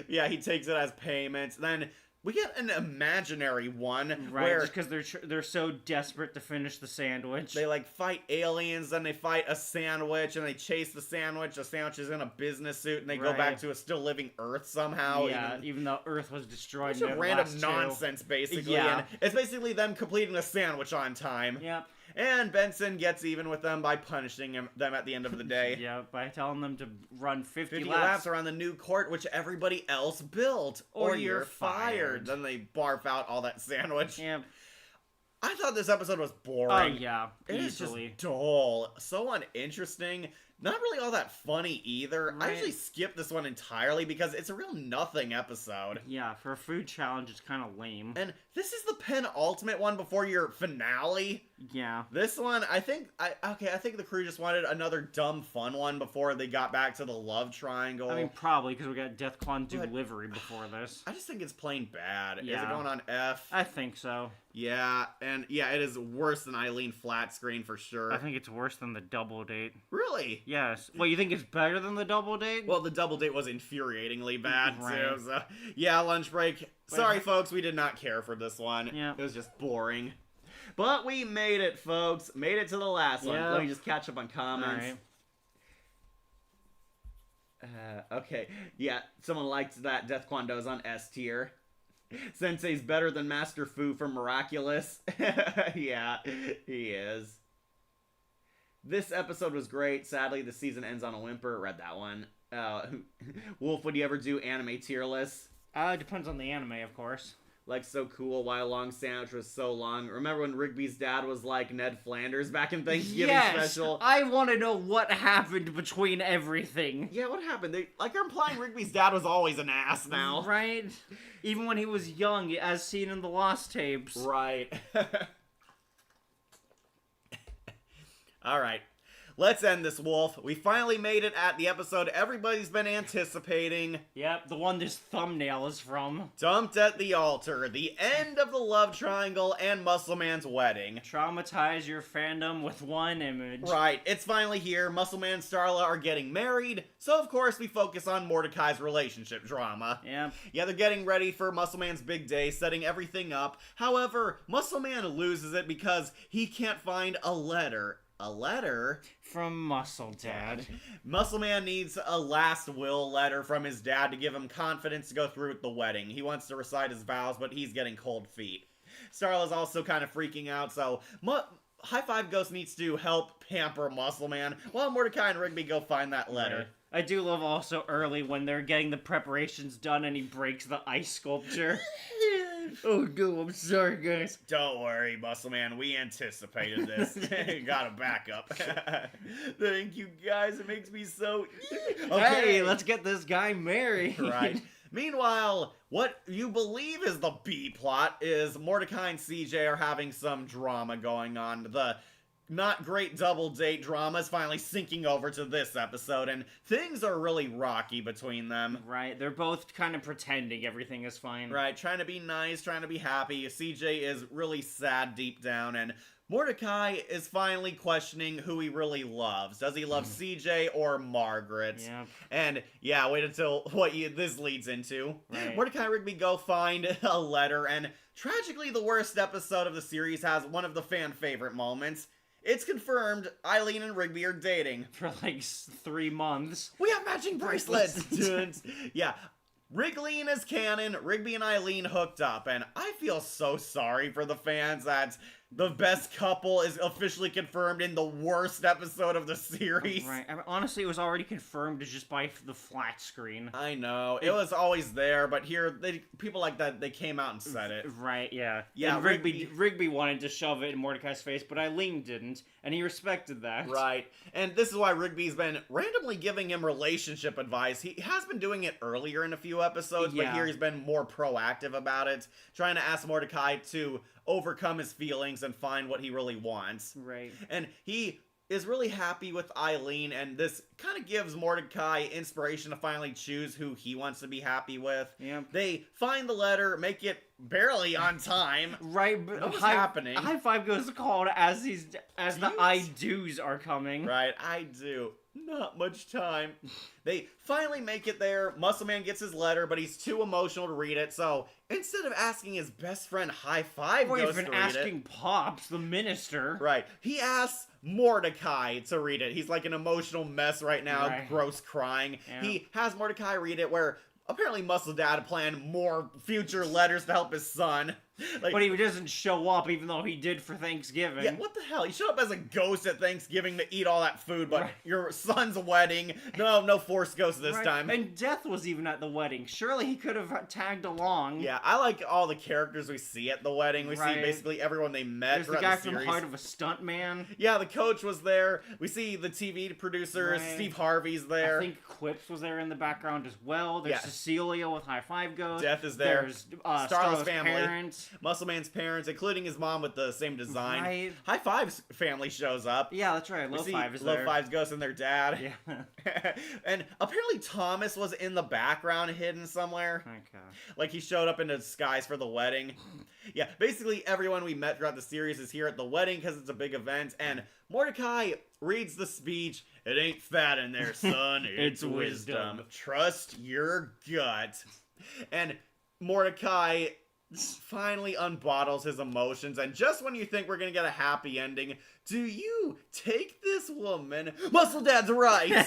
Yeah, he takes it as payment. Then we get an imaginary one Right, where just because they're so desperate to finish the sandwich. they like fight aliens, then they fight a sandwich, and they chase the sandwich. The sandwich is in a business suit, and they go Right. back to a still living Earth somehow. Yeah, even though Earth was destroyed. It's in just the random last two. nonsense, basically. Yeah. And it's basically them completing the sandwich on time. Yep. And Benson gets even with them by punishing them at the end of the day. Yeah, by telling them to run 50 50 laps. laps around the new court, which everybody else built. Or Or you're you're fired. fired. Then they barf out all that sandwich. Yeah. I thought this episode was boring. Oh yeah, It is easily. just dull. So uninteresting. Not really all that funny either. I Right. actually skipped this one entirely because it's a real nothing episode. Yeah, for a food challenge, it's kind of lame. And this is the penultimate one before your finale. Yeah. This one, I think the crew just wanted another dumb fun one before they got back to the love triangle. I mean, probably because we got Deathclaw But- delivery before this. I just think it's plain bad. Is it Yeah. going on F? I think so. Yeah, and yeah, it is worse than Eileen flat screen for sure. I think it's worse than the double date. Really? Yes. Well, you think it's better than the double date? Well, the double date was infuriatingly bad Right. too. So yeah, lunch break. Sorry, folks, we did not care for this one. Yeah. It was just boring. But we made it, folks. Made it to the last one. Yeah. Let me just catch up on comments. Alright. Okay, yeah, someone liked that Death Kwando's on S tier. Sensei's better than Master Fu from Miraculous. Yeah, he is. This episode was great. Sadly, the season ends on a whimper. Read that one. Wolf, would you ever do anime tier lists? It depends on the anime, of course. Like So Cool, Why a Long Sandwich Was So Long. Remember when Rigby's dad was like Ned Flanders back in Thanksgiving Yes! special? I want to know what happened between everything. Yeah, what happened? They're implying Rigby's dad was always an ass now. Right? Even when he was young, as seen in the Lost tapes. Right. Alright. Let's end this, Wolf. We finally made it at the episode everybody's been anticipating. Yep, the one this thumbnail is from. Dumped at the altar. The end of the love triangle and Muscle Man's wedding. Traumatize your fandom with one image. Right, it's finally here. Muscle Man and Starla are getting married, so of course we focus on Mordecai's relationship drama. Yep. Yeah, they're getting ready for Muscle Man's big day, setting everything up. However, Muscle Man loses it because he can't find a letter. A letter? From Muscle Dad. Muscle Man needs a last will letter from his dad to give him confidence to go through with the wedding. He wants to recite his vows, but he's getting cold feet. Starla's also kind of freaking out, so High Five Ghost needs to help pamper Muscle Man while Mordecai and Rigby go find that letter. Right. I do love also early when they're getting the preparations done and he breaks the ice sculpture. Oh no, I'm sorry guys. Don't worry, Muscle Man, we anticipated this. Got a backup. Thank you guys, it makes me so... Hey, let's get this guy married. Right. Meanwhile, what you believe is the B plot is Mordecai and CJ are having some drama going on. The not great double date drama is finally sinking over to this episode, and things are really rocky between them. Right, they're both kind of pretending everything is fine. Right, trying to be nice, trying to be happy. CJ is really sad deep down, and Mordecai is finally questioning who he really loves. Does he love CJ or Margaret? Yep. And yeah, wait until this leads into. Right. Mordecai and Rigby go find a letter, and tragically the worst episode of the series has one of the fan favorite moments. It's confirmed Eileen and Rigby are dating. For like 3 months. We have matching bracelets! Yeah. Wriggling is canon, Rigby and Eileen hooked up, and I feel so sorry for the fans that The best couple is officially confirmed in the worst episode of the series. Right. I mean, honestly, it was already confirmed just by the flat screen. I know. It was always there, but here, people like that, they came out and said it. Right, yeah. Yeah, And Rigby wanted to shove it in Mordecai's face, but Eileen didn't, and he respected that. Right. And this is why Rigby's been randomly giving him relationship advice. He has been doing it earlier in a few episodes, but here he's been more proactive about it, trying to ask Mordecai to overcome his feelings and find what he really wants. Right. And he is really happy with Eileen, and this kind of gives Mordecai inspiration to finally choose who he wants to be happy with. Yep. They find the letter, make it barely on time. Right, but what's happening? High Five goes called as the I do's are coming. Right, I do. Not much time. They finally make it there. Muscle Man gets his letter, but he's too emotional to read it, so instead of asking his best friend High Five Or goes even to read asking Pops, the minister. Right. He asks Mordecai to read it. He's like an emotional mess right now, Right. gross crying. Yeah. He has Mordecai read it, where apparently Muscle Dad planned more future letters to help his son. Like, But he doesn't show up, even though he did for Thanksgiving. yeah, what the hell? You showed up as a ghost at Thanksgiving to eat all that food, but Right. your son's wedding. No Force Ghost this Right. time. And Death was even at the wedding. Surely he could have tagged along. Yeah, I like all the characters we see at the wedding. We see Right. basically everyone they met There's the throughout guy the from series. Heart of a Stuntman. Yeah, the coach was there. We see the TV producer, Right. Steve Harvey's there. I think Quips was there in the background as well. There's Yeah. Cecilia with High Five Goes. Death is there. There's Starla's Starla's family. parents. Muscle Man's parents, including his mom with the same design. Right. High Five's family shows up. Yeah, that's right. We Low see Five is Low there. Five's ghost and their dad. Yeah. And apparently Thomas was in the background hidden somewhere. Okay. Like he showed up in disguise for the wedding. Yeah, basically everyone we met throughout the series is here at the wedding because it's a big event. And Mordecai reads the speech. It ain't fat in there, son. It's It's wisdom. wisdom. Trust your gut. And Mordecai finally unbottles his emotions, and just when you think we're gonna get a happy ending, do you take this woman? Muscle Dad's right.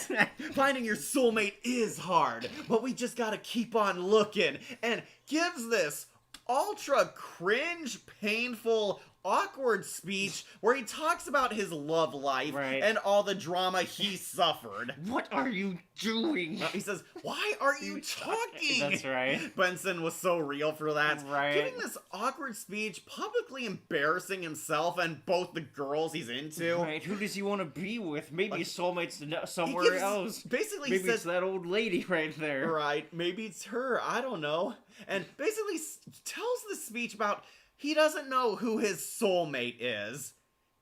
Finding your soulmate is hard, but we just gotta keep on looking. And gives this ultra cringe, painful, awkward speech where he talks about his love life Right. and all the drama he suffered. What are you doing? He says, "Why are you talking?" That's right. Benson was so real for that. Right. Giving this awkward speech, publicly embarrassing himself and both the girls he's into. Right, who does he want to be with? Maybe his soulmate's He somewhere gives- else. Basically Maybe says, it's that old lady right there. right, maybe it's her, I don't know. And basically tells the speech about he doesn't know who his soulmate is.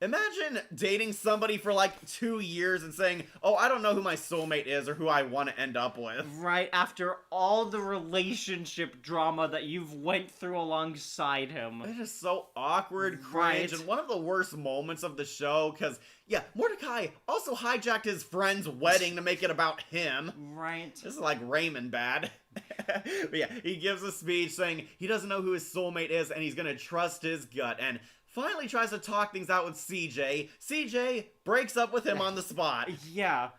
Imagine dating somebody for like 2 years and saying, "Oh, I don't know who my soulmate is or who I want to end up with." Right after all the relationship drama that you've went through alongside him. It is so awkward, Right. cringe, and one of the worst moments of the show, because, yeah, Mordecai also hijacked his friend's wedding to make it about him. Right. This is like Raymond bad. But yeah, he gives a speech saying he doesn't know who his soulmate is and he's gonna trust his gut, and finally tries to talk things out with CJ. CJ breaks up with him on the spot. Yeah.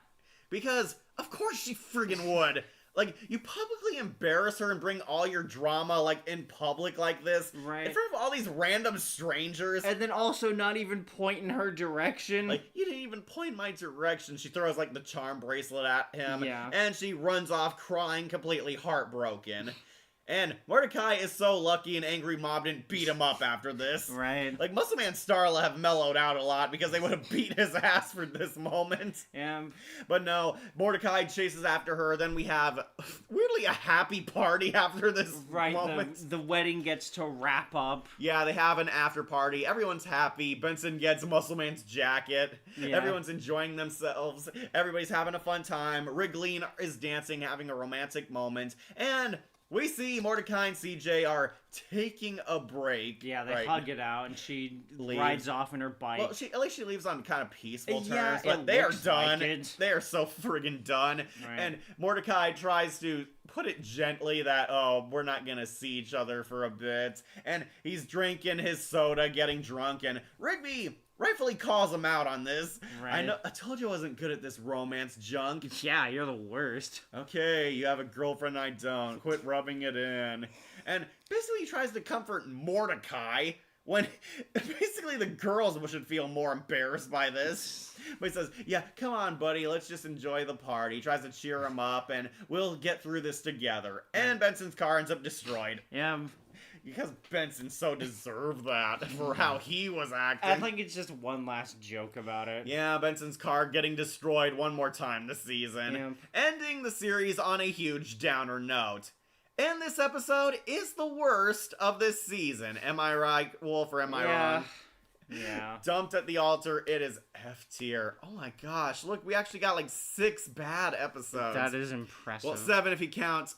Because, of course she friggin' would. Like, you publicly embarrass her and bring all your drama, like, in public like this. Right. In front of all these random strangers. And then also not even point in her direction. Like, you didn't even point my direction. She throws, like, the charm bracelet at him. Yeah. And she runs off crying, completely heartbroken. And Mordecai is so lucky an angry mob didn't beat him up after this. Right. Like, Muscle Man and Starla have mellowed out a lot because they would have beat his ass for this moment. Yeah. But no, Mordecai chases after her. Then we have, weirdly, a happy party after this Right. moment. The wedding gets to wrap up. Yeah, they have an after party. Everyone's happy. Benson gets Muscle Man's jacket. Yeah. Everyone's enjoying themselves. Everybody's having a fun time. Wriggling is dancing, having a romantic moment. And we see Mordecai and CJ are taking a break. Yeah, they right? hug it out, and she Leaves. rides off in her bike. Well, at least she leaves on kind of peaceful terms, Yeah, but it they are looks done. like it. They are so friggin' done. Right. And Mordecai tries to put it gently that, oh, we're not gonna see each other for a bit. And he's drinking his soda, getting drunk, and Rigby rightfully calls him out on this. Right. I told you I wasn't good at this romance junk. Yeah, you're the worst. Okay, you have a girlfriend, I don't. Quit rubbing it in. And basically he tries to comfort Mordecai when basically the girls should feel more embarrassed by this. But he says, yeah, come on, buddy, let's just enjoy the party. He tries to cheer him up, and we'll get through this together. And Benson's car ends up destroyed. Yeah. Because Benson so deserved that for how he was acting. I think it's just one last joke about it. Yeah, Benson's car getting destroyed one more time this season. Yeah. Ending the series on a huge downer note. And this episode is the worst of this season. Am I right, Wolf, or am I wrong? Yeah. Dumped at the altar, it is F tier. Oh my gosh, look, we actually got like 6 bad episodes. That is impressive. Well, 7 if you count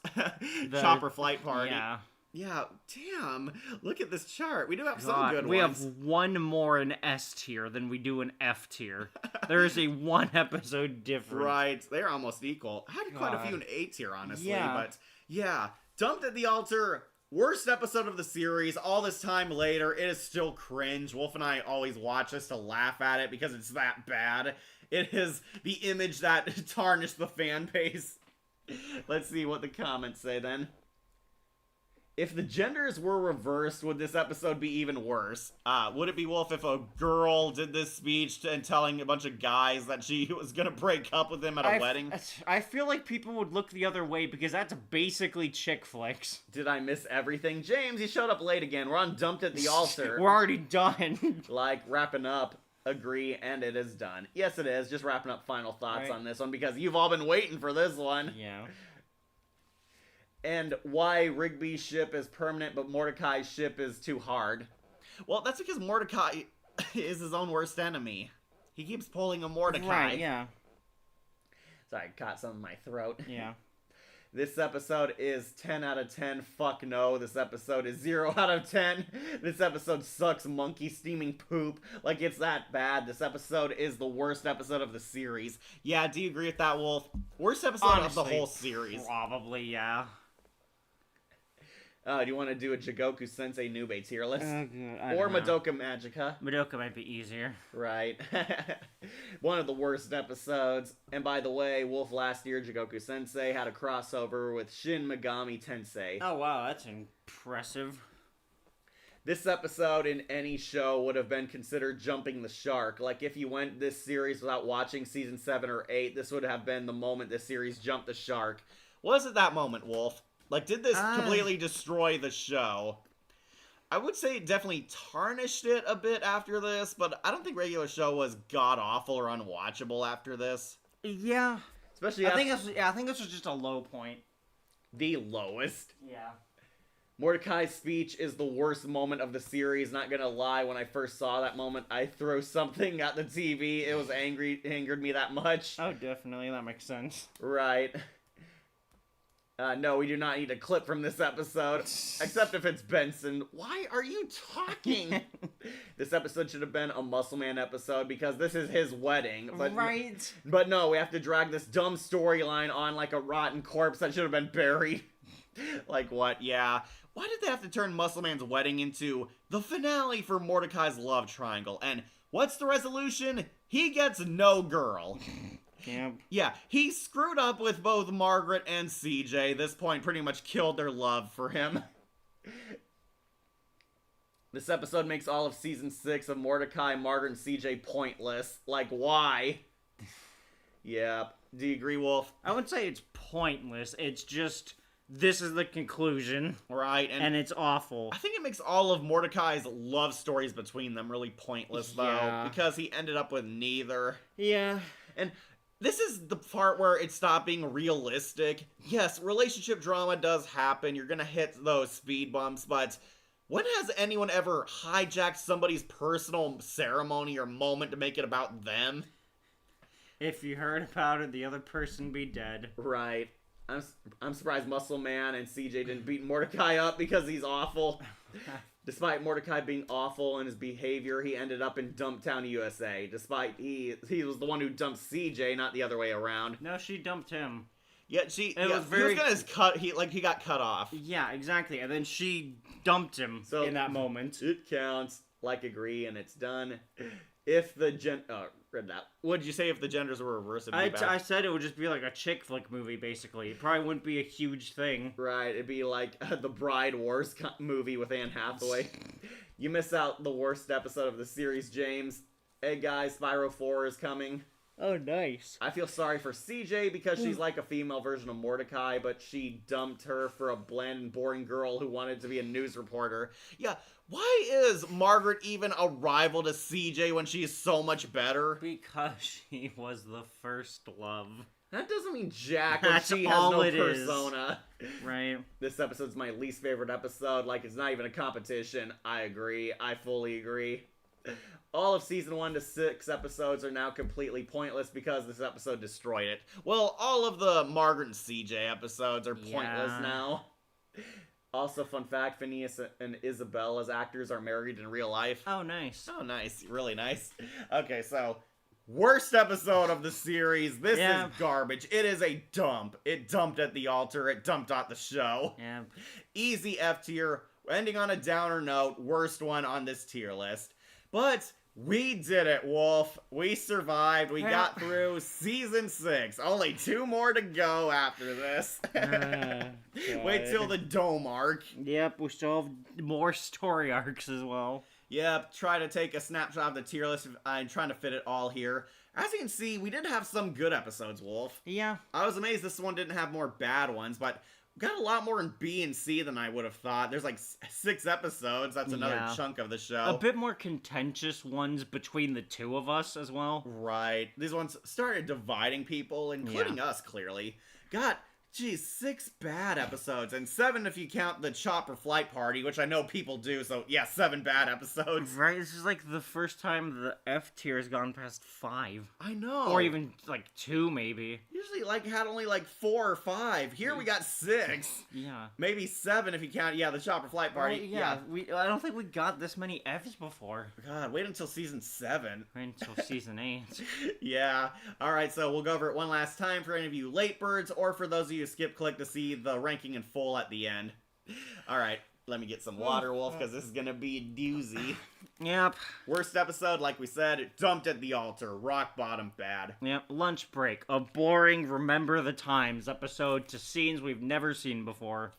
Chopper Flight Party. Yeah. Yeah, damn. Look at this chart. We do have some good we ones. have one more in S tier than we do in F tier. There is a 1 episode difference. Right, they're almost equal. I had quite a few in A tier, honestly, Yeah. but yeah. Dumped at the altar, worst episode of the series. All this time later, it is still cringe. Wolf and I always watch this to laugh at it because it's that bad. It is the image that tarnished the fan base. Let's see what the comments say then. If the genders were reversed, would this episode be even worse? Would it be, Wolf, if a girl did this speech and telling a bunch of guys that she was gonna break up with him at a wedding? I feel like people would look the other way because that's basically chick flicks. Did I miss everything? James, you showed up late again. We're on Dumped at the Altar. We're already done. Like, wrapping up. Agree, and it is done. Yes, it is. Just wrapping up final thoughts Right. on this one because you've all been waiting for this one. Yeah. And why Rigby's ship is permanent, but Mordecai's ship is too hard. Well, that's because Mordecai is his own worst enemy. He keeps pulling a Mordecai. Right, yeah. Sorry, I caught some in my throat. Yeah. This episode is 10 out of 10. Fuck no. This episode is 0 out of 10. This episode sucks monkey steaming poop. Like, it's that bad. This episode is the worst episode of the series. Yeah, do you agree with that, Wolf? Worst episode of the Honestly, whole series. Probably, yeah. Do you want to do a Jigoku Sensei Nube tier list? I Or don't know. Madoka Magica? Madoka might be easier. Right. One of the worst episodes. And by the way, Wolf last year, Jigoku Sensei, had a crossover with Shin Megami Tensei. Oh, wow, that's impressive. This episode in any show would have been considered jumping the shark. Like, if you went this series without watching season 7 or 8, this would have been the moment this series jumped the shark. Was it that moment, Wolf? Like, did this completely destroy the show? I would say it definitely tarnished it a bit after this, but I don't think regular show was god-awful or unwatchable after this. Yeah. Especially I think this was just a low point. the lowest. Yeah. Mordecai's speech is the worst moment of the series. Not gonna lie, when I first saw that moment, I threw something at the TV. It was angered me that much. Oh, definitely. That makes sense. Right. No, we do not need a clip from this episode. Except if it's Benson. Why are you talking? This episode should have been a Muscle Man episode because this is his wedding. But, Right. But no, we have to drag this dumb storyline on like a rotten corpse that should have been buried. Like what? Yeah. Why did they have to turn Muscle Man's wedding into the finale for Mordecai's love triangle? And what's the resolution? He gets no girl. Yeah. Yeah, he screwed up with both Margaret and CJ. This point pretty much killed their love for him. This episode makes all of season 6 of Mordecai, Margaret, and CJ pointless. Like, why? Yeah. Do you agree, Wolf? I wouldn't say it's pointless. It's just, this is the conclusion. Right, And it's awful. I think it makes all of Mordecai's love stories between them really pointless, though, Yeah. because he ended up with neither. Yeah. And this is the part where it stopped being realistic. Yes, relationship drama does happen. You're gonna hit those speed bumps, but when has anyone ever hijacked somebody's personal ceremony or moment to make it about them? If you heard about it, the other person be dead. Right. I'm surprised Muscle Man and CJ didn't beat Mordecai up because he's awful. Despite Mordecai being awful in his behavior, he ended up in Dumptown, USA. Despite he was the one who dumped CJ, not the other way around. No, she dumped him. Yet He got cut off. Yeah, exactly. And then she dumped him So- in that moment. It counts. Like, agree, and it's done. If the read that. What'd you say if the genders were reversed? It'd be bad? I said it would just be like a chick flick movie, basically. It probably wouldn't be a huge thing. Right, it'd be like the Bride Wars movie with Anne Hathaway. You miss out the worst episode of the series, James. Hey guys, Spyro 4 is coming. Oh, nice. I feel sorry for CJ because she's like a female version of Mordecai, but she dumped her for a bland and boring girl who wanted to be a news reporter. Yeah, why is Margaret even a rival to CJ when she is so much better? Because she was the first love. That doesn't mean jack when That's she has all no it is. persona. Right. This episode's my least favorite episode. Like, it's not even a competition. I agree. I fully agree. All of season 1 to 6 episodes are now completely pointless because this episode destroyed it. Well, all of the Margaret and CJ episodes are pointless now. Also, fun fact, Phineas and Isabel as actors are married in real life. Oh, nice. Oh, nice. Really nice. Okay, so, worst episode of the series. This is garbage. It is a dump. It dumped at the altar. It dumped out the show. Yeah. Easy F tier. Ending on a downer note. Worst one on this tier list. But we did it, Wolf. We survived. We got through season 6. Only 2 more to go after this. Wait till the dome arc. Yep, we still have more story arcs as well. Yep, try to take a snapshot of the tier list. I'm trying to fit it all here. As you can see, we did have some good episodes, Wolf. Yeah. I was amazed this one didn't have more bad ones, but got a lot more in B and C than I would have thought. There's like 6 episodes. That's another chunk of the show. A bit more contentious ones between the two of us as well. Right. These ones started dividing people, including us, clearly. God, geez, 6 bad episodes, and 7 if you count the Chopper Flight Party, which I know people do, so yeah, 7 bad episodes. Right, this is like the first time the F tier has gone past 5. I know. Or even like 2, maybe. Usually had only like 4 or 5. Here we got 6. Yeah. Maybe 7 if you count, the Chopper Flight Party. Well, I don't think we got this many Fs before. God, wait until season 7. Wait until season 8. Yeah. Alright, so we'll go over it one last time for any of you late birds, or for those of you who skip click to see the ranking in full at the end. Alright, let me get some water, Wolf, because this is gonna be a doozy. Yep. Worst episode, like we said, it dumped at the altar. Rock bottom bad. Yep. Lunch break. A boring Remember the Times episode to scenes we've never seen before.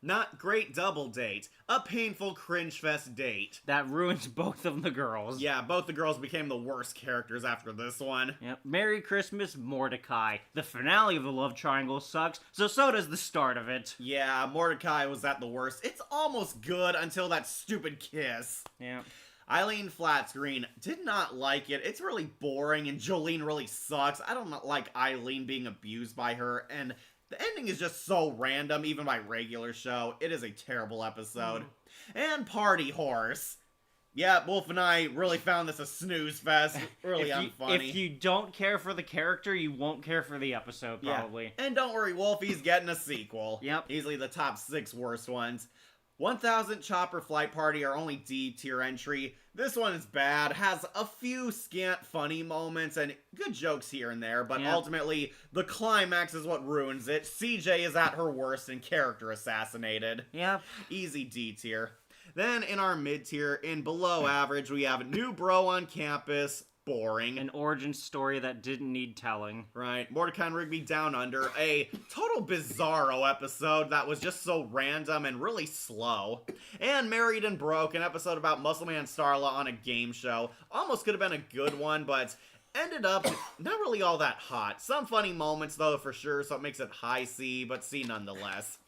Not great double date. A painful cringe fest date. That ruins both of the girls. Yeah, both the girls became the worst characters after this one. Yep. Merry Christmas, Mordecai. The finale of the love triangle sucks, so does the start of it. Yeah, Mordecai was at the worst. It's almost good until that stupid kiss. Yeah. Eileen Flatscreen did not like it. It's really boring, and Jolene really sucks. I don't like Eileen being abused by her, and the ending is just so random, even by regular show. It is a terrible episode. And Party Horse. Yeah, Wolf and I really found this a snooze fest. Really unfunny. If you don't care for the character, you won't care for the episode, probably. Yeah. And don't worry, Wolf, he's getting a sequel. Yep. Easily the top 6 worst ones. 1000 Chopper Flight Party, our only D tier entry. This one is bad, has a few scant funny moments and good jokes here and there, but ultimately, the climax is what ruins it. CJ is at her worst and character assassinated. Yep. Easy D tier. Then in our mid tier, in below average, we have New Bro on Campus. Boring. An origin story that didn't need telling. Right. Mordecai and Rigby Down Under. A total bizarro episode that was just so random and really slow. And Married and Broke, an episode about Muscleman Starla on a game show. Almost could have been a good one, but ended up not really all that hot. Some funny moments, though, for sure, so it makes it high C, but C nonetheless.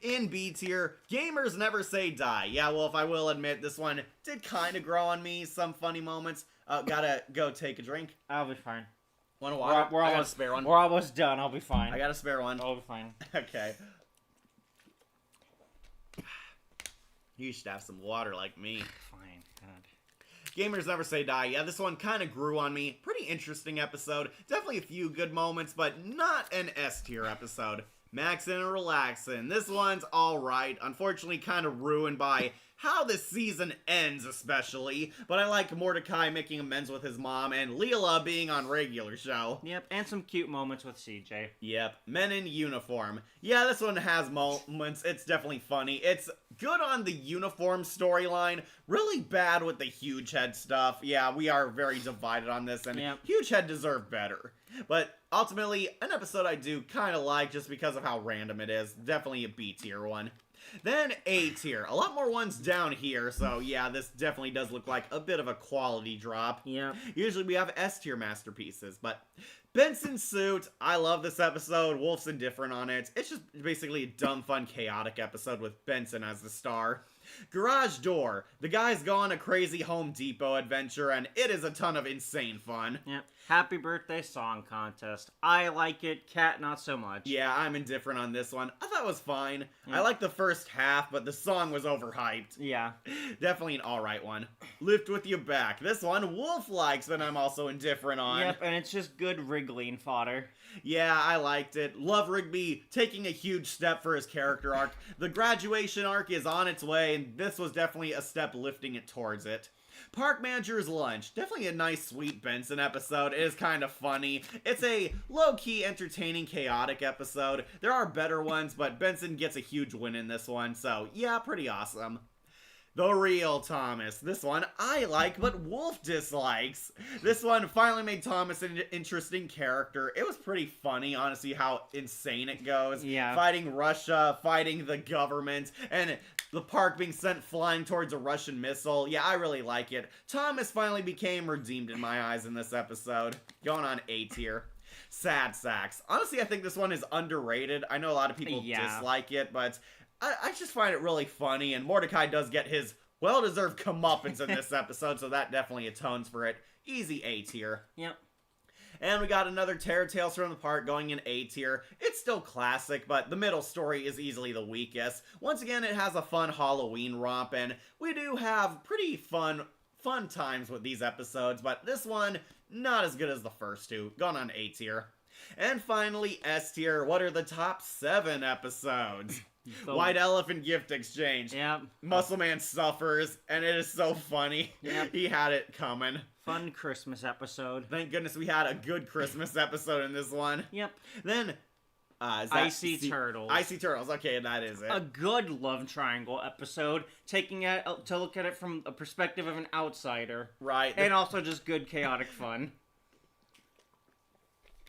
In B tier, Gamers Never Say Die. Yeah, well, if I will admit, this one did kind of grow on me. Some funny moments. Gotta go take a drink. I'll be fine. Want a water? We're I got almost a spare one. We're almost done. I'll be fine. I got a spare one. I'll be fine. Okay. You should have some water like me. Fine. God. Gamers Never Say Die. Yeah, this one kind of grew on me. Pretty interesting episode. Definitely a few good moments, but not an S tier episode. Maxin' and relaxin'. This one's alright. Unfortunately, kind of ruined by how this season ends, especially. But I like Mordecai making amends with his mom and Leela being on regular show. Yep, and some cute moments with CJ. Yep, Men in Uniform. Yeah, this one has moments. It's definitely funny. It's good on the uniform storyline. Really bad with the Huge Head stuff. Yeah, we are very divided on this, and Huge Head deserved better. But ultimately, an episode I do kind of like just because of how random it is. Definitely a B tier one. Then A tier. A lot more ones down here, so yeah, this definitely does look like a bit of a quality drop. Yeah. Usually we have S tier masterpieces, but Benson's Suit, I love this episode. Wolf's indifferent on it. It's just basically a dumb, fun, chaotic episode with Benson as the star. Garage Door. The guys go on a crazy Home Depot adventure, and it is a ton of insane fun. Yep. Happy birthday song contest. I like it. Cat, not so much. Yeah, I'm indifferent on this one. I thought it was fine. Yeah. I liked the first half, but the song was overhyped. Yeah. Definitely an alright one. Lift With You Back. This one Wolf likes, but I'm also indifferent on. Yep, and it's just good wriggling fodder. Yeah, I liked it. Love Rigby taking a huge step for his character arc. The graduation arc is on its way, and this was definitely a step lifting it towards it. Park Manager's Lunch. Definitely a nice, sweet Benson episode. It is kind of funny. It's a low-key, entertaining, chaotic episode. There are better ones, but Benson gets a huge win in this one, so yeah, pretty awesome. The Real Thomas. This one I like, but Wolf dislikes. This one finally made Thomas an interesting character. It was pretty funny, honestly, how insane it goes. Yeah. Fighting Russia, fighting the government, and the park being sent flying towards a Russian missile. Yeah, I really like it. Thomas finally became redeemed in my eyes in this episode. Going on A tier. Sad Sacks. Honestly, I think this one is underrated. I know a lot of people dislike it, but I just find it really funny, and Mordecai does get his well-deserved comeuppance in this episode, so that definitely atones for it. Easy A tier. Yep. And we got another Terror Tales from the Park going in A tier. It's still classic, but the middle story is easily the weakest. Once again, it has a fun Halloween romp, and we do have pretty fun times with these episodes, but this one, not as good as the first two. Going on A tier. And finally, S tier. What are the top 7 episodes? White Elephant Gift Exchange. Yep. Muscle Man suffers, and it is so funny. Yep. He had it coming. Fun Christmas episode. Thank goodness we had a good Christmas episode in this one. Yep. Then, is that Icy Turtles. Icy Turtles. Okay, that is it. A good love triangle episode, taking it to look at it from a perspective of an outsider. Right. And also just good chaotic fun.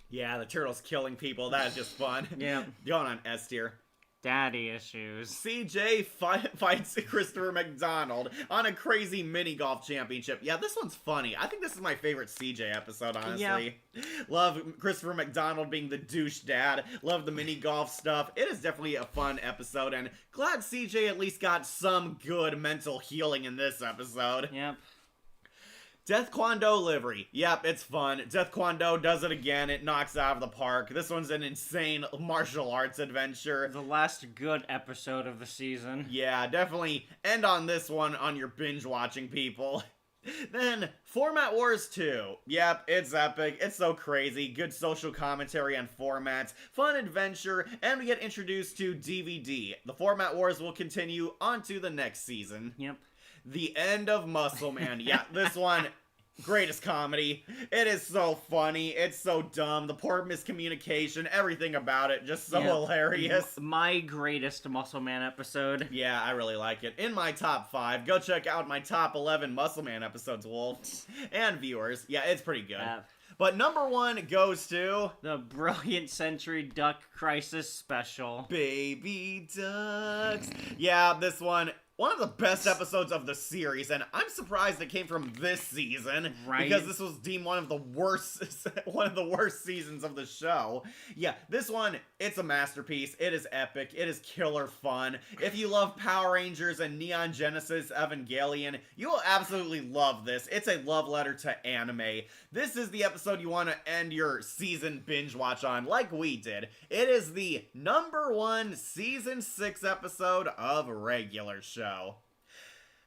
Yeah, the turtles killing people. That is just fun. Yeah. Going on S tier. Daddy issues. CJ fights Christopher McDonald on a crazy mini golf championship. Yeah, this one's funny. I think this is my favorite CJ episode, honestly. Yeah. Love Christopher McDonald being the douche dad. Love the mini golf stuff. It is definitely a fun episode, and glad CJ at least got some good mental healing in this episode. Yep. Death Kwon Do livery. Yep, it's fun. Death Kwon Do does it again. It knocks out of the park. This one's an insane martial arts adventure. The last good episode of the season. Yeah, definitely end on this one on your binge watching, people. Then, Format Wars 2. Yep, it's epic. It's so crazy. Good social commentary on formats, fun adventure, and we get introduced to DVD. The Format Wars will continue on to the next season. Yep. The End of Muscle Man. Yeah, this one, greatest comedy. It is so funny. It's so dumb. The poor miscommunication, everything about it, just so hilarious. My greatest Muscle Man episode. Yeah, I really like it. In my top 5, go check out my top 11 Muscle Man episodes, Wolf. And viewers. Yeah, it's pretty good. But number 1 goes to... The Brilliant Century Duck Crisis Special. Baby Ducks. Yeah, this one... One of the best episodes of the series, and I'm surprised it came from this season, right? Because this was deemed one of the worst seasons of the show. Yeah, this one, it's a masterpiece. It is epic. It is killer fun. If you love Power Rangers and Neon Genesis Evangelion, you will absolutely love this. It's a love letter to anime. This is the episode you want to end your season binge watch on, like we did. It is the number 1 season 6 episode of regular show.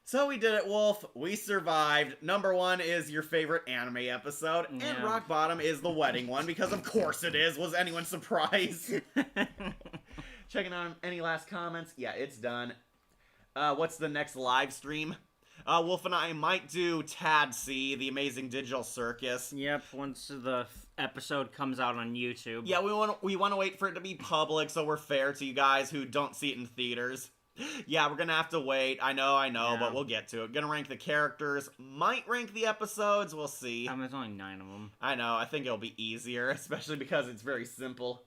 So we did it, Wolf. We survived. Number 1 is your favorite anime episode, and Rock Bottom is the wedding one, because of course it is. Was anyone surprised? Checking on any last comments? Yeah, it's done. What's the next live stream? Wolf and I might do Tad C, The Amazing Digital Circus. Yep, once the episode comes out on YouTube. Yeah, we want to wait for it to be public, so we're fair to you guys who don't see it in theaters. Yeah, we're gonna have to wait. I know, Yeah. but we'll get to it. Gonna rank the characters. Might rank the episodes. We'll see. There's only 9 of them. I know. I think it'll be easier, especially because it's very simple.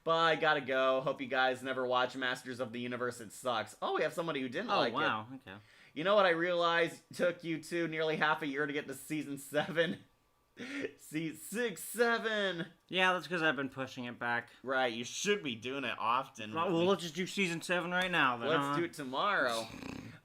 But I gotta go. Hope you guys never watch Masters of the Universe. It sucks. Oh, we have somebody who didn't like it. Oh, wow. Okay. You know what I realized took you two nearly half a year to get to season 7? Season 6, 7. Yeah, that's because I've been pushing it back. Right, you should be doing it often. Well, let's just do season 7 right now, then. Let's do it tomorrow.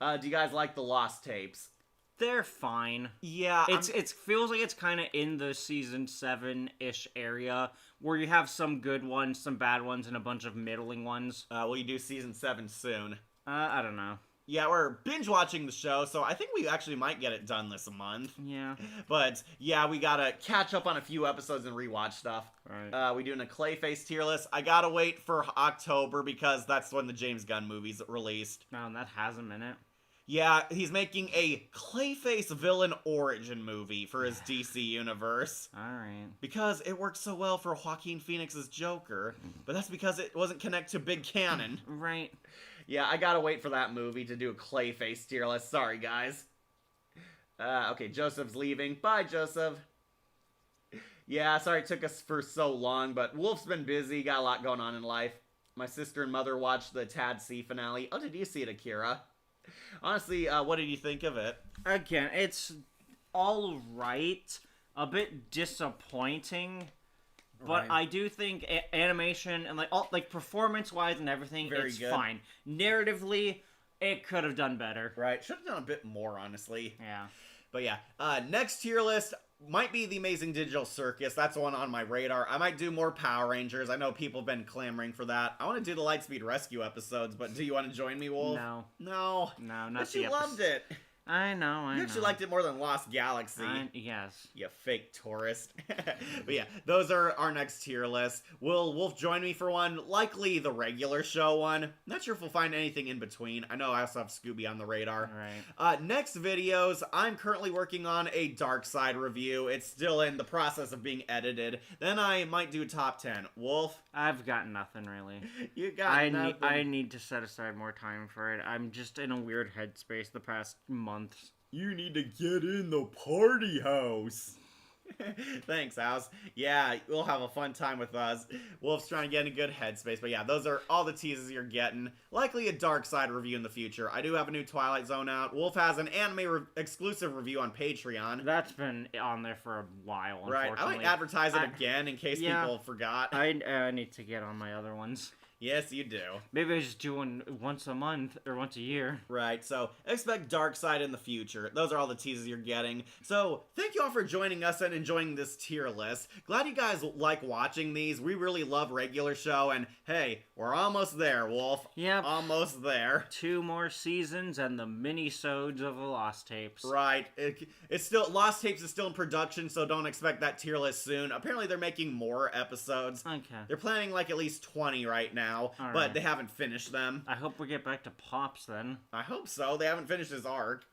Do you guys like the Lost Tapes? They're fine. Yeah, It feels like it's kind of in the season 7-ish area, where you have some good ones, some bad ones, and a bunch of middling ones. will you do season 7 soon? I don't know. Yeah, we're binge watching the show, so I think we actually might get it done this month. Yeah. But yeah, we gotta catch up on a few episodes and rewatch stuff. Right. We doing a Clayface tier list. I gotta wait for October because that's when the James Gunn movie's released. No, and that has a minute. Yeah, he's making a Clayface villain origin movie for his DC universe. Alright. Because it worked so well for Joaquin Phoenix's Joker, but that's because it wasn't connected to big canon. Right. Yeah, I gotta wait for that movie to do a Clayface tier list. Sorry, guys. Okay, Joseph's leaving. Bye, Joseph. Yeah, sorry it took us for so long, but Wolf's been busy, got a lot going on in life. My sister and mother watched the Tad C finale. Oh, did you see it, Akira? Honestly, what did you think of it? Again, it's all right. A bit disappointing. But Right. I do think animation and like performance-wise and everything, Very it's good. fine. Narratively, it could have done better. Right, should have done a bit more, honestly. Yeah. But yeah, next tier list might be the Amazing Digital Circus. That's one on my radar. I might do more Power Rangers. I know people have been clamoring for that. I want to do the Lightspeed Rescue episodes, but do you want to join me, Wolf? No. No. No, not But the you loved it. I know. You actually liked it more than Lost Galaxy. Yes. You fake tourist. But yeah, those are our next tier list. Will Wolf join me for one? Likely the regular show one. Not sure if we'll find anything in between. I know I also have Scooby on the radar. Right. Next videos, I'm currently working on a Dark Side review. It's still in the process of being edited. Then I might do top 10. Wolf, I've got nothing really. you got nothing. I need to set aside more time for it. I'm just in a weird headspace the past month. You need to get in the party house. Thanks, House. Yeah, we'll have a fun time with us. Wolf's trying to get in a good headspace. But yeah, those are all the teases you're getting. Likely a Dark Side review in the future. I do have a new Twilight Zone out. Wolf has an anime exclusive review on Patreon. That's been on there for a while, Right, I might advertise it again in case people forgot. I need to get on my other ones. Yes, you do. Maybe I just do one once a month or once a year. Right, so expect Dark Side in the future. Those are all the teases you're getting. So, thank you all for joining us and enjoying this tier list. Glad you guys like watching these. We really love regular show, and hey, we're almost there, Wolf. Yep. Almost there. 2 more seasons and the mini-sodes of the Lost Tapes. Right. It's still, Lost Tapes is still in production, so don't expect that tier list soon. Apparently they're making more episodes. Okay. They're planning like at least 20 right now, All but right. they haven't finished them. I hope we get back to Pops then. I hope so. They haven't finished his arc.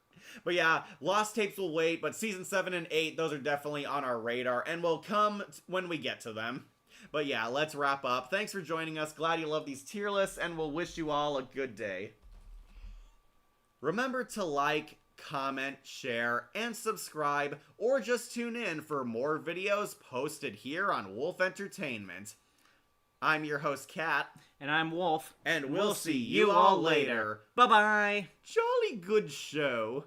But yeah, Lost Tapes will wait, but season 7 and 8, those are definitely on our radar, and will come when we get to them. But yeah, let's wrap up. Thanks for joining us. Glad you love these tier lists, and we'll wish you all a good day. Remember to like, comment, share, and subscribe, or just tune in for more videos posted here on Wolf Entertainment. I'm your host, Kat. And I'm Wolf. And we'll see you all later. Bye-bye. Jolly good show.